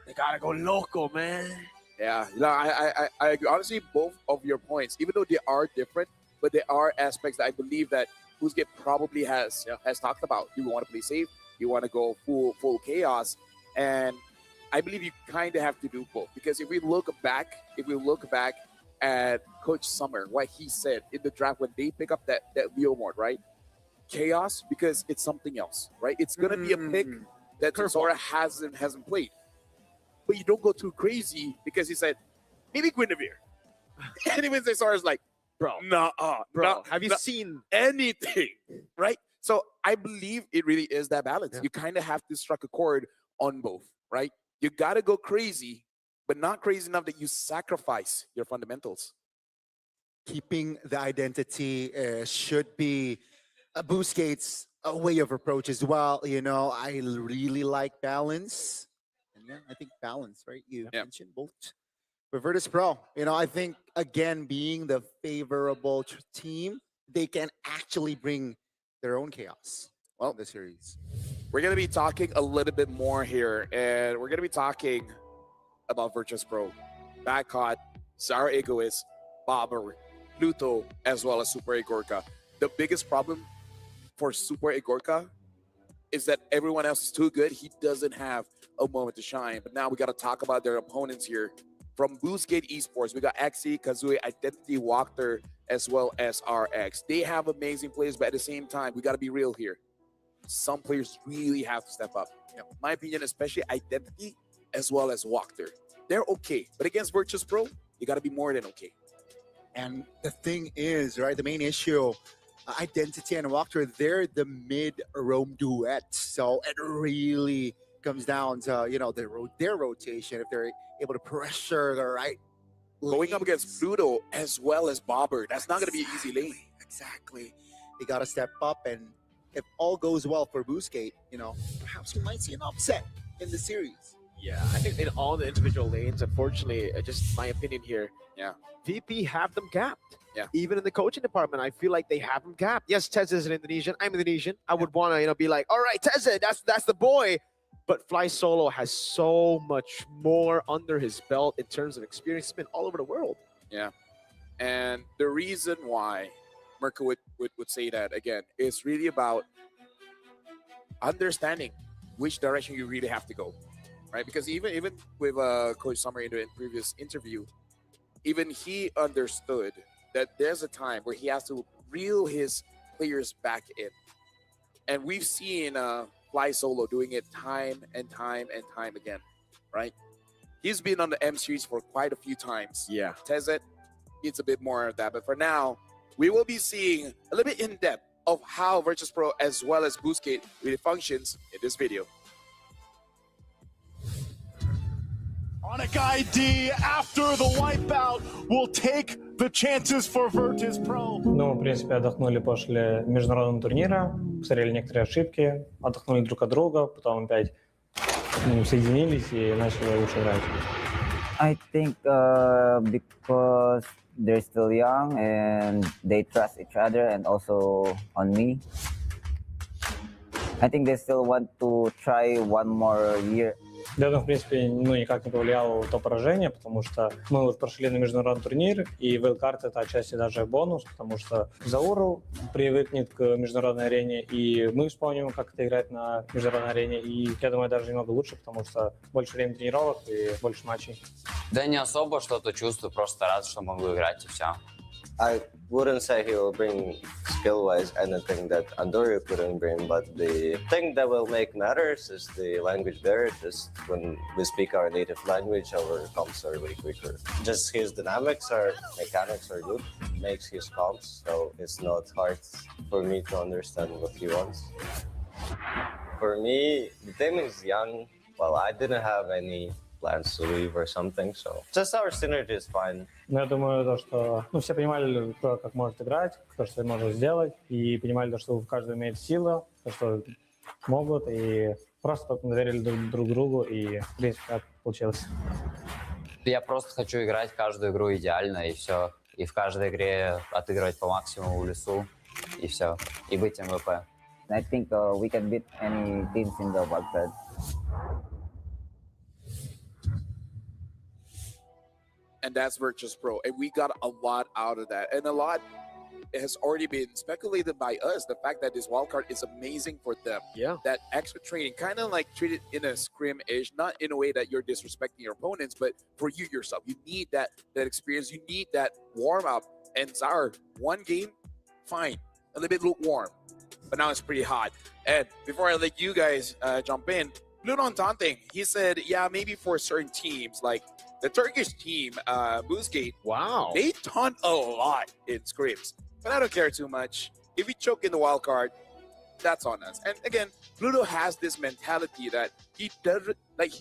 They gotta go loco, man. Yeah, no, I agree. Honestly, both of your points, even though they are different, but there are aspects that I believe that Boostgate probably has talked about. You want to play safe, you want to go full chaos, and I believe you kind of have to do both. Because if we look back at Coach Summer, what he said in the draft when they pick up that Leo mode, right? Chaos, because it's something else, right? It's gonna be a pick that Zora hasn't played. But you don't go too crazy because he said, maybe Guinevere. And even Zora's like, bro, have you seen anything? Right? So I believe it really is that balance. You kind of have to strike a chord on both, right? You gotta go crazy, but not crazy enough that you sacrifice your fundamentals. Keeping the identity should be Boostgate's way of approach as well. You know, I really like balance. And yeah, I think balance, right? You mentioned both. For Virtus Pro, you know, I think, again, being the favorable team, they can actually bring their own chaos. Well, the series. We're going to be talking a little bit more here, and we're going to be talking about Virtus Pro. Backhot, Zaur Egoist, Bobber, Pluto, as well as Super Igorka. The biggest problem for Super Igorka is that everyone else is too good. He doesn't have a moment to shine. But now we got to talk about their opponents here. From Boostgate Esports, we got Axie, Kazooie, Identity, Walker, as well as RX. They have amazing players, but at the same time, we got to be real here. Some players really have to step up. In my opinion, especially Identity, as well as Walker. They're okay. But against Virtus Pro, you got to be more than okay. And the thing is, right, the main issue, Identity and Walker, they're the mid-roam duet. So it really comes down to, you know, their rotation, if they're able to pressure the right going up against Pluto as well as Bobber. That's not going to be an easy lane. Exactly. They got to step up, and if all goes well for Boostgate, you know, perhaps we might see an upset in the series. Yeah, I think in all the individual lanes, unfortunately, just my opinion here, VP have them gapped. Yeah. Even in the coaching department, I feel like they have them gapped. Yes, Tez is an Indonesian. I'm Indonesian. I would want to, be like, all right, Tez, that's the boy. But Fly Solo has so much more under his belt in terms of experience. He's been all over the world. Yeah. And the reason why Mirko would say that, again, is really about understanding which direction you really have to go, right? Because even with Coach Summer in the previous interview, even he understood that there's a time where he has to reel his players back in. And we've seen Fly Solo doing it time and time again, right? He's been on the M series for quite a few times. Yeah. Tezet needs a bit more of that. But for now, we will be seeing a little bit in depth of how Virtus Pro as well as Boostgate really functions in this video. On Onyx ID after the wipeout will take the chances for Virtus Pro. Ну, в принципе, отдохнули после международного турнира, посмотрели некоторые ошибки, отдохнули друг от друга, потом опять соединились и начали лучше играть. I think because they're still young and they trust each other and also on me. I think they still want to try one more year. Для этого, в принципе, никак не повлияло то поражение, потому что мы вот прошли на международный турнир, и Wildcard — это отчасти даже бонус, потому что Зауру привыкнет к международной арене, и мы вспомним, как это играть на международной арене, и я думаю, даже немного лучше, потому что больше времени тренировок и больше матчей. Да не особо что-то чувствую, просто рад, что могу играть, и все. I wouldn't say he will bring skill-wise anything that Andorra couldn't bring, but the thing that will make matters is the language barrier. Just when we speak our native language, our comps are way quicker. Just his mechanics are good, makes his comps, so it's not hard for me to understand what he wants. For me, the team is young. Well, I didn't have any plans to leave or something, so just our synergy is fine. Но я думаю, то, что все понимали, кто как может играть, кто что может сделать, и понимали, то, что каждый имеет силу, то, что могут, и просто доверили друг другу, и в принципе так получилось. Я просто хочу играть каждую игру идеально, и все. И в каждой игре отыгрывать по максимуму в лесу, и все. И быть МВП. I think we can beat any teams in the wildcard. And that's Virtus Pro. And we got a lot out of that. And a lot has already been speculated by us. The fact that this wildcard is amazing for them. Yeah. That extra training, kind of like treated in a scrim-ish, not in a way that you're disrespecting your opponents, but for you yourself. You need that experience. You need that warm-up. And Zar, one game, fine. A little bit lukewarm. But now it's pretty hot. And before I let you guys jump in, Lunon Tanting, he said, yeah, maybe for certain teams, like the Turkish team, Boozgate, wow, they taunt a lot in scrims. But I don't care too much. If we choke in the wild card, that's on us. And again, Pluto has this mentality that he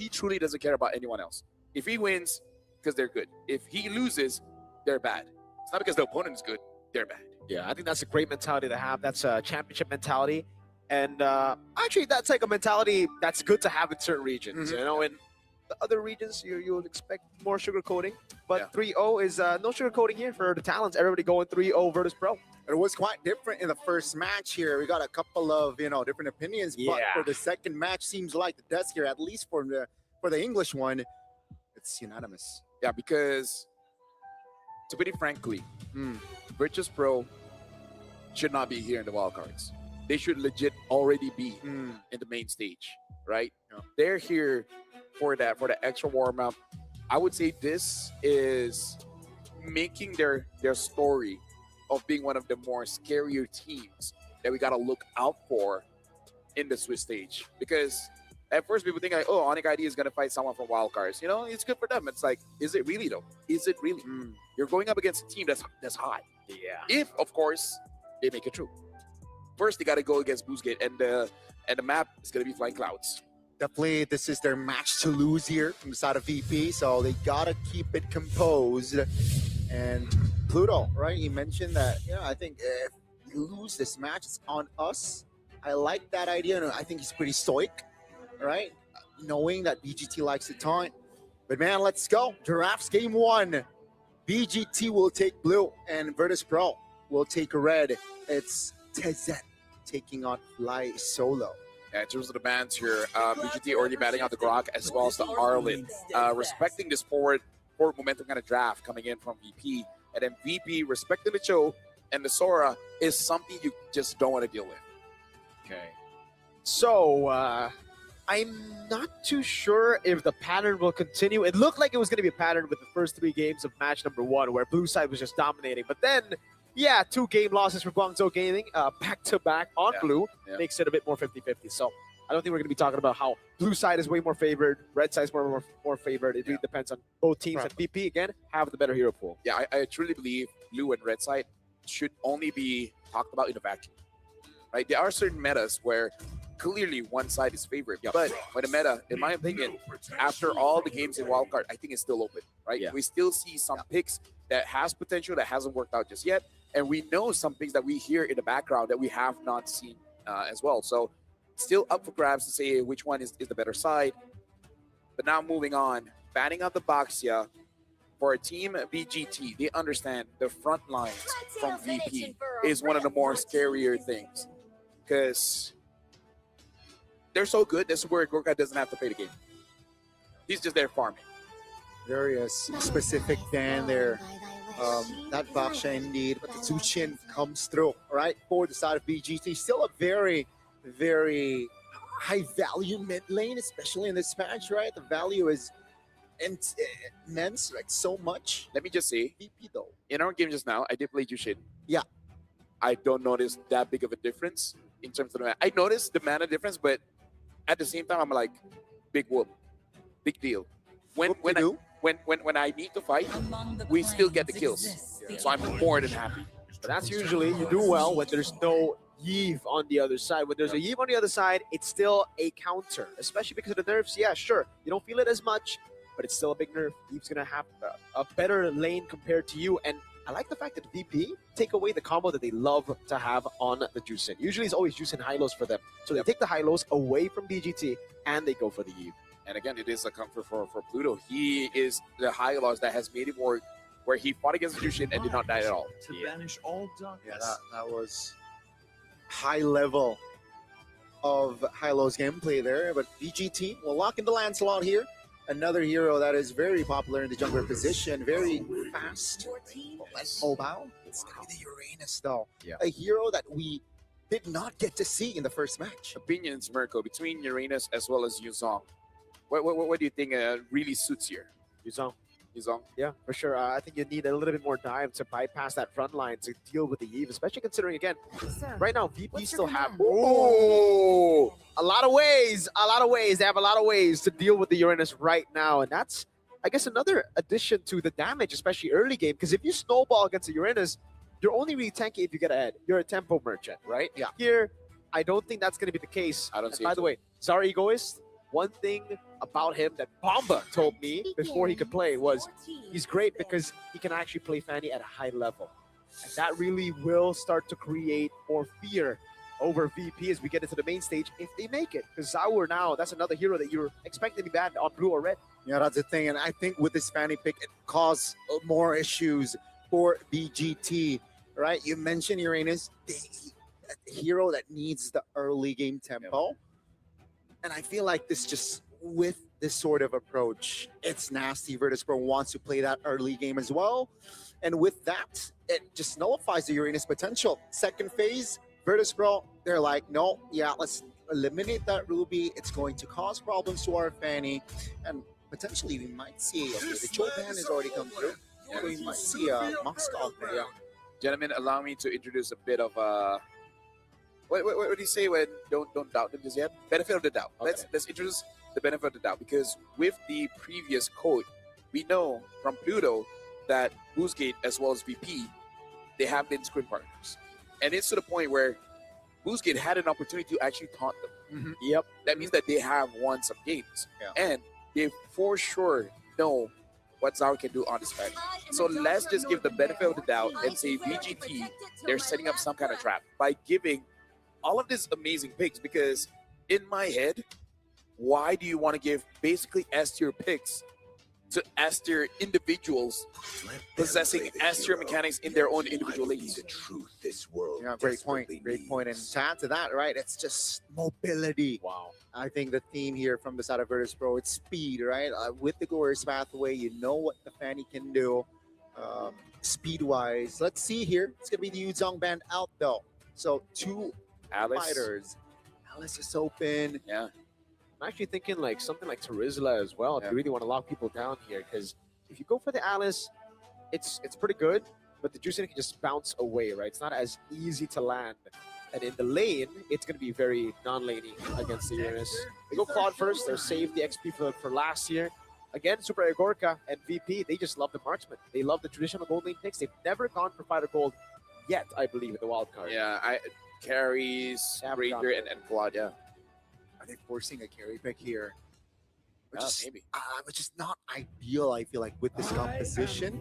truly doesn't care about anyone else. If he wins, because they're good. If he loses, they're bad. It's not because the opponent is good, they're bad. Yeah, I think that's a great mentality to have. That's a championship mentality. And actually, that's like a mentality that's good to have in certain regions. You know, in the other regions, you would expect more sugarcoating. But 3-0 is no sugarcoating here for the Talons. Everybody going 3-0 Virtus Pro. It was quite different in the first match here. We got a couple of different opinions, but for the second match, seems like the desk here, at least for the English one, it's unanimous. Yeah, because to put it frankly, Virtus Pro should not be here in the wildcards. They should legit already be in the main stage, right? Yeah. They're here for the extra warm up. I would say this is making their story of being one of the more scarier teams that we got to look out for in the Swiss stage. Because at first people think like, oh, Onyx ID is going to fight someone from wildcards. You know, it's good for them. It's like, is it really though? Is it really? You're going up against a team that's hot. Yeah. If, of course, they make it true. First, they got to go against Boozgate, and the map is going to be Flying Clouds. Definitely, this is their match to lose here from the side of VP, so they got to keep it composed. And Pluto, right? He mentioned that, I think if we lose this match, it's on us. I like that idea, and I think he's pretty stoic, right? Knowing that BGT likes to taunt. But man, let's go. Giraffes game 1. BGT will take blue, and Virtus Pro will take red. It's Tezet taking on Fly Solo. Yeah, in terms of the bans here, BGT already batting out the Grok as well as the Arlen. Respecting this forward momentum kind of draft coming in from VP. And then VP respecting the Cho and the Sora is something you just don't want to deal with. Okay. So, I'm not too sure if the pattern will continue. It looked like it was going to be a pattern with the first 3 games of match number 1 where Blue side was just dominating. But then, 2 game losses for Guangzhou Gaming back-to-back on Blue makes it a bit more 50-50. So I don't think we're going to be talking about how Blue side is way more favored, Red side is more favored. It really depends on both teams. And VP, again, have the better hero pool. Yeah, I truly believe Blue and Red side should only be talked about in a vacuum. Right? There are certain metas where clearly one side is favored. But for the meta, in my opinion, after all the games in wildcard, I think it's still open, right? We still see some picks that has potential that hasn't worked out just yet. And we know some picks that we hear in the background that we have not seen as well. So still up for grabs to say which one is the better side. But now moving on, banning out the Baxia for a team BGT, they understand the front lines from VP is one of the more scarier things because they're so good. This is where Gorka doesn't have to play the game. He's just there farming. Very specific ban there. That Baxia indeed, but the Zushin comes through, right, for the side of BGT. Still a very, very high value mid lane, especially in this match, right? The value is immense, like so much. Let me just say, VP though. In our game just now, I did play Jushin. Yeah. I don't notice that big of a difference in terms of the mana. I noticed the mana difference, but at the same time, I'm like, big whoop, big deal. When I need to fight, we still get the kills. So I'm more than happy. But that's usually, you do well when there's no Yve on the other side. When there's a Yve on the other side, it's still a counter, especially because of the nerfs. Yeah, sure, you don't feel it as much, but it's still a big nerf. Yve's gonna have a better lane compared to you. And I like the fact that VP take away the combo that they love to have on the Juicin. Usually it's always Juicin high-lows for them. So they take the high-lows away from BGT and they go for the Yve. And again, it is a comfort for Pluto. He is the high loss that has made it work, where he fought against Jushin and did not die at all. To banish all darkness. Yeah, that was high level of high-lows gameplay there. But BGT will lock in the Lancelot here. Another hero that is very popular in the jungler position, very fast. Mobile. It's gonna be the Uranus though. Yeah. A hero that we did not get to see in the first match. Opinions, Mirko, between Uranus as well as Yuzong. What do you think really suits here? Yuzong. Yuzong? Yeah, for sure. I think you need a little bit more time to bypass that front line to deal with the Yve, especially considering, again, right now, VP still have a lot of ways. They have a lot of ways to deal with the Uranus right now. And that's, I guess, another addition to the damage, especially early game. Because if you snowball against the Uranus, you're only really tanky if you get ahead. You're a tempo merchant, right? Yeah. Here, I don't think that's going to be the case. I don't see By it the way, Zara Egoist, one thing about him that Bomba told me before he could play was he's great because he can actually play Fanny at a high level. And that really will start to create more fear over VP as we get into the main stage if they make it. Because Zaur now, that's another hero that you're expecting to be banned on blue or red. Yeah, that's the thing. And I think with this Fanny pick, it caused more issues for BGT, right? You mentioned Uranus, a hero that needs the early game tempo. And I feel like this just, with this sort of approach, it's nasty. Virtus.pro wants to play that early game as well. And with that, it just nullifies the Uranus potential. Second phase, Virtus.pro, they're like, no, yeah, let's eliminate that Ruby. It's going to cause problems to our Fanny. And potentially we might see, okay, the Chopan has already come through. So we might see a Moscow there. Yeah. Gentlemen, allow me to introduce a bit of what do you say when don't doubt them just yet? Benefit of the doubt. Okay. Let's introduce the benefit of the doubt, because with the previous code, we know from Pluto that Boostgate as well as VP, they have been scrim partners. And it's to the point where Boostgate had an opportunity to actually taunt them. Yep. That means that they have won some games. And they for sure know what Zaur can do on this match. So let's just give the benefit of the doubt and say VGT, they're setting up some kind of trap by giving all of these amazing picks, because in my head, why do you want to give basically S tier picks to S tier individuals possessing S tier mechanics in their own individual lanes? The truth this world. Yeah, great point. Great point. And to add to that, right, it's just mobility. Wow. I think the theme here from the side of Virtus.pro, it's speed, right? With the Glorious Pathway, you know what the Fanny can do speed-wise. Let's see here. It's going to be the Yuzong band out, though. So two fighters. Alice is open. Yeah. I'm actually thinking like something like Terizla as well, if you really want to lock people down here, because if you go for the Alice, it's pretty good, but the Juicin can just bounce away, right? It's not as easy to land. And in the lane, it's going to be very non-laney against the Uranus. They go Claude first. They're saved the XP for last year. Again, Super Agorka and VP, they just love the marksman. They love the traditional gold lane picks. They've never gone for fighter gold yet, I believe, in the wild card. Yeah, carries, Ranger, and Claude, yeah. they forcing a carry pick here? Maybe. Which is not ideal, I feel like, with this composition.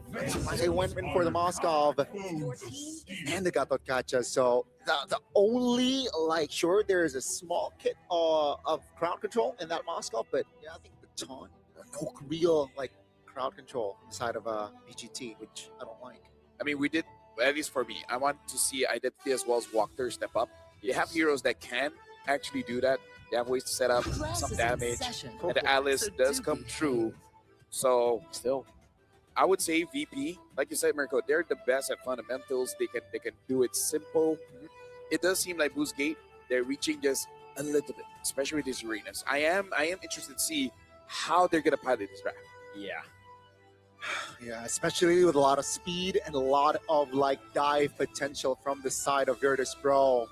They went in for the Moskov and the Gatot Kacha. So the only, like, sure, there's a small kit of crowd control in that Moskov, but yeah, I think the taunt, no real, like, crowd control inside of BGT, which I don't like. I mean, we did, at least for me, I want to see Identity as well as Walker step up. You have heroes that can actually do that. They have ways to set up some damage, and the Alice does come true. So still, I would say VP, like you said, Mirko, they're the best at fundamentals. They can do it simple. It does seem like Boost Gate, they're reaching just a little bit, especially with these arenas. I am interested to see how they're gonna pilot this draft. Yeah. Yeah, especially with a lot of speed and a lot of, like, dive potential from the side of Virtus Pro.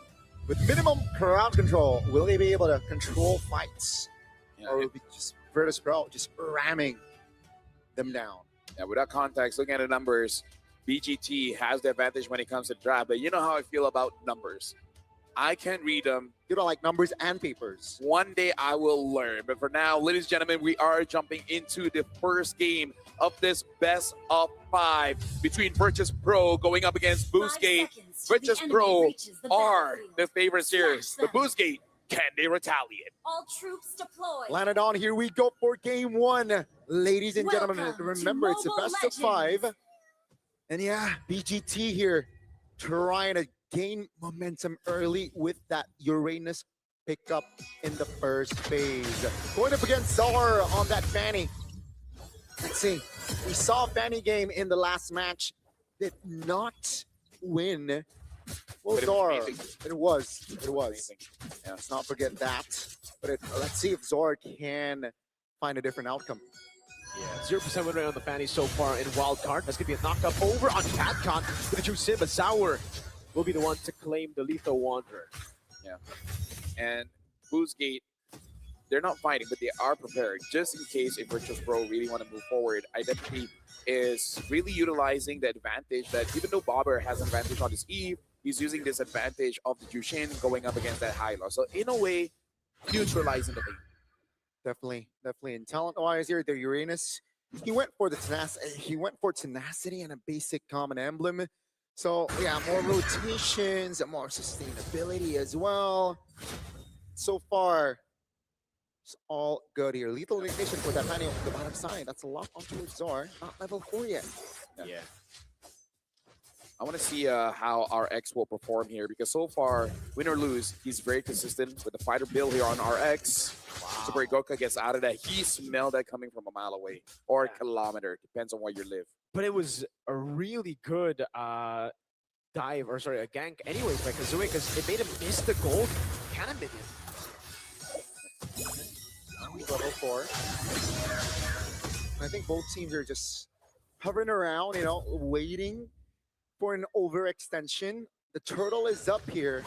With minimum crowd control, will they be able to control fights? Or will it be just Virtus Pro just ramming them down? Yeah, without context, looking at the numbers, BGT has the advantage when it comes to draft, but you know how I feel about numbers. I can't read them. You don't like numbers and papers. One day I will learn. But for now, ladies and gentlemen, we are jumping into the first game of this best of 5 between Virtus Pro going up against Boost Gate. Virtus Pro are the favorites here. But Boost Gate, can they retaliate? All troops deployed. Lanadon, here we go for game 1. Ladies and gentlemen, Welcome remember, to it's a Mobile best of 5. And yeah, BGT here trying to gain momentum early with that Uranus pickup in the first phase. Going up against Czar on that Fanny. Let's see. We saw Fanny game in the last match. Did not win. Well, Czar. It was. Yeah, let's not forget that. But let's see if Zor can find a different outcome. Yeah, 0% win rate on the Fanny so far in Wild Card. That's going to be a knockup over on CatCon with the true Sim, but Zaur will be the one to claim the Lethal Wanderer. Yeah. And Boost Gate, they're not fighting, but they are prepared just in case if Virtus Pro really want to move forward. Identity is really utilizing the advantage that even though Bobber has an advantage on his Eve, he's using this advantage of the Jushin going up against that Hyla. So in a way, neutralizing the thing. Definitely. And talent-wise here, the Uranus, he went for tenacity and a basic common emblem. So yeah, more rotations, more sustainability as well. So far, it's all good here. Lethal ignition for that Fanny on the bottom side. That's a lot onto Zor. Not level 4 yet. Yeah. I want to see how RX will perform here because so far, win or lose, he's very consistent with the fighter build here on RX. Wow. Super Gorka gets out of that. He smelled that coming from a mile away or a kilometer. Depends on where you live. But it was a really good a gank anyways by Kazooie because it made him miss the gold cannon minion. Level 4. I think both teams are just hovering around, waiting for an overextension. The turtle is up here,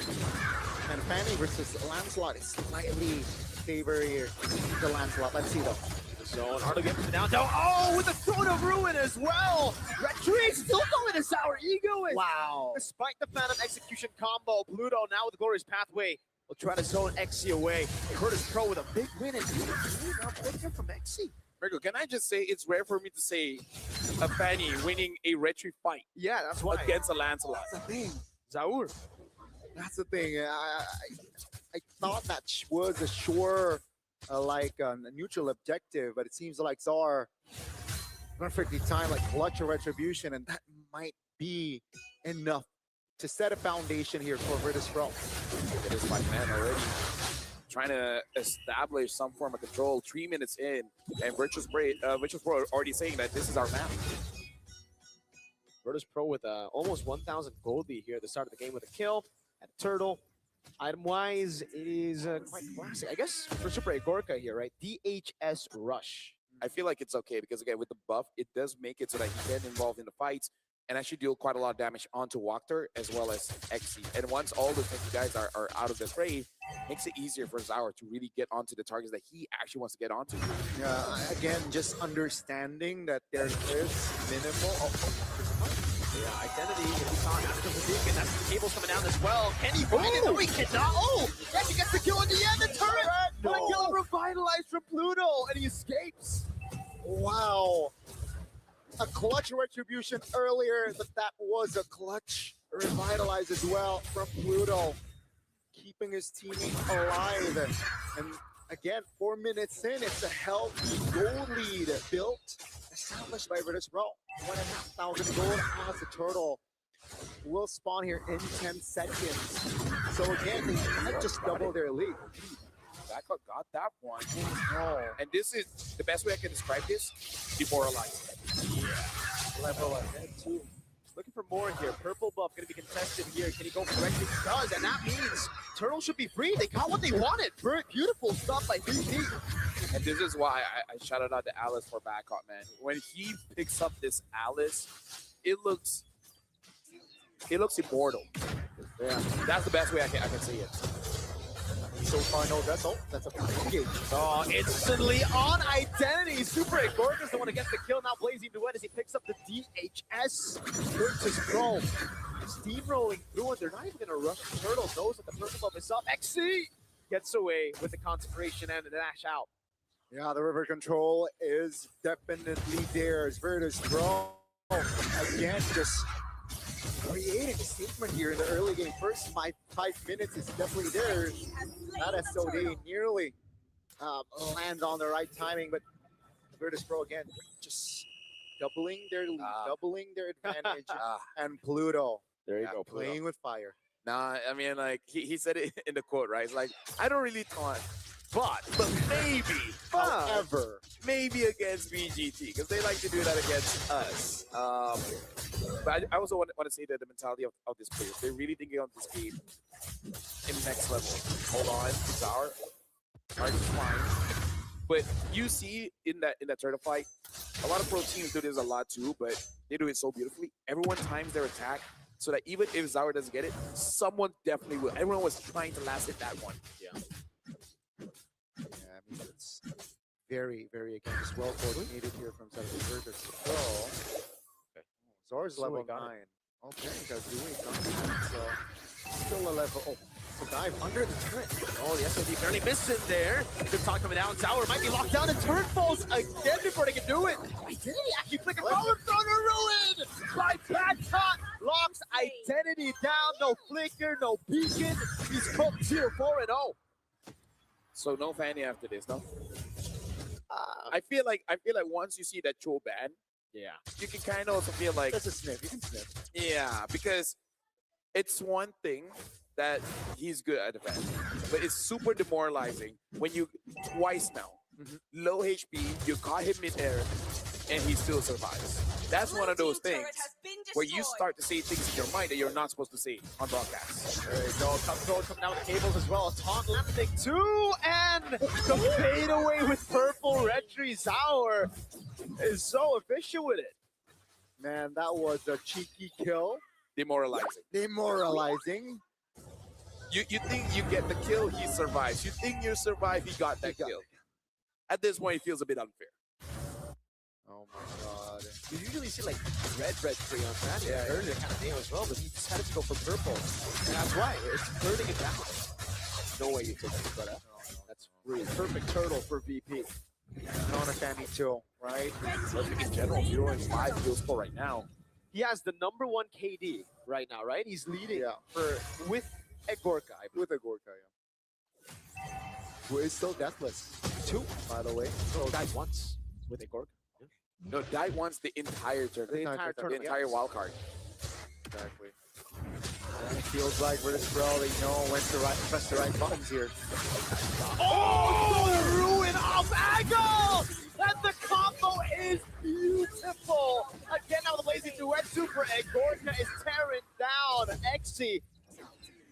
and Fanny versus Lancelot is slightly favoring the Lancelot. Let's see though. Zone, Arlo gets the down. Oh, with the Throne of Ruin as well. Retreat still going to Sour Ego. Wow. Despite the Phantom Execution combo, Pluto now with the Glorious Pathway will try to zone Xe away. Virtus Pro with a big win and now picking from Xe. Mirko, can I just say it's rare for me to say a Fanny winning a retreat fight? Yeah, that's why. Against a Lancelot. That's the thing. Zaur. That's the thing. I thought that was a sure, a neutral objective, but it seems like Czar perfectly timed, like clutch or retribution, and that might be enough to set a foundation here for Virtus Pro. It is 5 man already. Trying to establish some form of control 3 minutes in, and Virtus Pro already saying that this is our map. Virtus Pro with almost 1,000 gold lead here at the start of the game with a kill and a turtle. Item-wise, it is quite classic. I guess for Super Gorka here, right? DHS Rush. I feel like it's okay because, again, with the buff, it does make it so that he can involve in the fights and actually deal quite a lot of damage onto Walker as well as Xe. And once all the 50 guys are out of the fray, makes it easier for Zaur to really get onto the targets that he actually wants to get onto. Yeah, again, just understanding that there is minimal. Yeah, Identity gonna be caught out of the Hadouken. That's the cables coming down as well. Can he find it? No, he cannot. Oh, yes, he gets the kill in the end. The turret. No. But a kill revitalized from Pluto, and he escapes. Wow. A clutch retribution earlier, but that was a clutch revitalize as well from Pluto, keeping his teammate alive. And again, 4 minutes in, it's a healthy gold lead built, established by Virtus.pro. 1,500 gold as the turtle will spawn here in 10 seconds. So again, they might just double their lead. Backup got that one. And this is the best way I can describe this: demoralizing. Yeah. Level ahead too. Looking for more here. Purple buff going to be contested here. Can he go correctly? He does, and that means Turtle should be free. They got what they wanted. Beautiful stuff by VP. And this is why I shouted out to Alice for backup, man. When he picks up this Alice, it looks immortal. Yeah, that's the best way I can say it. So far, no vessel. That's a engage. Oh, instantly on Identity. Super Agorka is the one to get the kill. Now Blazing Duet as he picks up the DHS. Virtus.pro steamrolling through, and they're not even going to rush the Turtle. Knows that the purple buff is up. XC gets away with the concentration and the dash out. Yeah, the river control is definitely theirs. Virtus.pro again, just creating a statement here in the early game. First 5 minutes is definitely theirs. That SOD nearly lands on the right timing, but Virtus.pro again just doubling their lead, doubling their advantage, and Pluto. There you go, Pluto. Playing with fire. Nah, I mean, like he said it in the quote, right? It's like, I don't really taunt, but maybe, However, maybe against VGT, because they like to do that against us. But I also want to say that the mentality of this players, they're really thinking of this game in next level. Hold on, it's our hard to find. But you see in that turtle fight, a lot of pro teams do this a lot too, but they do it so beautifully. Everyone times their attack so that even if Zaur doesn't get it, someone definitely will. Everyone was trying to last hit that one. Yeah, I mean, it's very, very, again, just well coordinated here from Virtus.pro. Zaur's level 9. Okay, guys, doing something. So, still a level. Oh, the dive under the turret. Oh, the SOD barely missed it there. Good talk coming down. Zaur might be locked down, and turret falls again before they can do it. Identity actually flicking forward, Thunder ruined by Badcott. Locks Identity down. No flicker, no beacon. He's cooked here 4-0. So no Fanny after this, no? I feel like once you see that Cho ban, yeah, you can kind of also feel like that's a sniff. You can sniff. Yeah, because it's one thing that he's good at defense, but it's super demoralizing when you twice now low HP, you caught him mid-air, and he still survives. That's one of those things where you start to say things in your mind that you're not supposed to say on broadcast. There you go. Control coming down with the cables as well. Taunt landing too, and the fadeaway with purple Retri. Zaur is so efficient with it. Man, that was a cheeky kill. Demoralizing. Demoralizing. You think you get the kill, he survives. You think you survive, he got that kill. At this point, it feels a bit unfair. Oh my god. You usually see like red tree on that earlier kind of name as well, but he decided to go for purple. And that's why it's burning it down. No way you took it, but that's really perfect turtle for VP. On a Fanny too, right? Perfect in general. You're in 5 kills for right now. He has the #1 KD right now, right? He's leading with Agorka. With Agorka, yeah. Who is still deathless. 2, by the way. So died once with Agorka. No, died once the entire tournament. The entire wild card. Exactly. And it feels like Virtus.pro, they know when to press the right buttons here. Oh, the ruin off angle! And the combo is beautiful. Again, now the Blazing Duet Super Agorka is tearing down XC.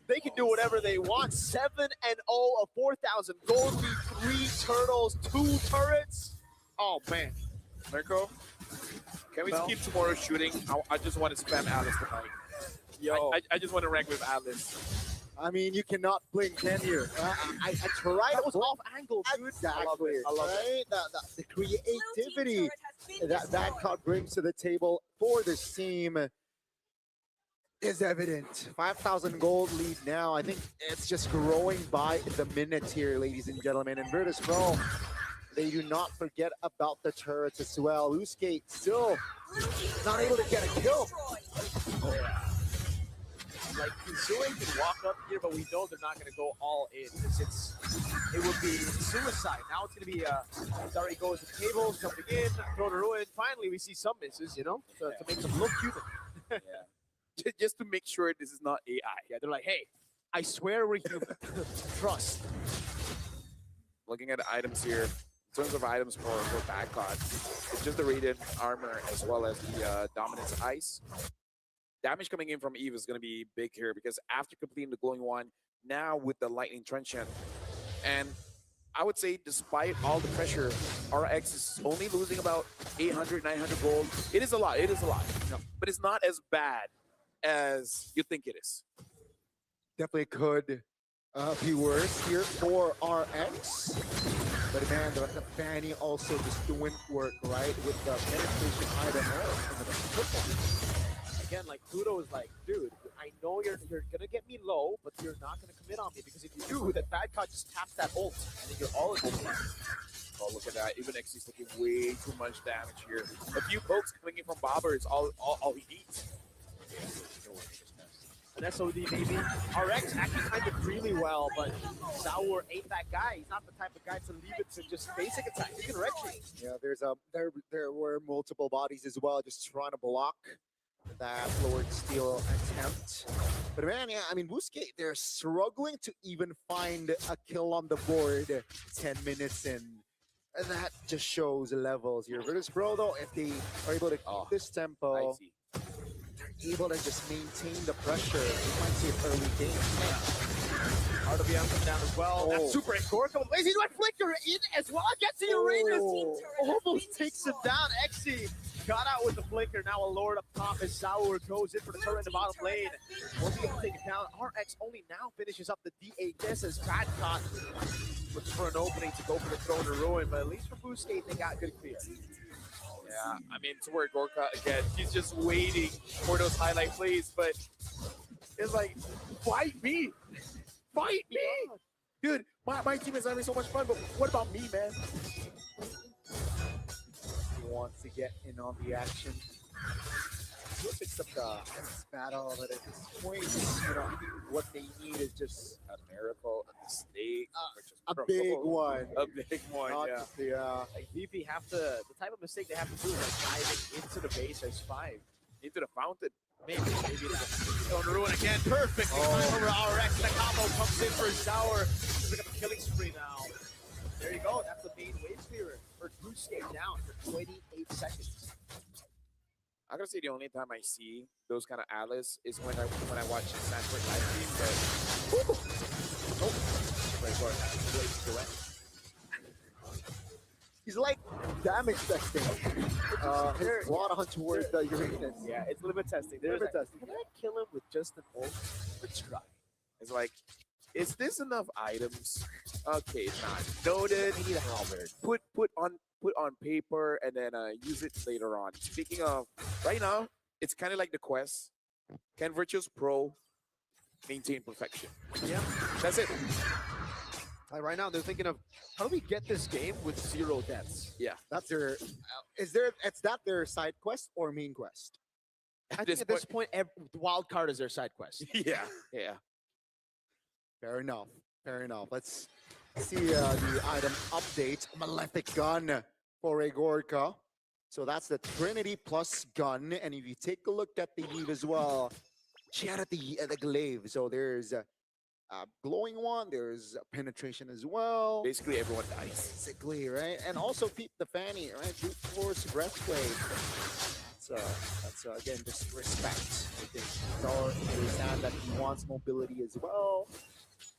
They can do whatever they want. 7-0, a 4,000 gold lead, 3 turtles, 2 turrets. Oh man. Mirko, can we keep tomorrow shooting? I just want to spam Alice tonight. Yo, I just want to rank with Alice. I mean, you cannot blink, can you? I tried. It was off angle, dude. Exactly. I love it. The creativity that Cod brings to the table for this team. is evident. 5,000 gold lead now. I think it's just growing by the minute here, ladies and gentlemen. And Virtus Pro, they do not forget about the turrets as well. Usuke still not able to get a kill. Like, Zoe can walk up here, but we know they're not going to go all in because it would be suicide. Now it's going to be Dari goes to tables, jumping in, throw to ruin. Finally, we see some misses, you know, to make them look human. Yeah. Just to make sure this is not AI. Yeah, they're like, hey, I swear we're human. Trust. Looking at the items here, in terms of items for Bad God, it's just the Radiant Armor as well as the Dominance Ice. Damage coming in from Eve is going to be big here because after completing the Glowing Wand, now with the Lightning Trenchant, and I would say despite all the pressure, RX is only losing about 800, 900 gold. It is a lot, no, but it's not as bad as you think it is. Definitely could be worse here for RX. But man, the Fanny also just doing work, right? With the penetration item and the triple. Again, like Pluto is like, dude, I know you're gonna get me low, but you're not gonna commit on me because if you do, then Bad God just taps that ult, and then you're all in the Oh, look at that! Even XC's taking way too much damage here. A few pokes coming in from Bobber is all he needs. An SOD maybe. RX actually kind of really well, but Zaur ain't that guy. He's not the type of guy to leave it to just basic attacks. He can wreck you. Yeah, there were multiple bodies as well, just trying to block that Lord Steel attempt. But man, yeah, I mean, Usuke, they're struggling to even find a kill on the board 10 minutes in. And that just shows levels here. Virtus Pro, though, if they are able to keep this tempo, they're able to just maintain the pressure. You might see an early game. RWM comes down as well. That's super Gorka. Lazy do flicker in as well against the Uranus. Almost takes him down. Exi got out with the flicker. Now a Lord up top as Zaur goes in for the turret in the bottom lane. Won't be able to take it down. RX only now finishes up the D8 as Bad God looks for an opening to go for the Throne of Ruin, but at least for Boostgate, they got good clear. Yeah, I mean, to where Gorka, again, he's just waiting for those highlight plays, but it's like, fight me! Fight me! Dude, my team is having so much fun, but what about me, man? He wants to get in on the action. He picks up the battle, but at this point, you know, what they need is just a miracle, a mistake, a big one. A big one, yeah. Like VP have to, the type of mistake they have to do is like diving into the base as 5. Into the fountain. Maybe not. Going to ruin again. Perfect. Over RX. The combo comes in for Zaur. Pick up a killing spree now. There you go. That's the main wave clearer. For Boostgate down for 28 seconds. I'm gonna say the only time I see those kind of Atlas is when I watch Sanford live stream, but he's like damage testing. His water hunt towards the Uranus. Yeah, it's limit testing. Can I kill him with just an ult? Let's try. It's like, is this enough items? Okay, it's not. Noted. We need a halberd. Put on paper and then use it later on. Speaking of, right now, it's kind of like the quest. Can Virtus Pro maintain perfection? Yeah, that's it. Like right now, they're thinking of how do we get this game with 0 deaths? Yeah, that's their. Is that their side quest or main quest? I think at this point, the wild card is their side quest. Yeah. Fair enough. Let's see the item update. Malefic Gun for a Gorka. So that's the Trinity plus gun. And if you take a look at the Eve as well, she had the glaive. So there's a glowing one. There's penetration as well. Basically, everyone dies. Basically, right? And also keep the Fanny, right? Brute Force Breastplate. That's again, just respect. I think Zaur understand that he wants mobility as well.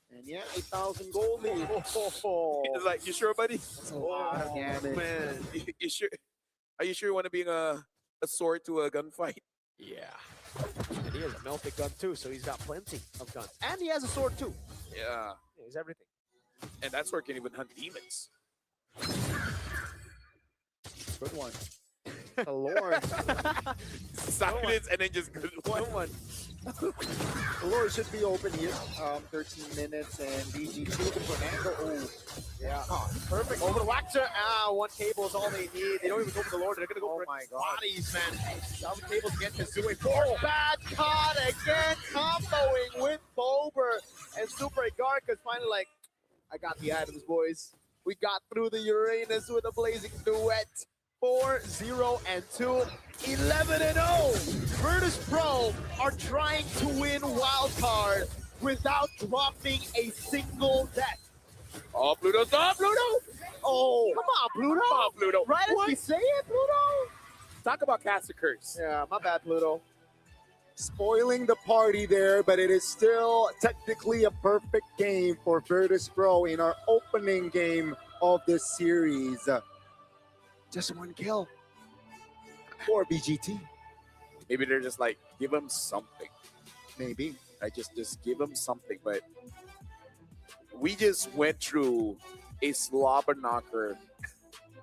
And yeah, 8,000 gold. He's like, you sure, buddy? That's a lot of damage. Man, you sure? Are you sure you want to bring a sword to a gunfight? Yeah. And he has a Malefic gun too, so he's got plenty of guns. And he has a sword too. Yeah. He's everything. And that sword can even hunt demons. Good one. The Lord. Silence and then just one. The Lord should be open here. 13 minutes and BGT looking for an angle. Oh, Yeah, perfect. Over the Waxer. One cable is all they need. They don't even go for the Lord. They're going to go for bodies, man. Seven cables again. Kazooie. Bad caught again. Comboing with Bober and Super Garkas finally like, I got the items, boys. We got through the Uranus with a blazing duet. 4-0-2, 11-0. Virtus Pro are trying to win wildcard without dropping a single death. Oh, Pluto, stop, Pluto! Oh, come on, Pluto. Come on, Pluto. Right as we say it, Pluto. Talk about Cast a Curse. Yeah, my bad, Pluto. spoiling the party there, but it is still technically a perfect game for Virtus Pro in our opening game of this series. Just one kill for BGT. Maybe they're just like, give them something. Maybe. I just give them something. But we just went through a slobber knocker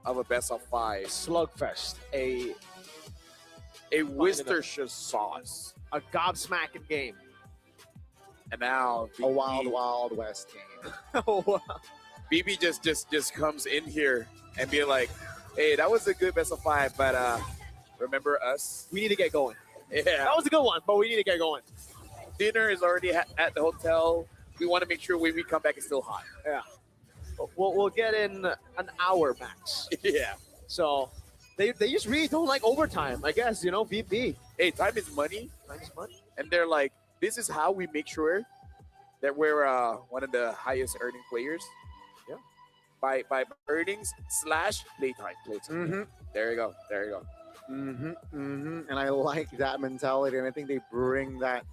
of a best of 5 slugfest, a Worcestershire sauce, a gobsmacking game, and now a wild west game. Oh, wow. BB just comes in here and be like, hey, that was a good best of 5, but remember us? We need to get going. Yeah, that was a good one, but we need to get going. Dinner is already at the hotel. We want to make sure when we come back it's still hot. Yeah, we'll get in an hour max. Yeah. So they just really don't like overtime, I guess, you know, VP. Hey, time is money. Time is money. And they're like, this is how we make sure that we're one of the highest earning players. Yeah. By earnings / playtime. Mm-hmm. There you go. There you go. Mm-hmm. Mm-hmm. And I like that mentality, and I think they bring that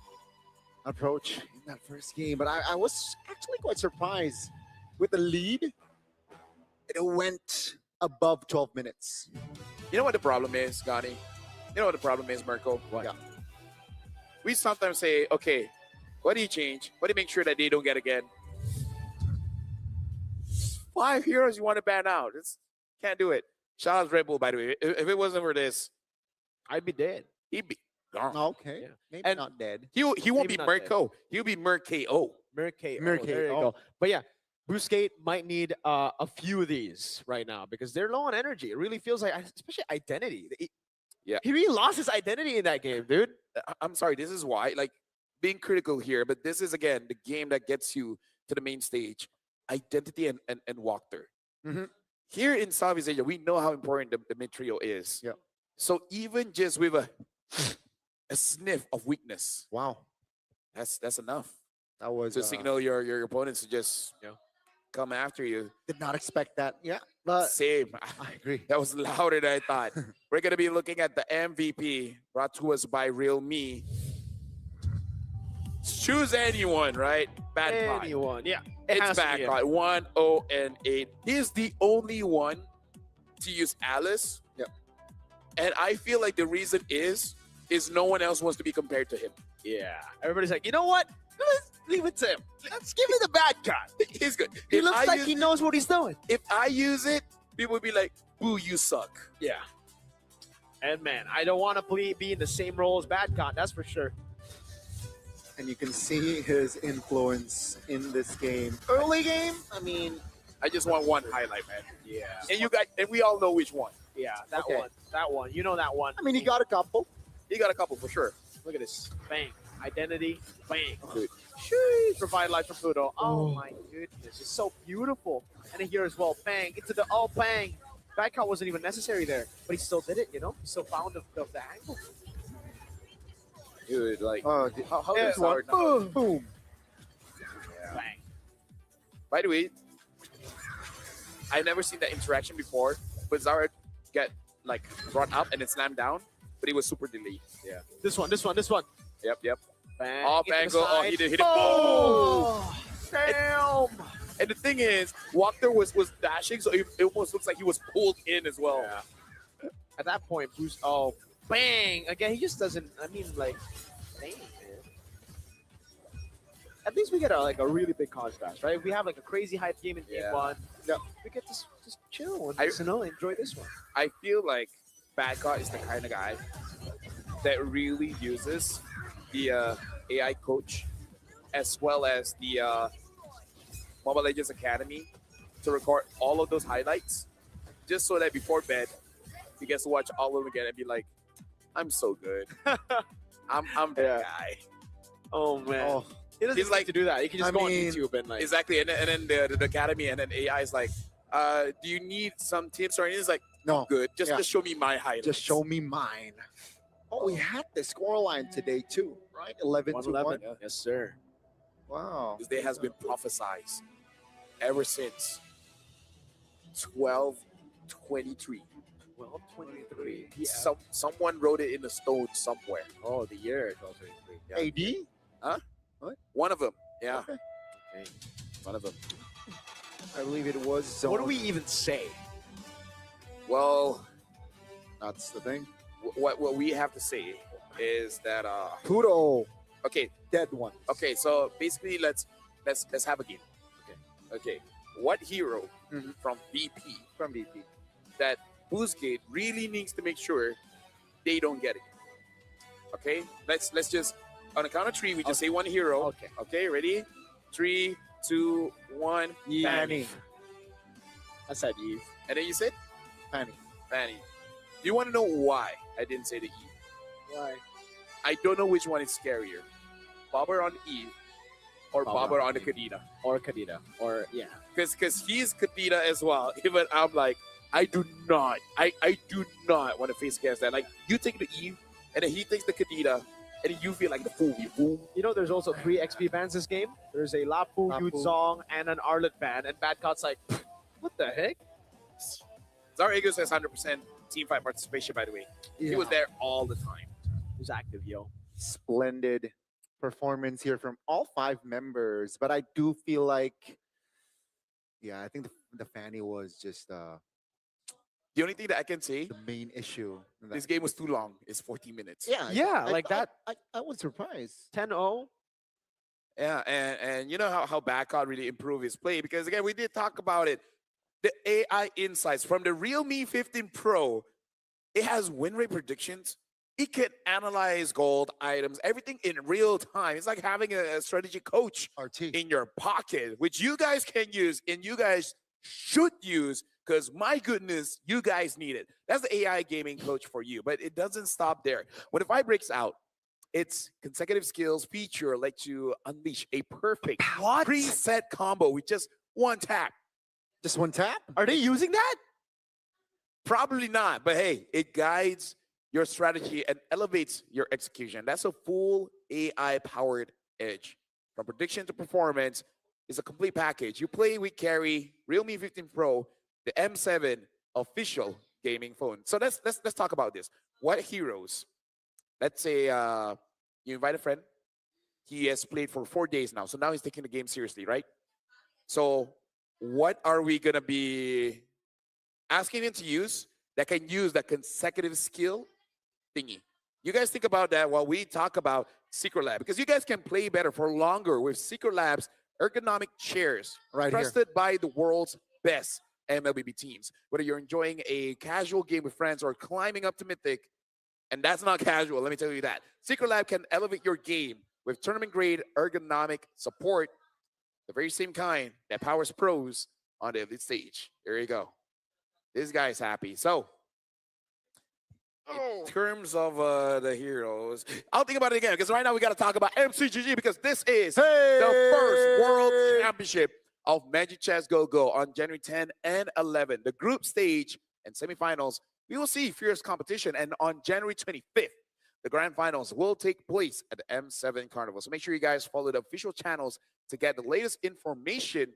approach in that first game. But I was actually quite surprised with the lead. It went above 12 minutes. You know what the problem is, Gani? You know what the problem is, Mirko? What? Yeah. We sometimes say, okay, what do you change? What do you make sure that they don't get again? 5 heroes you want to ban out. Can't do it. Shout out Red Bull, by the way. If it wasn't for this, I'd be dead. He'd be gone. Okay. Yeah. Maybe And not dead. He won't Maybe be not Mirko. He'll be Mirko. There you Oh. go. But yeah, Brewskate might need a few of these right now because they're low on energy. It really feels like, especially identity. He really lost his identity in that game, dude. I'm sorry. This is why, like, being critical here, but this is, again, the game that gets you to the main stage. Identity and walkthrough. Mm-hmm. Here in Southeast Asia, we know how important the mid trio is. Yeah. So even just with a sniff of weakness, Wow. that's enough That was to signal your opponents to just come after you. did not expect that. Yeah. But Same. I agree. That was louder than I thought. We're gonna be looking at the MVP brought to us by Real Me. Choose anyone, right? Bad Pod. Anyone, yeah. It's Bad Pod. 1-0-8. He's the only one to use Alice. Yep. And I feel like the reason is no one else wants to be compared to him. Yeah. Everybody's like, you know what? Let's leave it to him. Let's give him the bad guy. He's good. He If looks I like use- he knows what he's doing. If I use it, people would be like, boo, you suck. Yeah. And man, I don't want to be in the same role as Badcon, that's for sure. And you can see his influence in this game. Early game, I mean, I just want one highlight, man. Yeah. And we all know which one. Yeah, that Okay. one. That one. You know that one. he got a couple. He got a couple for sure. Look at this. Bang. Identity. Bang. Dude. Sheesh. Provide life from Pluto. Oh my goodness. It's so beautiful. And here as well. Bang. Into the bang. Badcon wasn't even necessary there. But he still did it, you know? He still found the angle. Dude, like, Oh, how Yeah, does Zara boom, boom. Bang. By the way, I've never seen that interaction before, but Zara get like brought up and then slammed down, but he was super delayed. Yeah. This one. Yep. Bang. Off Into the angle. Oh, he side. did hit it. Oh, damn. And the thing is, Walker was dashing, so it almost looks like he was pulled in as well. Yeah. At that point, Bruce, bang! Again, he just doesn't, I mean, like, dang, man. At least we get a really big contrast, right? If we have like a crazy hype game in game one, we get to just chill and enjoy this one. I feel like Badcott is the kind of guy that really uses the AI coach as well as the Mobile Legends Academy to record all of those highlights, just so that before bed he gets to watch all of them again and be like, "I'm so good. I'm that guy." Oh man. Oh. He doesn't He's need like to do that. You can just I go mean, on YouTube and like exactly, and then the academy and then AI is like, "Do you need some tips or anything?" It's like, No, good. Just yeah. just show me my highlights. Just show me mine. Oh, we had the scoreline today too, right? 11 to 1. 111. Yes, sir. Wow. This day has been prophesied ever since 12/23. 12/23. Yeah. Someone wrote it in the stone somewhere. Oh, the year 12/23. AD? Huh? What? One of them. Yeah. Okay. One of them. I believe it was zone. What do we even say? Well, That's the thing. what we have to say is that Kudo. okay, Dead one. okay, so basically let's have a game. Okay. What hero from VP From VP. that Boostgate really needs to make sure they don't get it? Okay? Let's just on the count of 3, we just say one hero. Okay. Okay, ready? 3, 2, 1. Fanny. I said Eve. And then you said Fanny. Fanny. Do you want to know why I didn't say the E? Why? I don't know which one is scarier. Bobber on Eve or Bobber Bobber on on the Eve. Kadena. Or Kadena. Or yeah. Because he's Kadena as well. Even I'm like, I do not want to face against that. Like, you take the Eve and then he takes the Kadena and you feel like the fool. Boom. You know, there's also 3 XP bans this game. There's a Lapu, Lapu. Yuzong, and an Arlet ban. And Badcott's like, what the heck? Zarego says 100% team fight participation, by the way. He was there all the time. Who's active, yo? Splendid performance here from all 5 members. But I do feel like, yeah, I think the Fanny was just The only thing that I can say, the main issue. this game was too long. It's 40 minutes. Yeah, like that. I was surprised. 10-0. Yeah, and you know how Badcott really improved his play, because again, we did talk about it. The AI insights from the Realme 15 Pro, it has win rate predictions. It can analyze gold items, everything in real time. It's like having a strategy coach RT. in your pocket, which you guys can use and you guys should use, because my goodness, you guys need it. That's the AI gaming coach for you. But it doesn't stop there. When the fight breaks out, its consecutive skills feature lets you unleash a perfect preset combo with just one tap. Just one tap? Are they using that? Probably not, but hey, it guides your strategy and elevates your execution. That's a full AI-powered edge. From prediction to performance, it's a complete package. You play with carry, Realme 15 Pro, the M7 official gaming phone. So let's talk about this. What heroes? Let's say you invite a friend. He has played for 4 days now, so now he's taking the game seriously, right? So what are we gonna be asking him to use that can use that consecutive skill thingy? You guys think about that while we talk about Secret Lab, because you guys can play better for longer with Secret Lab's ergonomic chairs, Right trusted by the world's best MLBB teams. Whether you're enjoying a casual game with friends or climbing up to Mythic, and that's not casual, let me tell you that. Secret Lab can elevate your game with tournament-grade ergonomic support, the very same kind that powers pros on the elite stage. There you go. This guy's happy. So, in terms of the heroes, I'll think about it again, because right now we got to talk about MCGG, because this is the first World Championship of Magic Chess Go Go on January 10 and 11. The group stage and semifinals, we will see fierce competition. And on January 25th, the grand finals will take place at the M7 Carnival. So make sure you guys follow the official channels to get the latest information.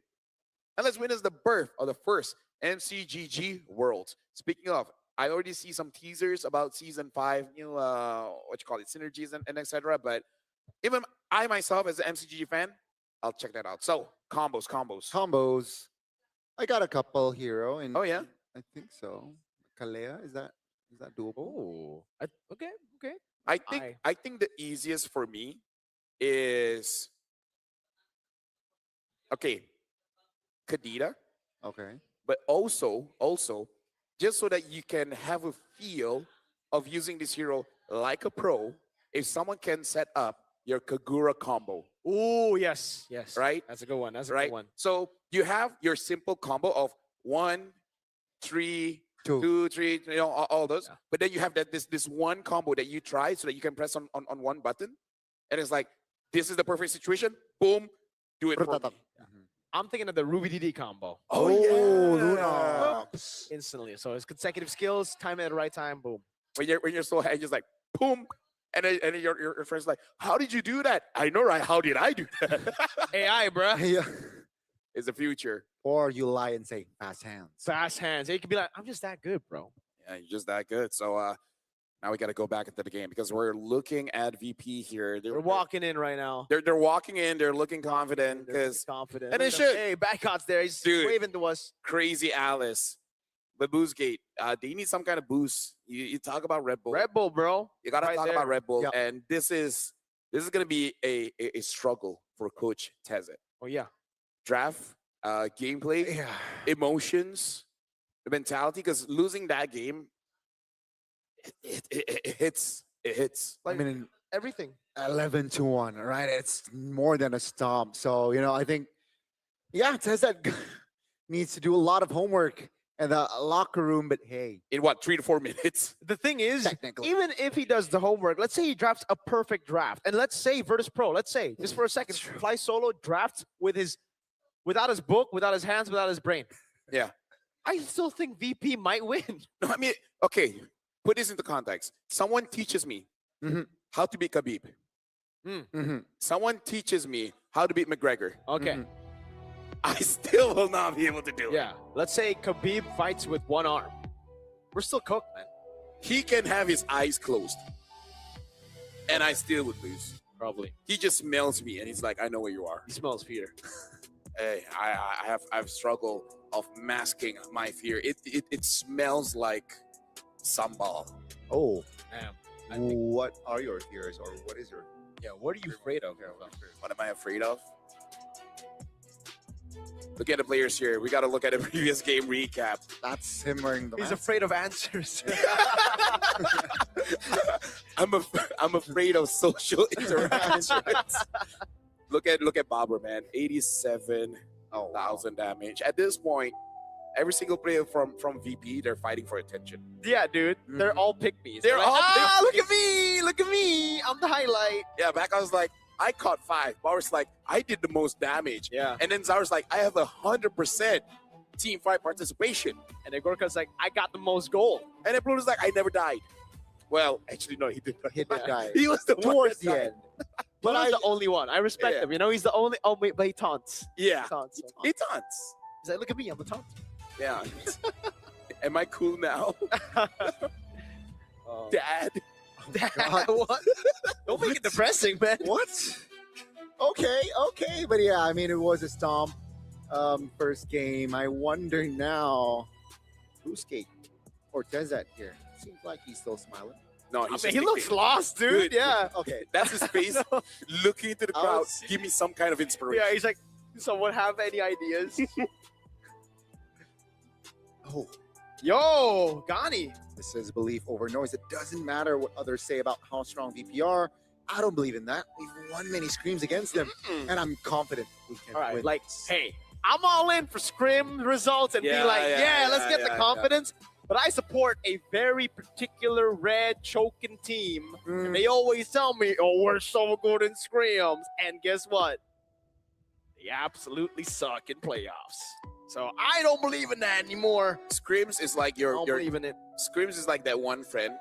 And let's witness the birth of the first MCGG Worlds. Speaking of, I already see some teasers about season 5, synergies and etc. But even I myself, as an MCGG fan, I'll check that out. So combos. I got a couple hero. And oh yeah, I think so. Kalea, is that doable? Oh, okay. I think the easiest for me is Kadena. Okay. But also just so that you can have a feel of using this hero like a pro, if someone can set up your Kagura combo. Oh, yes, yes. Right? That's a good one. That's a Right? good one. So you have your simple combo of 1, 3, 2, 3, you know, all those. But then you have this one combo that you try so that you can press on one button. And it's like, this is the perfect situation. Boom, do it for me. I'm thinking of the Ruby DD combo. Oh, yeah. Instantly. So it's consecutive skills, time at the right time, boom. When you're so high, just like, boom. And then your friend's like, how did you do that? I know, right? How did I do that? AI, bruh. Yeah. It's the future. Or you lie and say fast hands. Fast hands. It could be like, I'm just that good, bro. Yeah, you're just that good. So now we got to go back into the game because we're looking at VP here. We're walking in right now. They're walking in. They're looking confident because confident. And Look it at him. should. Hey, Bacot's there. He's Dude. waving to us. Crazy Alice. But Boostgate, they need some kind of boost. You talk about Red Bull. Red Bull, bro. You gotta Right talk there. about Red Bull, Yeah. and this is gonna be a struggle for Coach Tezet. Oh yeah. Draft, gameplay, emotions, the mentality. Because losing that game, it hits. It hits. I mean, everything. 11-1, right? It's more than a stomp. So, you know, I think, yeah, Tezet needs to do a lot of homework in the locker room, but hey. In what, 3 to 4 minutes? The thing is, Technically. even if he does the homework, let's say he drafts a perfect draft, and let's say Virtus Pro, let's say, just for a second, Fly Solo drafts without his book, without his hands, without his brain. Yeah. I still think VP might win. No, I mean, okay, put this into context. Someone teaches me how to beat Khabib. Someone teaches me how to beat McGregor. Okay. I still will not be able to do it. Yeah. Let's say Khabib fights with one arm. We're still cooked, man. He can have his eyes closed, and I still would lose. Probably. He just smells me, and he's like, "I know where you are." He smells fear. Hey, I've struggled of masking my fear. It smells like sambal. Oh. Damn. What are your fears, or what is your... Yeah, what are you afraid of? What am I afraid of? Look at the players here. We got to look at a previous game recap. That's him wearing the He's mask. afraid of answers. I'm afraid of social interactions. Look at Bobber, man. 87,000 damage. At this point, every single player from VP, they're fighting for attention. Yeah, dude. They're all pygmies. They're like, all look at me. Look at me. I'm the highlight. Yeah, back I was like, I caught 5. Bobber's like, I did the most damage. Yeah. And then Zara's like, I have 100% team fight participation. And then Gorka's like, I got the most gold. And then Pluto's like, I never died. Well, actually, no, he did not. He did die. He was the one Towards that the died. end. But I'm the only one. I respect Yeah. him. You know, he's the only. Oh, wait, but he taunts. Yeah. He taunts. He taunts. He's like, look at me. I'm the taunt. Yeah. Am I cool now? Dad. Dad, what? Don't make it depressing, man. What? Okay. But yeah, I mean, it was a stomp. First game. I wonder now, Boostgate or Tezet here. Seems like he's still smiling. No, I he's mean, just he looks thinking, lost, dude. Yeah. Okay. That's his face looking into the I crowd. was see- Give me some kind of inspiration. Yeah, he's like, someone have any ideas? Oh, Yo, Gani. this is belief over noise. It doesn't matter what others say about how strong VP are. I don't believe in that. We've won many scrims against them, and I'm confident we can All right, win. like, hey, I'm all in for scrim results and be like, let's get the confidence. But I support a very particular red choking team. And they always tell me, oh, we're so good in scrims. And guess what? They absolutely suck in playoffs. So I don't believe in that anymore. Scrims is like I don't your believe in it. Scrims is like that one friend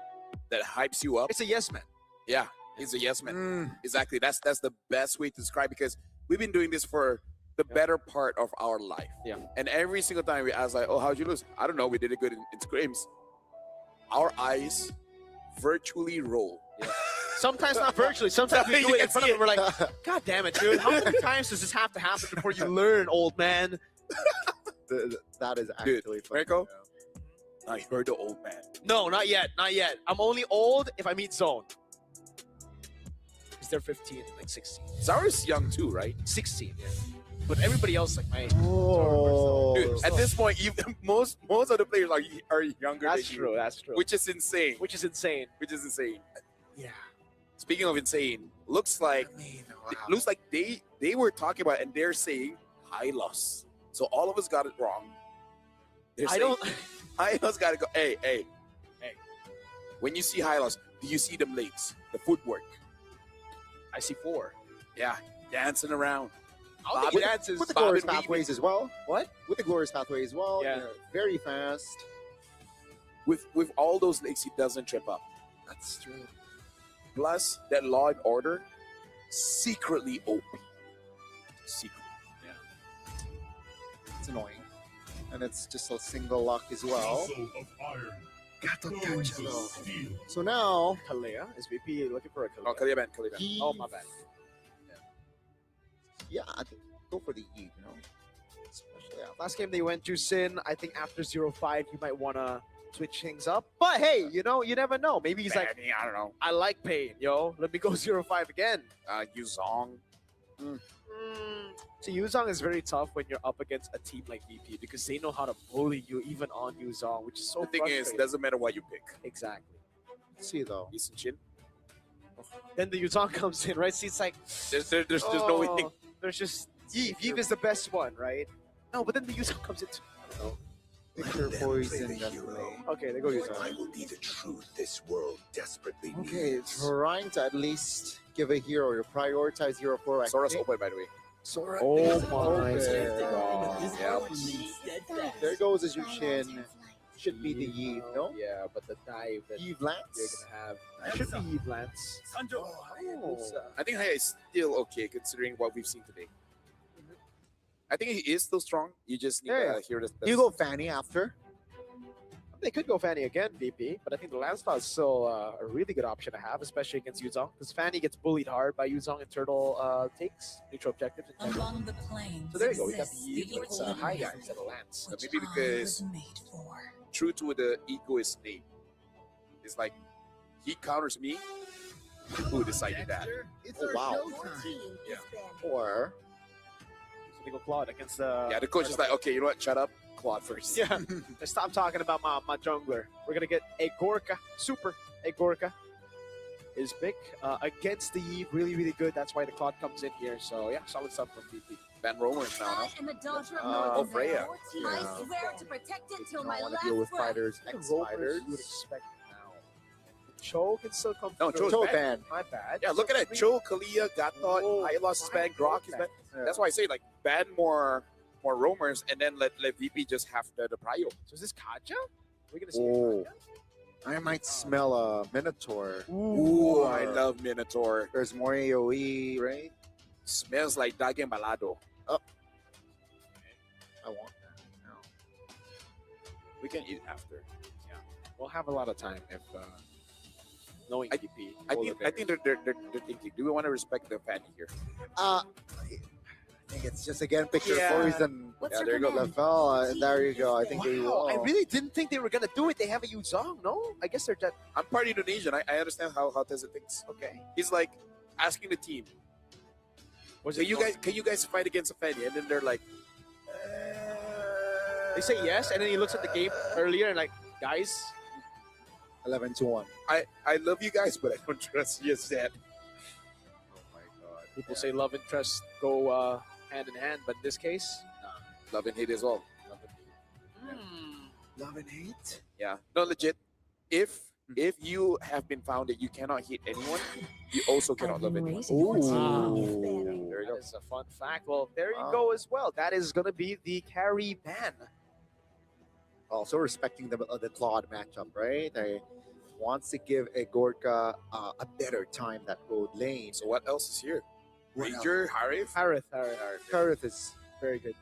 that hypes you up. It's a yes man. Yeah, he's a yes man. Exactly. That's the best way to describe, because we've been doing this for the better part of our life. Yeah. And every single time we ask, like, oh, how'd you lose? I don't know. We did it good in scrims. Our eyes virtually roll. Yeah. Sometimes not virtually. Sometimes we You do it in can front of see them. We're like, God damn it, dude. How many times does this have to happen before you learn, old man? That is actually funny. Marco, I heard the old man. No, not yet. Not yet. I'm only old if I meet Zone. Because they're 15, like 16. Zara's young too, right? 16, yeah. But everybody else, like my Dude, at this point, even most of the players are younger. That's than true. you, That's true. which is insane. Which is insane. Yeah. Speaking of insane, looks like they were talking about and they're saying Hylos. So all of us got it wrong. They're saying Hylos got to go. Hey. When you see Hylos, do you see them legs, the footwork? I see 4. Yeah, dancing around. I think he dances. With the glorious pathways as well. What? With the glorious pathway as well. Yeah. They're very fast. With all those legs, he doesn't trip up. That's true. Plus, that Law and Order, secretly OP. Secretly. It's annoying. And it's just a single lock as well. Gato D'Angelo. So now, Kalea is VP looking for a Kalea. Oh, Kalea ban. Oh, my bad. Yeah, I think go for the E, you know. Especially Last game they went to Sin. I think after 0-5, you might want to switch things up. But hey, you never know. Maybe he's like, I don't know. I like Pain, yo. Let me go 0-5 again. Yuzong. So Yuzong is very tough when you're up against a team like VP because they know how to bully you even on Yuzong, which is so The thing is, frustrating. doesn't matter what you pick. Exactly. Let's see though. Decent chin. Then the Yuzong comes in, right? See, it's like There's no way. There's just Eve. Eve is the best one, right? No, but then the Yuzong comes in. I don't know. Picture poison definitely. Okay, they go Yuzong. I will be the truth this world desperately Okay, needs. trying to at least give a hero or prioritize hero for Sora's open, by the way. Sora Oh is my open. Yeah. There goes a Jushin. Should be the Eve, no? Yeah, but the dive that Eve you're Lance. gonna have should be Eve Lance. I think Haya is still okay considering what we've seen today. I think he is still strong. You just need Yeah. to hear this. You go Fanny after. They could go Fanny again, VP, but I think the Landstar is still a really good option to have, especially against Yuzong, because Fanny gets bullied hard by Yuzong in turtle takes, neutral objectives. Among the plains So there you go. We got exists the Eve, the but it's equal high enemy, guy instead of Lance. So which maybe I because was made for. true to the egoist name, it's like he counters me. Who decided that? Oh wow. Yeah. Or So they go Claude against the. Yeah, the coach is like, okay, you know what? Shut up. Claude first. Yeah. Stop talking about my jungler. We're gonna get a Gorka, a Gorka. Is big against the Eve, really, really good. That's why the Claude comes in here. So yeah, solid stuff from VP. Van Romer is now. I am a daughter of Oh, Northern Freya. Vale. I swear to protect it till my I want last to deal with breath. fighters, Rovers ex-fighters. you would expect now. Cho can still come No, through. Cho's bad. My bad. Yeah, look at that. Cho, Kalia, Gatot, I lost his bad, Grok is bad. That's why I say like ban more roamers and then let VP just have the prio. So is this Kaja? We're gonna see. Oh. I might smell a Minotaur. Ooh, I love Minotaur. There's more AoE, right? Smells like Dagen Balado. I want that. No. We can eat after. Yeah, we'll have a lot of time if knowing VP. I think they're thinking. Do we want to respect the Fanny here? I think it's just again picture Yeah. poison. What's Yeah, your there you go. command? Lavelle, and there you go. I think they will. I really didn't think they were gonna do it. They have a Yuzong, no? I guess they're just I'm part Indonesian. I understand how Tessa thinks. okay. He's like asking the team, can you guys fight against a Fanny? And then they're like, They say yes, and then he looks at the game earlier and like, guys, 11-1. I love you guys, but I don't trust you as that. Oh my god. people say love and trust go hand in hand, but in this case, Love and hate as well. Love and hate? Yeah. No, legit. If you have been found that you cannot hit anyone, you also cannot love anyone. Ooh. There you go. It's a fun fact. Well, there you go as well. That is going to be the carry ban. Also respecting the Claude matchup, right? I wants to give a Gorka a better time that gold lane. So what else is here? What Ranger, Harith? Kareth is very good.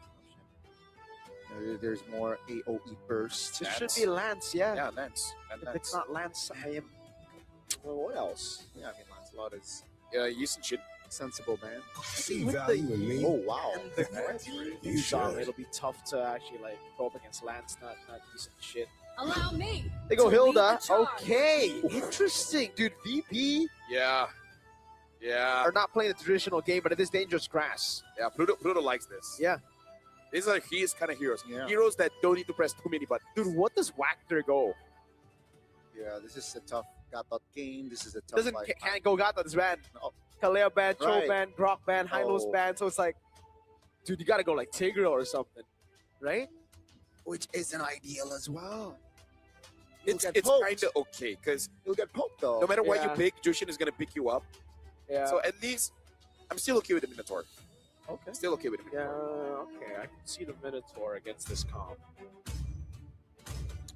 There's more AoE burst. This should be Lance, yeah. Yeah, Lance. If it's not Lance, I am. Well, what else? Yeah, I mean, Lancelot is Yushin Shin. sensible, man. See value in me. Oh, wow. You should. It'll be tough to actually like go up against Lance, not decent shit. Allow me. They go to lead Hilda. the charge. Okay, interesting, dude. VP. Yeah. Yeah. are not playing the traditional game, but it is dangerous grass. Yeah, Pluto likes this. Yeah. These are his kind of heroes. Yeah. Heroes that don't need to press too many buttons. Dude, what does Wactor go? Yeah, this is a tough Gatot game. This is a tough Can't go Gata this ban. Kaleo ban, Cho Right. ban, Grok ban, Hylos Oh. ban. So it's like, dude, you gotta go like Tigreal or something, right? which isn't ideal as well. It's get kind poked. of okay because You'll get poked though. no matter what you Yeah. pick, Jushin is gonna pick you up. Yeah. So at least I'm still okay with the Minotaur. Okay. Still okay with the Yeah, Minotaur. okay. I can see the Minotaur against this comp.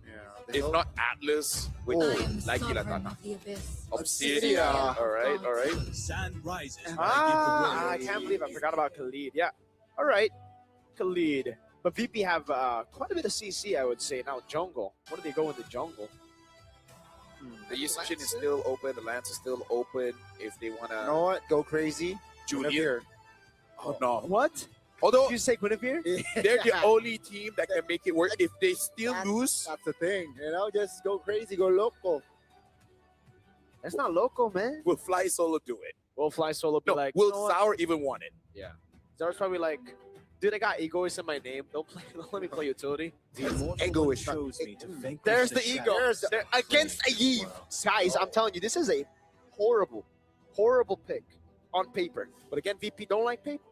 Yeah. If not Atlas, with I am like sovereign Ilatana. of the abyss. Obsidian. All right. Sun rises. I can't believe I forgot about Khalid. Yeah. All right. Khalid. But VP have quite a bit of CC, I would say. Now, jungle. What do they go in the jungle? The Yusufshin is still open. The Lance is still open. If they wanna, You know what? Go crazy. Julian. Oh no. What? Although Did you say Guinevere? they're the only team that can make it work. If they still lose, That's the thing. You know, just go crazy, go local. That's not local, man. will Fly Solo do it? Will Fly Solo be No, like, will you know what? Sour even want it? Yeah. Sour's probably like, dude, I got egoist in my name. Don't let me play utility. Ego is chose me to vanquish There's the shadow. ego. There's the- There- against Ayiv. Guys, I'm telling you, this is a horrible, horrible pick on paper. But again, VP don't like paper.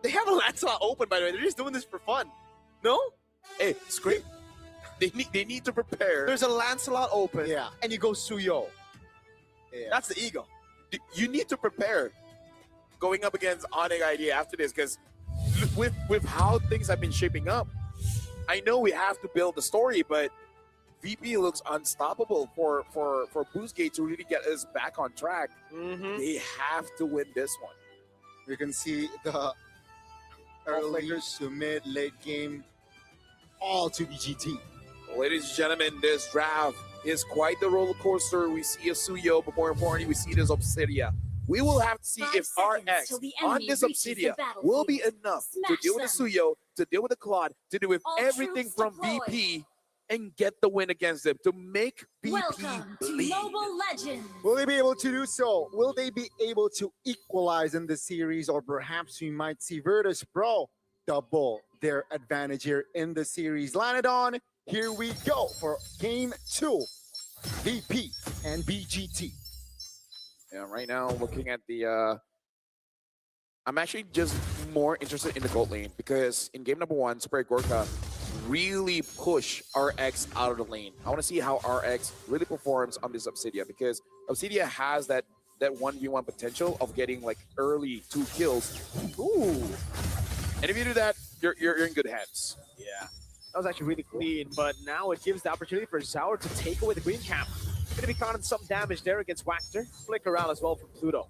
They have a Lancelot open, by the way. They're just doing this for fun. No? Hey, Scrape. They need to prepare. There's a Lancelot open, Yeah. and you go Suyo. Yeah. That's the ego. You need to prepare going up against Onyx Idea after this because with how things have been shaping up, I know we have to build the story, but VP looks unstoppable for Boostgate to really get us back on track. Mm-hmm. They have to win this one. You can see the early to mid, late game, all to BGT. Ladies and gentlemen, this draft is quite the roller coaster. We see a Suyo, but more importantly, we see this Obsidia. We will have to see 5 if seconds RX till the on enemy this reaches the Obsidia battlefield. will be enough to Smash deal with the them. Suyo, to deal with the Claude, to deal with All everything troops from deployed. VP and get the win against them to make VP Welcome to bleed. Mobile Legends. Will they be able to do so? Will they be able to equalize in the series, or perhaps we might see Virtus Pro double their advantage here in the series? Lanadon, here we go for game 2, VP and BGT. Yeah, right now looking at the I'm actually just more interested in the gold lane because in game number 1, Super Gorka really push RX out of the lane. I want to see how RX really performs on this Obsidia because Obsidia has that 1v1 potential of getting like early 2 kills. Ooh. And if you do that, you're in good hands. Yeah. That was actually really clean, but now it gives the opportunity for Zaur to take away the green cap. Gonna be counting some damage there against Wactor. Flick around as well from Pluto.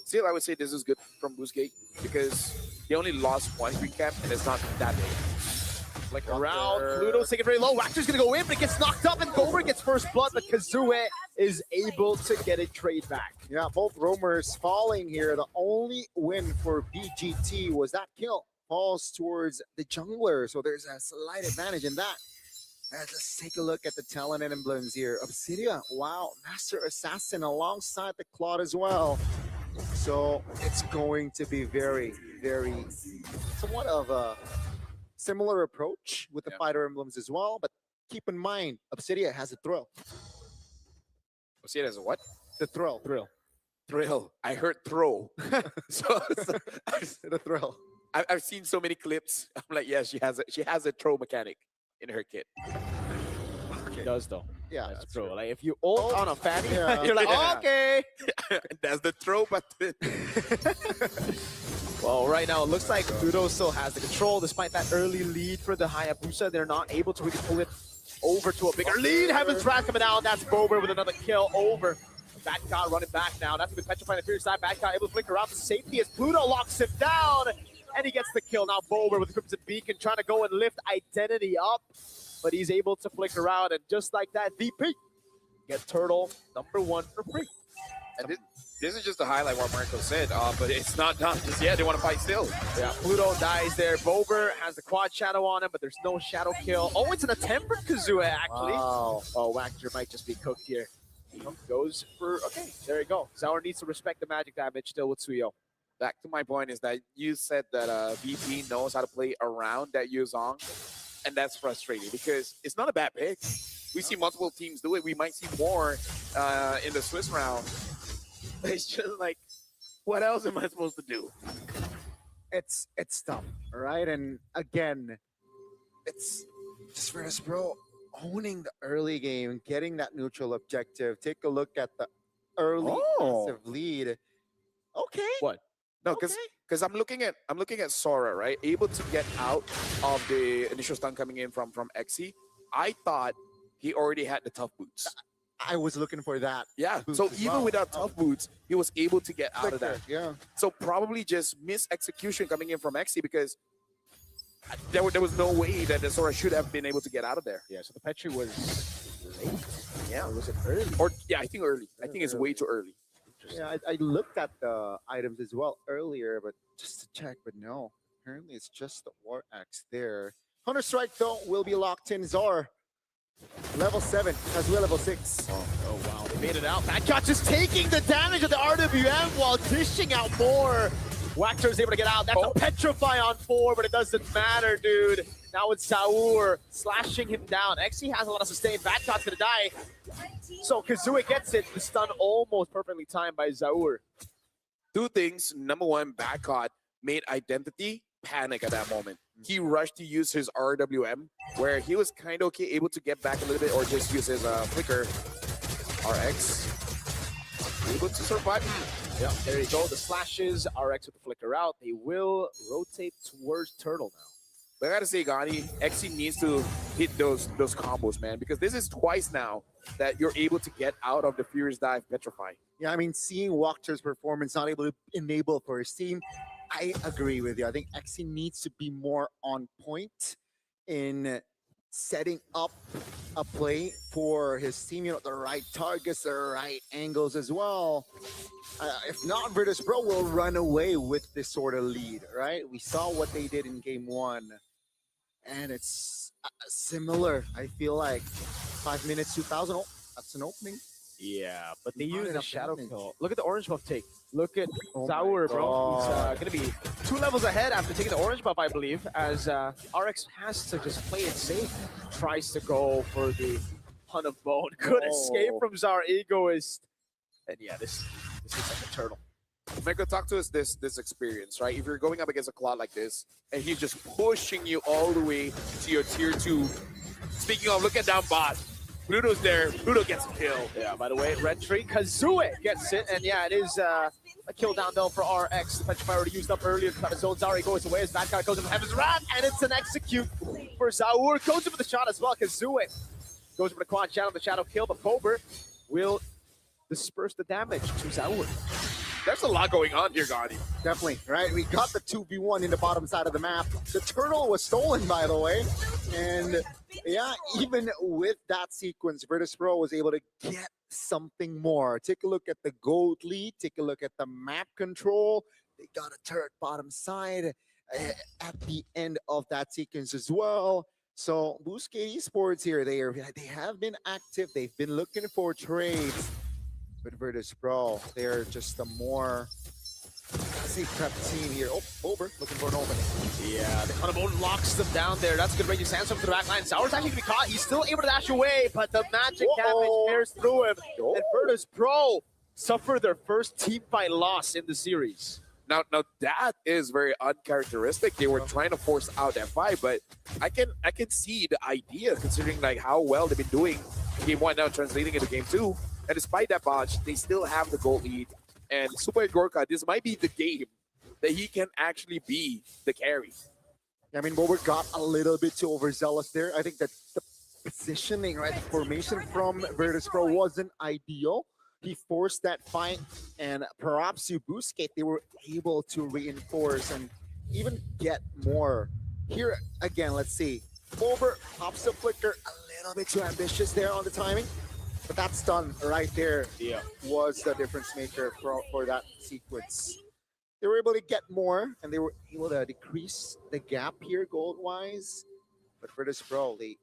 Still, I would say this is good from Boostgate because they only lost 1 green cap and it's not that big. Flick around, Pluto's taking it very low. Wactor's gonna go in, but it gets knocked up, and Gober gets first blood, but Kazue is able to get a trade back. Yeah, both roamers falling here. The only win for BGT was that kill falls towards the jungler, so there's a slight advantage in that. Let's take a look at the talent and emblems here. Obsidia, wow, Master Assassin alongside the Claude as well. So it's going to be very, very somewhat of a similar approach with the fighter emblems as well. But keep in mind, Obsidia has a thrill. Obsidia has a what? The thrill. Thrill. I heard throw. so The thrill. I've seen so many clips. I'm like, yeah, she has a throw mechanic in her kit. It does though. Yeah, that's true. Like if you ult on a fatty, Yeah. you're like, Yeah. okay. That's the throw button. Well, right now it looks like Pluto still has the control despite that early lead for the Hayabusa. They're not able to really pull it over to a bigger lead. Heaven's Wrath coming out. That's Bober with another kill over. Bad guy running back now. That's with Petrify on the Fury side. Bad guy able to flicker out to safety as Pluto locks him down. And he gets the kill. Now Bober with the Crimson Beacon trying to go and lift Identity up. But he's able to flicker out. And just like that, VP get Turtle #1 for free. And this is just to highlight what Marco said, but it's not done just yet. They want to fight still. Yeah, Pluto dies there. Bober has the quad shadow on him, but there's no shadow kill. Oh, it's an attempt for Kazue, actually. Wow. Oh, Wactor might just be cooked here. Goes for, okay, there you go. Zaur needs to respect the magic damage still with Suyo. Back to my point is that you said that VP knows how to play around that Yuzong, and that's frustrating because it's not a bad pick. We see multiple teams do it. We might see more in the Swiss round. But it's just like, what else am I supposed to do? It's tough, right? And again, it's just Virtus Pro owning the early game, getting that neutral objective. Take a look at the early massive lead. Okay. What? No, because I'm looking at Sora, right? Able to get out of the initial stun coming in from Xe. I thought he already had the tough boots. I was looking for that. Yeah. boost So as even well. without tough boots, he was able to get out of that. Yeah. So probably just missed execution coming in from Xe because there was no way that the Sora should have been able to get out of there. Yeah, so the Petri was late. Yeah. Or was it early? Or yeah, I think early. I think it's way too early. Yeah, I looked at the items as well earlier, but just to check, but no. Apparently it's just the War Axe there. Counter-Strike, though, will be locked in. Zor, level 7, as well level 6. Oh, wow, they made it out. Badshot just taking the damage of the RWM while dishing out more. Wactor is able to get out. That's a Petrify on 4, but it doesn't matter, dude. Now it's Zaur slashing him down. Xe has a lot of sustain. Badshot's gonna die. So Kazooie gets it. The stun almost perfectly timed by Zaur. Two things. Number one, Bacot made Identity panic at that moment. He rushed to use his RWM, where he was kind of okay, able to get back a little bit, or just use his flicker. RX able to survive. Yeah, there you go. The slashes, RX with the flicker out. They will rotate towards Turtle now. But I gotta say, Gani, Xe needs to hit those combos, man, because this is twice now that you're able to get out of the Furious Dive Petrify. Yeah, I mean, seeing Wactor's performance not able to enable for his team, I agree with you. I think Xe needs to be more on point in setting up a play for his team, the right targets, the right angles as well. If not, Virtus Pro will run away with this sort of lead, right? We saw what they did in game 1, and it's similar. I feel like 5 minutes, 2,000. Oh, that's an opening. Yeah, but they Not use the enough Shadow damage. Kill. Look at the orange buff take. Look at Oh Zaur, my bro. He's God. going to be 2 levels ahead after taking the orange buff, I believe, as RX has to just play it safe. Tries to go for the Hunt of Bone. Good escape from Zaur, Egoist. And yeah, this is like a turtle. Mako, talk to us this experience, right? If you're going up against a Claude like this, and he's just pushing you all the way to your tier 2. Speaking of, look at down bot. Pluto's there. Pluto gets a kill. Yeah, by the way, red tree. Kazooie gets it. And yeah, it is a kill down though for RX. The Petrify already used up earlier to cut his zone. Zaur goes away as Bad Guy goes into Heaven's Wrath. And it's an execute for Zaur. Goes in for the shot as well. Kazooie goes for the quad channel, the shadow kill. But Pober will disperse the damage to Zaur. There's a lot going on here, Gandhi. Definitely, right? We got the 2v1 in the bottom side of the map. The turtle was stolen, by the way. And yeah, even with that sequence, Virtus Pro was able to get something more. Take a look at the gold lead. Take a look at the map control. They got a turret bottom side at the end of that sequence as well. So Bousquet Esports here, they have been active. They've been looking for trades. But Virtus Pro, they're just a more, let's say, prep team here. Oh, over, looking for an opening. Yeah, the Kanabone locks them down there. That's good range. Sandstorm to the back line. Zaur's actually going to be caught. He's still able to dash away, but the magic damage tears through him. And Virtus Pro suffer their first team fight loss in the series. Now that is very uncharacteristic. They were trying to force out that fight, but I can see the idea considering like how well they've been doing game 1 now translating into game 2. And despite that botch, they still have the goal lead. And Super Gorka, this might be the game that he can actually be the carry. I mean, Bober got a little bit too overzealous there. I think that the positioning, right, the formation from Virtus Pro wasn't ideal. He forced that fight, and perhaps Bousquet, they were able to reinforce and even get more. Here, again, let's see. Bober pops the flicker, a little bit too ambitious there on the timing. But that stun right there was the difference maker for that sequence. They were able to get more, and they were able to decrease the gap here gold-wise. But Virtus Pro, they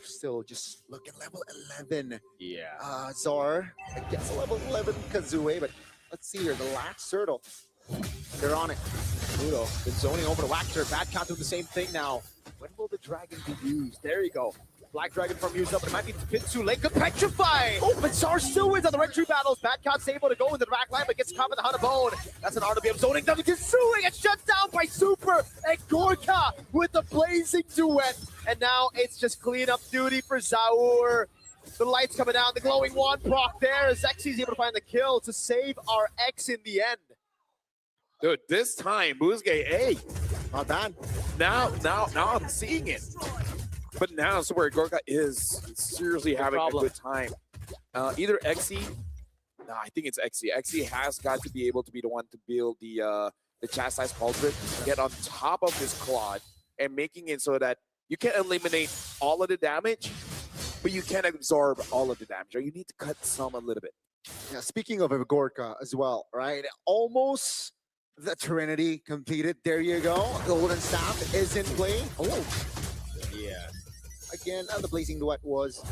Still just look at level 11. Yeah. Zar gets a level 11 Kazue, but let's see here. The last turtle. They're on it. Pluto been zoning over to Wactor. Bad Cat doing the same thing now. When will the dragon be used? There you go. Black Dragon farm used up, but it might be a bit too late. Good petrify! Oh, but Zar still wins on the red tree battles. Bad Cat's able to go into the back line, but gets caught with the Hunter Bone. That's an RWM zoning. Kazue gets shut down by Super and Gorka with the blazing duet. And now it's just cleanup duty for Zaur. The lights coming down, the glowing wand proc there. Zexi's able to find the kill to save our X in the end. Dude, this time, Boozgate, hey, not bad. Now I'm seeing it. But now Super Gorka is seriously having a good time. Either Xe, no, I think it's Xe. Xe has got to be able to be the one to build the Chastise Cauldron, get on top of this Claude, and making it so that you can eliminate all of the damage, but you can't absorb all of the damage, or you need to cut some a little bit. Yeah, speaking of Gorka as well, right? Almost the Trinity completed. There you go. Golden Staff is in play. Oh, yeah. Again, the Blazing Duet was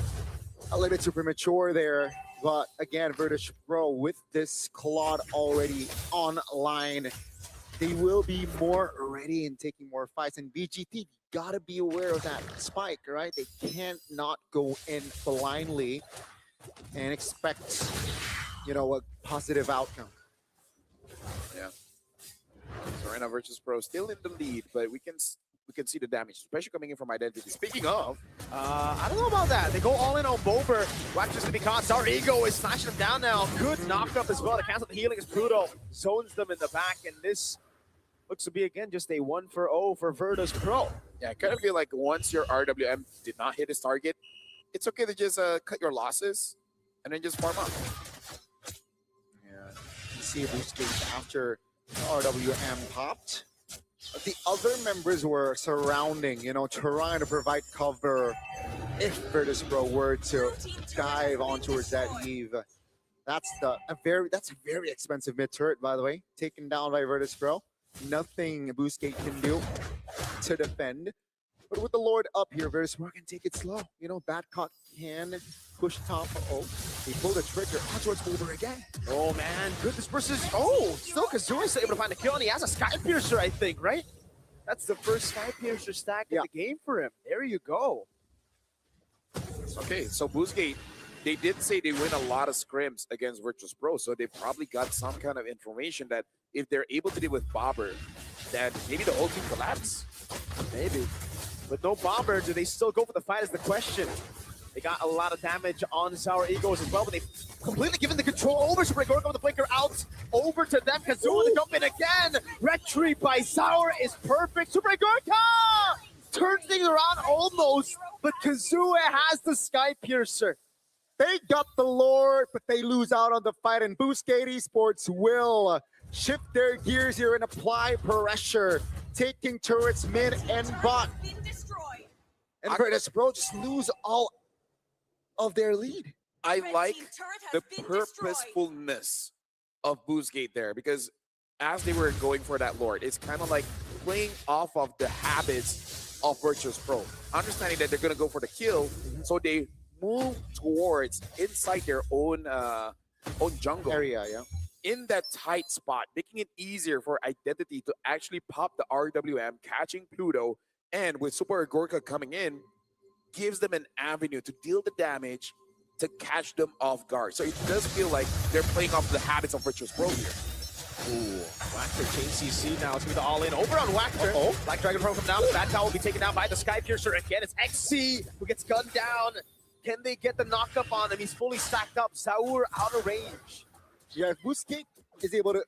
a little bit too premature there. But again, Virtus Pro with this Claude already online, they will be more ready and taking more fights. And VGT, gotta be aware of that spike, right? They can't not go in blindly and expect, you know, a positive outcome. Yeah. So right now, Virtus Pro still in the lead, but we can see the damage, especially coming in from Identity. Speaking of, I don't know about that. They go all in on Bober. Wax just to be caught. Our ego is smashing him down now. Good knockup as well to cancel the healing as Pluto zones them in the back, and this looks to be again just a 1-for-0 for Virtus Pro. Yeah, I kind of feel like once your RWM did not hit his target, it's okay to just cut your losses and then just farm up. Yeah, you see Boostgate after RWM popped. The other members were surrounding, you know, trying to provide cover if Virtus Pro were to dive on towards that Eve. That's a very expensive mid turret, by the way, taken down by Virtus Pro. Nothing Boostgate can do to defend. But with the Lord up here, Virtus Pro can take it slow. You know, Badcock can push top. Oh, he pulled a trigger on towards Boulder again. Oh man, goodness versus, oh, still Kazuya's able to find a kill, and he has a Sky Piercer, I think, right? That's the first Sky Piercer stack in the game for him. There you go. Okay, so Boostgate, they did say they win a lot of scrims against Virtus Pro, so they probably got some kind of information that if they're able to deal with Bobber, then maybe the whole team collapse. Maybe. With no Bomber, do they still go for the fight is the question. They got a lot of damage on Sour Egos as well, but they've completely given the control over. Super Gorka with the flicker out over to them. Kazua to jump in again. Retreat by Sour is perfect. Super Gorka turns things around almost, but Kazua has the Sky Piercer. They got the Lord, but they lose out on the fight, and Boostgate Esports will shift their gears here and apply pressure, taking turrets mid and bot. And Virtus Pro just lose all of their lead. I like the purposefulness of Boostgate there, because as they were going for that Lord, it's kind of like playing off of the habits of Virtus Pro, understanding that they're going to go for the kill, so they move towards inside their own jungle area, yeah, in that tight spot, making it easier for Identity to actually pop the RWM, catching Pluto, and with Super Gorka coming in, gives them an avenue to deal the damage to catch them off guard. So it does feel like they're playing off the habits of Virtus Pro here. Ooh, Wactor chain CC now. It's going to be the all-in over on Wactor. Black Dragon Pro from down. Bad Cow will be taken down by the Sky Piercer again. It's XC who gets gunned down. Can they get the knockup on him? He's fully stacked up. Zaur out of range. Yeah, if Boostgate is able to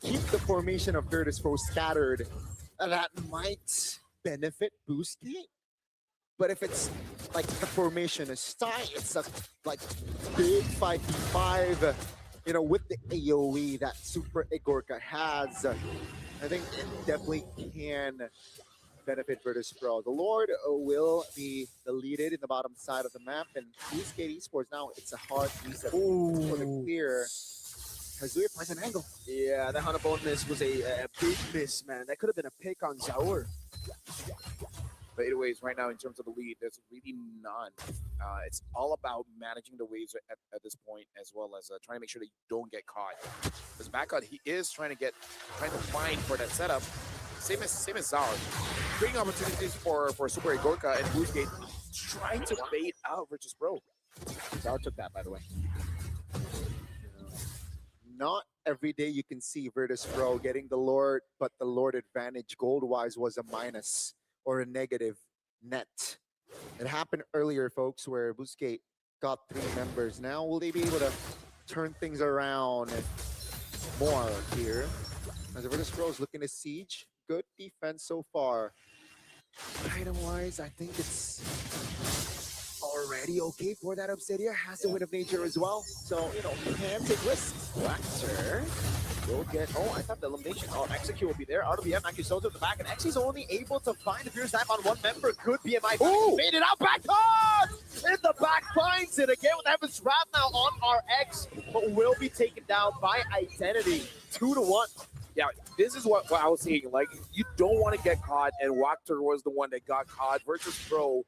keep the formation of Virtus Pro scattered, that might benefit Boostgate. But if it's like the formation is tight, it's a like big 5v5, you know, with the AoE that Super Gorka has, I think it definitely can benefit Virtus Pro. The Lord will be deleted in the bottom side of the map, and Boostgate Esports now, it's a hard reset for the clear. Kazuya finds an angle. Yeah, that Hunter Bone miss was a big miss, man. That could have been a pick on Zaur. fadeaways right now in terms of the lead. There's really none. It's all about managing the waves at this point, as well as trying to make sure that you don't get caught. Because Backup, he is trying to find for that setup. Same as Zao. Creating opportunities for Super Gorka and Boostgate trying to bait out Virtus Pro. Zao took that, by the way. Not every day you can see Virtus Pro getting the Lord, but the Lord advantage gold-wise was a minus or a negative net. It happened earlier, folks, where Boostgate got 3 members. Now, will they be able to turn things around and more here? As Virtus Pro is looking to siege, good defense so far. Item-wise, I think it's already okay for that Obsidia. Has the Wind of Nature as well, so can take risks. Waxer will get. Oh, I thought the elimination. Oh, Execute will be there. RWM actually shows up the back, and Xy's only able to find the Fierce Knife on one member. Good BMI. Made it out back on! In the back, finds it again with Heaven's Wrath now on RX, but will be taken down by Identity. 2-1. Yeah, this is what I was saying. Like, you don't want to get caught, and Wachter was the one that got caught. Virtus Pro,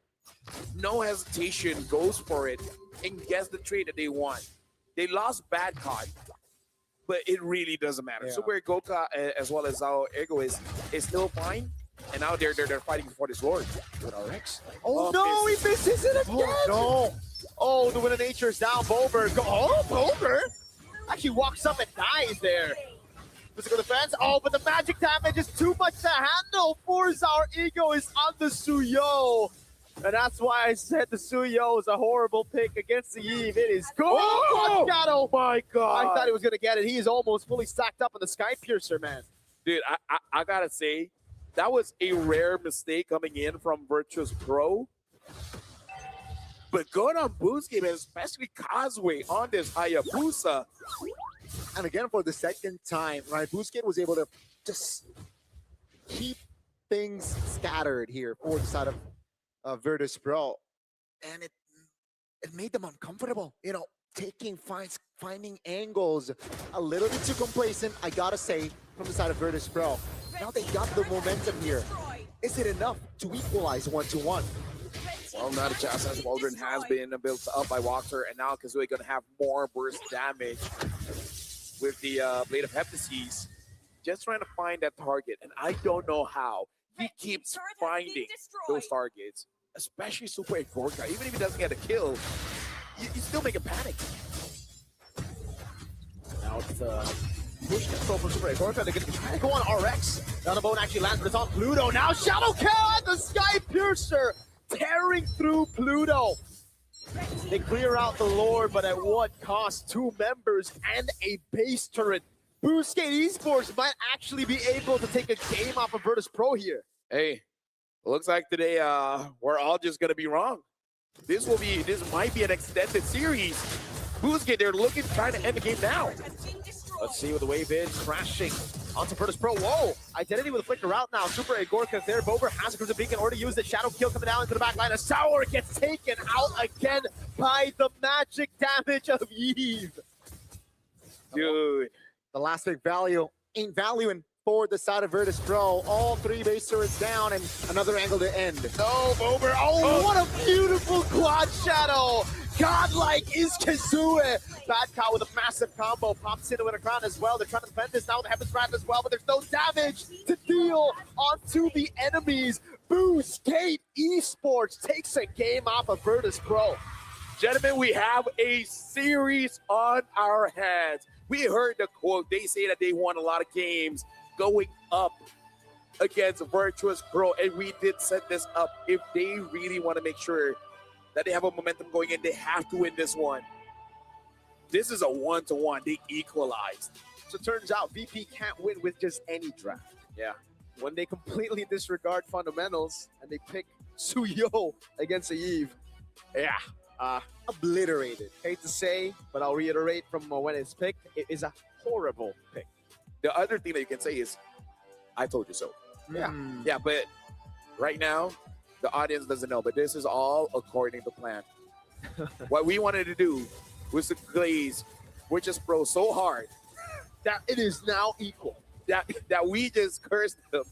no hesitation, goes for it and gets the trade that they want. They lost bad caught, but it really doesn't matter. Yeah. Super Goka as well as Zao Ego is still fine, and now they're fighting for this Lord. With RX. Oh no, he misses it again! Oh no! Oh, the Wind of Nature is down. Bober. Bober actually walks up and dies there. Physical defense. Oh, but the magic damage is too much to handle. Our Ego is on the Suyo. And that's why I said the Suyo is a horrible pick against the Eve. It is gold. Oh my God. I thought he was going to get it. He is almost fully stacked up on the Sky Piercer, man. Dude, I gotta say, that was a rare mistake coming in from Virtus Pro. But going on Boostgate, especially Causeway on this Hayabusa. And again, for the second time, right, Boostgate was able to just keep things scattered here for the side of Virtus Pro. And it made them uncomfortable, finding angles. A little bit too complacent, I gotta say, from the side of Virtus Pro. Now they got the momentum here. Is it enough to equalize 1-1? Well, not a chance, as Waldron has been built up by Wachter, and now Kazooie gonna have more burst damage with the Blade of Heptases. Just trying to find that target, and I don't know how. He keeps finding those targets, especially Super Gorka. Even if he doesn't get a kill, you still make a panic. Now it's push control from Super Gorka. They're going to try to go on RX. Now the bone actually lands, but it's on Pluto. Now Shadow Cat, the Sky Piercer, tearing through Pluto. They clear out the Lord, but at what cost? 2 members and a base turret. Boostgate Esports might actually be able to take a game off of Virtus Pro here. Hey, looks like today we're all just gonna be wrong. This might be an extended series. Boostgate, they're trying to end the game now. Let's see what the wave is. Crashing onto Virtus Pro. Whoa! Identity with a flicker out now. Super Agorka there. Bober has a Crimson Beacon already used it. Shadow Kill coming down into the back line. A Sour gets taken out again by the magic damage of Eve. Dude. The last big value ain't valuing for the side of Virtus Pro. All 3 base turrets down and another angle to end. No, Bober. Oh, what a beautiful quad shadow. Godlike is Kazooie. Bad Cow with a massive combo. Pops into a crown as well. They're trying to defend this now with Heaven's Wrath as well, but there's no damage to deal onto the enemies. Boostgate Esports takes a game off of Virtus Pro. Gentlemen, we have a series on our hands. We heard the quote. They say that they won a lot of games going up against Virtus Pro, and we did set this up. If they really want to make sure that they have a momentum going in, they have to win this one. This is a 1-1. They equalized. So it turns out VP can't win with just any draft. Yeah. When they completely disregard fundamentals and they pick Suyo against a Eve. Yeah. Obliterated. Hate to say, but I'll reiterate from when it's picked, it is a horrible pick. The other thing that you can say is, I told you so. Yeah. Yeah, but right now, the audience doesn't know, but this is all according to plan. What we wanted to do was to glaze Virtus Pro so hard that it is now equal. That we just cursed them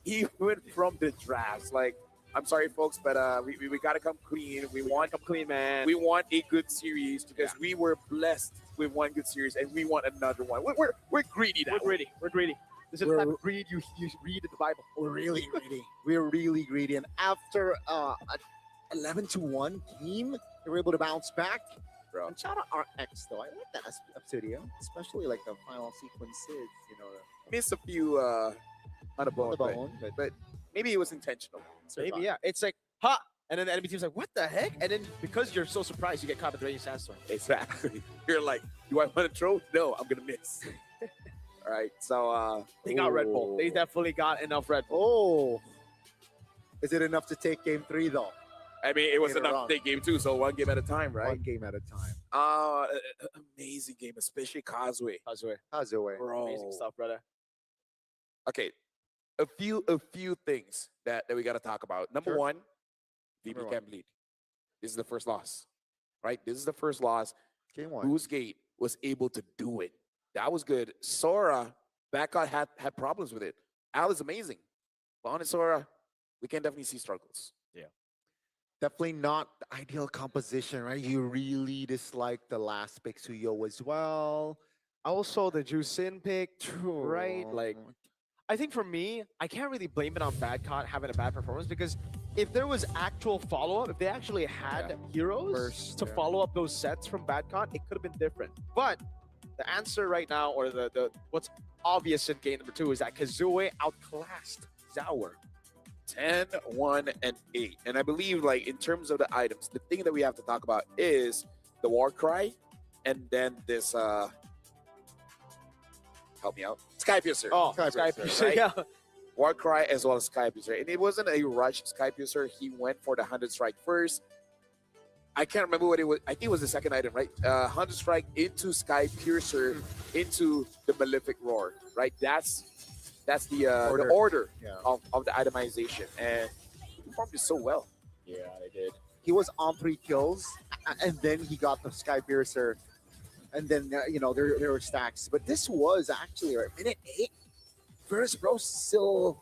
even from the drafts. Like, I'm sorry, folks, but we gotta come clean. We want come clean, man. We want a good series because we were blessed with one good series, and we want another one. We're greedy now. We're greedy. We're greedy. This is the type of greed you read in the Bible. We're really greedy. We're really greedy. And after an 11-1 game, they were able to bounce back. Bro. And shout out RX though. I like that studio, especially like the final sequences. You know, Missed a few on the bone, but maybe it was intentional. Maybe, yeah. It's like, ha! And then the enemy team's like, what the heck? And then because you're so surprised, you get caught in the raging sandstorm. Exactly. You're like, do I want to throw? No, I'm gonna miss. All right, so They got Red Bull. They definitely got enough Red Bull. Oh, is it enough to take game 3 though? I mean, it was Later enough on. to take game 2, so one game at a time, right? One game at a time. Amazing game, especially Causeway. Causeway. Bro. Amazing stuff, brother. Okay, a few things that we got to talk about. Number Sure. one, VP Number can't bleed. This is the first loss, right? This is the first loss. Game 1. Goose Gate was able to do it. That was good. Sora, Backcott had problems with it. Al is amazing. But on Sora, we can definitely see struggles. Yeah. Definitely not the ideal composition, right? You really dislike the last pick Suyo as well. Also, the Jusin pick, too, right? Like, I think for me, I can't really blame it on Badcott having a bad performance because if there was actual follow-up, if they actually had heroes to follow up those sets from Badcott, it could have been different. But the answer right now, or the what's obvious in game number 2 is that Kazue outclassed Zauer. 10, 1, and 8. And I believe, like, in terms of the items, the thing that we have to talk about is the War Cry and then this, help me out, Sky Piercer. Oh, Sky Piercer, right? yeah. War Cry as well as Sky Piercer. And it wasn't a rush Sky Piercer. He went for the 100 Strike first. I can't remember what it was. I think it was the second item, right? 100 Strike into Sky Piercer into the Malefic Roar, right? That's the order of the itemization, and he performed it so well. Yeah, they did. He was on 3 kills, and then he got the Sky Piercer, and then there were stacks. But this was actually minute 8. First Bro still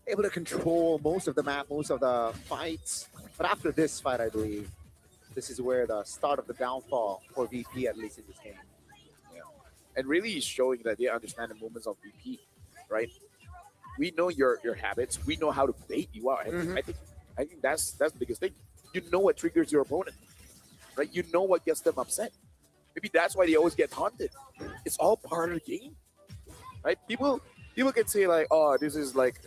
able to control most of the map, most of the fights. But after this fight, I believe this is where the start of the downfall for VP, at least in this game. Yeah, and really showing that they understand the movements of VP, right? We know your habits. We know how to bait you out. I think that's the biggest thing. You know what triggers your opponent, right? You know what gets them upset. Maybe that's why they always get taunted. It's all part of the game, right? People can say like, oh, this is like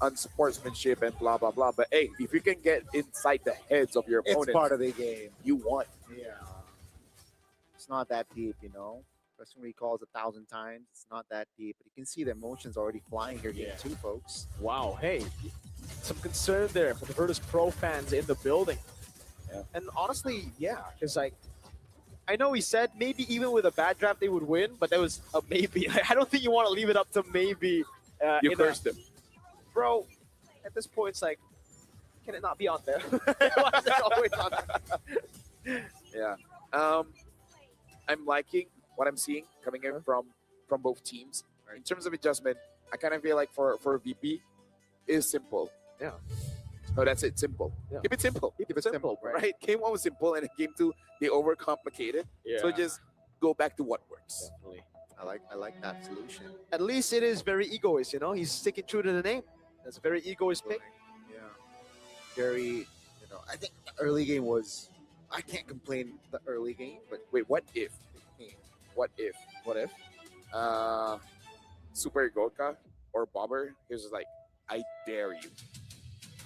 unsportsmanship and blah blah blah. But hey, if you can get inside the heads of your opponent, It's part of the game. You won. Yeah. It's not that deep, you know. Wrestling recalls 1,000 times. It's not that deep, but you can see the emotions already flying here, game 2, folks. Wow, hey, some concern there for the Virtus Pro fans in the building. Yeah. And honestly, yeah, because like, I know he said maybe even with a bad draft they would win, but that was a maybe. I don't think you want to leave it up to maybe. You cursed him. Bro, at this point, it's like, can it not be on there? Why is it always on there? Yeah. I'm liking what I'm seeing coming in from both teams. In terms of adjustment, I kind of feel like for VP is simple. Yeah. No, that's it. Simple. Yeah. Keep it simple. Keep it simple, right? Game 1 was simple, and in game 2 they overcomplicated. So Yeah. just go back to what works. Definitely. I like that solution. At least it is very egoist, you know? He's sticking true to the name. That's a very egoist pick. Yeah. Very, I think the early game was, I can't complain the early game, but Wait, what if? What if? What if? Super Gorka or Bobber, he was just like, I dare you.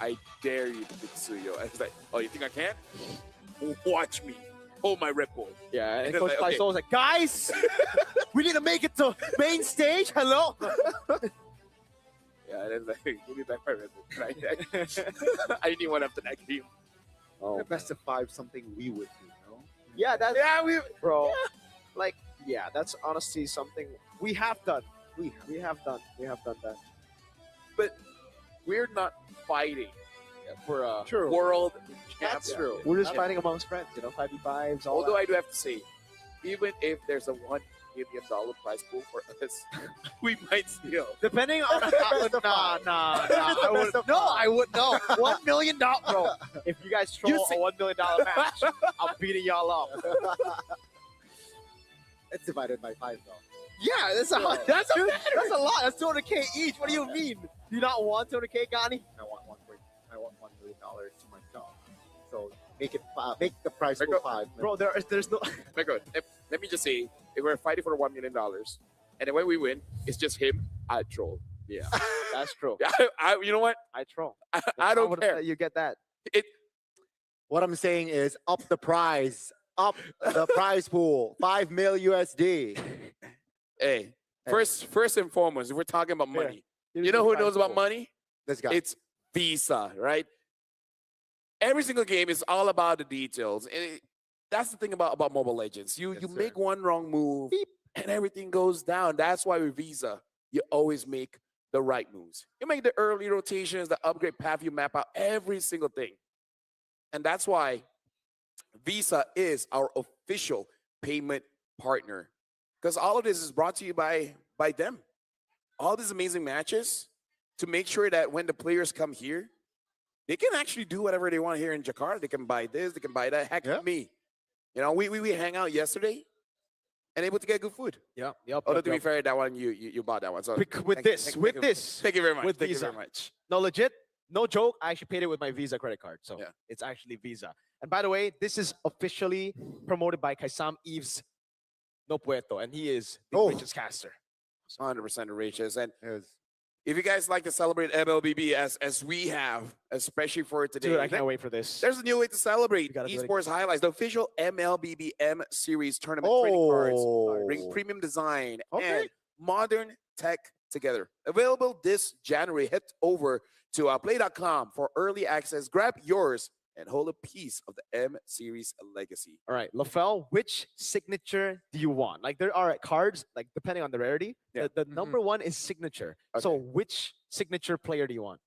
I dare you to pick Suyo. I was like, oh, you think I can? Watch me. Hold my Red Bull. Yeah, and Because, Coach like, Paiso was like, guys, we need to make it to main stage. Hello. Yeah, and it's like, give me back my Red Bull. Right? I didn't want after that game. the best of 5 something we would do, Yeah, that's we bro. Like, yeah, that's honestly something we have done. We have done that. But we're not fighting for a True. world That's champion. true. We're just fighting amongst friends, 5v5s. All Although that. I do have to say, even if there's a $1 million prize pool for us, we might still. Depending on I would no. $1 million, bro. If you guys troll a $1 million match, I'm beating y'all up. It's divided by 5 though. Yeah, that's a lot. That's a lot. That's 200K each. What do you mean? Do you not want 200K, Gani? I want $1 million to myself. So make the price pool 5. Bro, there's no. My God, let me just say, if we're fighting for $1 million, and then when we win, it's just him, I troll. Yeah, that's true. You know what? I troll. I don't care. You get that. What I'm saying is up the prize pool, 5 mil USD. Hey, first and foremost, if we're talking about money, you know who knows about money? This guy. It's Visa, right? Every single game is all about the details. And that's the thing about Mobile Legends. You make one wrong move and everything goes down. That's why with Visa, you always make the right moves. You make the early rotations, the upgrade path, you map out every single thing. And that's why Visa is our official payment partner. Because all of this is brought to you by them. All these amazing matches to make sure that when the players come here, they can actually do whatever they want here in Jakarta. They can buy this, they can buy that. Heck, me. You know, we hang out yesterday and able to get good food. Yep. Although to be fair, that one you bought that one. So Thank you very much. Thank you very much. No, legit, no joke. I actually paid it with my Visa credit card, so it's actually Visa. And by the way, this is officially promoted by Kaisam Eves No Puerto, and he is the richest caster. 100% the richest. And if you guys like to celebrate MLBB as we have, especially for today, Dude, I can't wait for this. There's a new way to celebrate esports highlights. The official MLBBM series tournament trading cards bring premium design and modern tech together. Available this January. Head over to play.com for early access. Grab yours and hold a piece of the M series legacy. All right, Lafel, which signature do you want? Like there are cards, like depending on the rarity. The number one is signature. Okay. So which signature player do you want?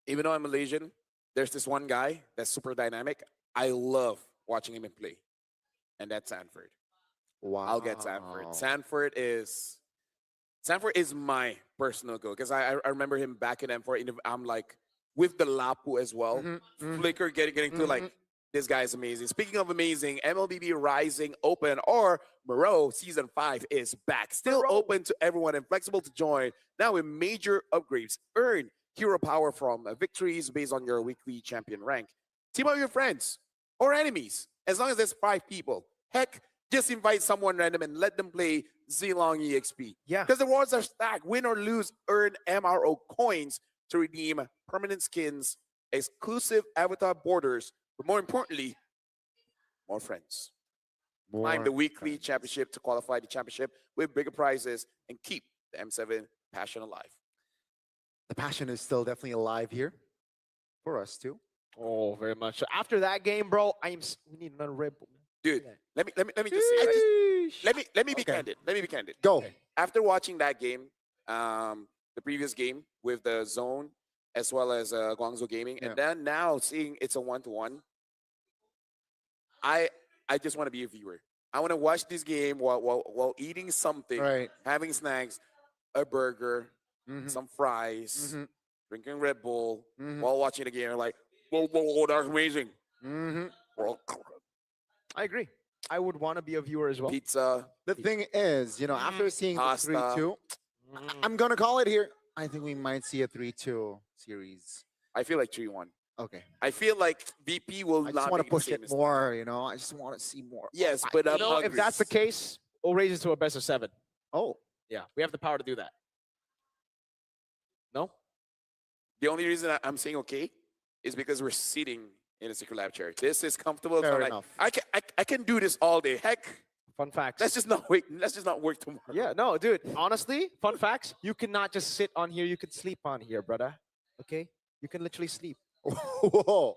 Even though I'm Malaysian, there's this one guy that's super dynamic. I love watching him play, and that's Sanford. Wow. I'll get Sanford. Sanford is my personal goal because I remember him back in M4. I'm like with the Lapu as well. Flicker getting through like this guy is amazing. Speaking of amazing, MLBB Rising Open or Moreau Season 5 is back. Still open to everyone and flexible to join. Now with major upgrades. Earn hero power from victories based on your weekly champion rank. Team up with your friends or enemies as long as there's 5 people. Heck, just invite someone random and let them play Zilong EXP. Yeah. Because the rewards are stacked. Win or lose, earn MRO coins to redeem permanent skins, exclusive avatar borders, but more importantly, more friends. Climb the weekly championship to qualify the championship with bigger prizes and keep the M7 passion alive. The passion is still definitely alive here for us too. Oh, very much. So after that game, bro, we need another Red Bull. Dude, let me just say, let me be candid. Let me be candid. Go. After watching that game, the previous game with the Zone as well as Guangzhou Gaming, and then now seeing it's a 1-to-1, I just want to be a viewer. I want to watch this game while eating something, having snacks, a burger, some fries, drinking Red Bull, while watching the game. Like, whoa, that's amazing. I agree. I would want to be a viewer as well. Pizza. The thing is, after seeing the 3-2, I'm going to call it here. I think we might see a 3-2 series. I feel like 3-1. Okay. I feel like VP will I not just want to make push the same it more, I just want to see more. Yes, but I'm hungry. If that's the case, we'll raise it to a best of 7. Oh. Yeah, we have the power to do that. No? The only reason I'm saying okay is because we're sitting in a secret lab chair. This is comfortable. Fair So like, enough. I can do this all day. Heck, fun facts. Let's just not wait. Let's just not work tomorrow. Yeah, no, dude. Honestly, fun facts. You cannot just sit on here. You can sleep on here, brother. Okay? You can literally sleep. Whoa.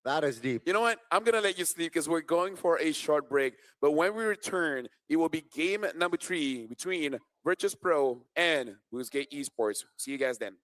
That is deep. You know what? I'm going to let you sleep because we're going for a short break. But when we return, it will be game number 3 between Virtus Pro and Boostgate Esports. See you guys then.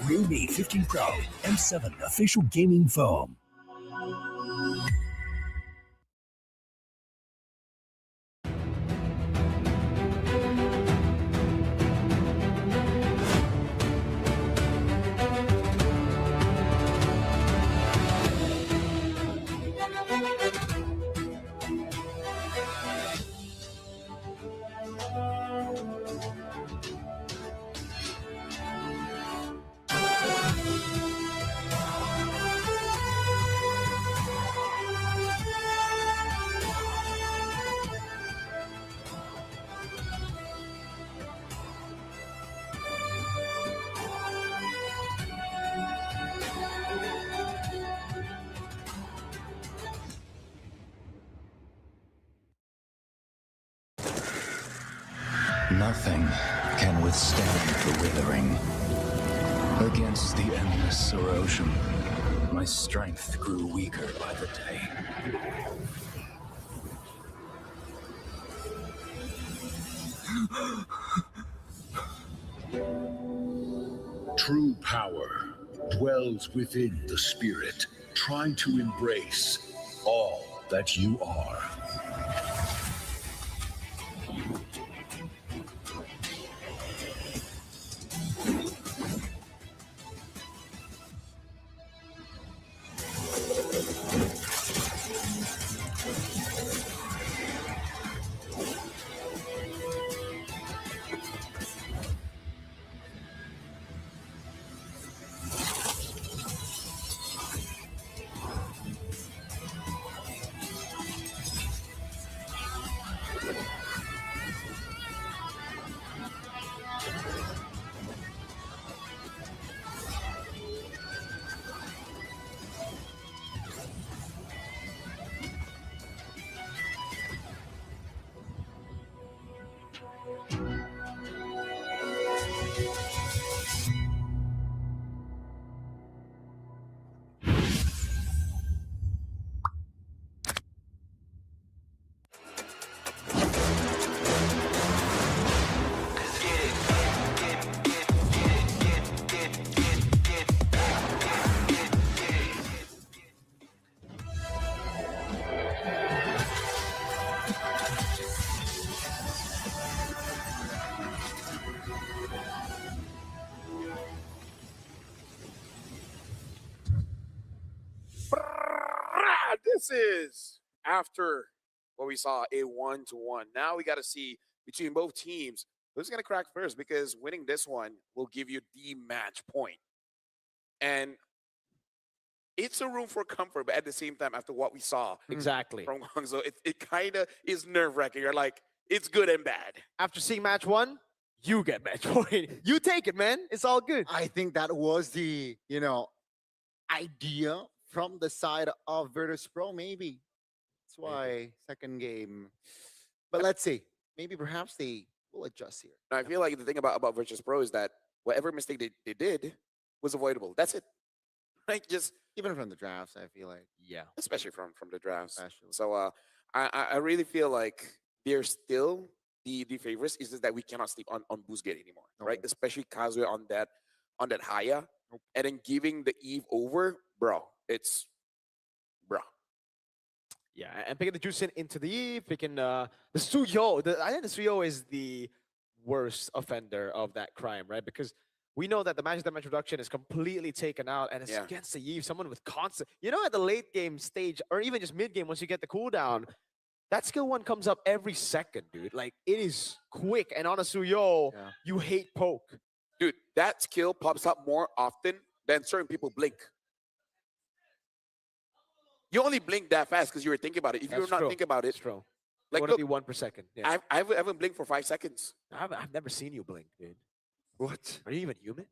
Rainmade 15 Pro M7 official gaming foam. Nothing can withstand the withering. Against the endless erosion, my strength grew weaker by the day. True power dwells within the spirit. Try to embrace all that you are. This is after what we saw, a 1-1. Now we got to see between both teams who's going to crack first, because winning this one will give you the match point. And it's a room for comfort, but at the same time, after what we saw Exactly. from Guangzhou, it kind of is nerve-wracking. You're like, it's good and bad. After seeing match one, you get match point. You take it, man. It's all good. I think that was the, idea from the side of Virtus Pro, maybe. That's why second game. But let's see. Maybe perhaps they will adjust here. I feel like the thing about Virtus Pro is that whatever mistake they did was avoidable. That's it. Like, just even from the drafts, I feel like. Yeah. Especially from the drafts. So I really feel like they're still the favorites. It's just that we cannot sleep on Boozgate anymore, right? Especially Kazuya on that Haya. And then giving the Eve over, bro. It's bro. Yeah, and picking the Juicin into the Eve, picking the Suyo. I think the Suyo is the worst offender of that crime, right? Because we know that the magic damage reduction is completely taken out, and it's against the Eve, someone with constant. At the late game stage, or even just mid game, once you get the cooldown, that skill one comes up every second, dude. Like, it is quick, and on a Suyo, you hate poke. Dude, that skill pops up more often than certain people blink. You only blink that fast because you were thinking about it. If you're not thinking about it, it's true. Like, It look, would be 1 per second. Yeah. I haven't blinked for 5 seconds. I've never seen you blink, dude. What? Are you even human?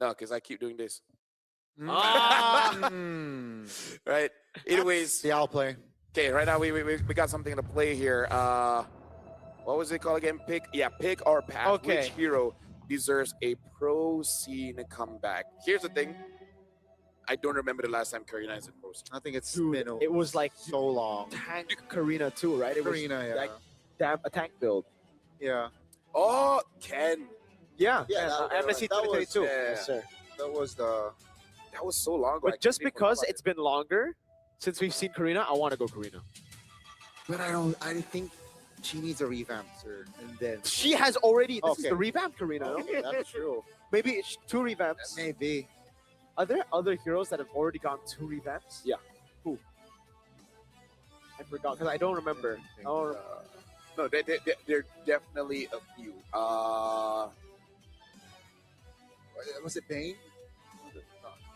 No, because I keep doing this. Ah! Right. Anyways, the owl play. Okay, right now we got something to play here. What was it called again? Pick or pass. Okay. Which hero deserves a pro scene comeback? Here's the thing. I don't remember the last time Karina is in pro scene. I think it's been It was like so long. Tank Karina too, right? It Karina, was yeah. like a tank build. Yeah. Oh, Ken. Yeah, Yeah, MSC that was 2022. yeah, Yes, sir. That was so long ago. I But just completely forgot because about it's been longer since we've seen Karina, I want to go Karina. But I think she needs a revamp, sir. And then She has already. This is Okay. the revamp Karina. no? Okay, that's true. Maybe it's 2 revamps. Maybe. Are there other heroes that have already gotten 2 revamps? Yeah. Who? I forgot because I don't remember. Oh, No, there are definitely a few. Was it Bane?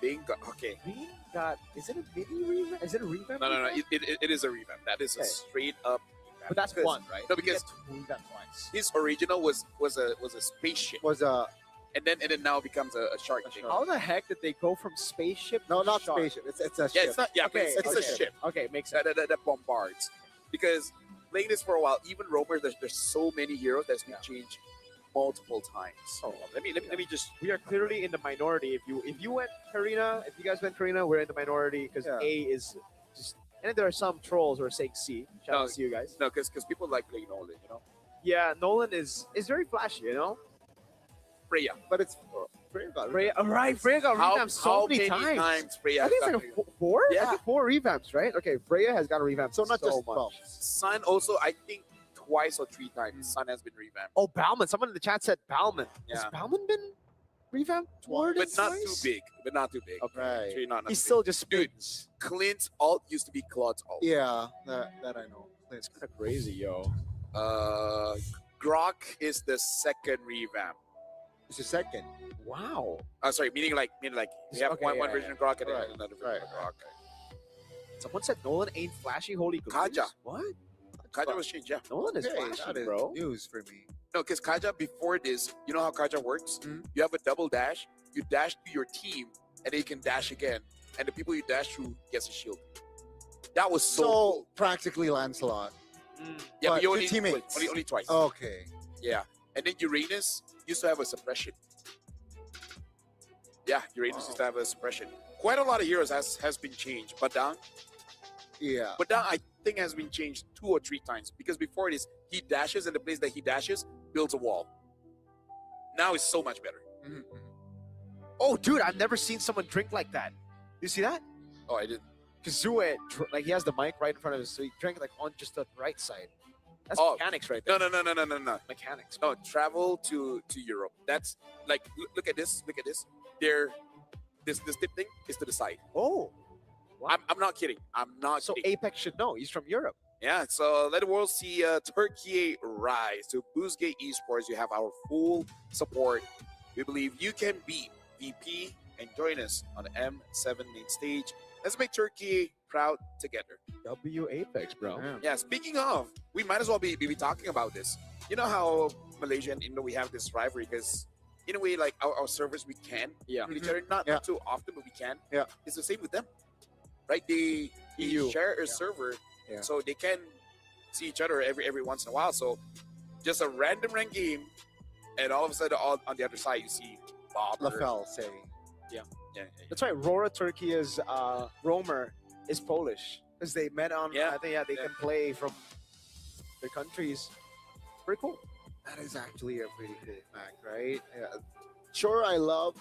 Bane got okay. Bane got. Is it a mini revamp? Is it a revamp? No. revamp? It is a revamp. That is a Okay. straight up. revamp. But that's Because- one, right? No, You because get 2 revamp twice. his original was a spaceship, Was and then now becomes a shark thing. How the heck did they go from spaceship? no, to not shark? spaceship. It's a Yeah, ship. it's not. Yeah, but Okay, it's okay. a ship Okay, makes sense. that bombards. Because playing this for a while, even Romer, there's so many heroes that's been changed multiple times. Oh, let me just. We are clearly in the minority. If you went Karina, if you guys went Karina, we're in the minority because Yeah. A is just. And then there are some trolls who are saying C. Shout No. out to you guys. No, because people like playing Nolan, you know. Yeah, Nolan is very flashy, you know. Freya. But it's Freya got Freya, right? Freya got revamped so many times. Freya? I think it's got like a 4. Yeah. I think 4 revamps, right? Okay, Freya has got a revamp. So not just much. well, Sun also, I think twice or 3 times. Sun has been revamped, Oh, Bauman. Someone in the chat said Bauman. Has Yeah. Bauman been revamped more than but not too twice? big. But not too big. Okay. Right. Actually, not He's too still just Dude. spins. big. Clint's alt used to be Claude's alt. yeah, that I know. It's kind of crazy, yo. Grok is the second revamp. It's the second. Wow. Sorry, meaning like we have Okay, one yeah, version yeah. of Grok and then Right, another version of Grok. Someone said Nolan ain't flashy. Holy Kaja. goodness. What? Kaja was changed, yeah. Nolan is Okay, flashy, that is bro. news for me. No, because Kaja before this, you know how Kaja works? Mhm. You have a double dash, you dash to your team, and then you can dash again. And the people you dash to gets a shield. That was so, So cool. practically Lancelot. Yeah, but but you two only teammates. only twice. Okay. Yeah. And then Uranus used to have a suppression. Yeah, Uranus used to have a suppression. Quite a lot of heroes has been changed. But down, Yeah. I think has been changed 2 or 3 times. Because before this, he dashes and the place that he dashes builds a wall. Now it's so much better. Mhm. Oh, dude, I've never seen someone drink like that. You see that? Oh, I did. Kazue, like he has the mic right in front of him, so he drank like on just the right side. That's Oh, mechanics right there. No. Mechanics. No, travel to Europe. That's like look at this. Look at this. This tip thing is to the side. Oh, I'm not kidding. I'm not so kidding. Apex should know. He's from Europe. Yeah, so let the world see Turkey rise. To Boostgate Esports, you have our full support. We believe you can beat VP and join us on the M7 main stage. Let's make Turkey proud together. W Apex, bro. Yeah, speaking of, we might as well be talking about this. You know how Malaysia and Indo, we have this rivalry because in a way, like our servers, we can Yeah. with each other. Not too often, but we can. Yeah. It's the same with them, right? They EU. share a server, Yeah. so they can see each other every once in a while. So just a random rank game, and all of a sudden, on the other side, you see Bob. or- Lafel say. Yeah. That's right. Rora Turkey's Romer is Polish because they met on. Yeah. I think they can play from their countries. Pretty cool. That is actually a pretty cool fact, right? Yeah. Sure, I love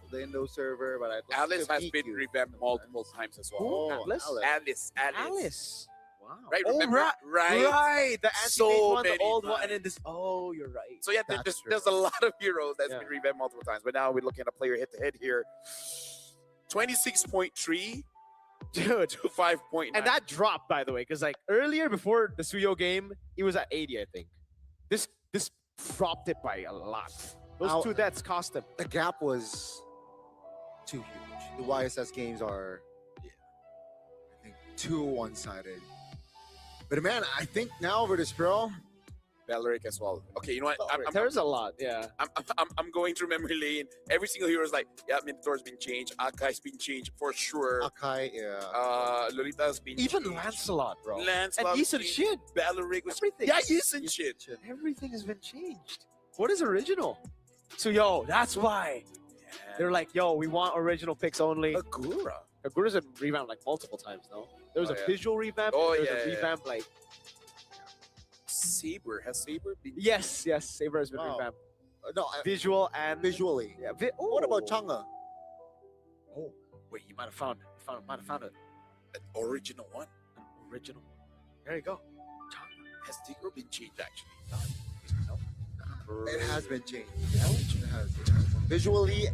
the Indo server, but I'd like Alice to has beat been you. revamped multiple times as well. Oh, Atlas? Alice. Alice. Wow. Right, Oh, remember? right. Right. Right. The anti So one, the many old one, times. and then this. Oh, you're right. So yeah, That's there's true. a lot of heroes that's Yeah. been revamped multiple times. But now we're looking at a player head to head here. 26.3 Dude. to 5.9. And that dropped, by the way, because like earlier before the Suyo game, he was at 80, I think. This dropped it by a lot. Those Ow. 2 deaths cost him. The gap was too huge. The YSS games are, I think, too one-sided. But man, I think now Virtus Pro, Valeric as well. Okay, you know what? There's a lot, yeah. I'm going through memory lane. Every single hero is like, yeah, Minotaur's been changed. Akai's been changed for sure. Akai, yeah. Lolita's been Even changed. Lancelot, bro. Lancelot. And Isun changed. Shin. Valeric was Everything. Yeah, Isun shit. Everything has been changed. What is original? So, yo, that's why. They're like, yo, we want original picks only. Agura. Agura's been revamped like multiple times, no? There was Oh, a yeah. visual revamp. Oh, there was yeah, a yeah. revamp, like, Saber. Has Saber been yes, Saber has been Wow. revamped. No, visual and visually. Yeah. What about Chang'e? Oh, wait, you might have found an Original one. original. There you go. Has Tigro been changed actually? It has been changed. It has. Visually,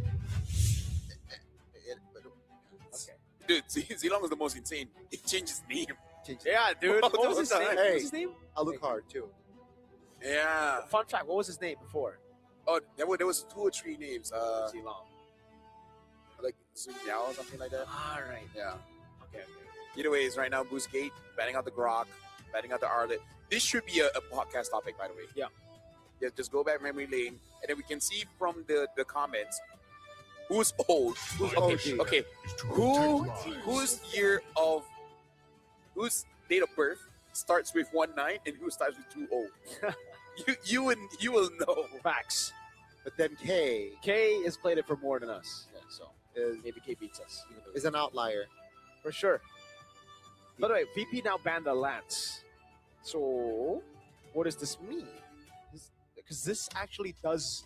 Dude, Zilong is the most insane. He changed his name. Yeah, dude. What was his name? What Hey, was his name? Alucard too. Yeah. Fun fact: what was his name before? Oh, there was 2 or 3 names. Zilong. Like Zun Yao or something like that. All right. Yeah. Okay. Either ways, right now, Boost Gate, batting out the Grok, batting out the Arlet. This should be a podcast topic, by the way. Yeah. Yeah, just go back memory lane, and then we can see from the comments who's old. Okay. Whose year of whose date of birth starts with 19 and who starts with 20? you will know. Facts. But then K has played it for more than us. Yeah, so maybe K beats us. Even though is an outlier. for sure. By the way, VP now banned the Lance. So, what does this mean? Because this actually does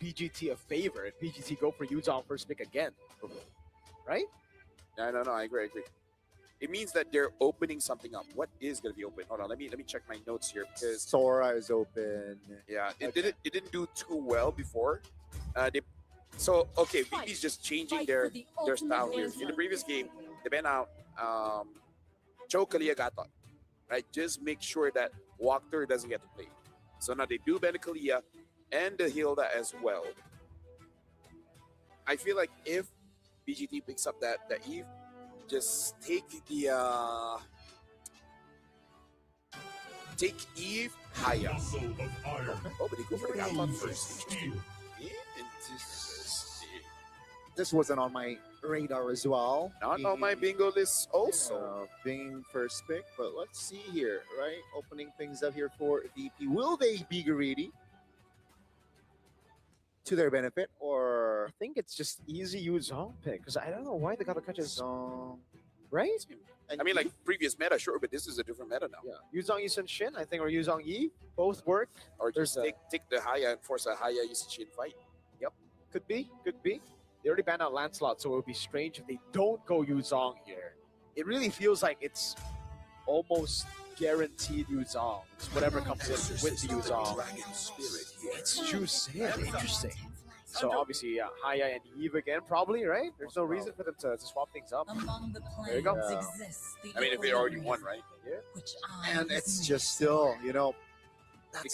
BGT a favor if BGT go for Yuzong first pick again. Right? No, I agree. It means that they're opening something up. What is going to be open? Hold on, let me check my notes here because Sora is open. yeah, it didn't do too well before. VP's just changing their style here. In the previous game, they banned out Cho Kalia Gatot, right? Just make sure that Walker doesn't get to play. So now they do ban the Kalia and the Hilda as well. I feel like if BGT picks up that Eve, just take the take Eve Haya. Oh, but he go for the Gatot first. This wasn't on my radar as well. Not on my bingo list also. Being first pick, but let's see here, right? Opening things up here for VP. Will they be greedy to their benefit, or I think it's just easy Yuzong pick because I don't know why they got to catch his right. I mean, like previous meta, sure, but this is a different meta now. Yeah, Yuzong Yusun Shin, I think, or Yuzong Yi, both work. Or just take the Haya and force a Haya Yusun fight. Yep, could be. They already banned out Lancelot, so it would be strange if they don't go Yuzong here. It really feels like it's almost guaranteed Yuzong. It's whatever comes in with the Yuzong. It's Juicin. Interesting. So obviously, yeah, Haya and Eve again, probably, right? There's no reason for them to swap things up. There you go. I mean, if they already won, right? Yeah. and it's just still, Become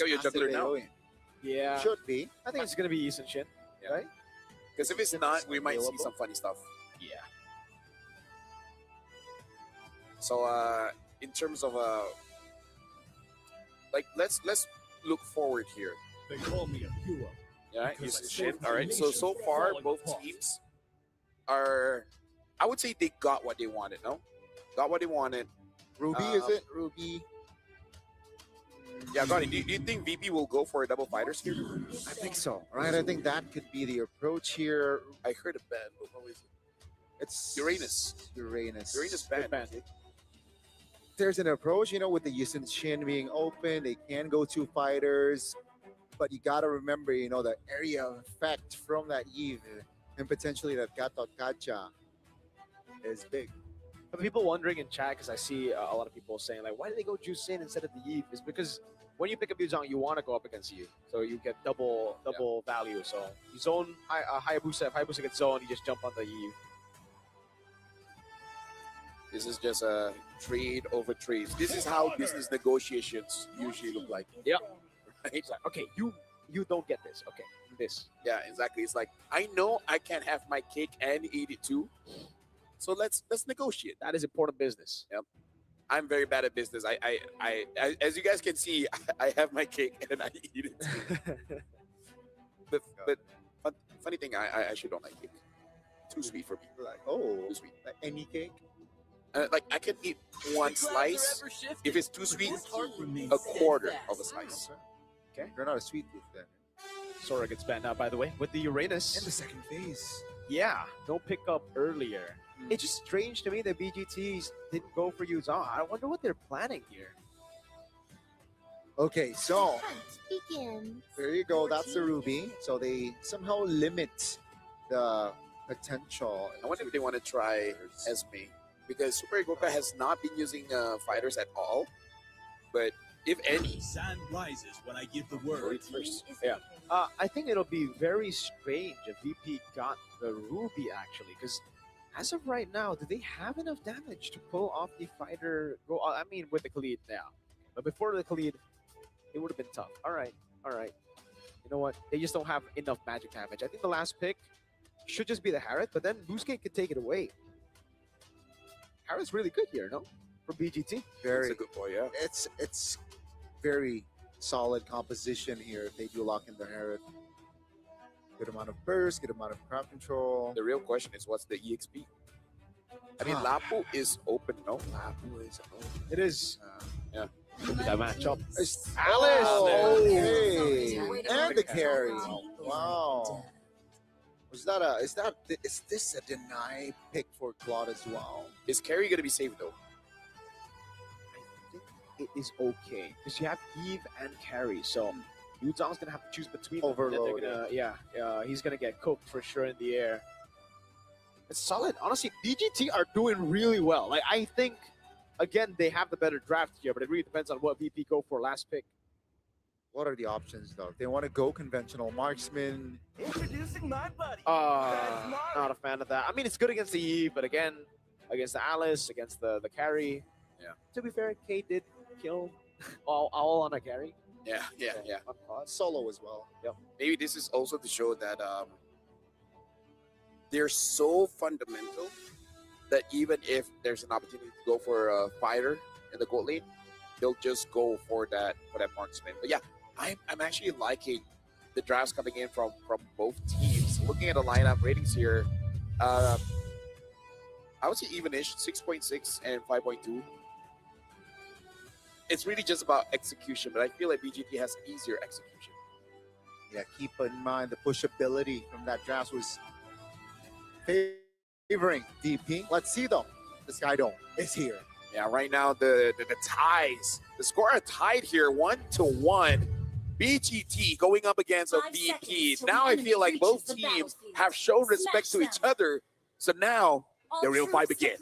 your juggler now. Yeah. Should be. I think it's going to be Yusun Shin, right? Because if it's not, we might see some funny stuff. Yeah. So, in terms of let's look forward here. They call me a hero. Yeah, Because I Yusun Shin. saved All right. So nation far, from both falling teams are. I would say they got what they wanted. No, got what they wanted. Ruby, is it? Ruby. Yeah, Gotti, do you think VP will go for a double fighters here? I think so. Right. I think that could be the approach here. I heard a band, but what was it? It's Uranus. Uranus band. There's an approach, with the Yusun Shin being open. They can go 2 fighters, but you gotta remember, the area of effect from that Eve and potentially that Gatot Kacha is big. For people wondering in chat, because I see a lot of people saying, like, why did they go Juicin instead of the Eve? Is because when you pick up Yuzong, you want to go up against Eve. So you get double value. So you zone Hayabusa. If Hayabusa gets zoned, you just jump on the Eve. This is just a trade over trades. This is how business negotiations usually look like. Yeah. Right? It's like, okay, you don't get this. Okay, this. Yeah, exactly. It's like, I know I can't have my cake and eat it too. So let's negotiate. That is important business. Yep. I'm very bad at business. I as you guys can see, I have my cake and I eat it too. but funny thing, I actually don't like cake. Too sweet for me. Too sweet. Like any cake? Like I can eat one slice. If it's too sweet, a quarter of a slice. Okay. You're not a sweet tooth then. Sora gets banned out, by the way, with the Uranus. In the second phase. Yeah, no pickup earlier. It's just strange to me that BGTs didn't go for Yuzong. I wonder what they're planning here. Okay, so begins. There you go. That's the Ruby. So they somehow limit the potential. I wonder if they want to try Esme, because Super Goka has not been using fighters at all. But if any, Sun rises when I give the word. first. Yeah. I think it'll be very strange if VP got the Ruby, actually, because as of right now, do they have enough damage to pull off the fighter? I mean, with the Khalid now. But before the Khalid, it would have been tough. All right. You know what? They just don't have enough magic damage. I think the last pick should just be the Harriet, but then Boosgate could take it away. Harriet's really good here, no? For BGT. Very He's a good boy, yeah. It's very solid composition here if they do lock in the Herod. Good amount of burst, good amount of crowd control. The real question is, what's the EXP? I mean, Lapu is open, no? Lapu is open. It is. Yeah. That matchup. It's Alice! Okay. And the carry. Wow. Is this a deny pick for Claude as well? Is carry going to be safe, though? It is okay because you have Eve and Carry, so Yu Zhang's gonna have to choose between them. Overload. He's gonna get cooked for sure in the air. It's solid. Honestly, BGT are doing really well. Like, I think, again, they have the better draft here, but it really depends on what VP go for last pick. What are the options though? If they want to go conventional marksman. Introducing my buddy. Not a fan of that. I mean, it's good against the Eve, but again, against the Alice, against the Carry. Yeah. To be fair, K did kill all on a Carry. Yeah. Solo as well. Yep. Maybe this is also to show that they're so fundamental that even if there's an opportunity to go for a fighter in the gold lane, they'll just go for that marksman. But yeah, I'm actually liking the drafts coming in from both teams. Looking at the lineup ratings here, I would say even-ish, 6.6 and 5.2. It's really just about execution, but I feel like BGT has easier execution. Yeah, keep in mind the pushability from that draft was favoring DP. Let's see though. The Skydome is here. Yeah, right now the ties. The score are tied here, 1-1. BGT going up against a VP. Now I feel like both teams have shown respect to each other. So now the real fight begins.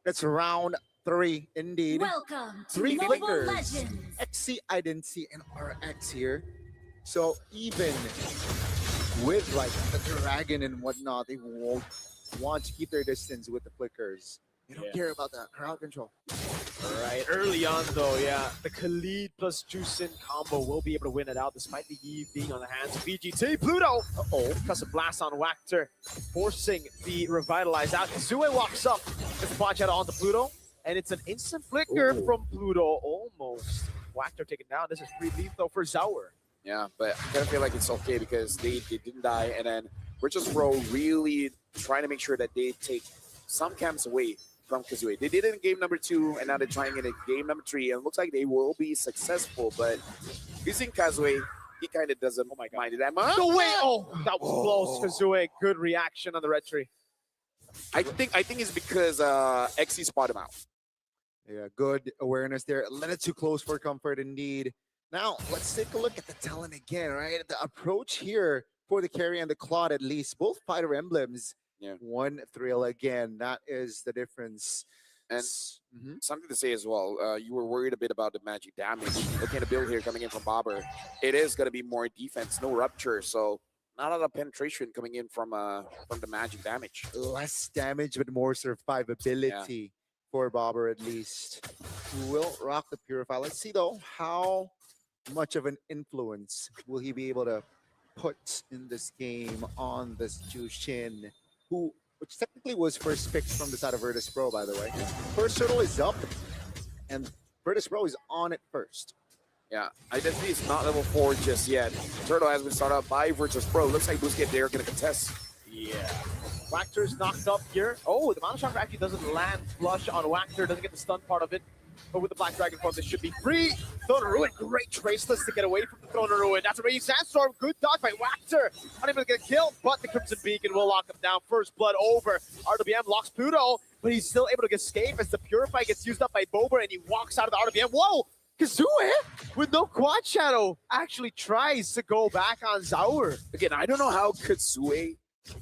It's round 3 indeed. Welcome to 3 Mobile fingers. Legends. XC Identity and RX here. So even with like the dragon and whatnot, they won't want to keep their distance with the flickers. They don't care about that crowd control. All right, early on though, yeah, the Khalid plus Jusin combo will be able to win it out despite the Eve being on the hands of BGT. Pluto! Because of blast on Wactor, forcing the revitalize out. Zue walks up, gets the bot onto Pluto, and it's an instant flicker from Pluto. Almost. Wactor taken down. This is free lethal for Zaur. Yeah, but I kind of feel like it's okay because they didn't die, and then Virtus Pro really trying to make sure that they take some camps away from Kazooie. They did it in game number 2, and now they're trying it in game number 3, and it looks like they will be successful, but using Kazooie, he kind of doesn't mind it that much. No way! Oh, that was close, Kazooie. Good reaction on the red tree. I think it's because XC spot him out. Yeah, good awareness there. A little too close for comfort indeed. Now, let's take a look at the talent again, right? The approach here for the carry and the Claude, at least, both fighter emblems. Yeah. One thrill again. That is the difference. And something to say as well, you were worried a bit about the magic damage. Looking at the build here coming in from Bobber, it is going to be more defense, no rupture, so not a lot of penetration coming in from the magic damage. Less damage, but more survivability for Bobber at least. Who will rock the Purify. Let's see though, how much of an influence will he be able to put in this game on this Jushin, which technically was first picked from the side of Virtus Pro, by the way. First turtle is up, and Virtus Pro is on it first. Yeah, Identity is not level 4 just yet. Turtle has been started up by Virtus Pro. Looks like Boosgate they're going to contest. Yeah. Wactor's knocked up here. Oh, the Mana Chakra actually doesn't land flush on Wactor, doesn't get the stun part of it. But with the Black Dragon form, this should be free. Throne of Ruin, great traceless to get away from the Throne of Ruin. That's a Raging Sandstorm, good dodge by Wactor. Unable to get killed, but the Crimson Beacon will lock him down. First blood over. RWM locks Pluto, but he's still able to escape as the Purify gets used up by Bober, and he walks out of the RWM. Whoa! Kazooie with no quad shadow, actually tries to go back on Zaur. Again, I don't know how Kazue,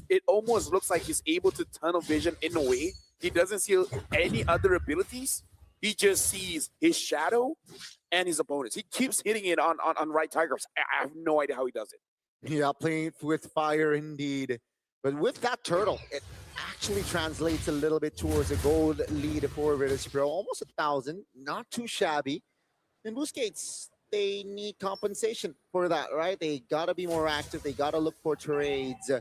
it almost looks like he's able to tunnel vision in a way. He doesn't see any other abilities. He just sees his shadow and his opponents. He keeps hitting it on right Tigers. I have no idea how he does it. Yeah, playing with fire indeed. But with that turtle, it actually translates a little bit towards a gold lead for Virtus Pro. Almost 1,000, not too shabby. And Busquets, they need compensation for that, right? They gotta be more active. They gotta look for trades.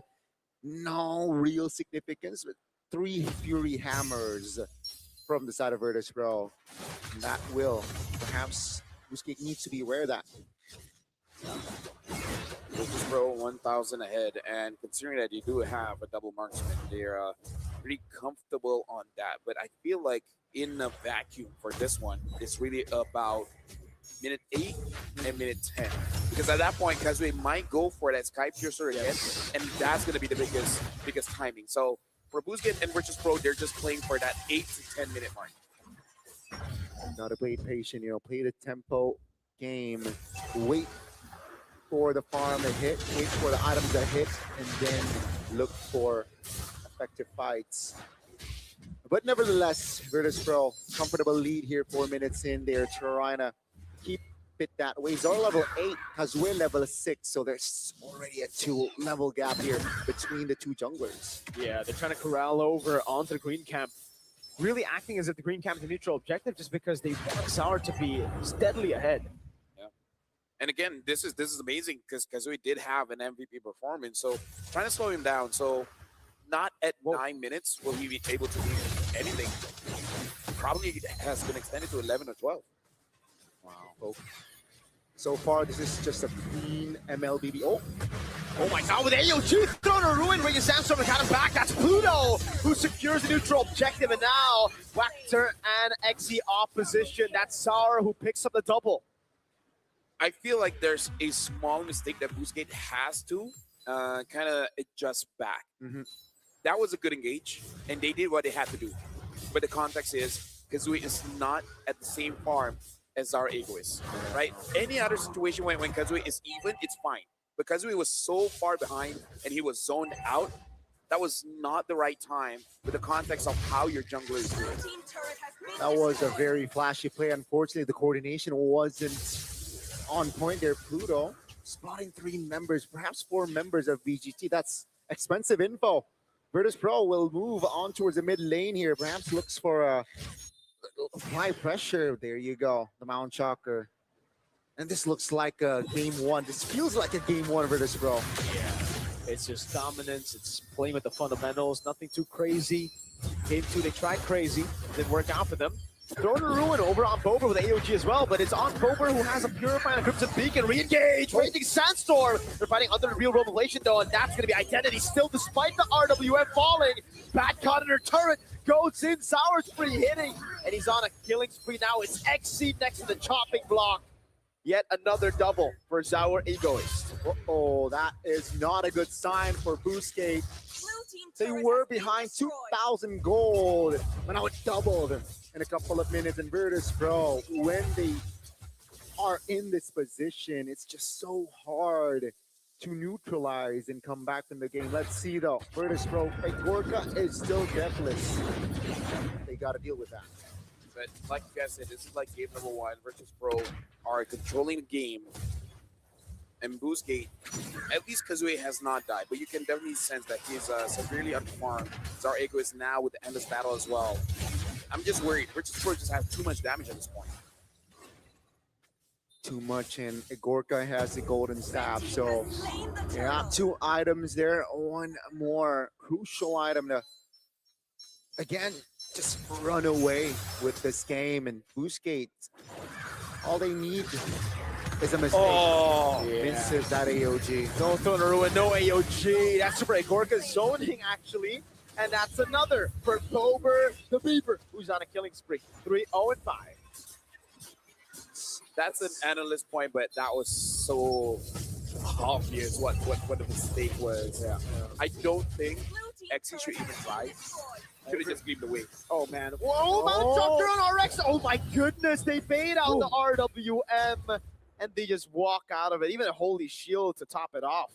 No real significance, but 3 Fury Hammers from the side of Virtus Pro. And that will, perhaps, Busquets needs to be aware of that. Virtus Pro 1,000 ahead, and considering that you do have a double marksman, they're pretty comfortable on that. But I feel like in a vacuum for this one, it's really about minute 8 and minute 10. Because at that point, Kazue might go for that Sky Piercer again, and that's going to be the biggest timing. So for Busquets and Virtus Pro, they're just playing for that 8 to 10 minute mark. Gotta play patient, play the tempo game, wait for the farm to hit, wait for the items to hit, and then look for effective fights. But nevertheless, Virtus Pro, comfortable lead here, 4 minutes in. They're trying to keep it that way. Zor level 8, Kazue level 6, so there's already a 2-level gap here between the two junglers. Yeah, they're trying to corral over onto the green camp. Really acting as if the green camp is a neutral objective just because they want Zaur to be steadily ahead. And again, this is amazing because Kazue did have an MVP performance, so trying to slow him down. So not at 9 minutes will he be able to do anything. Probably has been extended to 11 or 12. Wow. So far, this is just a clean MLBB. Oh my God, with AOG thrown a ruin, Ring of Sandstorm got him back. That's Pluto who secures the neutral objective, and now Wactor and XE opposition. That's Zaur who picks up the double. I feel like there's a small mistake that Busquets has to kind of adjust back. That was a good engage, and they did what they had to do. But the context is, Kazue is not at the same farm as our Ego is, right? Any other situation when Kazue is even, it's fine. But Kazue was so far behind, and he was zoned out, that was not the right time with the context of how your jungler is doing. That was a very flashy play. Unfortunately, the coordination wasn't on point there. Pluto spotting 3 members, perhaps 4 members of VGT. That's expensive info. Virtus Pro will move on towards the mid lane here. Perhaps looks for a high pressure. There you go, the Mount Shocker. And this looks like a game 1. This feels like a game 1 Virtus Pro. Yeah, it's just dominance. It's playing with the fundamentals. Nothing too crazy. Game 2, they tried crazy. Didn't work out for them. Throwing a ruin over on Bober with AOG as well, but it's on Bober who has a Purify and a Crimson Beacon. Re-engage, Raging Sandstorm. They're fighting under the real revelation though, and that's going to be Identity still despite the RWM falling. Bad Connotor turret goes in, Zaur's free hitting, and he's on a killing spree now. It's XC next to the chopping block. Yet another double for Zaur Egoist. Uh-oh, that is not a good sign for Busquets. They were behind 2,000 gold, but now it doubled in a couple of minutes. And Virtus Pro, when they are in this position, it's just so hard to neutralize and come back in the game. Let's see though, Virtus Pro, Gorka is still deathless. They got to deal with that. But like you guys said, this is like game number 1. Virtus Pro are controlling the game. And Busquets, at least Kazue has not died, but you can definitely sense that he's severely underfarmed. Zaur Ego is now with the endless battle as well. I'm just worried. Virtus Pro just have too much damage at this point. Too much, and Gorka has the golden staff, so yeah, 2 items there. 1 more crucial item to, again, just run away with this game. And Busquets, all they need is a mistake. Oh, misses that AOG. No Throne of Ruin, no AOG. That's super. Gorka zoning actually. And that's another for Bober the Beaver, who's on a killing spree. 3-0-5. That's an analyst point, but that was so obvious what the mistake was. Yeah. I don't think XE should even try. Should have just gave away. Oh man. Whoa, Mount Shocker on RX. Oh my goodness, they bait out the RWM. and they just walk out of it. Even a Holy Shield to top it off.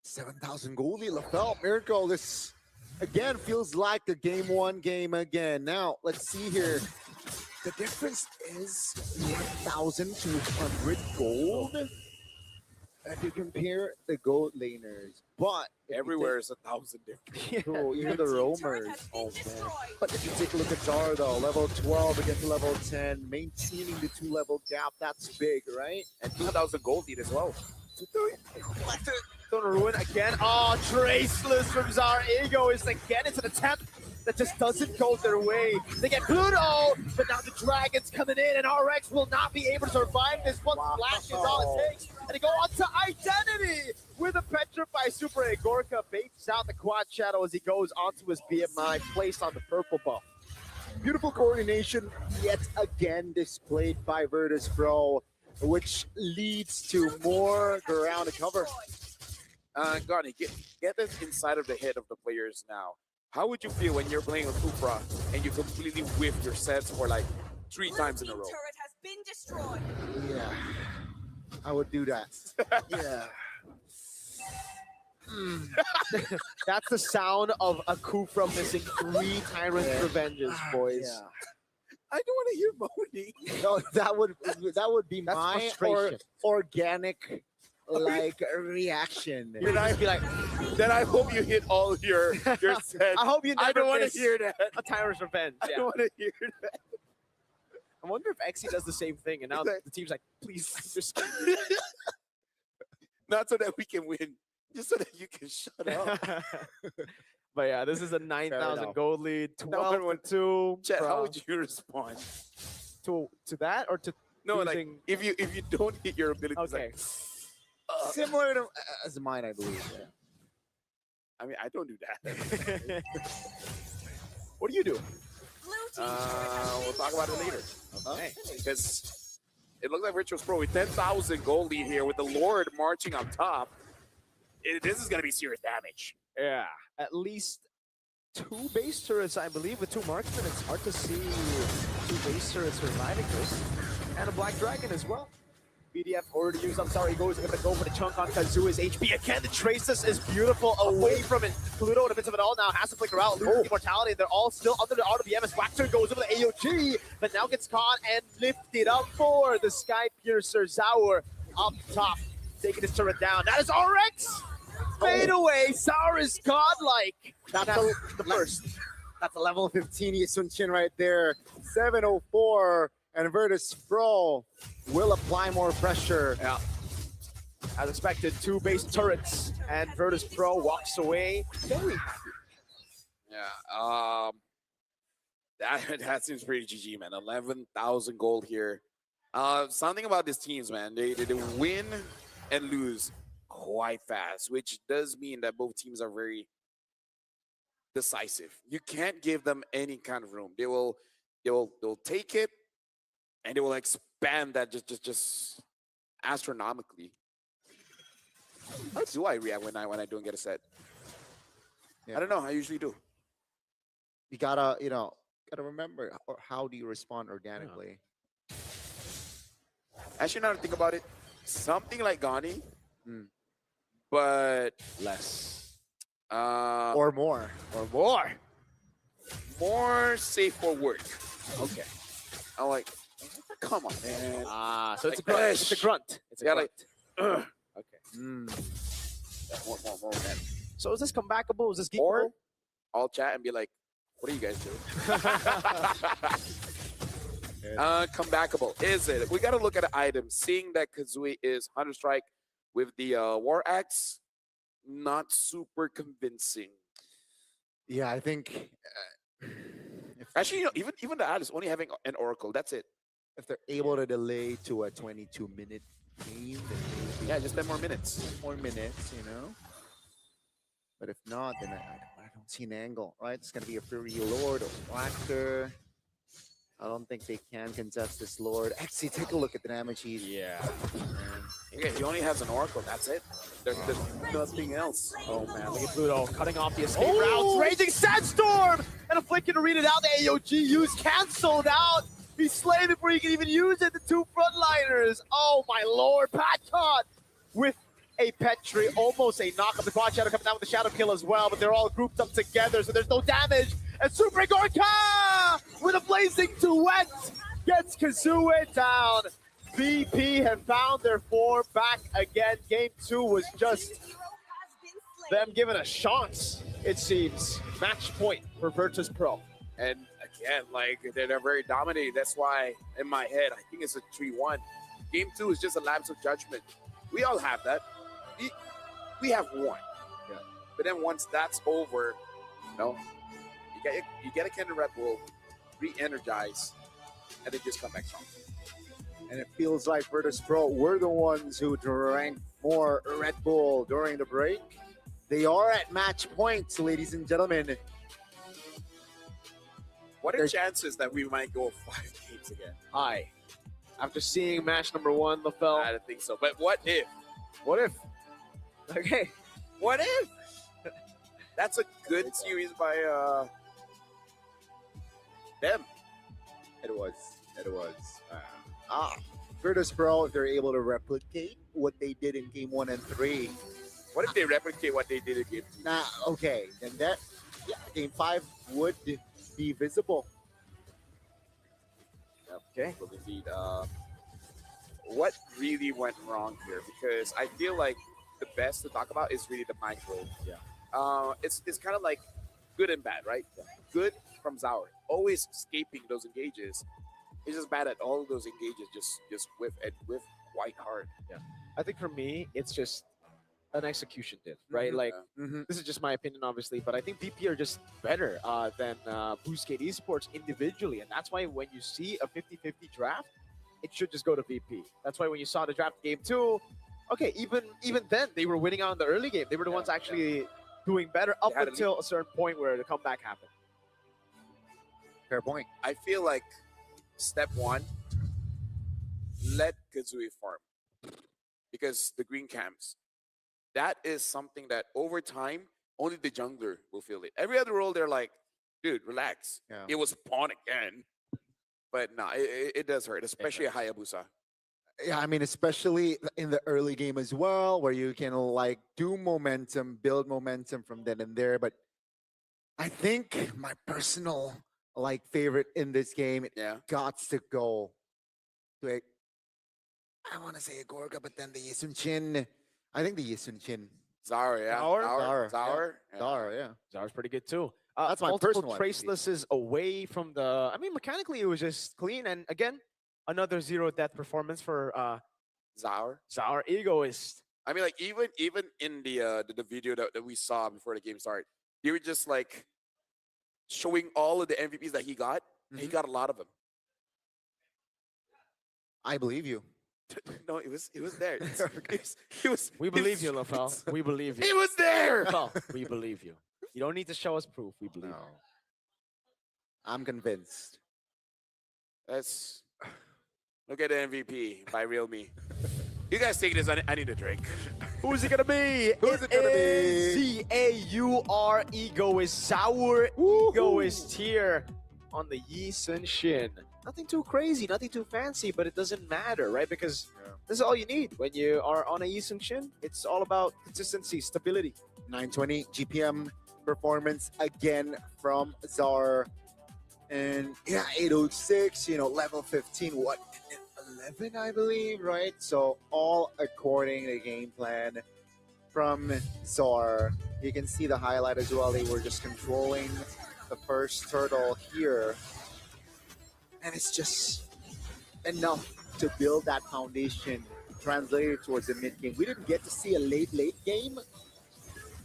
7,000 goldie, LaFell, Miracle. This again feels like the game 1 game again. Now, let's see here. The difference is 1,000 to 100 gold. If you compare the gold laners, but Everywhere is 1,000 different. oh, even the roamers. Oh man! But if you take a look at Zara though, level 12 against level 10, maintaining the 2-level gap, that's big, right? And 2,000 gold lead as well. Don't ruin again. Oh, Traceless from Zara Egoist again. It's an attempt that just doesn't go their way. They get Pluto, but now the Dragon's coming in, and RX will not be able to survive this one. Flash is all it takes. And they go on to Identity with a Petrify Super. Gorka baits out the Quad Shadow as he goes onto his BMI, placed on the purple buff. Beautiful coordination yet again displayed by Virtus Pro, which leads to more ground to cover. Garni, get this inside of the head of the players now. How would you feel when you're playing with Kufra and you completely whiff your sets for like 3 times in a row? Turret has been destroyed. Yeah, I would do that. Yeah. That's the sound of a Kufra missing 3 Tyrant Revenges, boys. Yeah. I don't want to hear moaning. No, that would be That's my frustration. organic like reaction. Then I be like, then I hope you hit all your sets. I hope you never I don't want miss to hear that. a Tyrant's Revenge. I Yeah. don't want to hear that. I wonder if Xe does the same thing, and now the team's like, please, just Not so that we can win, just so that you can shut up. But yeah, this is a 9,000 enough. gold lead, No, 12-2. Chet, how from- would you respond? to that or to No, losing? like if you don't hit your abilities, Okay. like, Similar to as mine, I believe. Yeah. I mean, I don't do that. What do you do? We'll talk about it later. Okay. Because it looks like Virtuous Pro with 10,000 gold lead here with the Lord marching on top. This is going to be serious damage. Yeah, at least 2 base turrets, I believe, with 2 marksmen. It's hard to see 2 base turrets surviving this. And a Black Dragon as well. BDF already used up. Sorry, goes going to go for the chunk on Kazua's HP again. The Traceless is beautiful away from it. Pluto in the midst of it all now has to flicker out, lose immortality. They're all still under the RWMS. Waxer goes over the AOG, but now gets caught and lifted up for the Sky Piercer. Zaur up top, taking his turret down. That is RX! Fade away. Zaur is godlike. That's the first. That's a level 15 Sun Chin right there. 704, and Virtus Pro will apply more pressure. Yeah. As expected, 2 base turrets, and Virtus Pro walks away very happy. Yeah. That seems pretty GG, man. 11,000 gold here. Something about these teams, man. They win and lose quite fast, which does mean that both teams are very decisive. You can't give them any kind of room. They'll take it and they will expand that just astronomically. How do I react when I don't get a set? Yeah. I don't know. I usually do. You gotta remember, how do you respond organically? Actually, now to think about it, something like Gani, but less. Or more. More safe for work. Okay. I'm like, come on, man. So it's a Like, grunt. It's a grunt. It's a yeah, grunt. like, Okay. more, man. So is this comebackable? Is this geekable? Or I'll chat and be like, what are you guys doing? Comebackable, is it? We got to look at the items. Seeing that Kazooie is Hunter Strike with the War Axe, not super convincing. Yeah, I think Actually, even the Alice only having an Oracle, that's it. if they're able to delay to a 22-minute game, then maybe Yeah, just 10 more minutes. more minutes, But if not, then I don't see an angle, right? It's gonna be a Fury Lord or Waxer. I don't think they can contest this Lord. Actually, take a look at the damage he's. Yeah. He only has an Oracle, that's it. There's nothing else. Oh man, look at Pluto cutting off the escape routes. Raging Sandstorm! And a flick to read it out. The AOG use canceled out. He slayed before he can even use it. The two frontliners. Oh my lord. Patchot with a Petri, almost a knock of the Quad Shadow coming down with the Shadow Kill as well, but they're all grouped up together, so there's no damage. And Super Gorka with a blazing duet gets Kazue down. VP have found their form back again. Game 2 was just them given a chance, it seems. Match point for Virtus Pro. And again, like they're very dominating. That's why in my head, I think it's a 3-1. Game 2 is just a lapse of judgment. We all have that. We have one. Yeah. But then once that's over, you know, you get a Kendra Red Bull, re-energize, and then just come back strong. And it feels like Virtus Pro were the ones who drank more Red Bull during the break. They are at match points, ladies and gentlemen. What are chances that we might go 5 games again? High. After seeing match number 1, LaFell. I don't think so. But what if? What if? Okay. What if? That's a good series by them. It was. Virtus Pro, if they're able to replicate what they did in game 1 and 3. What if they replicate what they did in game 2? Nah, okay. Then that, yeah, game 5 would be visible. Okay. Well, indeed. What really went wrong here? Because I feel like the best to talk about is really the micro. Yeah. It's kind of like good and bad, right? Yeah. Good from Zaur, always escaping those engages. He's just bad at all of those engages, just whiff quite hard. Yeah. I think for me, it's just an execution diff, right? Like, this is just my opinion, obviously, but I think VP are just better than Boostgate Esports individually. And that's why when you see a 50-50 draft, it should just go to VP. That's why when you saw the draft game 2, okay, even then, they were winning out in the early game. They were the ones actually doing better up until a certain point where the comeback happened. Fair point. I feel like step 1, let Kazue farm. Because the green camps, that is something that over time, only the jungler will feel it. Every other role, they're like, dude, relax. Yeah. It was pawn again. But no, it does hurt, especially at Hayabusa. Yeah, I mean, especially in the early game as well, where you can like do momentum, build momentum from then and there. But I think my personal like favorite in this game, it got to go to a, I want to say a Gorga, but then the Yisun Chin. I think the Yisun Chin. Zaur, yeah. Zaur. Yeah. Zaur's pretty good too. That's my multiple personal tracelesses away from the. I mean, mechanically it was just clean, and again, another zero death performance for Zaur. Zaur, egoist. I mean, like even in the video that we saw before the game started, they were just like showing all of the MVPs that he got. And he got a lot of them. I believe you. No, it was there. We believe you, LaFell. We believe you. It was there. LaFell, we believe you. You don't need to show us proof. We believe you. I'm convinced. Let's look at the MVP by Real Me. You guys take this. I need a drink. Who's it gonna be? Who's it gonna be? ZAUR Egoist. Zaur Egoist here on the Yisun Shin. Nothing too crazy, nothing too fancy, but it doesn't matter, right? Because this is all you need when you are on a Yisun Shin. It's all about consistency, stability. 920 GPM performance again from Zaur. And yeah, 806, level 15, 11, I believe, right? So all according to the game plan from Zaur. You can see the highlight as well. They were just controlling the first turtle here. And it's just enough to build that foundation translated towards the mid game. We didn't get to see a late game,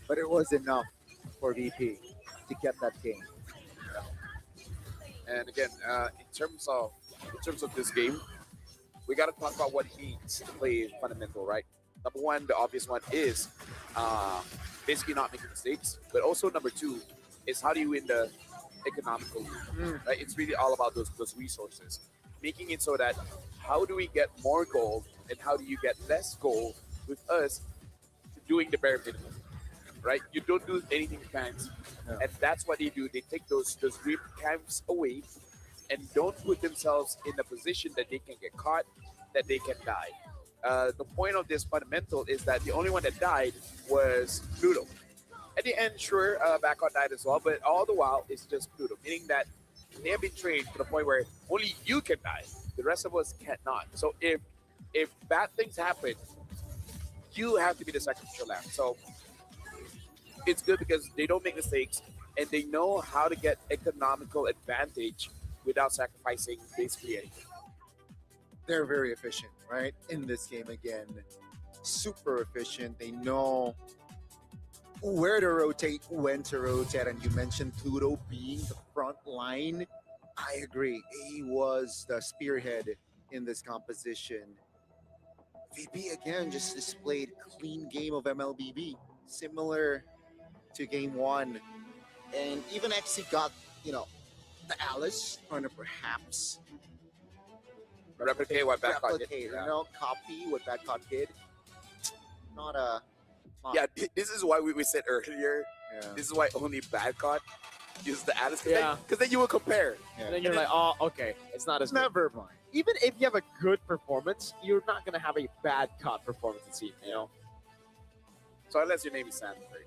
but it was enough for VP to get that game. And again, in terms of this game, we got to talk about what it means to play fundamental, right? Number 1, the obvious one is basically not making mistakes, but also number 2 is how do you win the economical loop, right? It's really all about those resources, making it so that how do we get more gold and how do you get less gold with us doing the bare minimum, right? You don't do anything fancy, and that's what they do. They take those green camps away, and don't put themselves in a position that they can get caught, that they can die. The point of this fundamental is that the only one that died was Pluto. At the end, sure, Backup died as well, but all the while it's just Pluto, meaning that they have been trained to the point where only you can die. The rest of us cannot. So if bad things happen, you have to be the sacrificial lamb. So it's good because they don't make mistakes and they know how to get economical advantage without sacrificing basically anything. They're very efficient, right? In this game again, super efficient. They know where to rotate, when to rotate, and you mentioned Pluto being the front line. I agree. He was the spearhead in this composition. VP again just displayed clean game of MLBB, similar to game one. And even XC got, the Alice trying to perhaps replicate what Backup did. Copy what Backup did. Yeah, this is why we said earlier. Yeah. This is why only Backup uses the Alice. Yeah. Because then you will compare. And then you're like, oh, okay, it's not as good. Never mind. Even if you have a good performance, you're not gonna have a bad COD performance in Season, So unless your name is Sandberg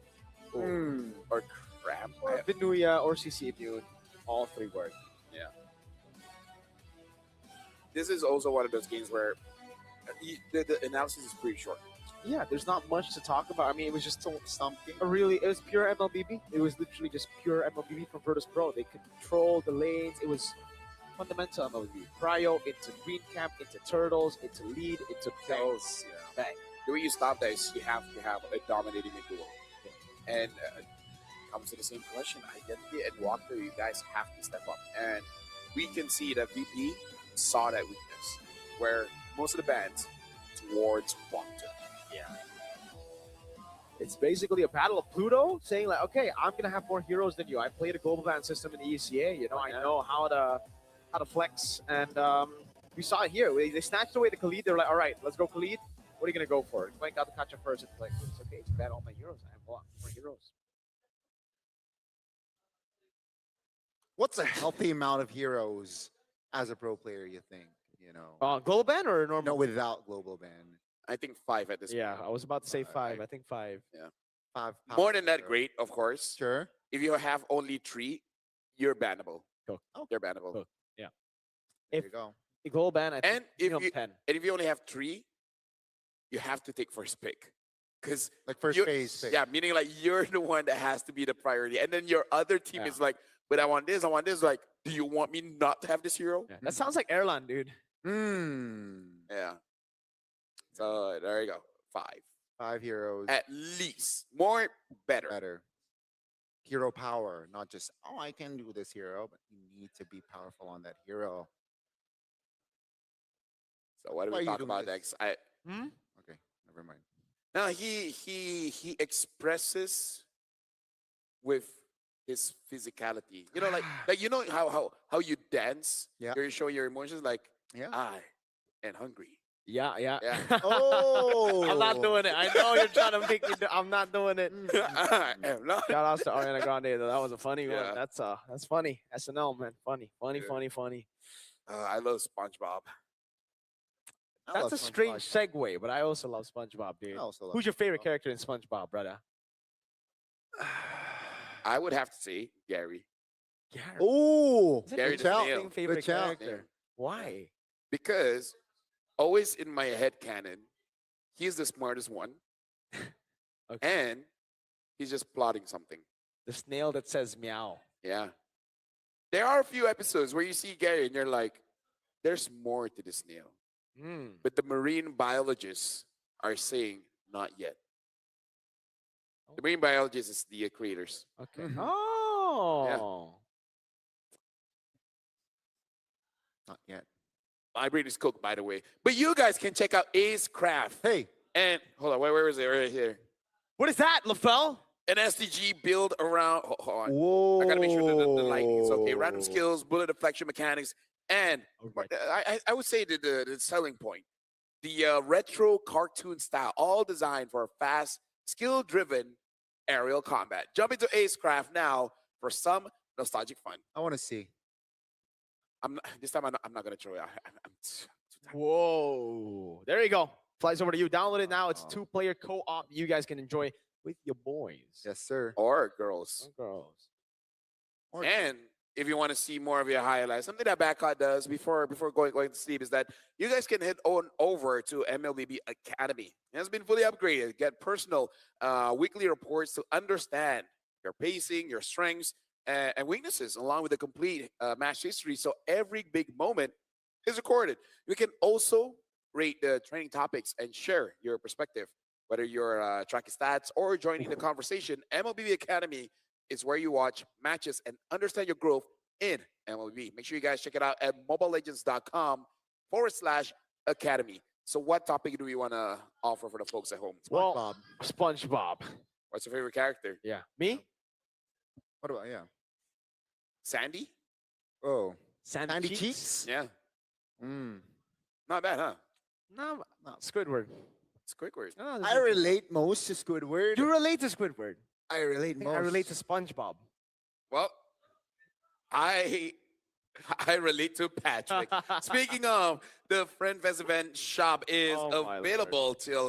or Crab, Or Vinuya or CC Immune, all three work. Yeah. This is also one of those games where the analysis is pretty short. Yeah, there's not much to talk about. I mean, it was just something. It was pure MLBB. It was literally just pure MLBB from Virtus Pro. They could control the lanes. It was fundamental MLBB. Cryo into Green Camp, into Turtles, into Lead, into Bells. Bang. The way you stop that is you have to have a dominating mid duel. And comes to the same question. Identity and Walker, you guys have to step up. And we can see that VP saw that weakness, where most of the bans towards Walker. Yeah. It's basically a battle of Pluto saying like, okay, I'm gonna have more heroes than you. I played a global ban system in the ECA. I know how to flex, and we saw it here. They snatched away the Khalid. They were like, all right, let's go Khalid. What are you gonna go for? Flank out the Kacha first. It's like, it's okay. It's bad all my heroes. I have a lot more heroes. What's a healthy amount of heroes as a pro player, you think? Global ban or normal? No, without global ban. I think 5 at this point. Yeah, I was about to say 5. I think 5. Yeah. 5. More than that, great, of course. Sure. If you have only 3, you're bannable. Go. They're bannable. Yeah. There you go. The global ban, I think And if you 10. and if you only have 3, you have to take first pick. Because Like first phase pick. yeah, meaning like you're the one that has to be the priority. And then your other team is like, but I want this, I want this. Like, do you want me not to have this hero? Yeah. That sounds like Airline, dude. Yeah. So there you go. 5. 5 heroes. At least. More, better. Hero power, not just, I can do this hero, but you need to be powerful on that hero. So what do Why are we you talk doing about this? next? Okay, never mind. No, he expresses with his physicality. Like you know how you dance. Yeah. You show your emotions like Yeah. I am hungry. Yeah. Oh, I'm not doing it. I know you're trying to make me do. I'm not doing it. I am not. Shout out to Ariana Grande though. That was a funny Yeah. one. That's funny. SNL man, funny. I love SpongeBob. I That's love a strange SpongeBob. segue, but I also love SpongeBob, dude. I also love Who's your favorite SpongeBob. character in SpongeBob, brother? I would have to say Gary. Gary. Oh, Gary good the shout. snail. Favorite Good shout. character. Why? Because always in my head canon, he's the smartest one. Okay. And he's just plotting something. The snail that says meow. Yeah. There are a few episodes where you see Gary and you're like, there's more to the snail. But the marine biologists are saying not yet. The marine biologists is the creators. Okay. Oh. Not yet. My brain is cooked, by the way. But you guys can check out Ace Craft. Hey. And hold on, where is it? Right here. What is that, LaFell? An SDG build around. Hold on. Whoa. I gotta make sure that the lighting is okay. Random skills, bullet deflection mechanics, and I would say the selling point, the retro cartoon style, all designed for a fast, skill-driven aerial combat. Jump into Acecraft now for some nostalgic fun. I want to see. This time I'm not gonna throw it. Whoa. There you go. Flies over to you. Download it now. It's 2-player co-op. You guys can enjoy with your boys. Yes, sir. Or girls. And if you want to see more of your highlights, something that Backcot does before going to sleep is that you guys can head on over to MLBB Academy. It has been fully upgraded. Get personal weekly reports to understand your pacing, your strengths, and weaknesses, along with the complete match history. So every big moment is recorded. You can also rate the training topics and share your perspective, whether you're tracking stats or joining the conversation. MLBB Academy is where you watch matches and understand your growth in MLB. Make sure you guys check it out at mobilelegends.com/academy. So what topic do we want to offer for the folks at home? Well, SpongeBob. What's your favorite character? Yeah. Me? What about, Sandy? Oh. Sandy Cheeks? Yeah. Mm. Not bad, huh? No, Squidward. Squidward. No, I relate most to Squidward. You relate to Squidward. I relate most. I relate to SpongeBob. Well, I relate to Patrick. Speaking of, the Friend Fest event shop is available till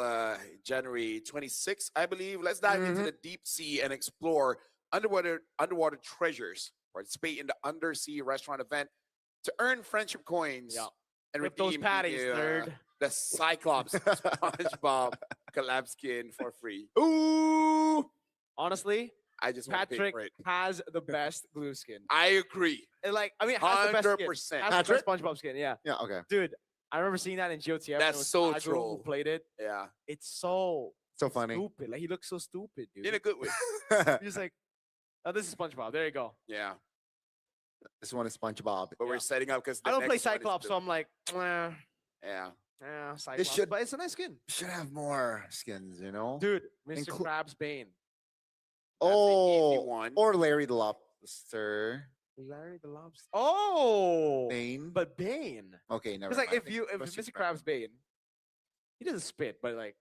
January 26th, I believe. Let's dive into the deep sea and explore underwater treasures. Participate in the undersea restaurant event to earn friendship coins and Rip those redeem patties, nerd. the Cyclops SpongeBob collab skin for free. Ooh! Honestly, I just want to pay Patrick for it. has the best glue skin. I agree. And has the best skin. 100%. Has the best SpongeBob skin, yeah. Yeah, okay. Dude, I remember seeing that in GOTF. That's it was so Agro troll. Who played it. Yeah. It's so funny. stupid. Like, he looks so stupid, dude. In a good way. You're just like, oh, this is SpongeBob. There you go. Yeah. This one is SpongeBob. But we're setting up because I don't play Cyclops, so I'm like, yeah. Cyclops. should- But it's a nice skin. Should have more skins, you know? Dude, Mr. Inclu- Krabs Bane. Oh, one. or Larry the Lobster. Larry the Lobster. Oh! Bane. But Bane. Okay, never It's like mind. if Mr. Krabs Bane, he doesn't spit, but like,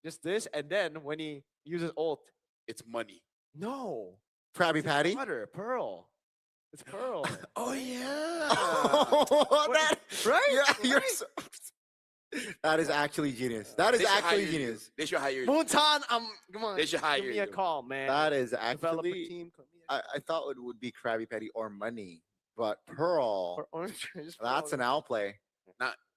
just this, and then when he uses ult, it's money. No. Krabby Patty? Butter, Pearl. It's Pearl. Oh yeah. Right? Yeah, you're so... That is actually genius. That is They should actually hire genius. You. They should hire you. Moontan, come on. They should hire Give me a you. call, man. That is Developer actually... team. I thought it would be Krabby Patty or money, but Pearl, Or Orange. Just that's an Pearl. outplay.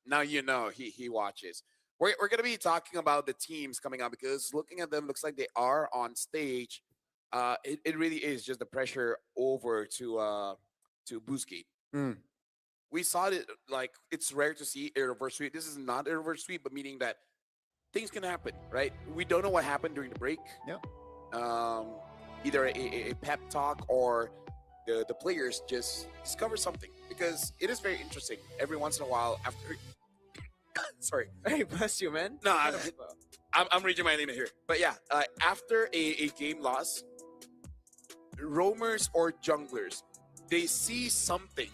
Now you know he watches. We're gonna be talking about the teams coming up because looking at them looks like they are on stage. It really is just the pressure over to Boostgate. Mm. We saw it, like, it's rare to see a reverse sweep. This is not a reverse sweep, but meaning that things can happen, right? We don't know what happened during the break. Yep. Either a pep talk or the players just discover something, because it is very interesting. Every once in a while, after sorry, Hey, bless you, man. no, I'm reading my limit here, but yeah, after a game loss, roamers or junglers, they see something,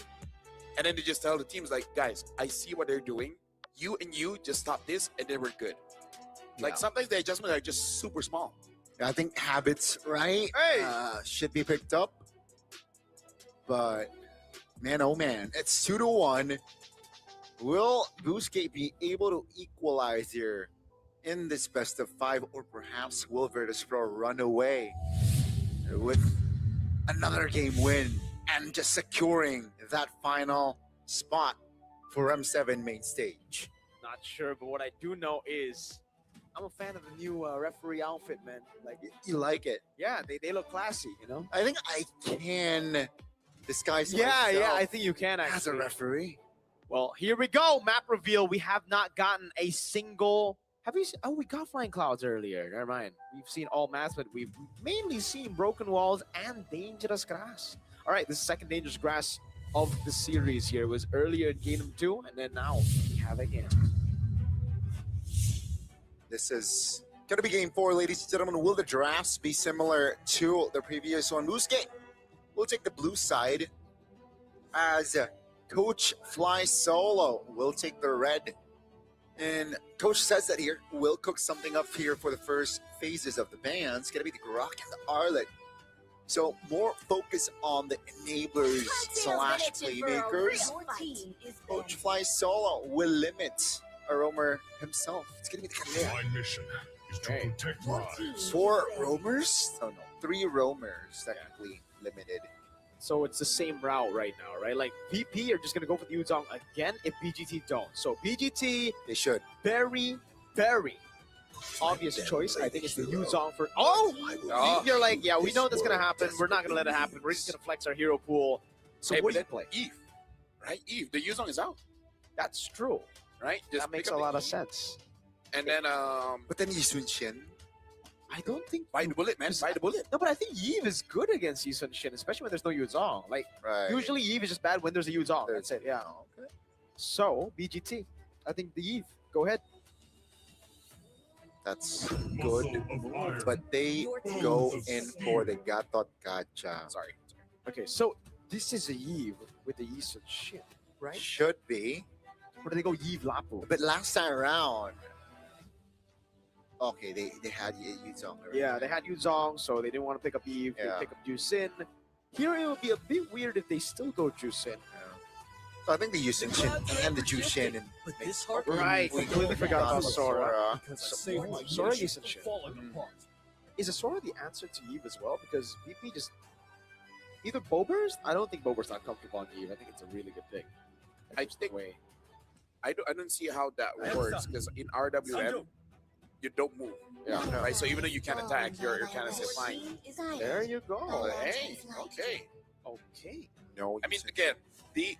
and then they just tell the teams like, guys, I see what they're doing. You and you just stop this, and then we're good. Like sometimes the adjustments are just super small. I think habits, right? Should be picked up. But man, oh man, it's 2-1. Will Boostgate be able to equalize here in this best of 5, or perhaps will Virtus.pro run away with another game win and just securing that final spot for M7 main stage? Not sure, but what I do know is I'm a fan of the new referee outfit, man. Like, You like it? yeah, they look classy, I think I can disguise Yeah, myself I think you can actually. as a referee. Well, here we go. Map reveal. We have not gotten a single. Have you seen? Oh, we got Flying Clouds earlier. Never mind. We've seen all maps, but we've mainly seen Broken Walls and Dangerous Grass. All right, this is second Dangerous Grass of the series here. It was earlier in Kingdom 2, and then now we have again. This is going to be game 4, ladies and gentlemen. Will the drafts be similar to the previous one? Boostgate will take the blue side as Coach Fly Solo will take the red. And Coach says that here, we'll cook something up here for the first phases of the ban. It's going to be the Grok and the Arlet So more focus on the enablers slash playmakers. Coach Fly Solo will limit Roamer himself. It's gonna be the Kalea. My mission is to protect lives. 4 roamers? Oh no, 3 roamers technically limited. So it's the same route right now, right? Like VP are just gonna go for the Yuzong again if BGT don't. So BGT, they should. Very, very obvious choice. I think it's the Yuzong for. Oh, you're like, yeah, we know that's gonna happen. We're not gonna let it happen. We're just gonna flex our hero pool. So Hey, what do you but play? Eve, right? Eve, the Yuzong is out, That's true. right? Just That makes pick a up lot the of Eve, sense. And then But then Yi Sun Shin. I don't think. bite the bullet, man. Bite the bullet. No, but I think Eve is good against Yi Sun Shin, especially when there's no Yuzong. Like Right. usually Eve is just bad when there's a Yuzong. That's it. Yeah. Okay. So BGT, I think the Eve. Go ahead. That's good. But they go in for the Gatot Gacha. Sorry. Okay, so this is a Eve with the Yi Sun Shin, right? Should be. Or do they go Eve Lapu? But last time around, okay, they had Yuzong. Yeah, they had Yuzong, so they didn't want to pick up Eve. Yeah. They pick up Jusin. Here it would be a bit weird if they still go Jusin. So I think the Yi Sun Shin and the Jushin and Right, completely forgot about Sora. Sora. Sora Yi Sun Shin. Is a Sora the answer to Eve as well? Because VP just either Bober's. I don't think Bober's not comfortable on Eve. I think it's a really good pick. I think Way. I don't see how that works because in RWM you don't move. Yeah. Right. So even though you can attack, you're kind of say fine. There you go. Hey, okay. Okay. No, I mean, again, they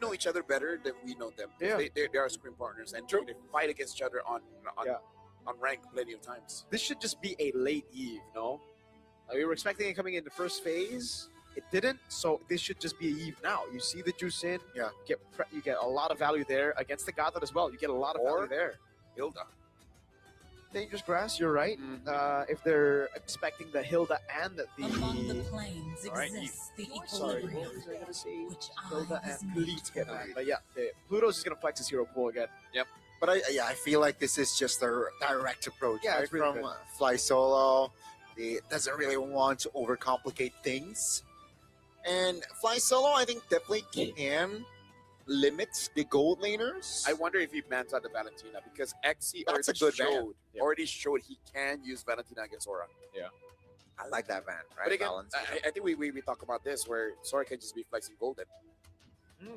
know each other better than we know them. Yeah. They are screen partners and they fight against each other on rank plenty of times. This should just be a late Eve, no? We were expecting it coming in the first phase. It didn't, so this should just be a Eve now. You see the Jusin, you get a lot of value there against the Gatot as well. You get a lot of value there. Hilda. Dangerous Grass, you're right. If they're expecting the Hilda and the Among the planes All right, exists the Sorry, equilibrium, what was I gonna say? which Hilda I and Elite get that. But yeah, Pluto's just gonna flex his hero pool again. Yep. But I feel like this is just a direct approach. Yeah, right? it's really From good. Fly Solo. It doesn't really want to overcomplicate things. And Fly Solo, I think, definitely can limit the gold laners. I wonder if he bans out the Valentina because XC That's already a good ban. showed already showed he can use Valentina against Sora. Yeah. I like that ban, right? But again, Valentina. I think we talk about this where Sora can just be flexing golden.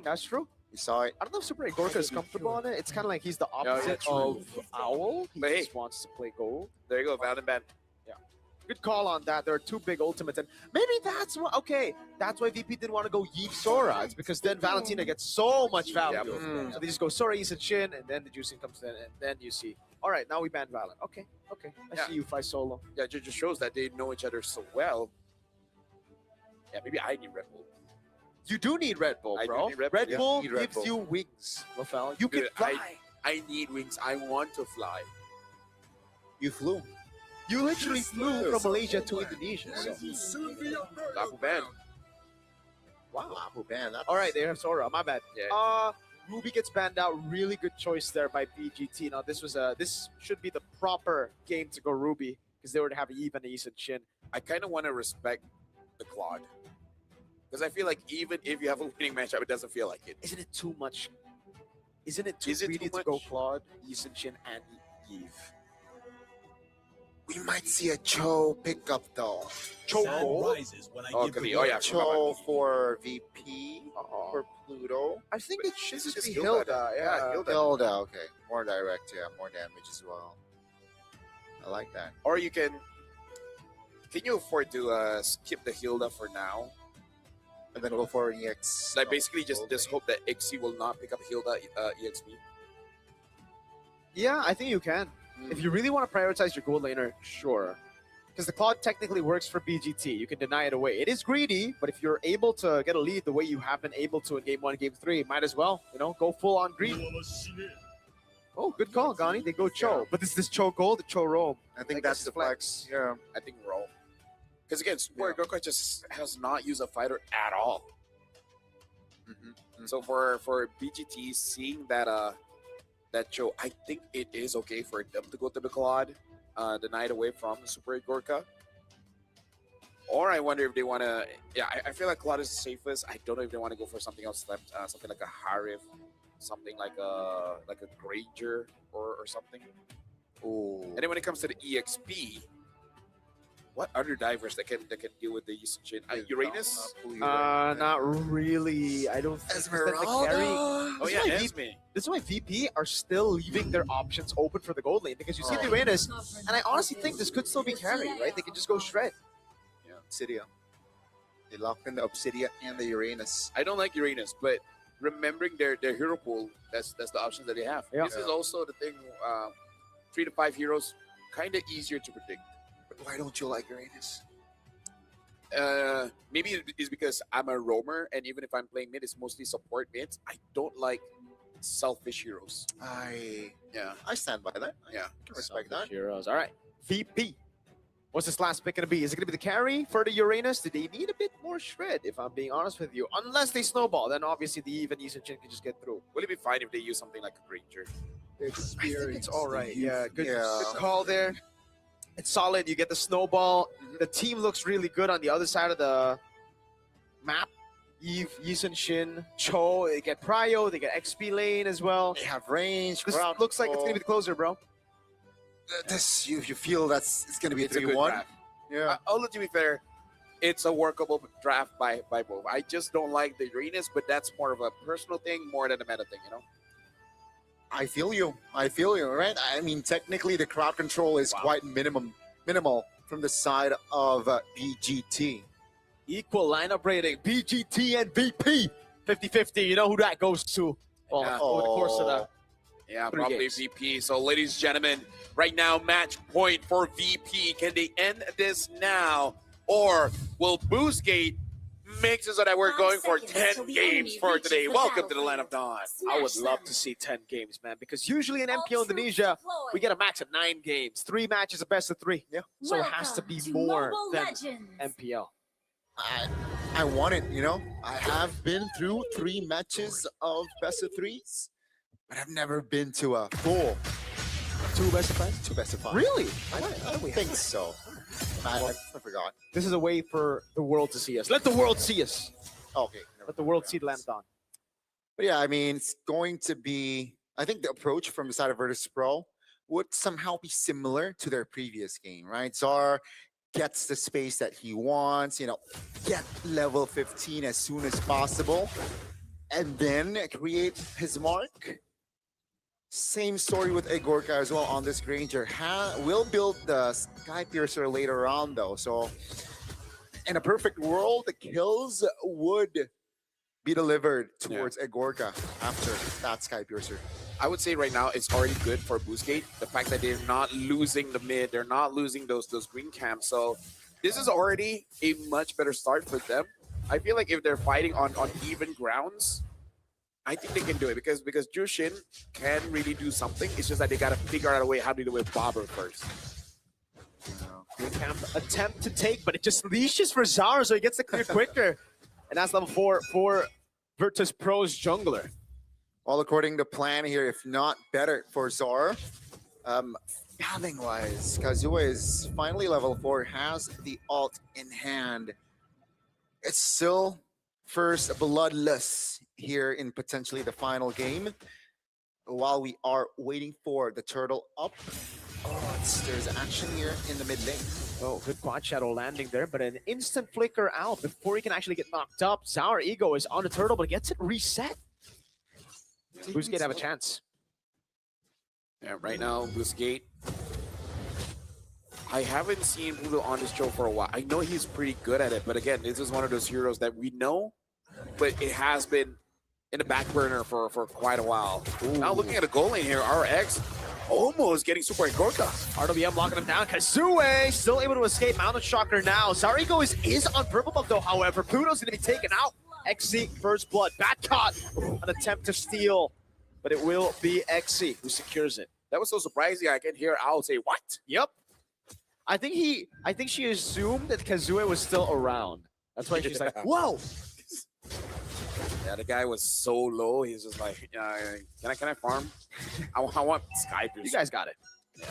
That's true. We saw it. I don't know if Super Gorka is comfortable on it. It's kind of like he's the opposite of Owl. He But hey. just wants to play gold. There you go, Valen ban. Yeah. Good call on that. There are 2 big ultimates. And maybe that's what, okay, that's why VP didn't want to go Yeep Sora. It's because then Valentina gets so much value. Yep. So they just go Sora, Yi Sun Shin, and then the juicing comes in, and then you see, all right, now we ban Valen. Okay. I see you Fly Solo. Yeah, it just shows that they know each other so well. Yeah, maybe I need Red Bull. You do need Red Bull, I do bro. need Red Red Bull. Bull Yeah, need Red gives Bull. you wings, Lafel. You can Dude, fly. I need wings. I want to fly. You flew. You literally flew from Malaysia to Indonesia. So. Lapu ban. Wow. Lapu ban. That's... All right, they have Sora. My bad. Yeah. Ruby gets banned out. Really good choice there by BGT. Now this should be the proper game to go Ruby because they were to have Eve and Yi Sun Shin. I kind of want to respect the Claude because I feel like even if you have a winning matchup, it doesn't feel like it. Isn't it too much? Isn't it too Is it greedy too to go much? Claude, Yi Sun Shin, and Eve? We might see a Cho pickup though. Cho Sun gold? rises when I Oh, give could the be. Oh, yeah. word. Cho for VP, for Pluto. I think it should This is just be Hilda. Hilda. Yeah. Hilda, okay. More direct, yeah. More damage as well. I like that. Or you can you afford to skip the Hilda for now? And then go for an EX. Like basically just hope that XC will not pick up Hilda EXP. Yeah, I think you can. If you really want to prioritize your gold laner, sure. Because the Claude technically works for BGT. You can deny it away. It is greedy, but if you're able to get a lead the way you have been able to in Game 1, Game 3, might as well, go full on greed. Oh, good call, Gani. They go Cho. Yeah. But this Cho gold, the Cho Rome. I think guess that's the flex. Yeah. I think roll. Because again, Super Goku just has not used a fighter at all. So for BGT, seeing that that Cho, I think it is okay for them to go to the Claude, the night away from Super Gorka. Or I wonder if they want to. Yeah, I feel like Claude is the safest. I don't know if they want to go for something else, something like a Harif, something like a Granger or something. Ooh. And then when it comes to the EXP, what other divers that can deal with the Yushin? Uranus? Not really. I don't think Esmeralda. the carry. Oh yeah, Esme. This is why VP are still leaving their options open for the gold lane, because you see the Uranus, and I honestly think this could still be carry, right? They can just go shred. Yeah, Obsidia. They locked in the Obsidia and the Uranus. I don't like Uranus, but remembering their hero pool, that's the options that they have. Yeah. This is also the thing. 3 to 5 heroes, kind of easier to predict. But why don't you like Uranus? Maybe it's because I'm a roamer, and even if I'm playing mid, it's mostly support mids. I don't like selfish heroes. I Yeah. stand by that. I Yeah. can respect that. Heroes. All right. VP. What's this last pick going to be? Is it going to be the carry for the Uranus? Do they need a bit more shred, if I'm being honest with you? Unless they snowball, then obviously the Eve and Yushin can just get through. Will it be fine if they use something like a Granger? I think it's all right. Yeah, good, Yeah. good call there. It's solid. You get the snowball. The team looks really good on the other side of the map. Eve, Yushin, Shin, Cho. They get Prio. They get XP lane as well. They have range. This crowd looks like it's control. going to be the closer, bro. This you feel it's gonna be It's a good 3-1. draft. Yeah. Although to be fair, it's a workable draft by both. I just don't like the Uranus, but that's more of a personal thing more than a meta thing, you know? I feel you, right? I mean, technically, the crowd control is quite minimal from the side of BGT. Equal lineup rating. BGT and VP. 50-50. You know who that goes to. Well, Yeah. over the course of the Yeah, 3 probably games. VP. So, ladies and gentlemen, right now, match point for VP. Can they end this now? Or will Boostgate make it so that we're going for 10 games for today? Welcome to the Land of Dawn. I would love to see 10 games, man, because usually in MPO Indonesia, we get a max of 9 games. 3 matches, a best of 3. Yeah. So it has to be more than MPL. I want it, you know. I have been through 3 matches of best of 3s, but I've never been to a full 2 best of 5? 2 best of 5. Really? I think so. I forgot. This is a way for the world to see us. Let the world see us. Okay. Let the world see Land of Dawn. But yeah, I mean, it's going to be. I think the approach from the side of Virtus Pro would somehow be similar to their previous game, right? Czar gets the space that he wants, you know, get level 15 as soon as possible, and then create his mark. Same story with Egorka as well on this Granger. Will build the Sky Piercer later on, though. So, in a perfect world, the kills would be delivered towards Egorka after that Sky Piercer. I would say right now it's already good for Boostgate. The fact that they're not losing the mid, they're not losing those green camps. So this is already a much better start for them. I feel like if they're fighting on even grounds, I think they can do it because Jushin can really do something. It's just that they gotta figure out a way how to do it with Bobber first. Green camp attempt to take, but it just leashes for Zara, so he gets the clear quicker. And that's level 4 for Virtus Pro's jungler. All according to plan here, if not better for Zor. Pathing-wise, Kazuya is finally level 4, has the ult in hand. It's still first bloodless here in potentially the final game. While we are waiting for the turtle up. Oh, there's action here in the mid lane. Oh, good quad shadow landing there, but an instant flicker out before he can actually get knocked up. Sour Ego is on the turtle, but gets it reset. Who's gonna have a chance? Yeah, right now, Boostgate. I haven't seen Pluto on this show for a while. I know he's pretty good at it, but again, this is one of those heroes that we know, but it has been in the back burner for quite a while. Ooh. Now looking at the goal lane here, RX almost getting Super Egorka. RWM locking him down. Kazue still able to escape. Mounted Shocker now. Sarigo is on purple buff though, however. Pluto's gonna be taken out. XC first blood. Bad caught. An attempt to steal, but it will be XC who secures it. That was so surprising. I can hear Owl say, "What?" Yep. I think she assumed that Kazue was still around. That's why she's like, whoa. Yeah, the guy was so low. He's just like, can I farm? I want Sky Piercer. You guys got it. Yeah.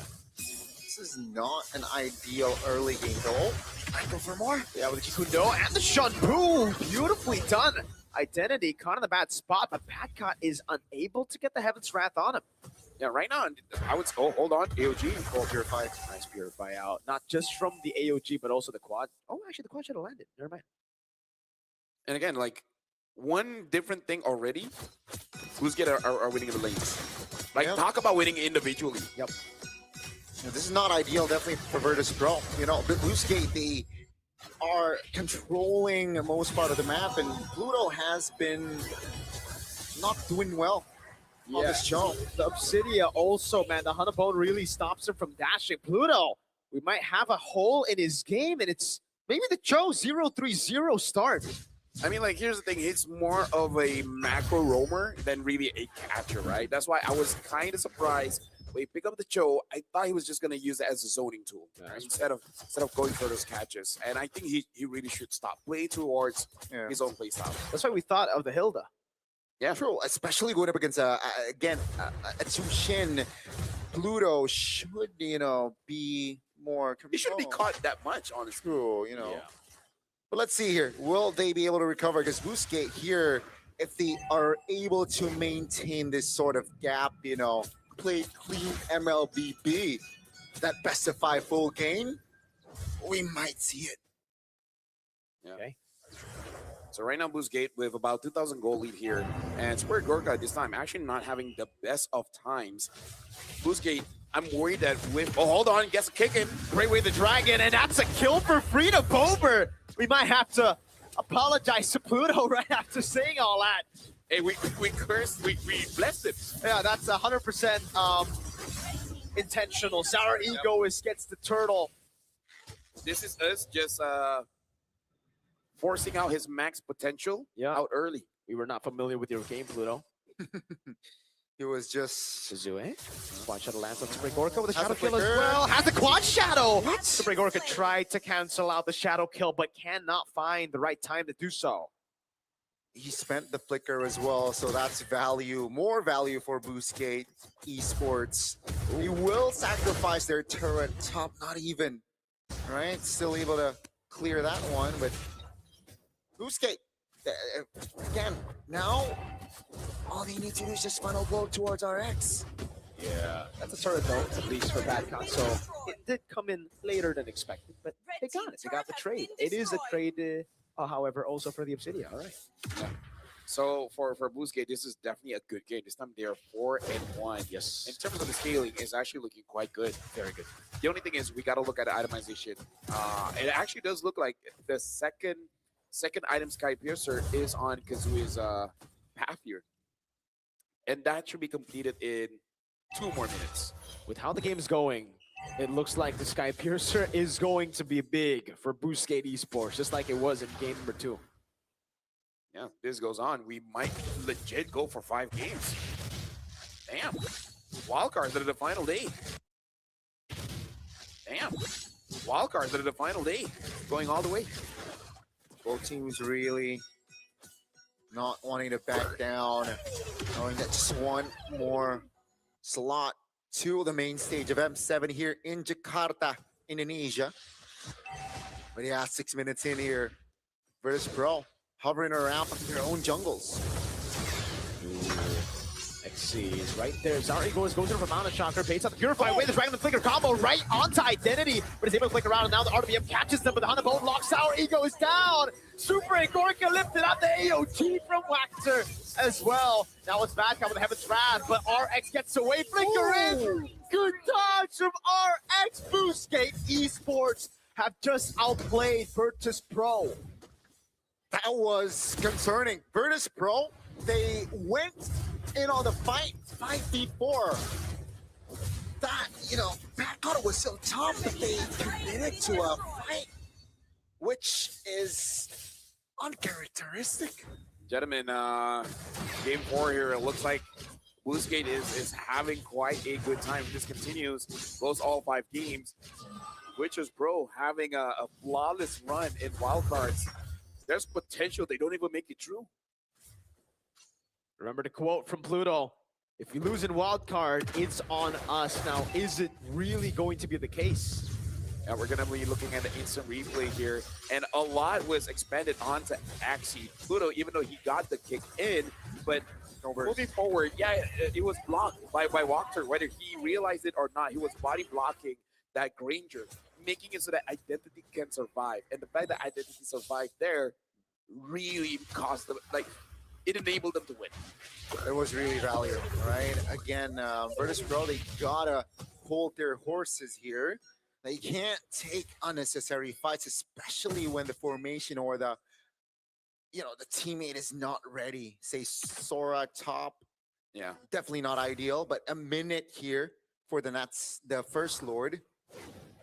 this is not an ideal early game goal. I go for more. Yeah, with the Kikundo and the Shunpu. Beautifully done. Identity caught in the bad spot, but Badcott is unable to get the Heaven's Wrath on him. Yeah, right now, I would go, hold on, AOG. Oh, Purify. Nice Purify out. Not just from the AOG, but also the quad. Oh, actually, the quad should have landed. Never mind. And again, like, one different thing already, Bluesgate are winning in the lanes. Like, talk about winning individually. Yep. Yeah, this is not ideal, definitely for Virtus Pro. You know, but Bluesgate, they are controlling most part of the map, and Pluto has been not doing well on this jump. The Obsidia also, man, the Hanabone really stops him from dashing. Pluto, we might have a hole in his game, and it's maybe the Cho 0-3-0 start. I mean, like, here's the thing. He's more of a macro roamer than really a catcher, right? That's why I was kind of surprised when he picked up the Cho. I thought he was just going to use it as a zoning tool, right? instead of going for those catches. And I think he really should stop play towards his own play style. That's why we thought of the Hilda. Yeah, true. Especially going up against again a Tsushin. Pluto should, you know, be more control. He shouldn't be caught that much, honestly. True, you know. But let's see here. Will they be able to recover? Because Bluesgate here, if they are able to maintain this sort of gap, you know, play clean MLBB, that best of 5 full game, we might see it. Yeah. Okay. So right now, Bluesgate with about 2,000 goal lead here, and Spirit Gorka this time actually not having the best of times. Bluesgate, I'm worried that with hold on, gets a kick in. Great way the dragon, and that's a kill for Frida Bober. We might have to apologize to Pluto right after saying all that. Hey, we cursed, we blessed it. Yeah, that's 100% intentional. Sour Ego gets the turtle. This is us just forcing out his max potential out early. We were not familiar with your game, Pluto. It was just Suzue. Quad Shadow lands on Super Gorka with a Shadow Kill as well. Has the Quad Shadow! Super Gorka tried to cancel out the Shadow Kill, but cannot find the right time to do so. He spent the flicker as well, so that's value, more value for Bluesgate Esports. He will sacrifice their turret top, not even, right? Still able to clear that one, but Bluesgate, again, now all they need to do is just final blow towards RX. Yeah, that's a turret though, at least for Badcon. So it did come in later than expected, but they got it. They got the trade. It is a trade, however, also for the Obsidian. All right. Yeah. So for Bluesgate, this is definitely a good game. This time they are 4-1. Yes. In terms of the scaling, it's actually looking quite good. Very good. The only thing is we got to look at the itemization. It actually does look like the second item Sky Piercer is on Kazui's path here. And that should be completed in 2 more minutes. With how the game's going, it looks like the Sky Piercer is going to be big for Bluesgate Esports, just like it was in game number 2. Yeah, this goes on. We might legit go for 5 games. Damn. Wildcards that are the final day. Damn. Wildcards that are the final day. Going all the way. Both teams really not wanting to back down, knowing that just one more slot to the main stage of M7 here in Jakarta, Indonesia. But yeah, 6 minutes in here. Virtus Pro hovering around their own jungles. XC is right there. Zarigo is going through from Mana Shocker, baits on the Purify away the Dragon and Flicker combo right onto Identity, but is able to flick around, and now the RWM catches them, but the Hanabone locks. Sour Ego is down. Super and Gorka lifted up the AOT from Waxer as well. Now it's Badcon with the Heaven's Wrath, but RX gets away. Flicker in. Good dodge from RX. Bluesgate Esports have just outplayed Virtus Pro. That was concerning. Virtus Pro, they went in on the fight 5v4. That, you know, Badcon was so tough that they committed to a fight, which is uncharacteristic. Gentlemen, game 4 here. It looks like Bluesgate is having quite a good time. If this continues, goes all 5 games. Witchers Pro having a flawless run in wildcards. There's potential they don't even make it through. Remember the quote from Pluto. If you lose in wildcard, it's on us. Now, is it really going to be the case? And we're gonna be looking at the instant replay here, and a lot was expended onto Axie Pluto, even though he got the kick in, but moving forward, yeah, it was blocked by Walker, whether he realized it or not. He was body blocking that Granger, making it so that Identity can survive. And the fact that Identity survived there really caused them, like, it enabled them to win. It was really valuable, right? Again, Virtus.pro, they gotta hold their horses here. They can't take unnecessary fights, especially when the formation or the teammate is not ready. Say Sora top, yeah, definitely not ideal. But a minute here for the Nats, the first Lord.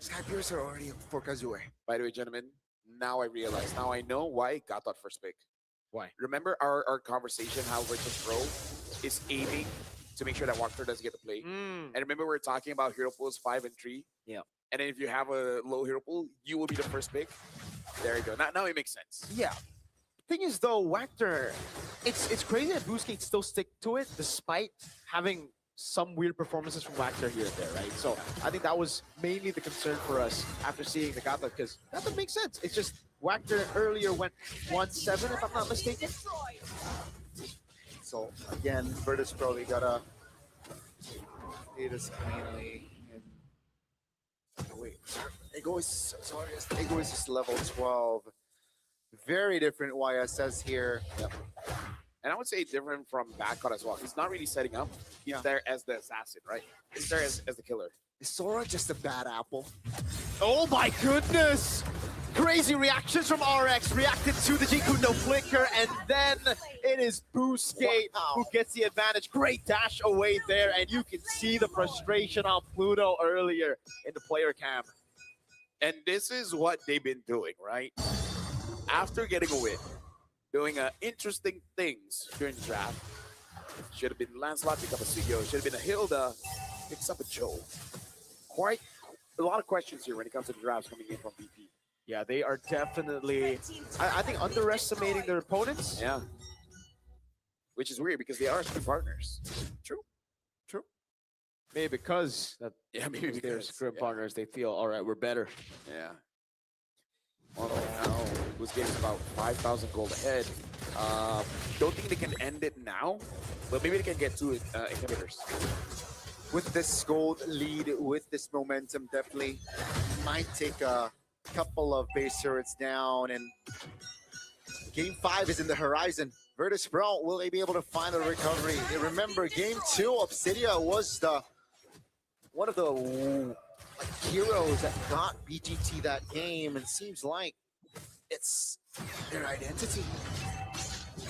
Skypiercer already for Kazue. By the way, gentlemen, now I realize, now I know why got that first pick. Why? Remember our conversation how Virtus.pro is aiming to make sure that Walker doesn't get to play. And remember we were talking about hero pools 5 and 3. Yeah. And then if you have a low hero pool, you will be the first pick. There you go. Now it makes sense. Yeah. Thing is though, Wactor, it's crazy that Boostgate still stick to it despite having some weird performances from Wactor here and there, right? So I think that was mainly the concern for us after seeing the Gata, because that doesn't make sense. It's just Wactor earlier went 1-7 if I'm not mistaken. So again, Virtus.pro, they gotta play this cleanly. Wait, Egoist is level 12. Very different YSS here. Yep. And I would say different from Backup as well. He's not really setting up. He's there as the assassin, right? He's there as the killer. Is Sora just a bad apple? Oh my goodness! Crazy reactions from RX, reacted to the Jiku no flicker, and then it is Boostgate who gets the advantage. Great dash away there, and you can see the frustration on Pluto earlier in the player cam. And this is what they've been doing, right? After getting a win, doing interesting things during the draft. Should have been Lancelot, pick up a CEO. Should have been a Hilda, picks up a Joe. Quite a lot of questions here when it comes to the drafts coming in from VP. Yeah, they are definitely, I think, underestimating their opponents. Yeah. Which is weird because they are scrim partners. True. Maybe because maybe they're scrim partners, they feel, all right, we're better. Yeah. Well, now Boostgate about 5,000 gold ahead. Don't think they can end it now, but maybe they can get 2 inhibitors. With this gold lead, with this momentum, definitely might take a couple of base turrets down, and game 5 is in the horizon. Virtus.pro, will they be able to find the recovery? Remember, game 2, Obsidia was one of the heroes that got BGT that game, and seems like it's their identity.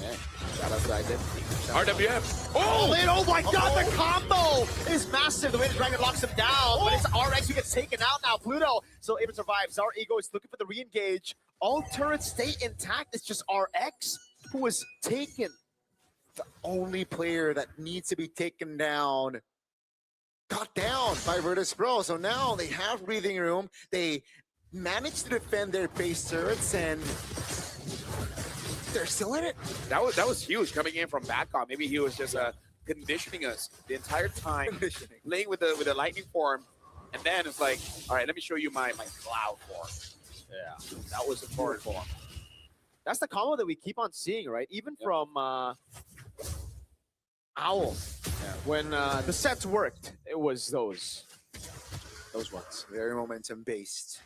Yeah, shout out to Identity. RWM. Oh my god, the combo is massive. The way the Dragon locks him down, but it's RX who gets taken out now. Pluto still able to survive. Zar Ego is looking for the re-engage. All turrets stay intact. It's just RX who was taken. The only player that needs to be taken down got down by Virtus.pro. So now they have breathing room. They managed to defend their base turrets, and they're still in it. That was huge coming in from Backup. Maybe he was just conditioning us the entire time, playing with the lightning form, and then it's like, all right, let me show you my cloud form. Yeah, that was important form. That's the combo that we keep on seeing, right? Even from Owl. Yeah. When the sets worked, it was those ones. Very momentum based.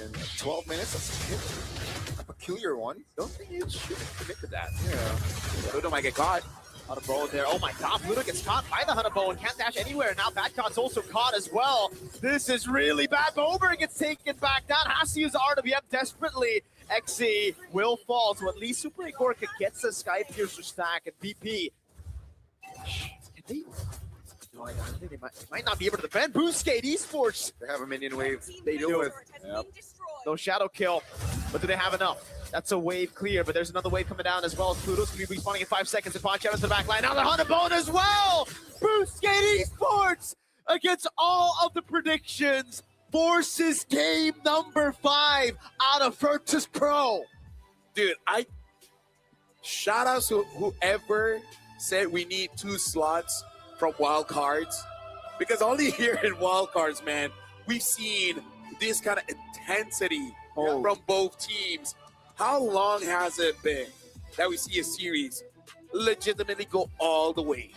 And 12 minutes, that's a peculiar one. Don't think you should commit to that. Yeah. Pluto might get caught. Hunter Bowen there. Oh my god, Pluto gets caught by the Hunter Bowen. Can't dash anywhere. Now Badcot's also caught as well. This is really bad. Bober gets taken back down. Has to use RWM desperately. XE will fall. So at least Super Igorka gets the Skypiercer stack, and VP. No, I think they might not be able to defend. Boostgate Esports. They have a minion wave. They do. Yep. No shadow kill, but do they have enough? That's a wave clear, but there's another wave coming down as well. Pluto's going to be respawning in 5 seconds. And Poncho to the back line. Now the Hunter Bone as well. Boostgate Esports against all of the predictions forces game number 5 out of Virtus.pro. Dude, shout out to whoever said we need 2 slots from wild cards, because only here in wild cards, man, we've seen this kind of intensity from both teams. How long has it been that we see a series legitimately go all the way?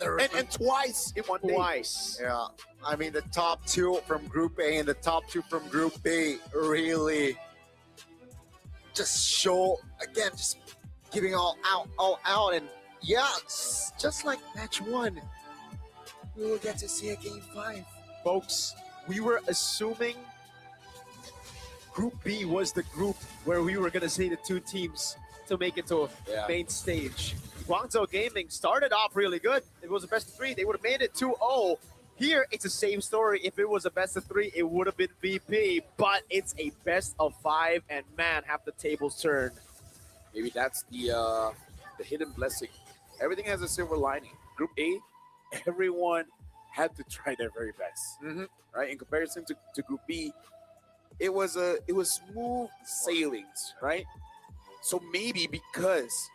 And twice in one day. Twice. Yeah, I mean the top 2 from Group A and the top 2 from Group B really just show again, just giving all out, and yeah, just like match 1, we will get to see a game 5. Folks, we were assuming Group B was the group where we were going to see the 2 teams to make it to a main stage. Guangzhou Gaming started off really good. If it was a best of 3, they would have made it 2-0. Here, it's the same story. If it was a best of 3, it would have been VP, but it's a best of 5, and man, have the tables turned. Maybe that's the hidden blessing. Everything has a silver lining. Group A, everyone had to try their very best, right? In comparison to Group B, it was smooth sailings, right? So maybe because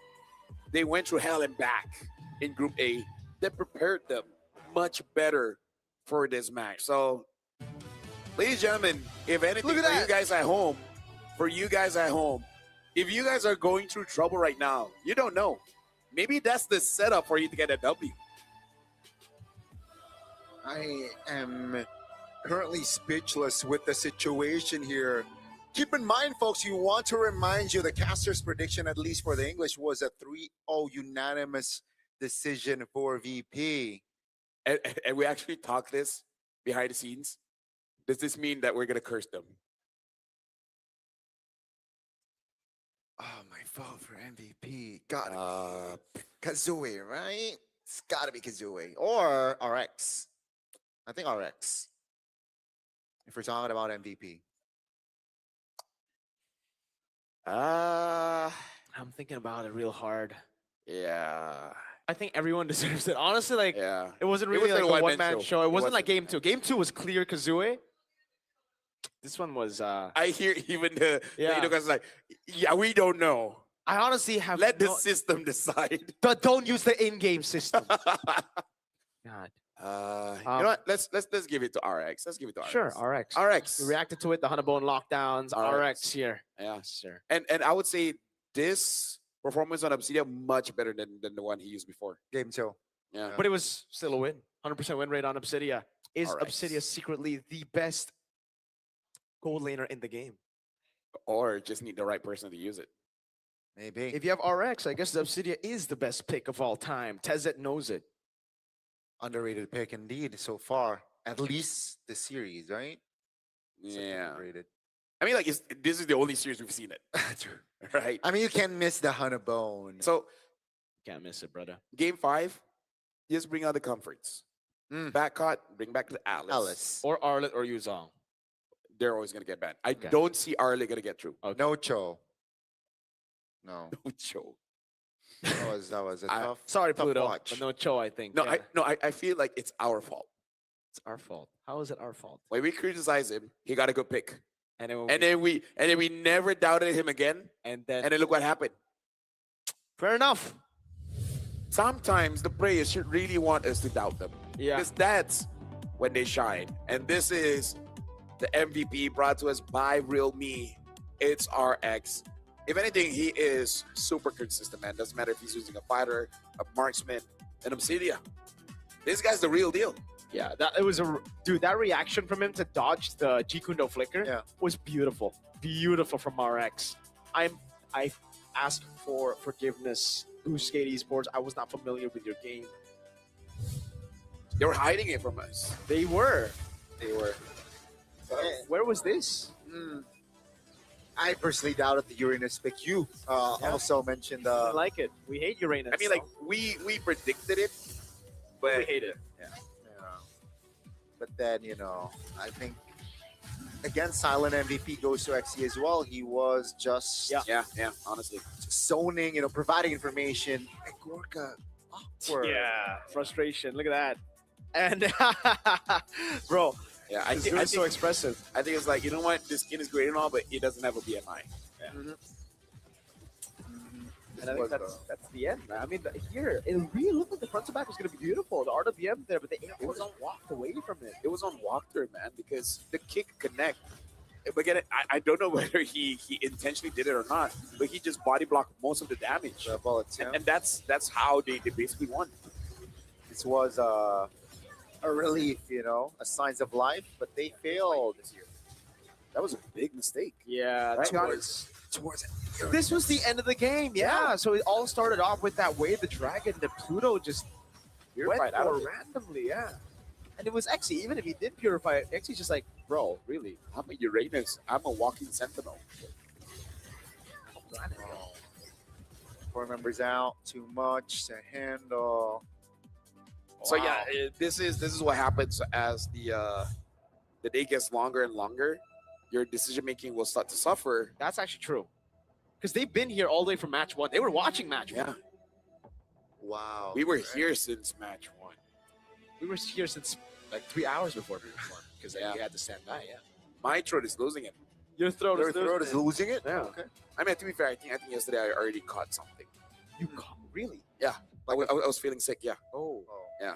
they went through hell and back in Group A, that prepared them much better for this match. So, ladies and gentlemen, if anything, for you guys at home, if you guys are going through trouble right now, you don't know. Maybe that's the setup for you to get a W. I am currently speechless with the situation here. Keep in mind, folks, you want to remind you the caster's prediction, at least for the English, was a 3-0 unanimous decision for VP. And we actually talked this behind the scenes. Does this mean that we're going to curse them? Oh, my vote for MVP. Gotta be Kazooie, right? It's gotta be Kazooie. Or RX. I think RX. If we're talking about MVP. I'm thinking about it real hard. Yeah. I think everyone deserves it. Honestly, like, it wasn't It really wasn't like a a one-man one-man show. show. It It wasn't like wasn't. Game 2. Game 2 was clear Kazooie. This one was... I hear even the Yeah. guys like, yeah, we don't know. I honestly have Let the system decide. But don't use the in-game system. God. You know what? Let's give it to RX. Let's give it to RX. Sure, RX. RX. We reacted to it, the Honeybone lockdowns, RX here. Yeah. Sure. And I would say this performance on Obsidian much better than the one he used before. Game 2. Yeah. But it was still a win. 100% win rate on Obsidia. Is RX. Obsidia secretly the best gold laner in the game? Or just need the right person to use it. Maybe. If you have RX, I guess the Obsidia is the best pick of all time. Tezet knows it. Underrated pick indeed so far. At least the series, right? Yeah. Underrated. I mean, like, this is the only series we've seen it. True. Right? I mean, you can't miss the Honeybone. So, Can't miss it, brother. game 5, just bring out the comforts. Backcut, bring back the Alice. Or Arlet or Yuzong. They're always going to get banned. I don't see Arlie going to get through. No Cho. No. No Cho. That was a tough. Sorry, tough Pluto. watch. But no Cho, I think. No, Yeah. I feel like it's our fault. It's our fault. How is it our fault? When we criticize him, he got a good pick. And then, And then we never doubted him again. and then And then look what happened. fair enough. Sometimes the players should really want us to doubt them. Yeah. Because that's when they shine. And this is the MVP brought to us by Real Me. It's RX. If anything, he is super consistent, man. Doesn't matter if he's using a fighter, a marksman, an Obsidia. This guy's the real deal. Yeah, that reaction from him to dodge the Jikundo flicker was beautiful. Beautiful from RX. I ask for forgiveness, Boostgate Esports. I was not familiar with your game. They were hiding it from us. They were. They were. Where was this? I personally doubted the Uranus pick. You also mentioned I like it. We hate Uranus. I mean, like, we predicted it, but we hate it. But then, I think, again, Silent MVP goes to XE as well. He was just yeah, honestly. just zoning, providing information. And Gorka, awkward. Yeah, frustration. Look at that. And, bro, Yeah, I think so expressive. I think it's like, you know what? This skin is great and all, but it doesn't have a BMI. Yeah. And I think that's the end, man. I mean, here, it really looked like the front to back was going to be beautiful. The RWM there, but the air was walked away from it. It was on walkthrough, man, because the kick connect. But again, I don't know whether he intentionally did it or not, but he just body blocked most of the damage. The bullets, yeah. And that's how they basically won. This was a relief, you know, a signs of life, but they failed this year. That was a big mistake. Yeah, Right, towards it. this was the end of the game. Yeah, so it all started off with that wave, the dragon, the Pluto just Purified went out for of it. randomly. Yeah, and it was Exy. Even if he did purify it, Exy's just like, bro, really? I'm a Uranus. I'm a walking sentinel. Four members out, too much to handle. So Wow. yeah, this is what happens as the day gets longer and longer. Your decision making will start to suffer. That's actually true. Because they've been here all the way from match one. They were watching match one. Wow. We were here since match one. We were here since like 3 hours before match one. Because Yeah. we had to stand by, yeah. My throat is losing it. Your throat Your is throat is losing it? Yeah. Okay. I mean, to be fair, I think yesterday I already caught something. You caught, really? Yeah, I was feeling sick. Yeah. Oh. Yeah.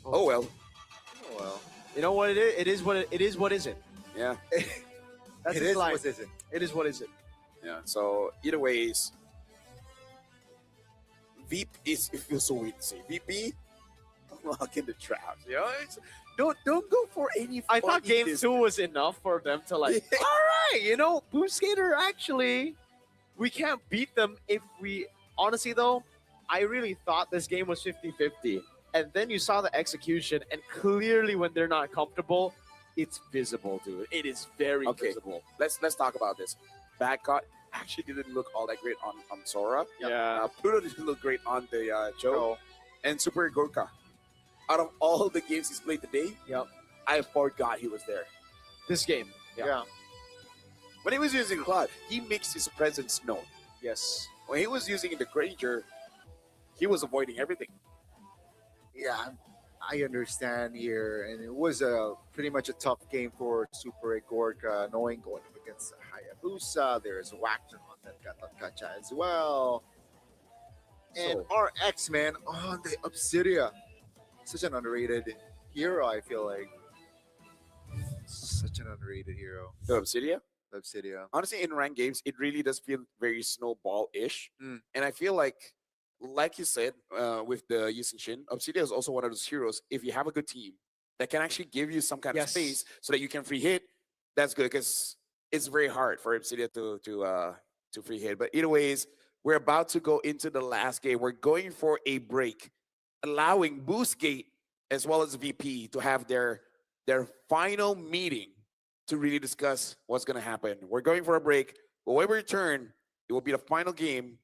Oh well. Oh, well. You know what it is? It is what it is. What is it? Yeah. That's It his is line. what is it? It is what is it? Yeah. So either ways, VP is it feels so weird to say VP. Lock in the traps. You know, don't go for any. I thought funny game business. 2 was enough for them to like, all right, you know, Boost Skater, actually, we can't beat them if we, honestly though, I really thought this game was 50-50. And then you saw the execution, and clearly when they're not comfortable, it's visible, dude. It is very Okay. visible. Let's talk about this. Bad actually didn't look all that great on Sora. Yeah. Pluto didn't look great on the Joe. And Super Gorka. Out of all the games he's played today, Yep. I forgot he was there. This game. Yeah. When he was using Claude, he makes his presence known. Yes. When he was using the Granger, he was avoiding everything. Yeah, I understand here, and it was pretty much a tough game for Super Gorka, knowing going up against Hayabusa. There's Wacton on that Kacha as well, and our X-Man on the Obsidia. Such an underrated hero, I feel like. Such an underrated hero. The Obsidia? The Obsidia. Honestly, in ranked games, it really does feel very snowball-ish. Mm. And I feel like you said, with the Yusin Shin, Obsidia is also one of those heroes. If you have a good team that can actually give you some kind of Yes. space so that you can free hit, that's good because it's very hard for Obsidia to free hit. But either ways, we're about to go into the last game. We're going for a break, allowing Boostgate as well as VP to have their final meeting to really discuss what's going to happen. We're going for a break, but when we return, it will be the final game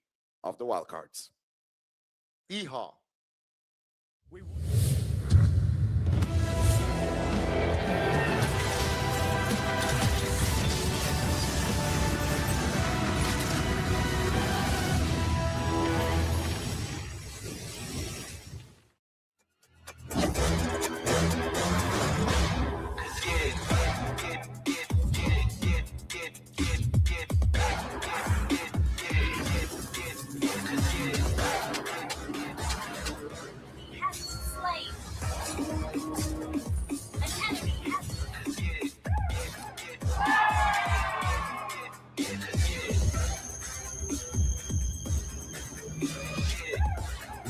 of the wildcards. Yeehaw.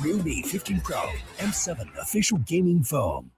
Ruby 15 Pro M7 official gaming phone.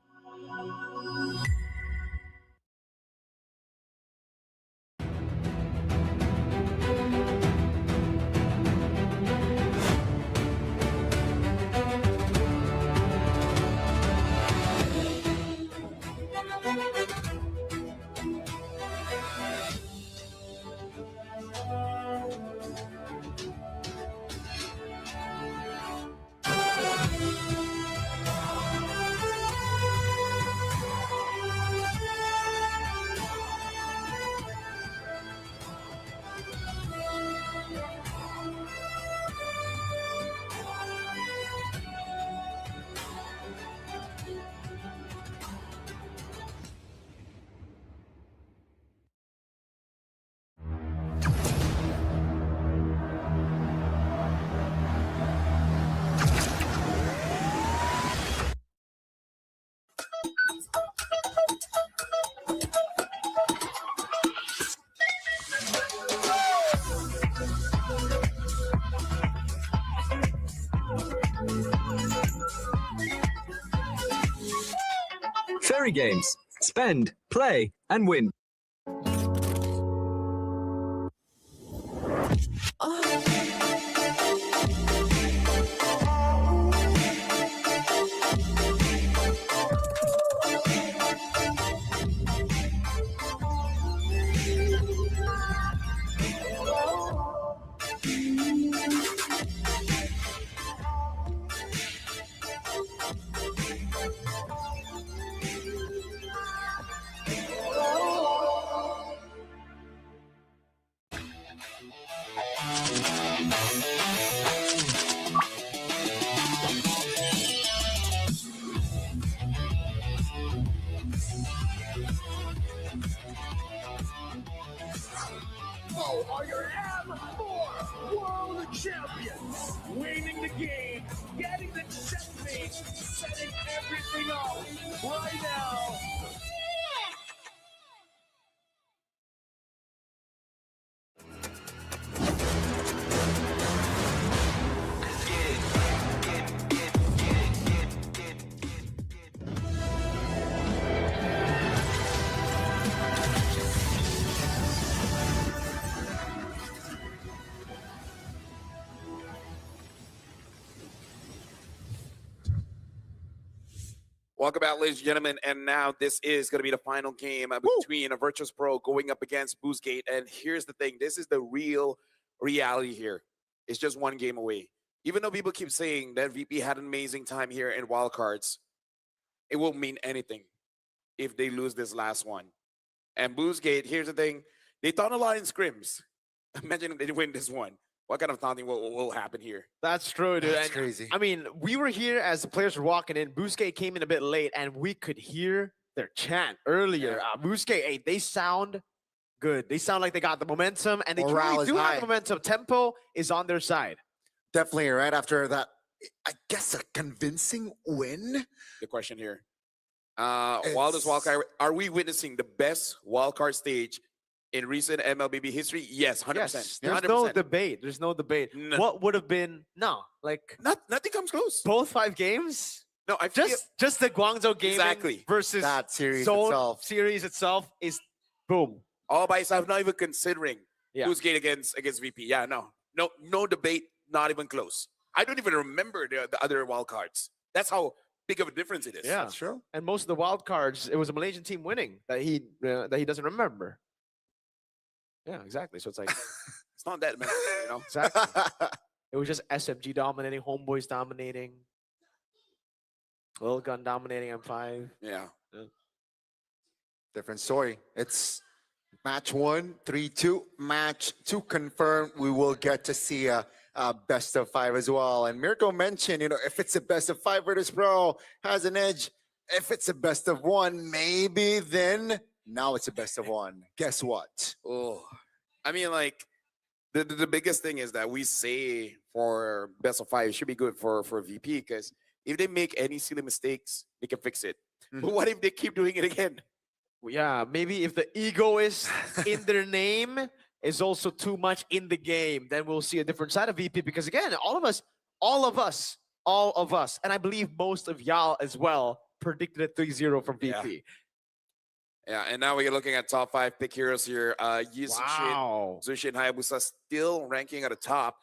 Fairy Games. Spend, play, and win. Are your M4 World Champions, winning the game, getting the checkmate, setting everything up right now. Welcome back, ladies and gentlemen. And now this is going to be the final game between a Virtus Pro going up against Boostgate. And here's the thing. This is the real reality here. It's just one game away. Even though people keep saying that VP had an amazing time here in Wildcards, it won't mean anything if they lose this last one. And Boostgate, here's the thing. They thought a lot in scrims. Imagine if they win this one. What kind of taunting will happen here? That's true, dude. That's And, crazy. I mean, we were here as the players were walking in. Boostgate came in a bit late, and we could hear their chant earlier. Boostgate, hey, they sound good. They sound like they got the momentum, and they Morale truly is do high. have momentum. Tempo is on their side. Definitely right after that, I guess a convincing win. The question here. Wildest Wildcard, are we witnessing the best wildcard stage in recent MLBB history? Yes, 100%. Yes, there's 100%. no debate. There's no debate. No. What would have been nothing comes close. Both 5 games. No, I feel Just the Guangzhou Gaming Exactly. versus That series Zone itself. series itself is boom. all by itself, not even considering Yeah. Boostgate against VP. Yeah, no debate, not even close. I don't even remember the other wildcards. That's how big of a difference it is. Yeah, That's true. And most of the wild cards, it was a Malaysian team winning that he doesn't remember. Yeah, exactly. So it's like It's not that many, you know. exactly. It was just SMG dominating, Homeboys dominating, Lil Gun dominating M5. Yeah. Different story. It's match 1, 3-2. Match 2 confirmed. We will get to see a best of 5 as well. And Mirko mentioned, if it's a best of 5, Virtus Pro has an edge. If it's a best of 1, maybe then now it's a best of 1. Guess what? Oh, I mean, like the biggest thing is that we say for best of 5 it should be good for VP, because if they make any silly mistakes, they can fix it. But what if they keep doing it again? Yeah, maybe if the ego is in their name is also too much in the game, then we'll see a different side of VP. Because again, all of us, and I believe most of y'all as well predicted a 3-0 from VP. Yeah, and now we're looking at top 5 pick heroes here. Wow. Zushin Hayabusa still ranking at the top.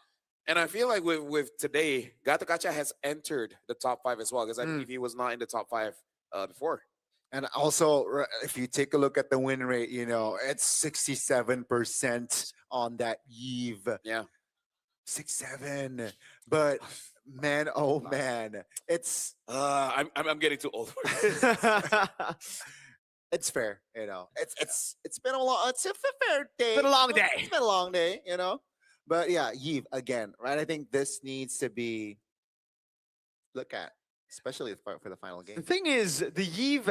And I feel like with today, Gato Kacha has entered the top 5 as well, because I believe he was not in the top 5 before. And also, if you take a look at the win rate, it's 67% on that Eve. Yeah. 6-7. But man, oh man, it's I'm getting too old for this. it's fair, It's been a long, it's a fair day. It's been a long day. It's been a long day, But yeah, Eve again, right? I think this needs to be looked at, especially for the final The game. thing is, the Yves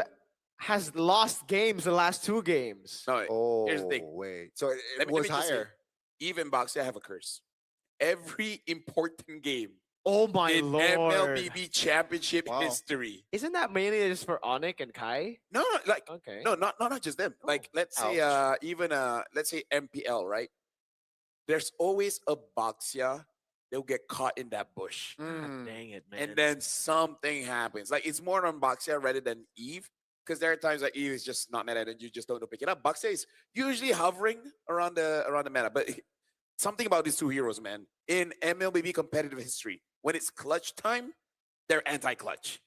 has lost games the last 2 games. No, Oh, here's the thing. wait. So it Let me was just say, higher. even Boxia have a curse. Every important game Oh my in lord. MLBB championship Wow. history. Isn't that mainly just for Onyx and Kai? No, like Okay. no, not just them. Like let's say even let's say MPL, right? There's always a Boxia they'll get caught in that bush. God dang it, man. And then something happens. Like it's more on Boxia rather than Eve, because there are times that Eve is just not meta and you just don't know pick it up. Baxia is usually hovering around the meta, but something about these two heroes, man. In MLBB competitive history, when it's clutch time, they're anti-clutch.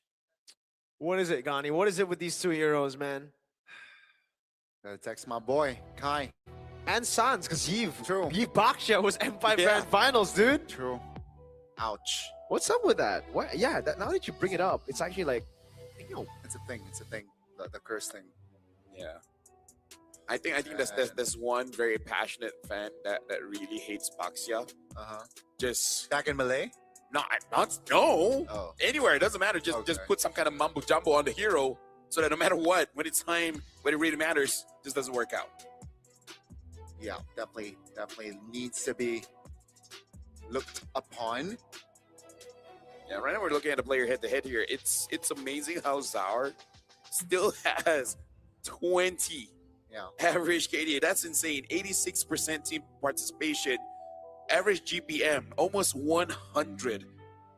What is it, Gani? What is it with these two heroes, man? Gotta text my boy, Kai. And Sans, because Yves True. Baxia was M5 Yeah. Grand Finals, dude. True. Ouch. What's up with that? What? Yeah, now that you bring it up, it's actually like, It's a thing. It's a thing. The curse thing. Yeah. I think there's one very passionate fan that really hates Baxia. Just back in Malay. No. Oh. Anywhere, it doesn't matter. Just put some kind of mumbo jumbo on the hero so that no matter what, when it's time, when it really matters, just doesn't work out. Yeah, definitely needs to be looked upon. Yeah, right now we're looking at a player head-to-head here. It's amazing how Zaur still has 20 average KDA. That's insane. 86% team participation. Average GPM, almost 100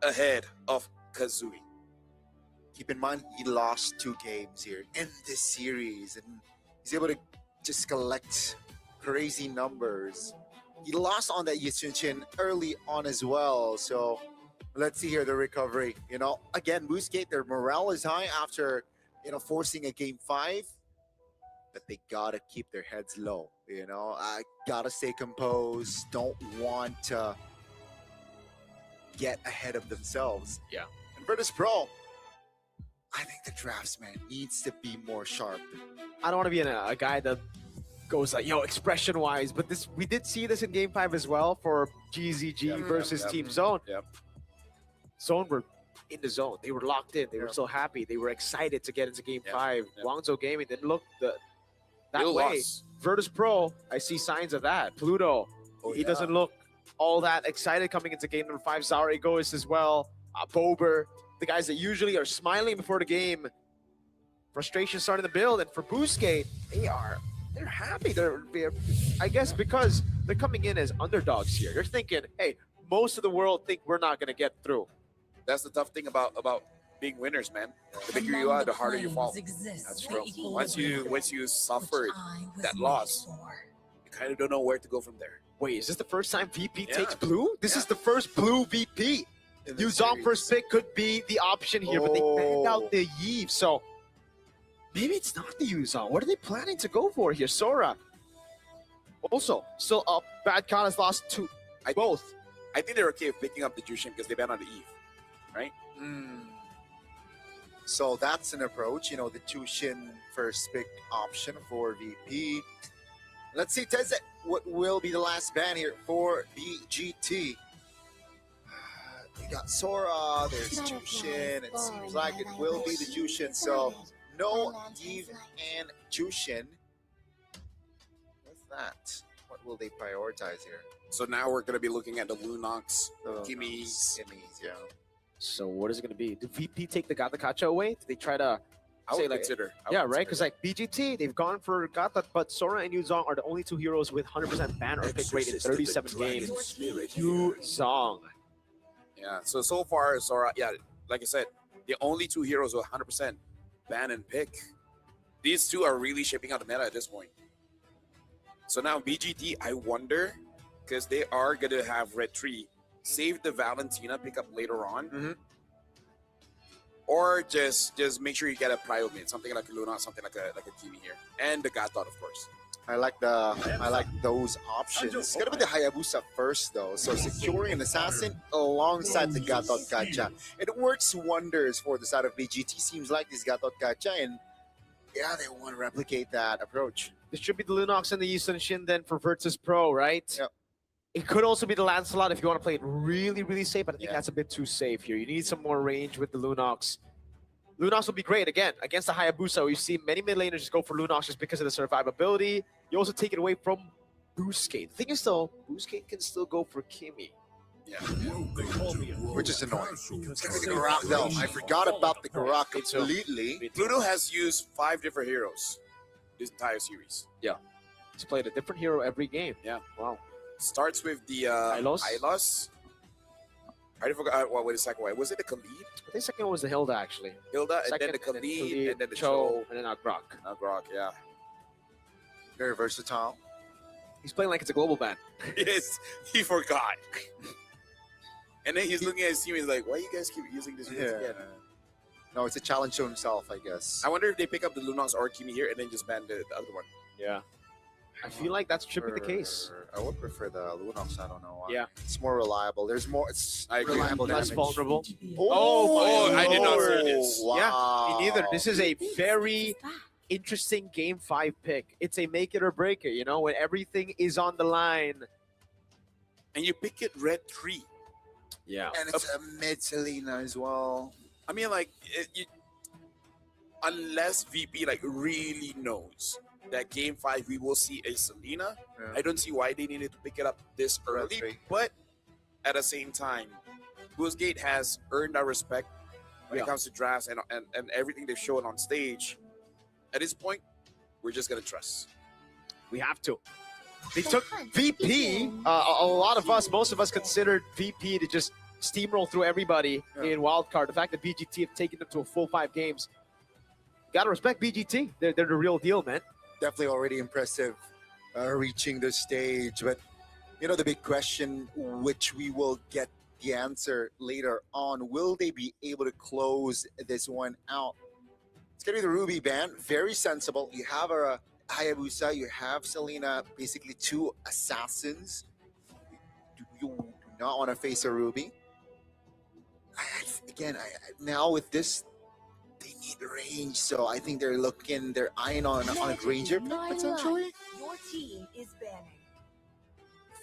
ahead of Kazui. Keep in mind, he lost 2 games here in this series, and he's able to just collect crazy numbers. He lost on that Yisunshin early on as well, so let's see here the recovery. You know, again, Boostgate, their morale is high after, forcing a game 5, but they gotta keep their heads low. Gotta stay composed. Don't want to get ahead of themselves. Yeah. And Virtus Pro, I think the draftsman needs to be more sharp. I don't want to be a guy that goes like, expression-wise, but we did see this in Game 5 as well for GZG versus Team Zone. Yep. Zone were in the zone. They were locked in. They were so happy. They were excited to get into Game 5. Guangzhou Gaming didn't look that way. Virtus Pro, I see signs of that. Pluto, he doesn't look all that excited coming into game number 5. Zaur Egoist as well. Bober, the guys that usually are smiling before the game. Frustration starting to build. And for Boostgate, they're happy. They're I guess because they're coming in as underdogs here. They're thinking, hey, most of the world think we're not going to get through. That's the tough thing about being winners, man. The bigger you are, the harder you fall. That's true. Once you suffered that loss, you kind of don't know where to go from there. Wait, is this the first time VP takes blue? This is the first blue VP. Yuzong first pick could be the option here, but they banned out the Yves, so maybe it's not the Yuzong. What are they planning to go for here? Sora. Also, still up. Bad Con has lost both. I think they're okay with picking up the Jushin because they banned out the Eve, right? So that's an approach, the Jushin first pick option for VP. Let's see, Tezek, what will be the last ban here for BGT? We got Sora, there's Jushin. It seems like it will be the Jushin. So no Eve and Jushin. What's that? What will they prioritize here? So now we're going to be looking at the Lunox, Kimmy's, yeah. So what is it going to be? Did VP take the Gata Kacha away? Did they try to I would consider. right? Because like BGT, they've gone for Gata, but Sora and Yuzong are the only 2 heroes with 100% ban or pick rate in 37 games. Yuzong. Yeah, so far, Sora, like I said, the only 2 heroes with 100% ban and pick. These 2 are really shaping out the meta at this point. So now BGT, I wonder, because they are going to have Red Tree, save the Valentina pickup later on. Or just make sure you get a prio mid, something like a Luna, something like a Kimi here. And the Gatot, of course. I like those options. It's gonna be the Hayabusa first though. So securing an assassin alongside the Gatot Gacha. It works wonders for the side of BGT. Seems like this Gatot Gacha, and they want to replicate that approach. This should be the Lunox and the Yisunshin then for Virtus Pro, right? Yep. It could also be the Lancelot if you want to play it really, really safe, but I think that's a bit too safe here. You need some more range with the Lunox. Lunox will be great, again, against the Hayabusa. We've seen many mid laners just go for Lunox just because of the survivability. You also take it away from Boostgate. The thing is, though, Boostgate can still go for Kimmy. Yeah. Which is annoying. It's gonna be the Garak, though. I forgot about the Garak completely. Pluto has used 5 different heroes this entire series. Yeah. He's played a different hero every game. Yeah. Wow. Starts with the Hylos. Hylos. I forgot what was the second one. Was it the Khalid? I think second one was the Hilda actually. Hilda, and Second, then the Khalid, and then the Cho, Cho, and then Grok. Grok, yeah. Very versatile. He's playing like it's a global ban. Yes, he forgot. And then he's looking at his team. He's like, "Why you guys keep using this Yeah. again?" No, it's a challenge to himself, I guess. I wonder if they pick up the Lunox or Kimi here and then just ban the other one. Yeah. I feel like that should be the case. I would prefer the Lunox. I don't know. Yeah. It's more reliable. There's more. It's I agree. reliable. Less damage. vulnerable. Oh, I did not see this. Wow. Yeah, me neither. This is a very interesting Game 5 pick. It's a make it or break it, you know, when everything is on the line. And you pick it red 3. Yeah. And it's a mid Selena as well. I mean, like, unless VP like really knows that Game 5 we will see a Selena, I don't see why they needed to pick it up this early. three. But at the same time, Boostgate has earned our respect when it comes to drafts and everything they've shown on stage. At this point, we're just gonna trust. We have to. They took VP. A lot of us, most of us, considered VP to just steamroll through everybody in wildcard. The fact that BGT have taken them to a full 5 games, gotta respect BGT. They're the real deal, man. Definitely already impressive reaching the stage. But, you know, the big question, which we will get the answer later on, will they be able to close this one out? It's going to be the Ruby ban. Very sensible. You have a Hayabusa, you have Selena, basically 2 assassins. You do not want to face a Ruby. Now with this, they need range, so I think they're eyeing on a Granger pick potentially Your team is banning.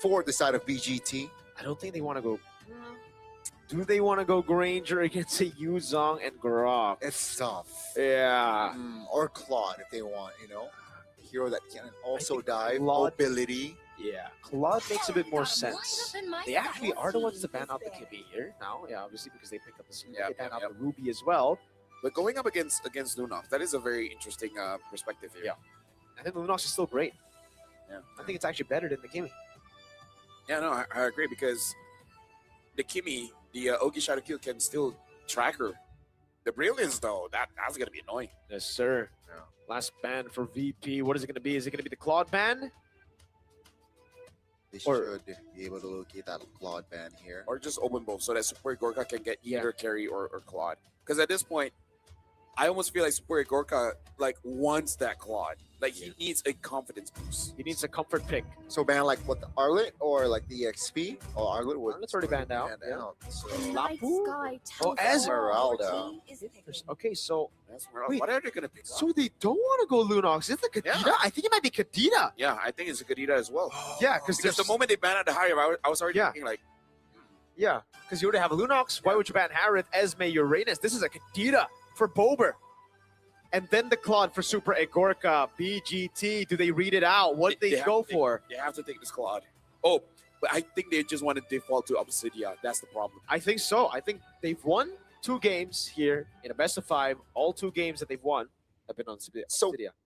for the side of BGT. I don't think they want to go. Do they want to go Granger against a Yuzong and Grok? It's tough. Yeah. Or Claude if they want, you know, a hero that can also dive, Claude- mobility. Yeah. Claude makes a bit more sense. up in my They actually are the ones to ban team out the is Kimi here now. Yeah, obviously because they pick up the Selena. Yeah, They ban yeah, out yeah. the Ruby as well. But going up against Lunox, that is a very interesting perspective here. Yeah. I think Lunox is still great. Yeah. I think it's actually better than the Kimi. Yeah, no, I agree because the Kimi, the Ogi Shadow Kill can still track her. The Brilliance, though, that's going to be annoying. Yes, sir. Yeah. Last ban for VP. What is it going to be? Is it going to be the Claude ban? They Or- should be able to locate that Claude ban here. Or just open both so that Super Gorka can get either Carry or Claude. Because at this point, I almost feel like Super Gorka like wants that Claude. Like he needs a confidence boost. He needs a comfort pick. So ban like what, the Arlet or like the EXP? Oh, Arlet was Arlet's already banned out. Yeah. So Night Sky Oh, tells as us your Esmeralda. team is picking. Okay, so That's where, Wait. what are they going to pick up? so they don't want to go Lunox. Is it the Kadita? Yeah. I think it might be Kadita. Yeah, I think it's a Kadita as well. Yeah, because Because the moment they banned out the Higher, I was already thinking like, Yeah, because you already have a Lunox. Why would you ban Harith, Esme, Uranus? This is a Kadita for Bober. And then the Claude for Super Egorka, BGT. Do they read it out? What do they have go to for? They have to take this Claude. Oh, but I think they just want to default to Obsidia. That's the problem. I think so. I think they've won 2 games here in a best of 5. All 2 games that they've won have been on Obsidia.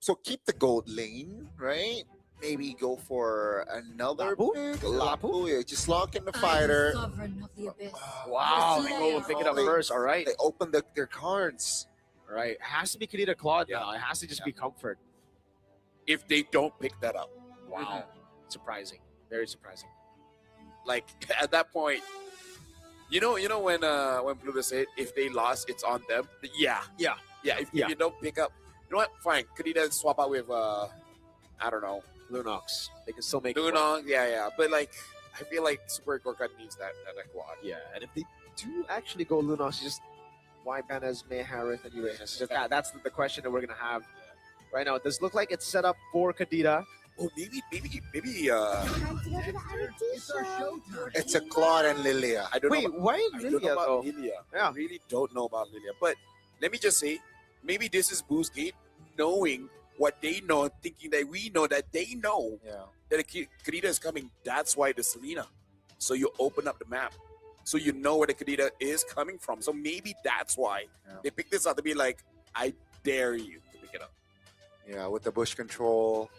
So keep the gold lane, right? Maybe go for another Lapu? pick. Lapu, yeah, just lock in the fighter. Sovereign of the abyss. Wow, they go and pick it up first. All right. They open their cards. All right. It has to be Kadita Claude now. It has to just be comfort. If they don't pick that up, Wow. Surprising. Very surprising. like at that point, you know when Pluto said if they lost, it's on them. Yeah. If you don't pick up, you know what? Fine. Could he then swap out with I don't know, Lunox. They can still make it work. Lunox? Yeah. But like, I feel like Super Gorka needs that Claude. Yeah, and if they do actually go Lunox, just why ban Esme, Harith, and Uranus? Just that's the question that we're gonna have right now. It does look like it's set up for Kadita. Oh, maybe. Time to go to the IT show. It's a Claude and Lilia. I don't know. Wait, why I don't know Lilia about though? Lilia. Yeah. I really don't know about Lilia. But let me just say, maybe this is Boostgate knowing what they know, thinking that we know that they know that the Kadita is coming. That's why the Selena. So you open up the map. So you know where the Kadita is coming from. So maybe that's why they picked this up to be like, I dare you to pick it up. Yeah, with the bush control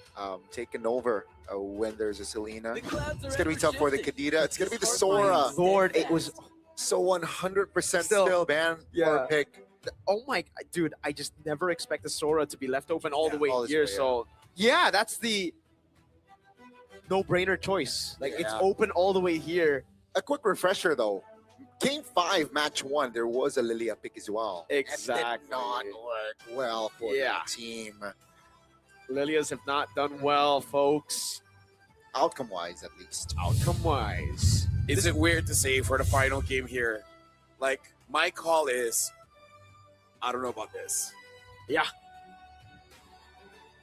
taking over when there's a Selena. It's going to be tough for the Kadita. It's going to be the Sora. Lord, it was So 100% still ban for a pick. Oh my, dude, I just never expect the Sora to be left open all the way all this here. way, So yeah, that's the no-brainer choice. Like it's Yeah. open all the way here. A quick refresher though. Game 5, match 1, there was a Lilia pick as well. Exactly. It did not work well for the team. Lilias have not done well, folks. Outcome-wise, at least. Outcome-wise. Is it weird to say for the final game here? Like, my call is, I don't know about this. Yeah.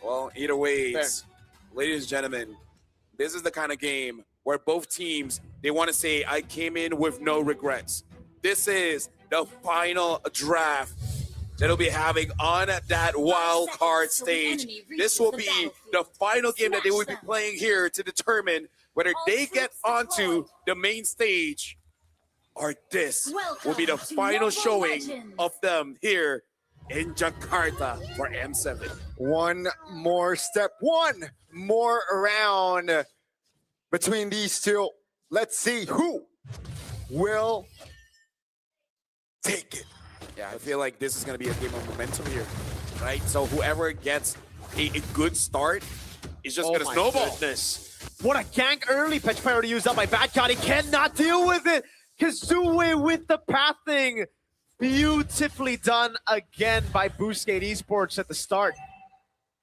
Well, either ways, ladies and gentlemen, this is the kind of game where both teams, they want to say, I came in with no regrets. This is the final draft that will be having on that wild card stage. This will be the final game that they will be playing here to determine whether they get onto the main stage or this will be the final showing of them here in Jakarta for M7. One more step, one more round between these two. Let's see who will take it. Yeah, I feel like this is going to be a game of momentum here, right? So whoever gets a good start is just going to snowball. Goodness. What a gank early. Petrifier already used up by Badcon. He cannot deal with it. Kazue with the pathing. Beautifully done again by Boostgate Esports at the start.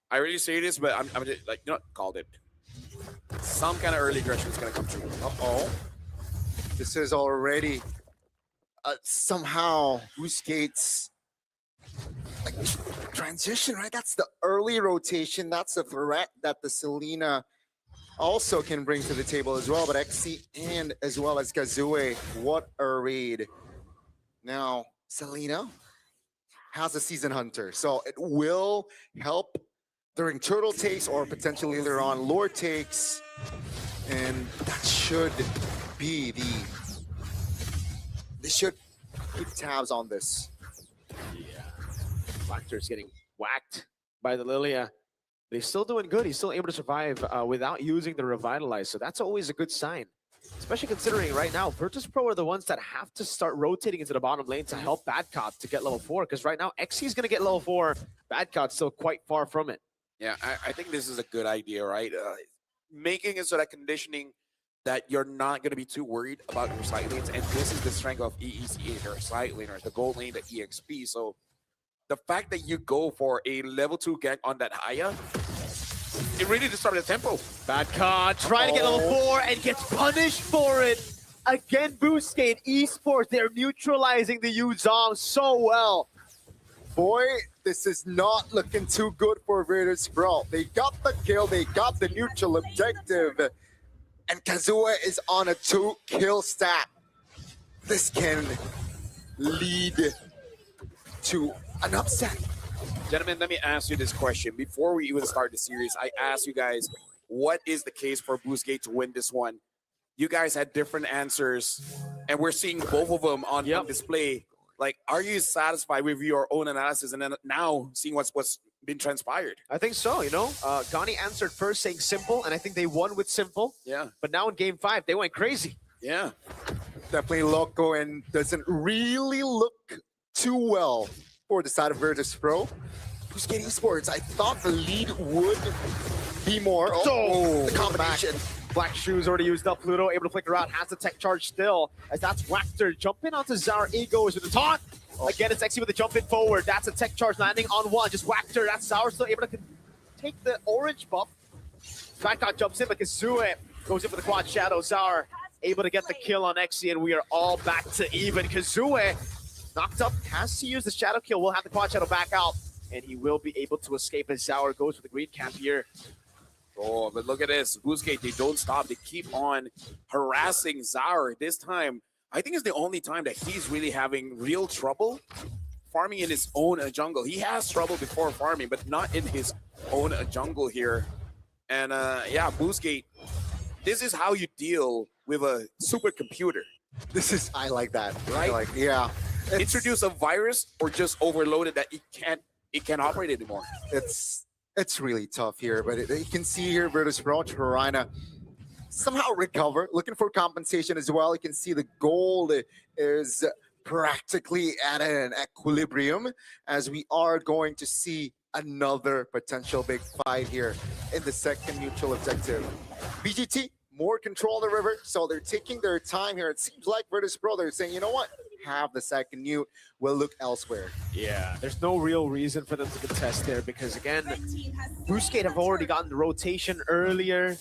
I really say this, but I'm just, like, you know, called it. Some kind of early aggression is going to come through. Uh-oh. This is already somehow Boostgate's like transition, right? That's the early rotation. That's a threat that the Selena also can bring to the table as well. But XC and as well as Kazue, what a raid. Now, Selena has a Season Hunter, so it will help during turtle takes or potentially later on lore takes. And that should be they should keep tabs on this. Yeah. Blackter's getting whacked by the Lilia. But he's still doing good. He's still able to survive without using the Revitalize. So that's always a good sign. Especially considering right now, Virtus Pro are the ones that have to start rotating into the bottom lane to help Badcot to get level 4. Because right now, XC is going to get level 4. Badcot's still quite far from it. Yeah, I think this is a good idea, right? Making it so that conditioning that you're not going to be too worried about your side lanes. And this is the strength of EECA, their side laners, the gold lane, the EXP. So the fact that you go for a level 2 gank on that Haya, it really disrupted the tempo. Badcot trying to get level 4 and gets punished for it. Again, Boostgate Esports, they're neutralizing the Yuzong so well. Boy, this is not looking too good for Virtus Pro. They got the kill, they got the neutral objective, and Kazue is on a 2-kill stat. This can lead to an upset. Gentlemen, let me ask you this question. Before we even start the series, I asked you guys, what is the case for Boostgate to win this one? You guys had different answers, and we're seeing both of them on display. Like, are you satisfied with your own analysis and then now seeing what's been transpired? I think so, you know. Gani answered first saying simple, and I think they won with simple. Yeah. But now in game 5, they went crazy. Yeah. Definitely Loco and doesn't really look too well for the side of Virtus Pro. Boostgate Esports, I thought the lead would be more. Oh, the combination. Black Shoes already used up. Pluto able to flicker out, has the tech charge still. As that's Wachter jumping onto Zar. Egos with the taunt. Again, it's XC with the jump in forward. That's a tech charge landing on one. Just Wachter. That's Zar still able to take the orange buff. Badcot jumps in, but Kazue goes in for the quad shadow. Zar able to get the kill on XC, and we are all back to even. Kazue knocked up, has to use the shadow kill. We'll have the quad shadow back out, and he will be able to escape as Zauer goes for the green cap here. Oh, but look at this. Boostgate, they don't stop. They keep on harassing Zauer. This time, I think it's the only time that he's really having real trouble farming in his own jungle. He has trouble before farming, but not in his own jungle here. And yeah, Boostgate, this is how you deal with a supercomputer. This is, I like that. Right? Yeah. Introduce a virus or just overload it that it can't operate anymore. It's really tough here, but you can see here Virtus Pro, Torina somehow recover, looking for compensation as well. You can see the gold is practically at an equilibrium, as we are going to see another potential big fight here in the second neutral objective. BGT, more control of the river, so they're taking their time here. It seems like Virtus.pro, they're saying, you know what? Have the second newt, we'll look elsewhere. Yeah, there's no real reason for them to contest there because, again, Boostgate have already gotten the rotation earlier.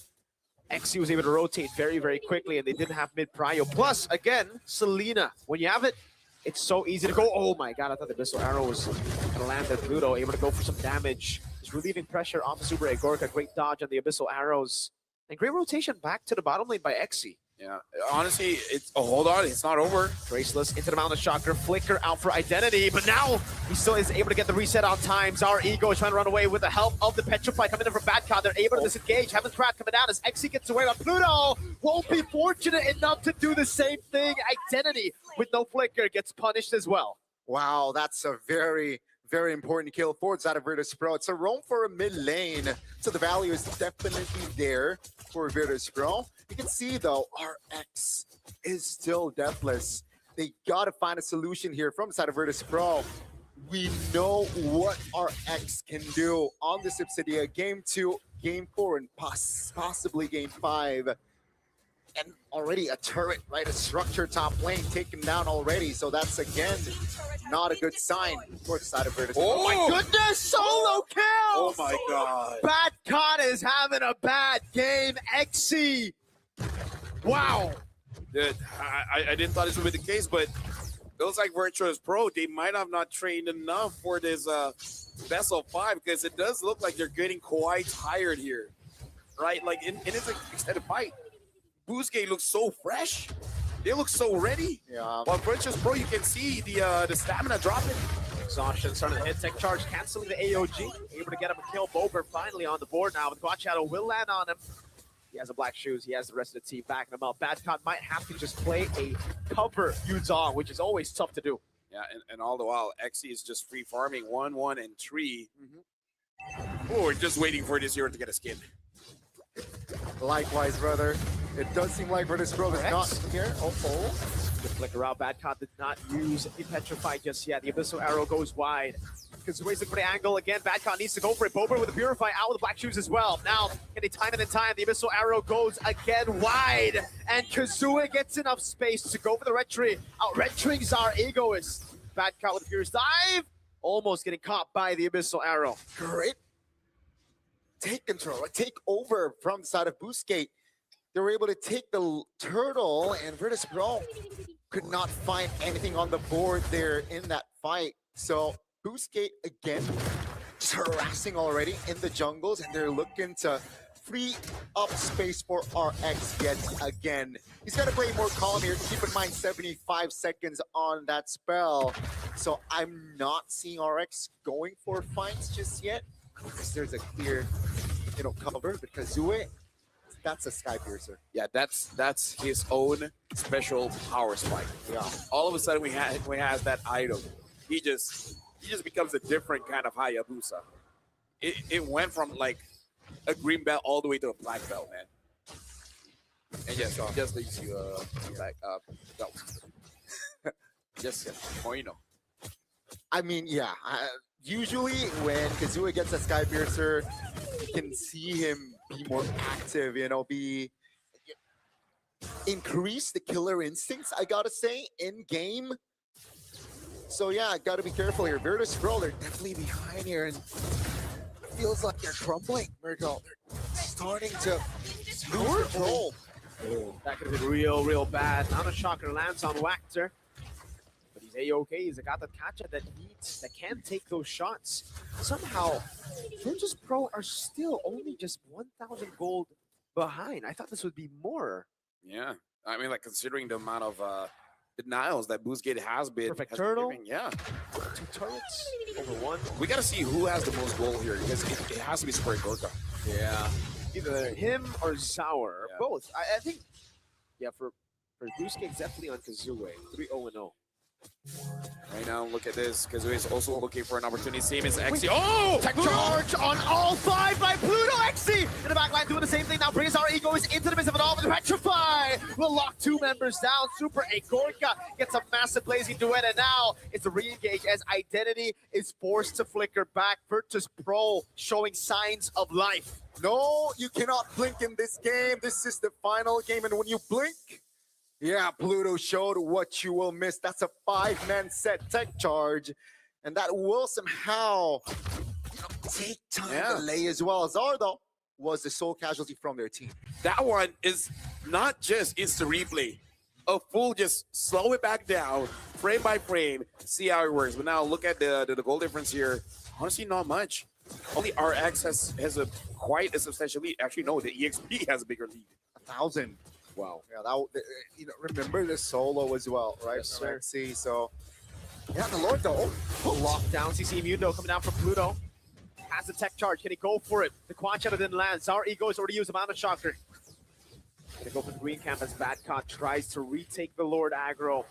XC was able to rotate very, very quickly, and they didn't have mid-prio. Plus, again, Selena, when you have it, it's so easy to go. Oh my god, I thought the Abyssal Arrow was going to land at Pluto, able to go for some damage. Just relieving pressure off of Super Agorka. Great dodge on the Abyssal Arrows. And great rotation back to the bottom lane by XC. Yeah, honestly, it's hold on, it's not over. Graceless into the Mountain Shocker, Flicker out for Identity, but now he still is able to get the reset on time. Zara Ego is trying to run away with the help of the Petrify coming in from Badcon. They're able to disengage. Heaven's Wrath coming down as XC gets away on Pluto. Won't be fortunate enough to do the same thing. Identity with no Flicker gets punished as well. Wow, that's a very, very important kill for side of Virtus.pro. It's a roam for a mid lane, so the value is definitely there for Virtus.pro. You can see though, RX is still deathless. They gotta find a solution here from the side of Virtus.pro. We know what RX can do on this Obsidia. Game 2, Game 4, and possibly Game 5. And already a turret, right? A structure top lane taken down already. So that's, again, not a good sign for the side of Virtus. Oh my goodness, solo kill! Oh my god. Badcon is having a bad game. XC. Wow. Dude, I didn't thought this would be the case, but it looks like Virtus.pro, they might have not trained enough for this best of 5 because it does look like they're getting quite tired here, right? Like in its extended fight, Boostgate looks so fresh. They look so ready. Yeah. While Virtus.pro, you can see the stamina dropping. Exhaustion starting to hit. Tech charge canceling the AOG. Able to get him a kill. Bober finally on the board now. With Quad Shadow will land on him. He has a black shoes. He has the rest of the team backing him up. Badcon might have to just play a cover Yuzong, which is always tough to do. Yeah, and all the while, XC is just free farming 1, 1, and 3. Oh, we're just waiting for this hero to get a skin. Likewise, brother. It does seem like Virtus.pro is not here. Oh. The flicker out. Badcon did not use the Petrify just yet. The Abyssal Arrow goes wide. Kazue's looking for the angle again. Badcon needs to go for it. Bober with the Purify out with the black shoes as well. Now, can they time it in time? The Abyssal Arrow goes again wide. And Kazue gets enough space to go for the retry. Out-retrying Zara Egoist. Badcon with the Furious Dive. Almost getting caught by the Abyssal Arrow. Great. Take control, take over from the side of Boostgate. They were able to take the turtle, and Virtus.pro could not find anything on the board there in that fight. So Boostgate again just harassing already in the jungles, and they're looking to free up space for RX yet again. He's got to play more calm here. Keep in mind 75 seconds on that spell. So I'm not seeing RX going for fights just yet, because there's a clear, cover. But Kazue, that's a Sky Piercer. Yeah, that's his own special power spike. Yeah. All of a sudden, we has that item. He just becomes a different kind of Hayabusa. It went from like a green belt all the way to a black belt, man. And yes, just leaves you black belt. Just more, I mean, yeah. Usually when Kazue gets a Sky Piercer, you can see him be more active, increase the killer instincts, I gotta say, in game. So yeah, gotta be careful here. Virtus.pro, they're definitely behind here, and feels like they're crumbling, Murdo. They're starting to lose control. That could have been real bad. Now the Shocker lands on Wachter. But he's A-okay. He's got the catcher that can take those shots. Somehow, Virtus.pro are still only just 1,000 gold behind. I thought this would be more. Yeah. I mean, like, considering the amount of denials that Boostgate has been. Perfect turtle. Giving, yeah. 2 turrets over 1. We got to see who has the most gold here, because it has to be Super Gorka. Yeah. Either him or Sour, or both. I think, yeah, for Boostgate, definitely on Kazue. 3-0-0. Right now, look at this. Kazooie is also looking for an opportunity. Same as Xe. Oh! Tech charge on all 5 by Pluto. Xe in the back line doing the same thing now. Brings our egos into the midst of it all with the Petrify. Will lock 2 members down. Super Agorka gets a massive blazing duet, and now it's a re-engage as Identity is forced to flicker back. Virtus Pro showing signs of life. No, you cannot blink in this game. This is the final game, and when you blink, yeah, Pluto showed what you will miss. That's a 5-man set tech charge, and that will somehow take time to lay as well. Zar, though, was the sole casualty from their team. That one is not just instant replay. A full just slow it back down, frame by frame, see how it works. But now look at the goal difference here. Honestly, not much. Only RX has a quite a substantial lead. Actually, no, the EXP has a bigger lead. 1,000. Wow. Yeah, that, remember the solo as well, right? Yes, sir. See, so yeah, the Lord though. Locked down. CC Mundo coming down from Pluto. Has the tech charge. Can he go for it? The Quan Shadow didn't land. Zar Ego has already used a Mana Shocker. Gonna go for the green camp as Badcott tries to retake the Lord aggro.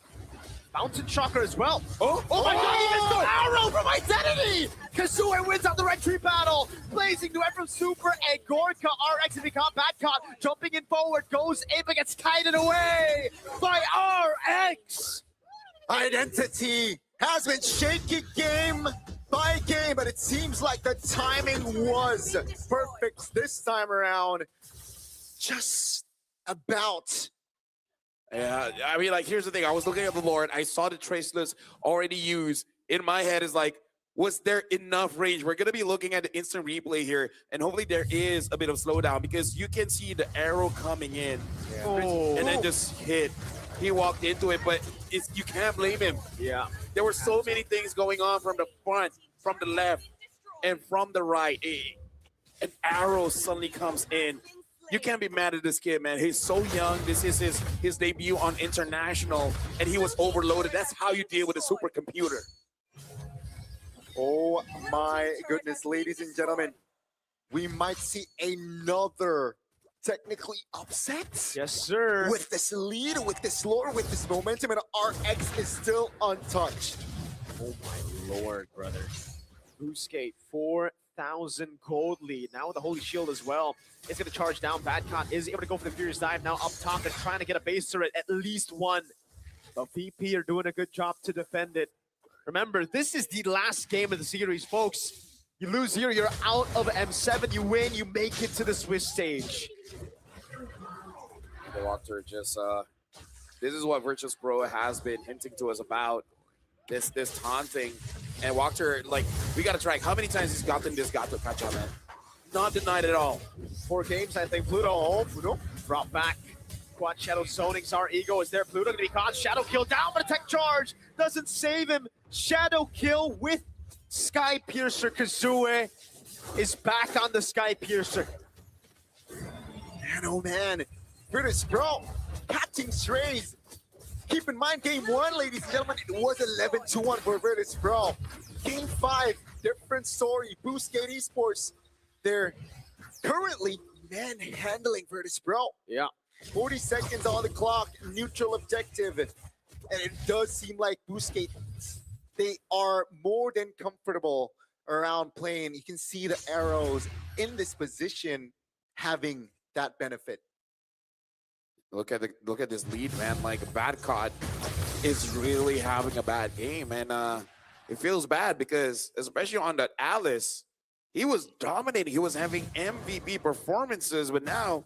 Mountain Shocker as well. Oh my god, he gets the arrow from Identity! Kazooie wins out the red tree battle. Blazing duet from Super Agorka. RX and become Badcott. Jumping in forward, goes in but gets kited away by RX. Identity has been shaky game by game, but it seems like the timing was perfect this time around. Just about. Yeah, I mean, like, here's the thing. I was looking at the Lord. I saw the Traceless already used. In my head is like, was there enough range? We're going to be looking at the instant replay here, and hopefully there is a bit of slowdown because you can see the arrow coming in and then just hit. He walked into it, but you can't blame him. Yeah. There were so many things going on from the front, from the left, and from the right. An arrow suddenly comes in. You can't be mad at this kid, man. He's so young. This is his debut on international, and he was overloaded. That's how you deal with a supercomputer. Oh my goodness, ladies and gentlemen. We might see another technically upset. Yes, sir. With this lead, with this lore, with this momentum, and RX is still untouched. Oh my lord, brother. Boostgate, 4,000 gold lead. Now with the Holy Shield as well. It's going to charge down. Badcott is able to go for the Furious Dive now up top and trying to get a base turret, at least one. The VP are doing a good job to defend it. Remember, this is the last game of the series, folks. You lose here, you're out of M7. You win, you make it to the Swiss stage. The Walker just, this is what Virtus Pro has been hinting to us about. This taunting. And Walker, like, we got to track how many times he's gotten this Gato Kacha, man. Not denied at all. 4 games, I think. Pluto, Pluto brought back. Quad Shadow zoning. Zar Ego is there. Pluto going to be caught. Shadow kill down, but a tech charge doesn't save him. Shadow kill with Sky Piercer. Kazooie is back on the Sky Piercer. Man, oh man. Virtus Pro catching strays. Keep in mind, game 1, ladies and gentlemen, it was 11-1 for Virtus Pro. Game 5, different story. Boostgate Esports, they're currently manhandling Virtus Pro. Yeah. 40 seconds on the clock, neutral objective. And it does seem like Boostgate, they are more than comfortable around playing. You can see the arrows in this position having that benefit. Look at this lead, man. Like, Badcott is really having a bad game, and it feels bad because, especially on that Alice, he was dominating. He was having MVP performances, but now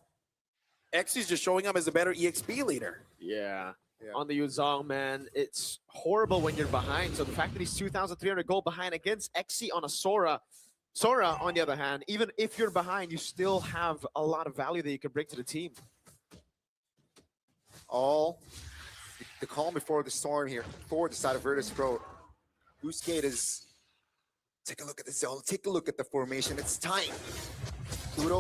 X is just showing up as a better EXP leader. Yeah. On the Yuzong, man, it's horrible when you're behind. So the fact that he's 2,300 gold behind against Xe on a Sora. Sora, on the other hand, even if you're behind, you still have a lot of value that you can bring to the team. All the calm before the storm here for the side of Virtus Pro. Boostgate is, take a look at the zone, take a look at the formation. It's time. Pluto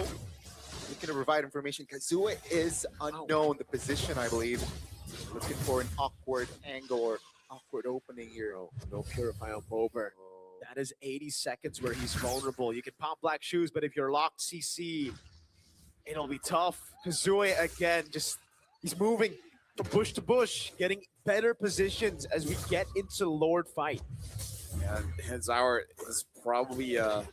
looking to provide information. Kazooie is unknown, the position, I believe. Looking for an awkward angle or awkward opening here. No Purify on Bober. That is 80 seconds where he's vulnerable. You can pop Black Shoes, but if you're locked CC, it'll be tough. Kazooie again, just, he's moving. from bush to bush, getting better positions as we get into Lord fight. Yeah, and Zaur is probably, I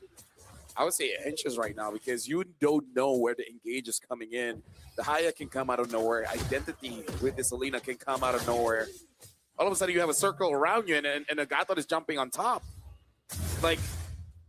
would say, anxious right now because you don't know where the engage is coming in. The Haya can come out of nowhere. Identity with this Selena can come out of nowhere. All of a sudden, you have a circle around you, and a Gatot is jumping on top. Like,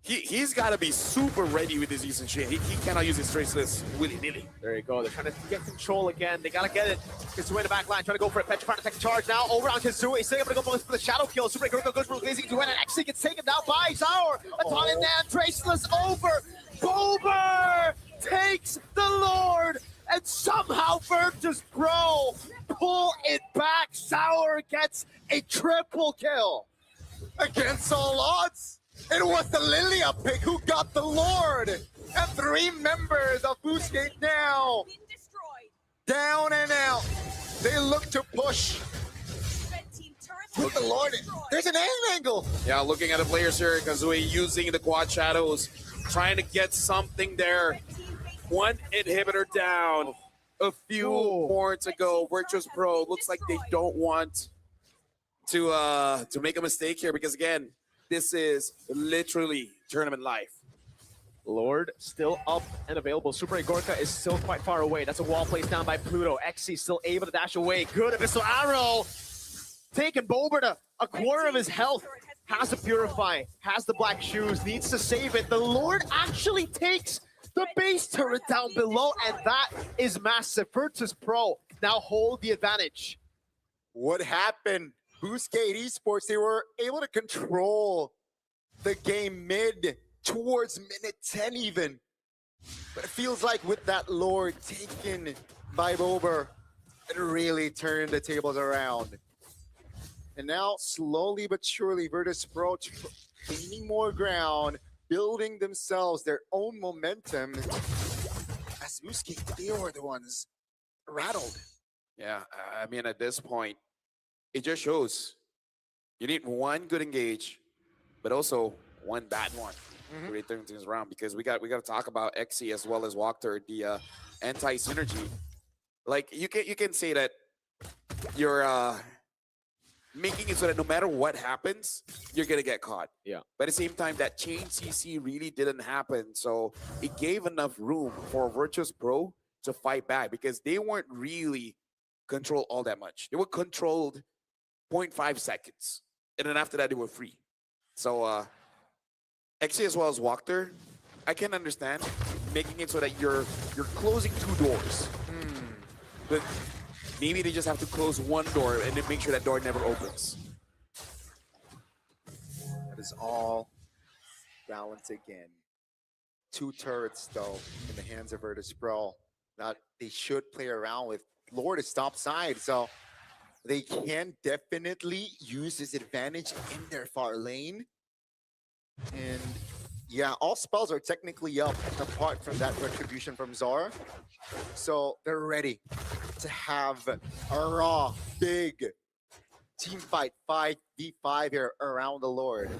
he's got to be super ready with his Lee Sin. He cannot use his Traceless willy-nilly. There you go. They're trying to get control again. They got to get it. Kazue in the back line, trying to go for it. Petra trying to take charge now. Over on Kazue. He's still able to go for the shadow kill. Super Gurka goes for Glazing to win, and actually gets taken down by Zaur. Atana Nan, Traceless over. Bober takes the Lord, and somehow Virtus Pro pull it back. Zaur gets a triple kill. Against all odds, it was the Lilia pick who got the Lord. And 3 members of Boostgate now down and out. They look to push. Look, the Lord, there's an angle. Yeah, looking at the players here, Kazue using the quad shadows, trying to get something there. One inhibitor down. A few more to go. Virtus Pro looks like they don't want to make a mistake here because again, this is literally tournament life. Lord still up and available. Super Igorka is still quite far away. That's a wall placed down by Pluto. Xe still able to dash away. Good Abyssal Arrow. Taking Bober to a quarter of his health. Has to purify. Has the black shoes. Needs to save it. The Lord actually takes the base turret down below, and that is massive. Virtus Pro now hold the advantage. What happened? Boostgate Esports, they were able to control the game mid towards minute 10 even. But it feels like with that Lord taken by Bober, it really turned the tables around. And now, slowly but surely, Virtus Pro gaining more ground, building themselves their own momentum. As Boostgate, they were the ones rattled. Yeah, I mean, at this point, it just shows you need one good engage, but also one bad one to really turn things around. Because we got to talk about Xe as well as Walker, the anti-synergy. Like you can say that you're making it so that no matter what happens, you're gonna get caught. Yeah. But at the same time, that chain CC really didn't happen, so it gave enough room for Virtus Pro to fight back because they weren't really controlled all that much. They were controlled 0.5 seconds, and then after that they were free. So Xe as well as Walker, I can understand making it so that you're closing 2 doors, but maybe they just have to close 1 door and then make sure that door never opens. That is all balance again. 2 turrets though in the hands of Virtus Pro. Now they should play around with Lord is top side, so they can definitely use this advantage in their far lane. And yeah, all spells are technically up apart from that retribution from Zaur. So they're ready to have a raw, big team fight 5v5 here around the Lord.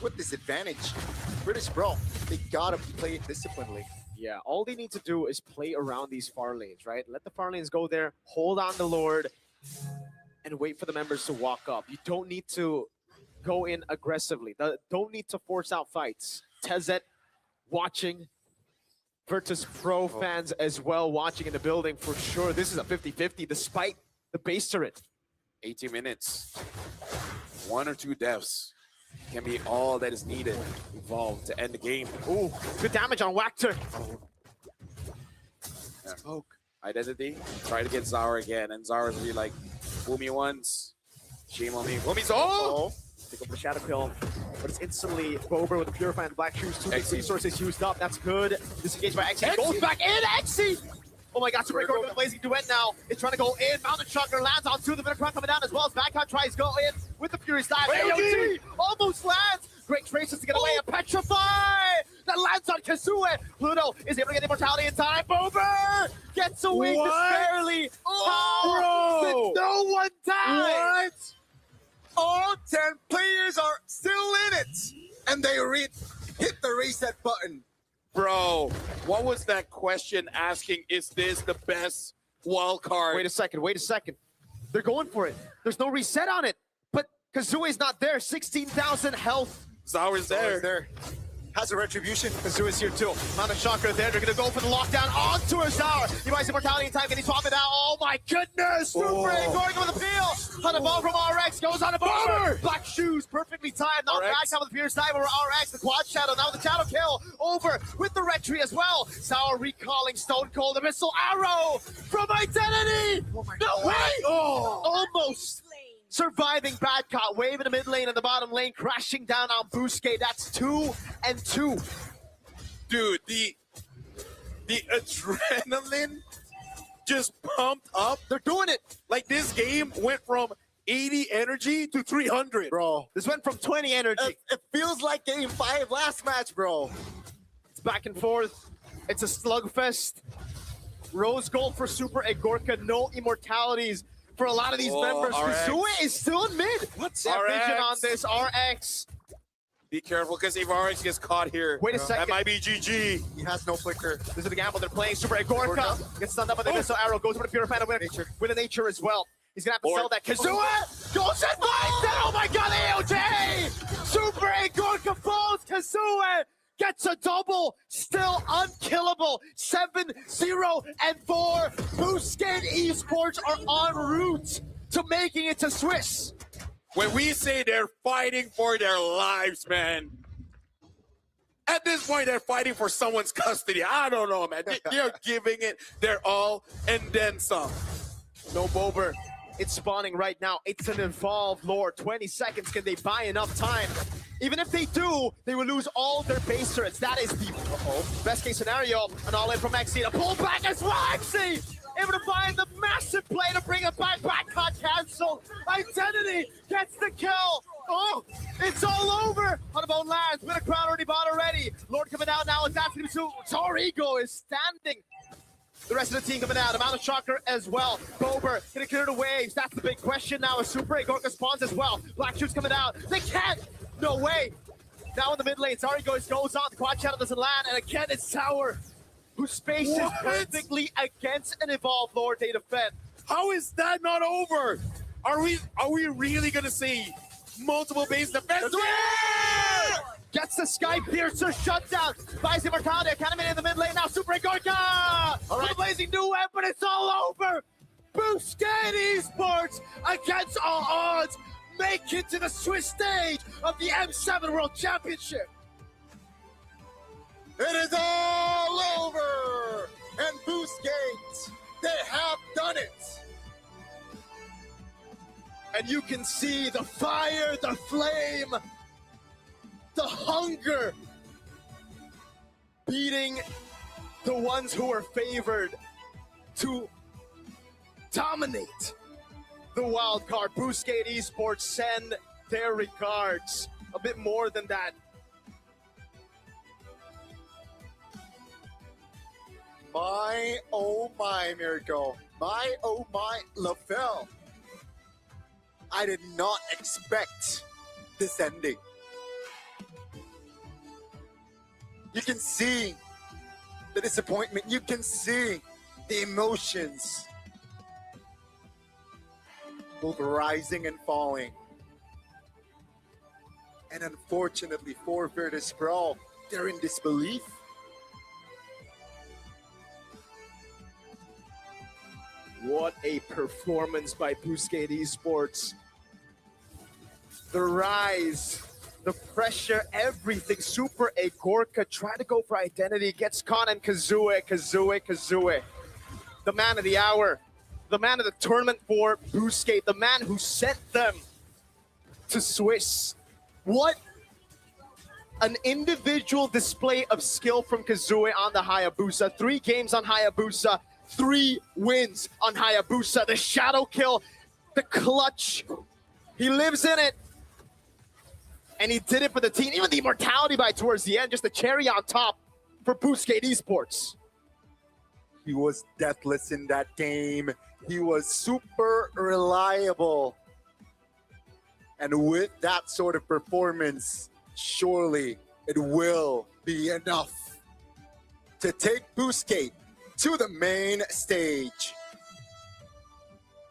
With this advantage, Virtus Pro, they gotta play it disciplinedly. Yeah, all they need to do is play around these far lanes, right? Let the far lanes go there, hold on the Lord, and wait for the members to walk up. You don't need to go in aggressively. Don't need to force out fights. Tezet watching. Virtus Pro fans as well watching in the building for sure. This is a 50-50 despite the base turret. 18 minutes. 1 or 2 deaths can be all that is needed involved to end the game. Ooh, good damage on Wactor. Yeah. Smoke. Identity. Try to get Zaur again, and Zaur is really like, fool me once, shame on me. Fool me so. Pick up the shadow kill, but it's instantly Bober with the Purify and the Black Shoes. 2 big resources used up. That's good. Disengaged by Xe. Goes back in. Xe! Oh my god, Super Igor with the Blazing Duet now. It's trying to go in. Mountain Chakra lands on 2. The Vinacron coming down as well as Backhand tries to go in with the Fury Style. AOT almost lands. Great traces to get away. And Petrify that lands on Kazue. Pluto is able to get immortality in time. Bober gets away just barely. Oh, Did no one die? What? All 10 players are still in it, and they hit the reset button. Bro, what was that question asking, is this the best wild card. Wait a second. They're going for it. There's no reset on it. But Kazue's not there. 16,000 health. Zawa's there. Has a retribution. Kazue's here too. Mana Chakra there. They're going to go for the lockdown onto Azawa. He buys immortality in time. Can he swap it out? Oh my goodness. Super going with the peel. On the ball from RX. Goes on the bomber. Black shoes. Perfectly timed. Not back down with the Pierce Dive over RX. The quad shadow. Now the shadow kill. Over with the retry as well. Zawa recalling Stone Cold. The missile arrow from Identity. Oh my no way. Oh. Almost. Surviving Bad Cop, wave in the mid lane and the bottom lane, crashing down on Busquets. That's 2 and 2. Dude, the adrenaline just pumped up. They're doing it. Like this game went from 80 energy to 300. Bro. This went from 20 energy. It feels like game 5 last match, bro. It's back and forth. It's a slugfest. Rose gold for Super Egorka. No immortalities for a lot of these members. Kazue is still in mid. What's that vision on this? RX. Be careful, because if RX gets caught here, wait a second. That might be GG. He has no flicker. This is the gamble they're playing. Super Egorka gets stunned up by the missile arrow. Goes for the Pure Panda with a nature as well. He's going to have to sell that. Kazue goes and finds it. Oh my god, AOJ! Super Egorka falls. Kazue gets a double, still unkillable. 7-0 and 4. Busquets Esports are en route to making it to Swiss. When we say they're fighting for their lives, man, at this point they're fighting for someone's custody. I don't know, man. They're giving it their all and then some. No Bober. It's spawning right now. It's an Evolve Lord. 20 seconds. Can they buy enough time? Even if they do, they will lose all their base turrets. That is the best case scenario. An all-in from XC. A pull back as well, XC! Able to find the massive play to bring it back. Backcut canceled. Identity gets the kill. Oh, it's all over. Honeybones lands with a crown already bought already. Lord coming out now. It's asking him to. Torigo is standing. The rest of the team coming out. Amount of Shocker as well. Bober gonna clear the waves. That's the big question now. As Super Egorka spawns as well. Black Shoot's coming out. They can't. No way. Now in the mid lane, Sorry goes on. The quad shadow doesn't land, and again it's Tower, who spaces perfectly against an Evolve Lord they defend. How is that not over? Are we really gonna see multiple base defense? Gets the Sky Piercer shut down. Buys Immortality. Academy in the mid lane now. Super Egorka! All right, blazing new weapon. It's all over. Busquets Esports against all odds make it to the Swiss stage of the M7 World Championship. It is all over! And Busquets, they have done it! And you can see the fire, the flame, the hunger beating the ones who are favored to dominate the wild card. Busquets Esports send their regards. A bit more than that. My, oh my, Miracle. My, oh my, LaFell. I did not expect this ending. You can see the disappointment. You can see the emotions, both rising and falling. And unfortunately for Virtus Pro, they're in disbelief. What a performance by Busquets Esports. The rise, the pressure, everything. Super Egorka trying to go for identity, gets caught, and Kazue. The man of the hour, the man of the tournament for Busquets, the man who sent them to Swiss. What an individual display of skill from Kazue on the Hayabusa. 3 games on Hayabusa. 3 wins on Hayabusa. The shadow kill, the clutch. He lives in it. And he did it for the team. Even the immortality by towards the end, just the cherry on top for Busquets Esports. He was deathless in that game. He was super reliable. And with that sort of performance, surely it will be enough to take Busquets to the main stage.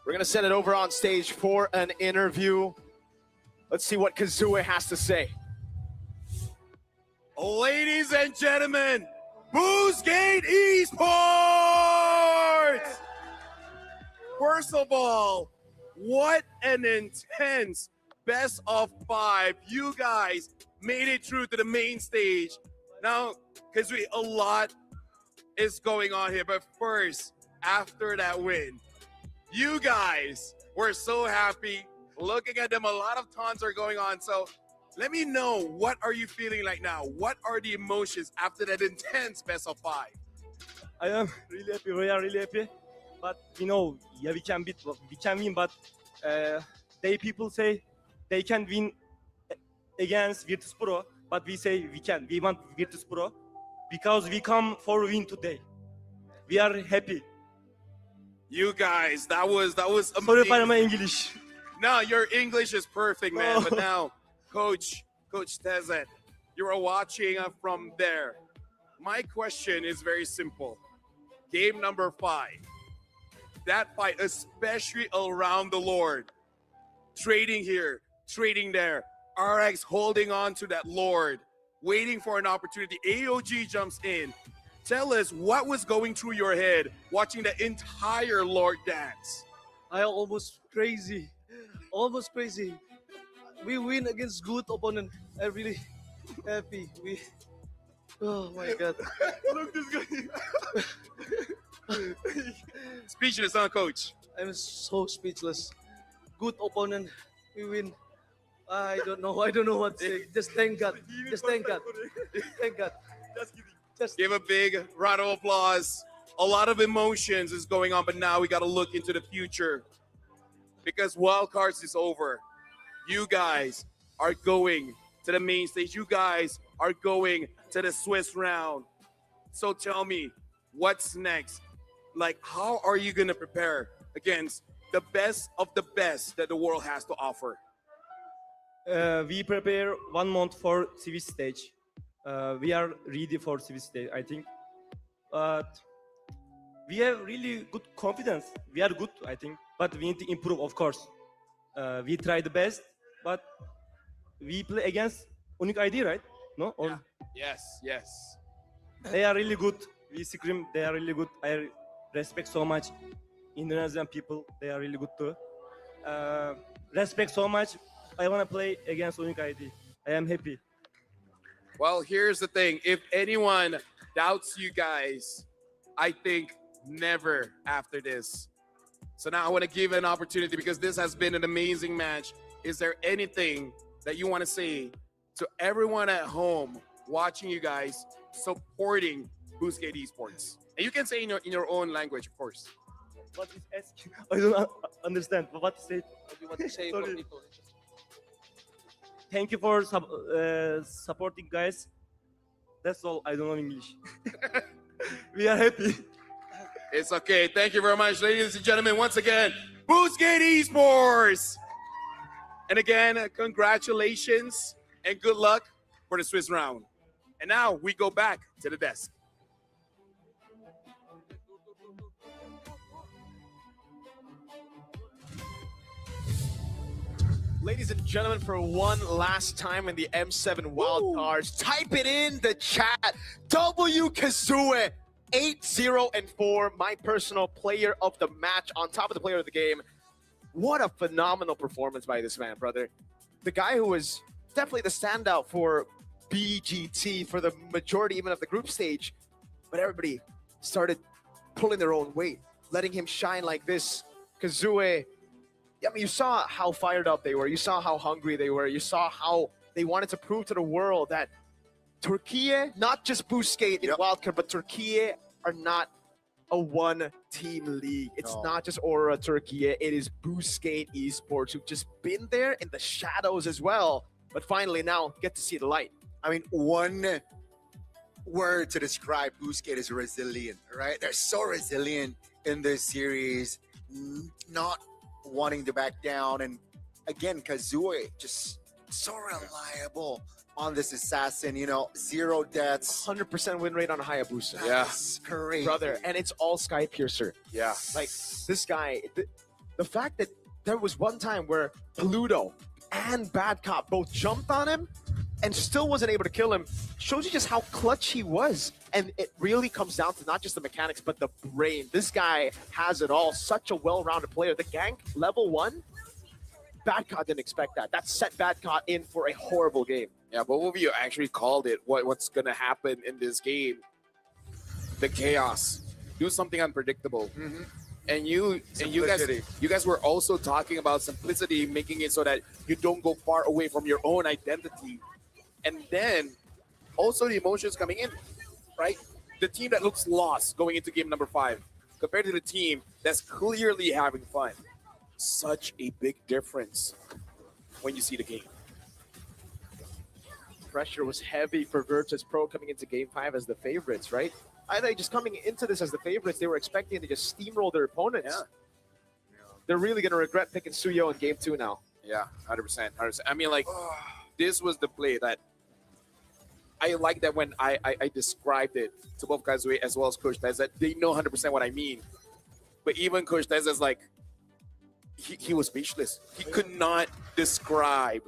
We're going to send it over on stage for an interview. Let's see what Kazue has to say. Ladies and gentlemen, Boostgate Esports! First of all, what an intense best of 5. You guys made it through to the main stage. Now, because a lot is going on here, but first, after that win, you guys were so happy. Looking at them, a lot of taunts are going on. So let me know, what are you feeling like now? What are the emotions after that intense best of 5? I am really happy. We are really happy. But we know, yeah, we can win. But people say they can win against Virtus Pro. But we say we can. We want Virtus Pro because we come for win today. We are happy. You guys, that was amazing. Sorry for my English. No, your English is perfect, man. Oh. But now, Coach Tezet, you are watching from there. My question is very simple. Game number 5. That fight, especially around the Lord. Trading here, trading there. RX holding on to that Lord, waiting for an opportunity. AOG jumps in. Tell us what was going through your head watching the entire Lord dance. I almost crazy. Almost crazy. We win against good opponent. I'm really happy. Oh my God. Look this guy. Speechless, huh, Coach? I'm so speechless. Good opponent. We win. I don't know what to say. Just thank God. Just thank God. Thank God. Just give a big round of applause. A lot of emotions is going on, but now we got to look into the future because Wildcards is over. You guys are going to the main stage. You guys are going to the Swiss round. So tell me, what's next? Like, how are you going to prepare against the best of the best that the world has to offer? We prepare 1 month for Swiss stage. We are ready for Swiss stage, I think. But we have really good confidence. We are good, I think. But we need to improve, of course. We try the best, but we play against Unique ID, right? No? Or Yes, yes. they are really good. We scream, they are really good. I respect so much Indonesian people. They are really good too. Respect so much. I want to play against Unique ID. I am happy. Well, here's the thing. If anyone doubts you guys, I think never after this. So now I want to give an opportunity because this has been an amazing match. Is there anything that you want to say to everyone at home watching you guys, supporting Boostgate Esports? And you can say in your own language, of course. What is asking? I don't understand. What to say? What do you want to say for Sorry. people? Thank you for supporting, guys. That's all. I don't know English. We are happy. It's okay. Thank you very much, ladies and gentlemen. Once again, Boostgate Esports. And again, congratulations and good luck for the Swiss round. And now we go back to the desk. Ladies and gentlemen, for one last time in the M7 wildcards, type it in the chat. W Kazue 8-0-4, my personal player of the match, on top of the player of the game. What a phenomenal performance by this man, brother. The guy who was definitely the standout for BGT for the majority even of the group stage, but everybody started pulling their own weight, letting him shine like this. Kazue, I mean, you saw how fired up they were. You saw how hungry they were. You saw how they wanted to prove to the world that Turkey, not just Boostgate in Wildcard, but Turkey are not a one-team league. It's not just Aura Turkey. It is Boostgate Esports who've just been there in the shadows as well, but finally now get to see the light. I mean, one word to describe Boostgate is resilient, right? They're so resilient in this series, not wanting to back down. And again, Kazue just so reliable on this assassin, 0 deaths. 100% win rate on Hayabusa. That's crazy. Brother, and it's all Sky Piercer. Yeah. Like, this guy, the fact that there was one time where Pluto and Bad Cop both jumped on him and still wasn't able to kill him shows you just how clutch he was. And it really comes down to not just the mechanics, but the brain. This guy has it all. Such a well-rounded player. The gank level 1, Bad Cop didn't expect that. That set Bad Cop in for a horrible game. Yeah, both of you actually called it. What's gonna happen in this game? The chaos. Do something unpredictable. And you guys were also talking about simplicity, making it so that you don't go far away from your own identity. And then also the emotions coming in, right? The team that looks lost going into game number 5 compared to the team that's clearly having fun. Such a big difference when you see the game. Pressure was heavy for Virtus Pro coming into game 5 as the favorites, right? I think just coming into this as the favorites, they were expecting to just steamroll their opponents. Yeah. They're really going to regret picking Suyo in game 2 now. Yeah, 100%. 100%. I mean, like, this was the play that I like that when I described it to both Kazue as well as Coach Tez, that they know 100% what I mean. But even Coach Tez is like, he was speechless. He could not describe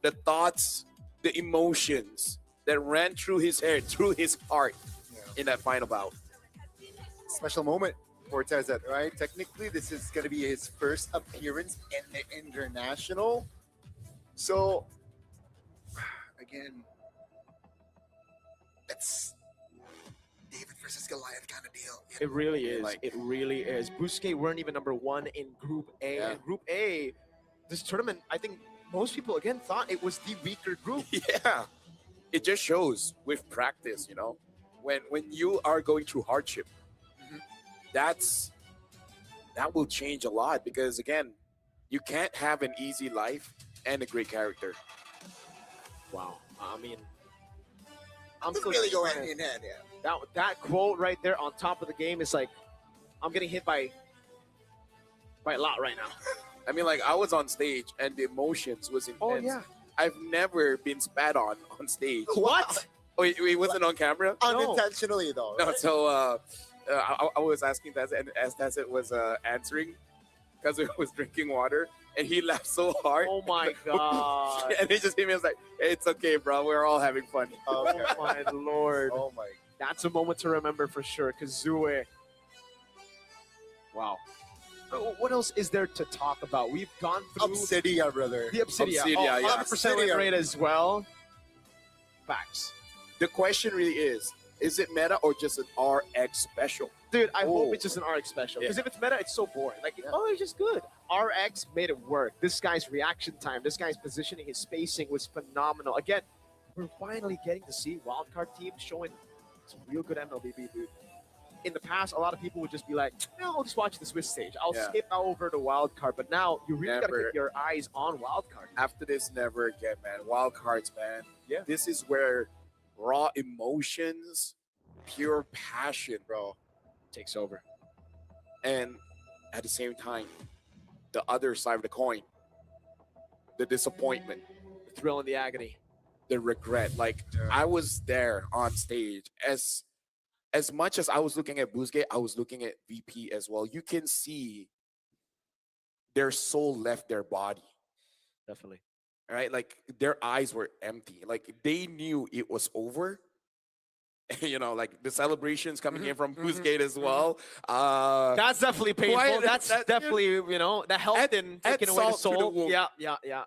the thoughts, the emotions that ran through his head, through his heart in that final bout. Special moment for Tezet, right? Technically, this is going to be his first appearance in the international. So, again, it's David versus Goliath kind of deal. It really is. It really is. Busquets weren't even number 1 in Group A. Yeah. And Group A, this tournament, I think most people, again, thought it was the weaker group. Yeah. It just shows with practice, you know, when you are going through hardship, that will change a lot because, again, you can't have an easy life and a great character. Wow. I mean, I'm still really go hand in hand, That quote right there on top of the game is like, I'm getting hit by a lot right now. I mean, like, I was on stage and the emotions was intense. Oh, yeah. I've never been spat on stage. What? Oh, it wasn't on camera? Unintentionally, though. Right? No, so I was asking Taz, and as Taz was answering, because he was drinking water, and he laughed so hard. Oh my god! And he just hit me. I was like, hey, "It's okay, bro. We're all having fun." Oh my lord! Oh my! That's a moment to remember for sure. Kazue. Wow. What else is there to talk about? We've gone through Obsidia, brother. The Obsidia. Obsidia, yeah. 100% rate as well. Facts. The question really is it meta or just an RX special? Dude, I hope it's just an RX special. Because if it's meta, it's so boring. Like, oh, it's just good. RX made it work. This guy's reaction time, this guy's positioning, his spacing was phenomenal. Again, we're finally getting to see wildcard teams showing some real good MLBB, dude. In the past, a lot of people would just be like, no, I'll just watch the Swiss stage. I'll skip over to wildcard. But now, you really got to keep your eyes on wildcard. After this, never again, man. Wildcards, man. Yeah. This is where raw emotions, pure passion, bro, takes over. And at the same time, the other side of the coin, the disappointment, the thrill and the agony, the regret. Like, I was there on stage. As much as I was looking at Busquets, I was looking at VP as well. You can see their soul left their body. Definitely. Right? Like, their eyes were empty. Like, they knew it was over. You know, like the celebrations coming in from Busquets as well. That's definitely painful. That's definitely, you know, that helped in taking away the soul. Yeah.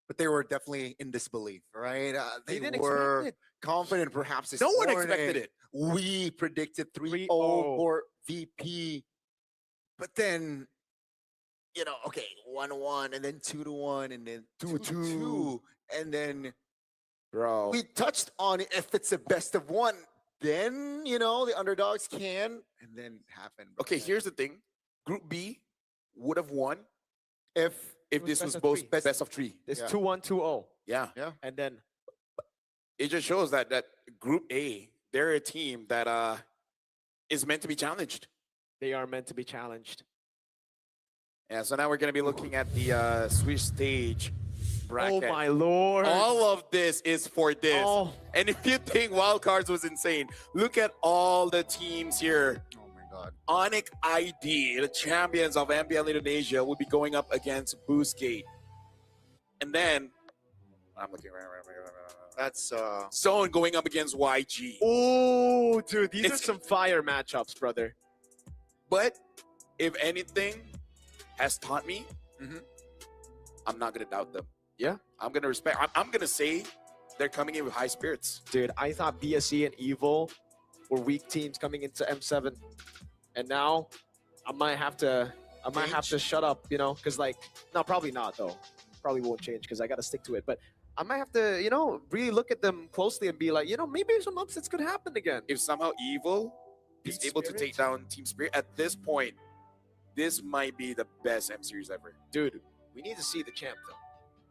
But they were definitely in disbelief, right? They didn't were expect it. confident perhaps this No one morning. expected it. We predicted 3-0 for VP. But then, you know, okay, 1-1 and then 2-1 and then 2-2. And then bro, we touched on it. If it's a best of one, then, you know, the underdogs can. And then happen. Okay, here's the thing. Group B would have won if this was both best of 3. It's 2-1, 2-0. Yeah. And then it just shows that Group A, they're a team that is meant to be challenged. They are meant to be challenged. Yeah, so now we're going to be looking at the Swiss stage bracket. Oh my lord. All of this is for this. And if you think wildcards was insane, look at all the teams here. Oh my god. God. Onyx ID, the champions of MPL Indonesia, will be going up against Boostgate. And then, I'm looking right. That's Zone going up against YG. Oh, dude, these are some fire matchups, brother. But if anything has taught me, I'm not gonna doubt them. Yeah, I'm gonna respect. I'm gonna say they're coming in with high spirits. Dude, I thought BSE and Evil were weak teams coming into M7, and now I might have to shut up, you know, because like, no, probably not though. Probably won't change because I got to stick to it. But I might have to, you know, really look at them closely and be like, you know, maybe some upsets could happen again. If somehow Evil is able to take down Team Spirit at this point, this might be the best M series ever. Dude, we need to see the champ though.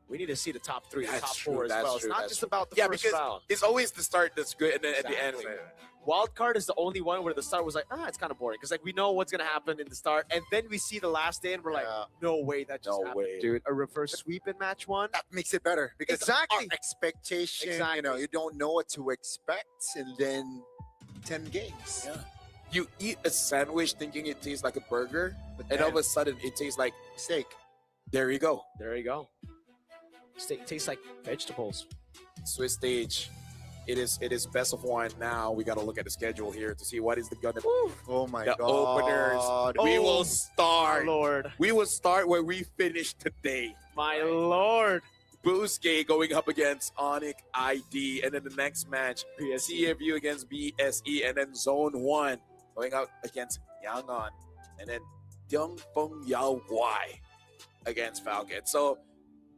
We need to see the top three, That's top true, four as that's well. true, It's not that's just true. about the Yeah, first because round. it's always the start that's good, and then at the end, Exactly. it's like, Wild card is the only one where the start was like, it's kind of boring because like we know what's gonna happen in the start, and then we see the last day and we're like, no way that just No happened, way. dude. A reverse sweep in match one. That makes it better because Exactly. our expectation, Exactly. you know, you don't know what to expect, and then 10 games. Yeah. You eat a sandwich thinking it tastes like a burger, But and all then- of a sudden it tastes like steak. There you go. There you go. Steak tastes like vegetables. Swiss stage. It is best of one now. We got to look at the schedule here to see what is the gonna Oh my the God. openers. We will start. My lord. We will start where we finished today. My lord. Boostgate going up against Onyx ID, and then the next match, CFU against BSE, and then Zone 1 going out against Yangon, and then Dongfeng Yao Y against Falcon. So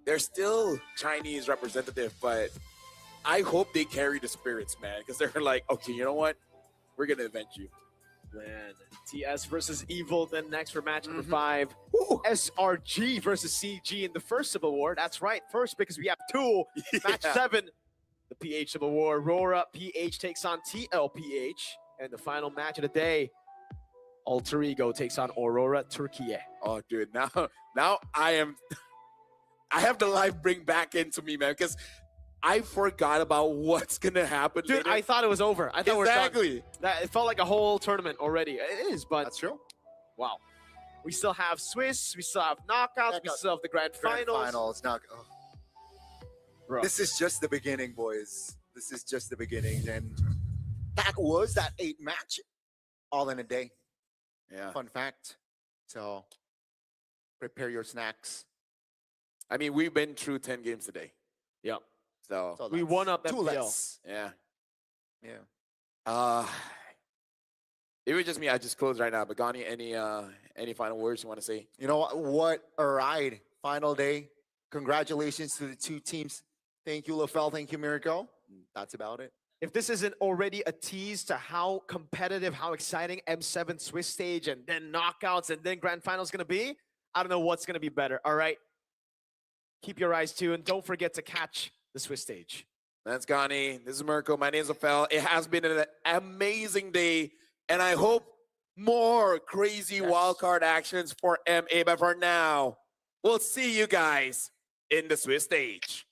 they're still Chinese representative, but I hope they carry the spirits, man, because they're like, okay, you know what? We're going to avenge you. Man, TS versus Evil. Then next for match number 5, SRG versus CG in the first Civil War. That's right, first because we have two. Match 7, the PH Civil War. Aurora PH takes on TLPH, and the final match of the day, Alter Ego takes on Aurora Turkiye. Oh, dude, now I have the life bring back into me, man, because I forgot about what's gonna happen. Dude, later. I thought it was over. I thought exactly. we're done. That it felt like a whole tournament already. It is, but That's true. wow. We still have Swiss. We still have knockouts. We still have the grand finals. Finals. Not, Bro. This is just the beginning, boys. This is just the beginning. And that 8 match all in a day. Yeah. Fun fact. So prepare your snacks. I mean, we've been through 10 games today. Yep. So We won up Two FPL. less. yeah. Yeah. It was just me. I just closed right now. But Gani, any final words you want to say? You know what a ride. Final day. Congratulations to the two teams. Thank you, LaFell. Thank you, Miracle. That's about it. If this isn't already a tease to how competitive, how exciting M7 Swiss stage and then knockouts and then grand finals going to be, I don't know what's going to be better. All right. Keep your eyes tuned. Don't forget to catch the Swiss stage. That's Gani. This is Mirko. My name is Afel. It has been an amazing day, and I hope more crazy wildcard actions for MA. But for now, we'll see you guys in the Swiss stage.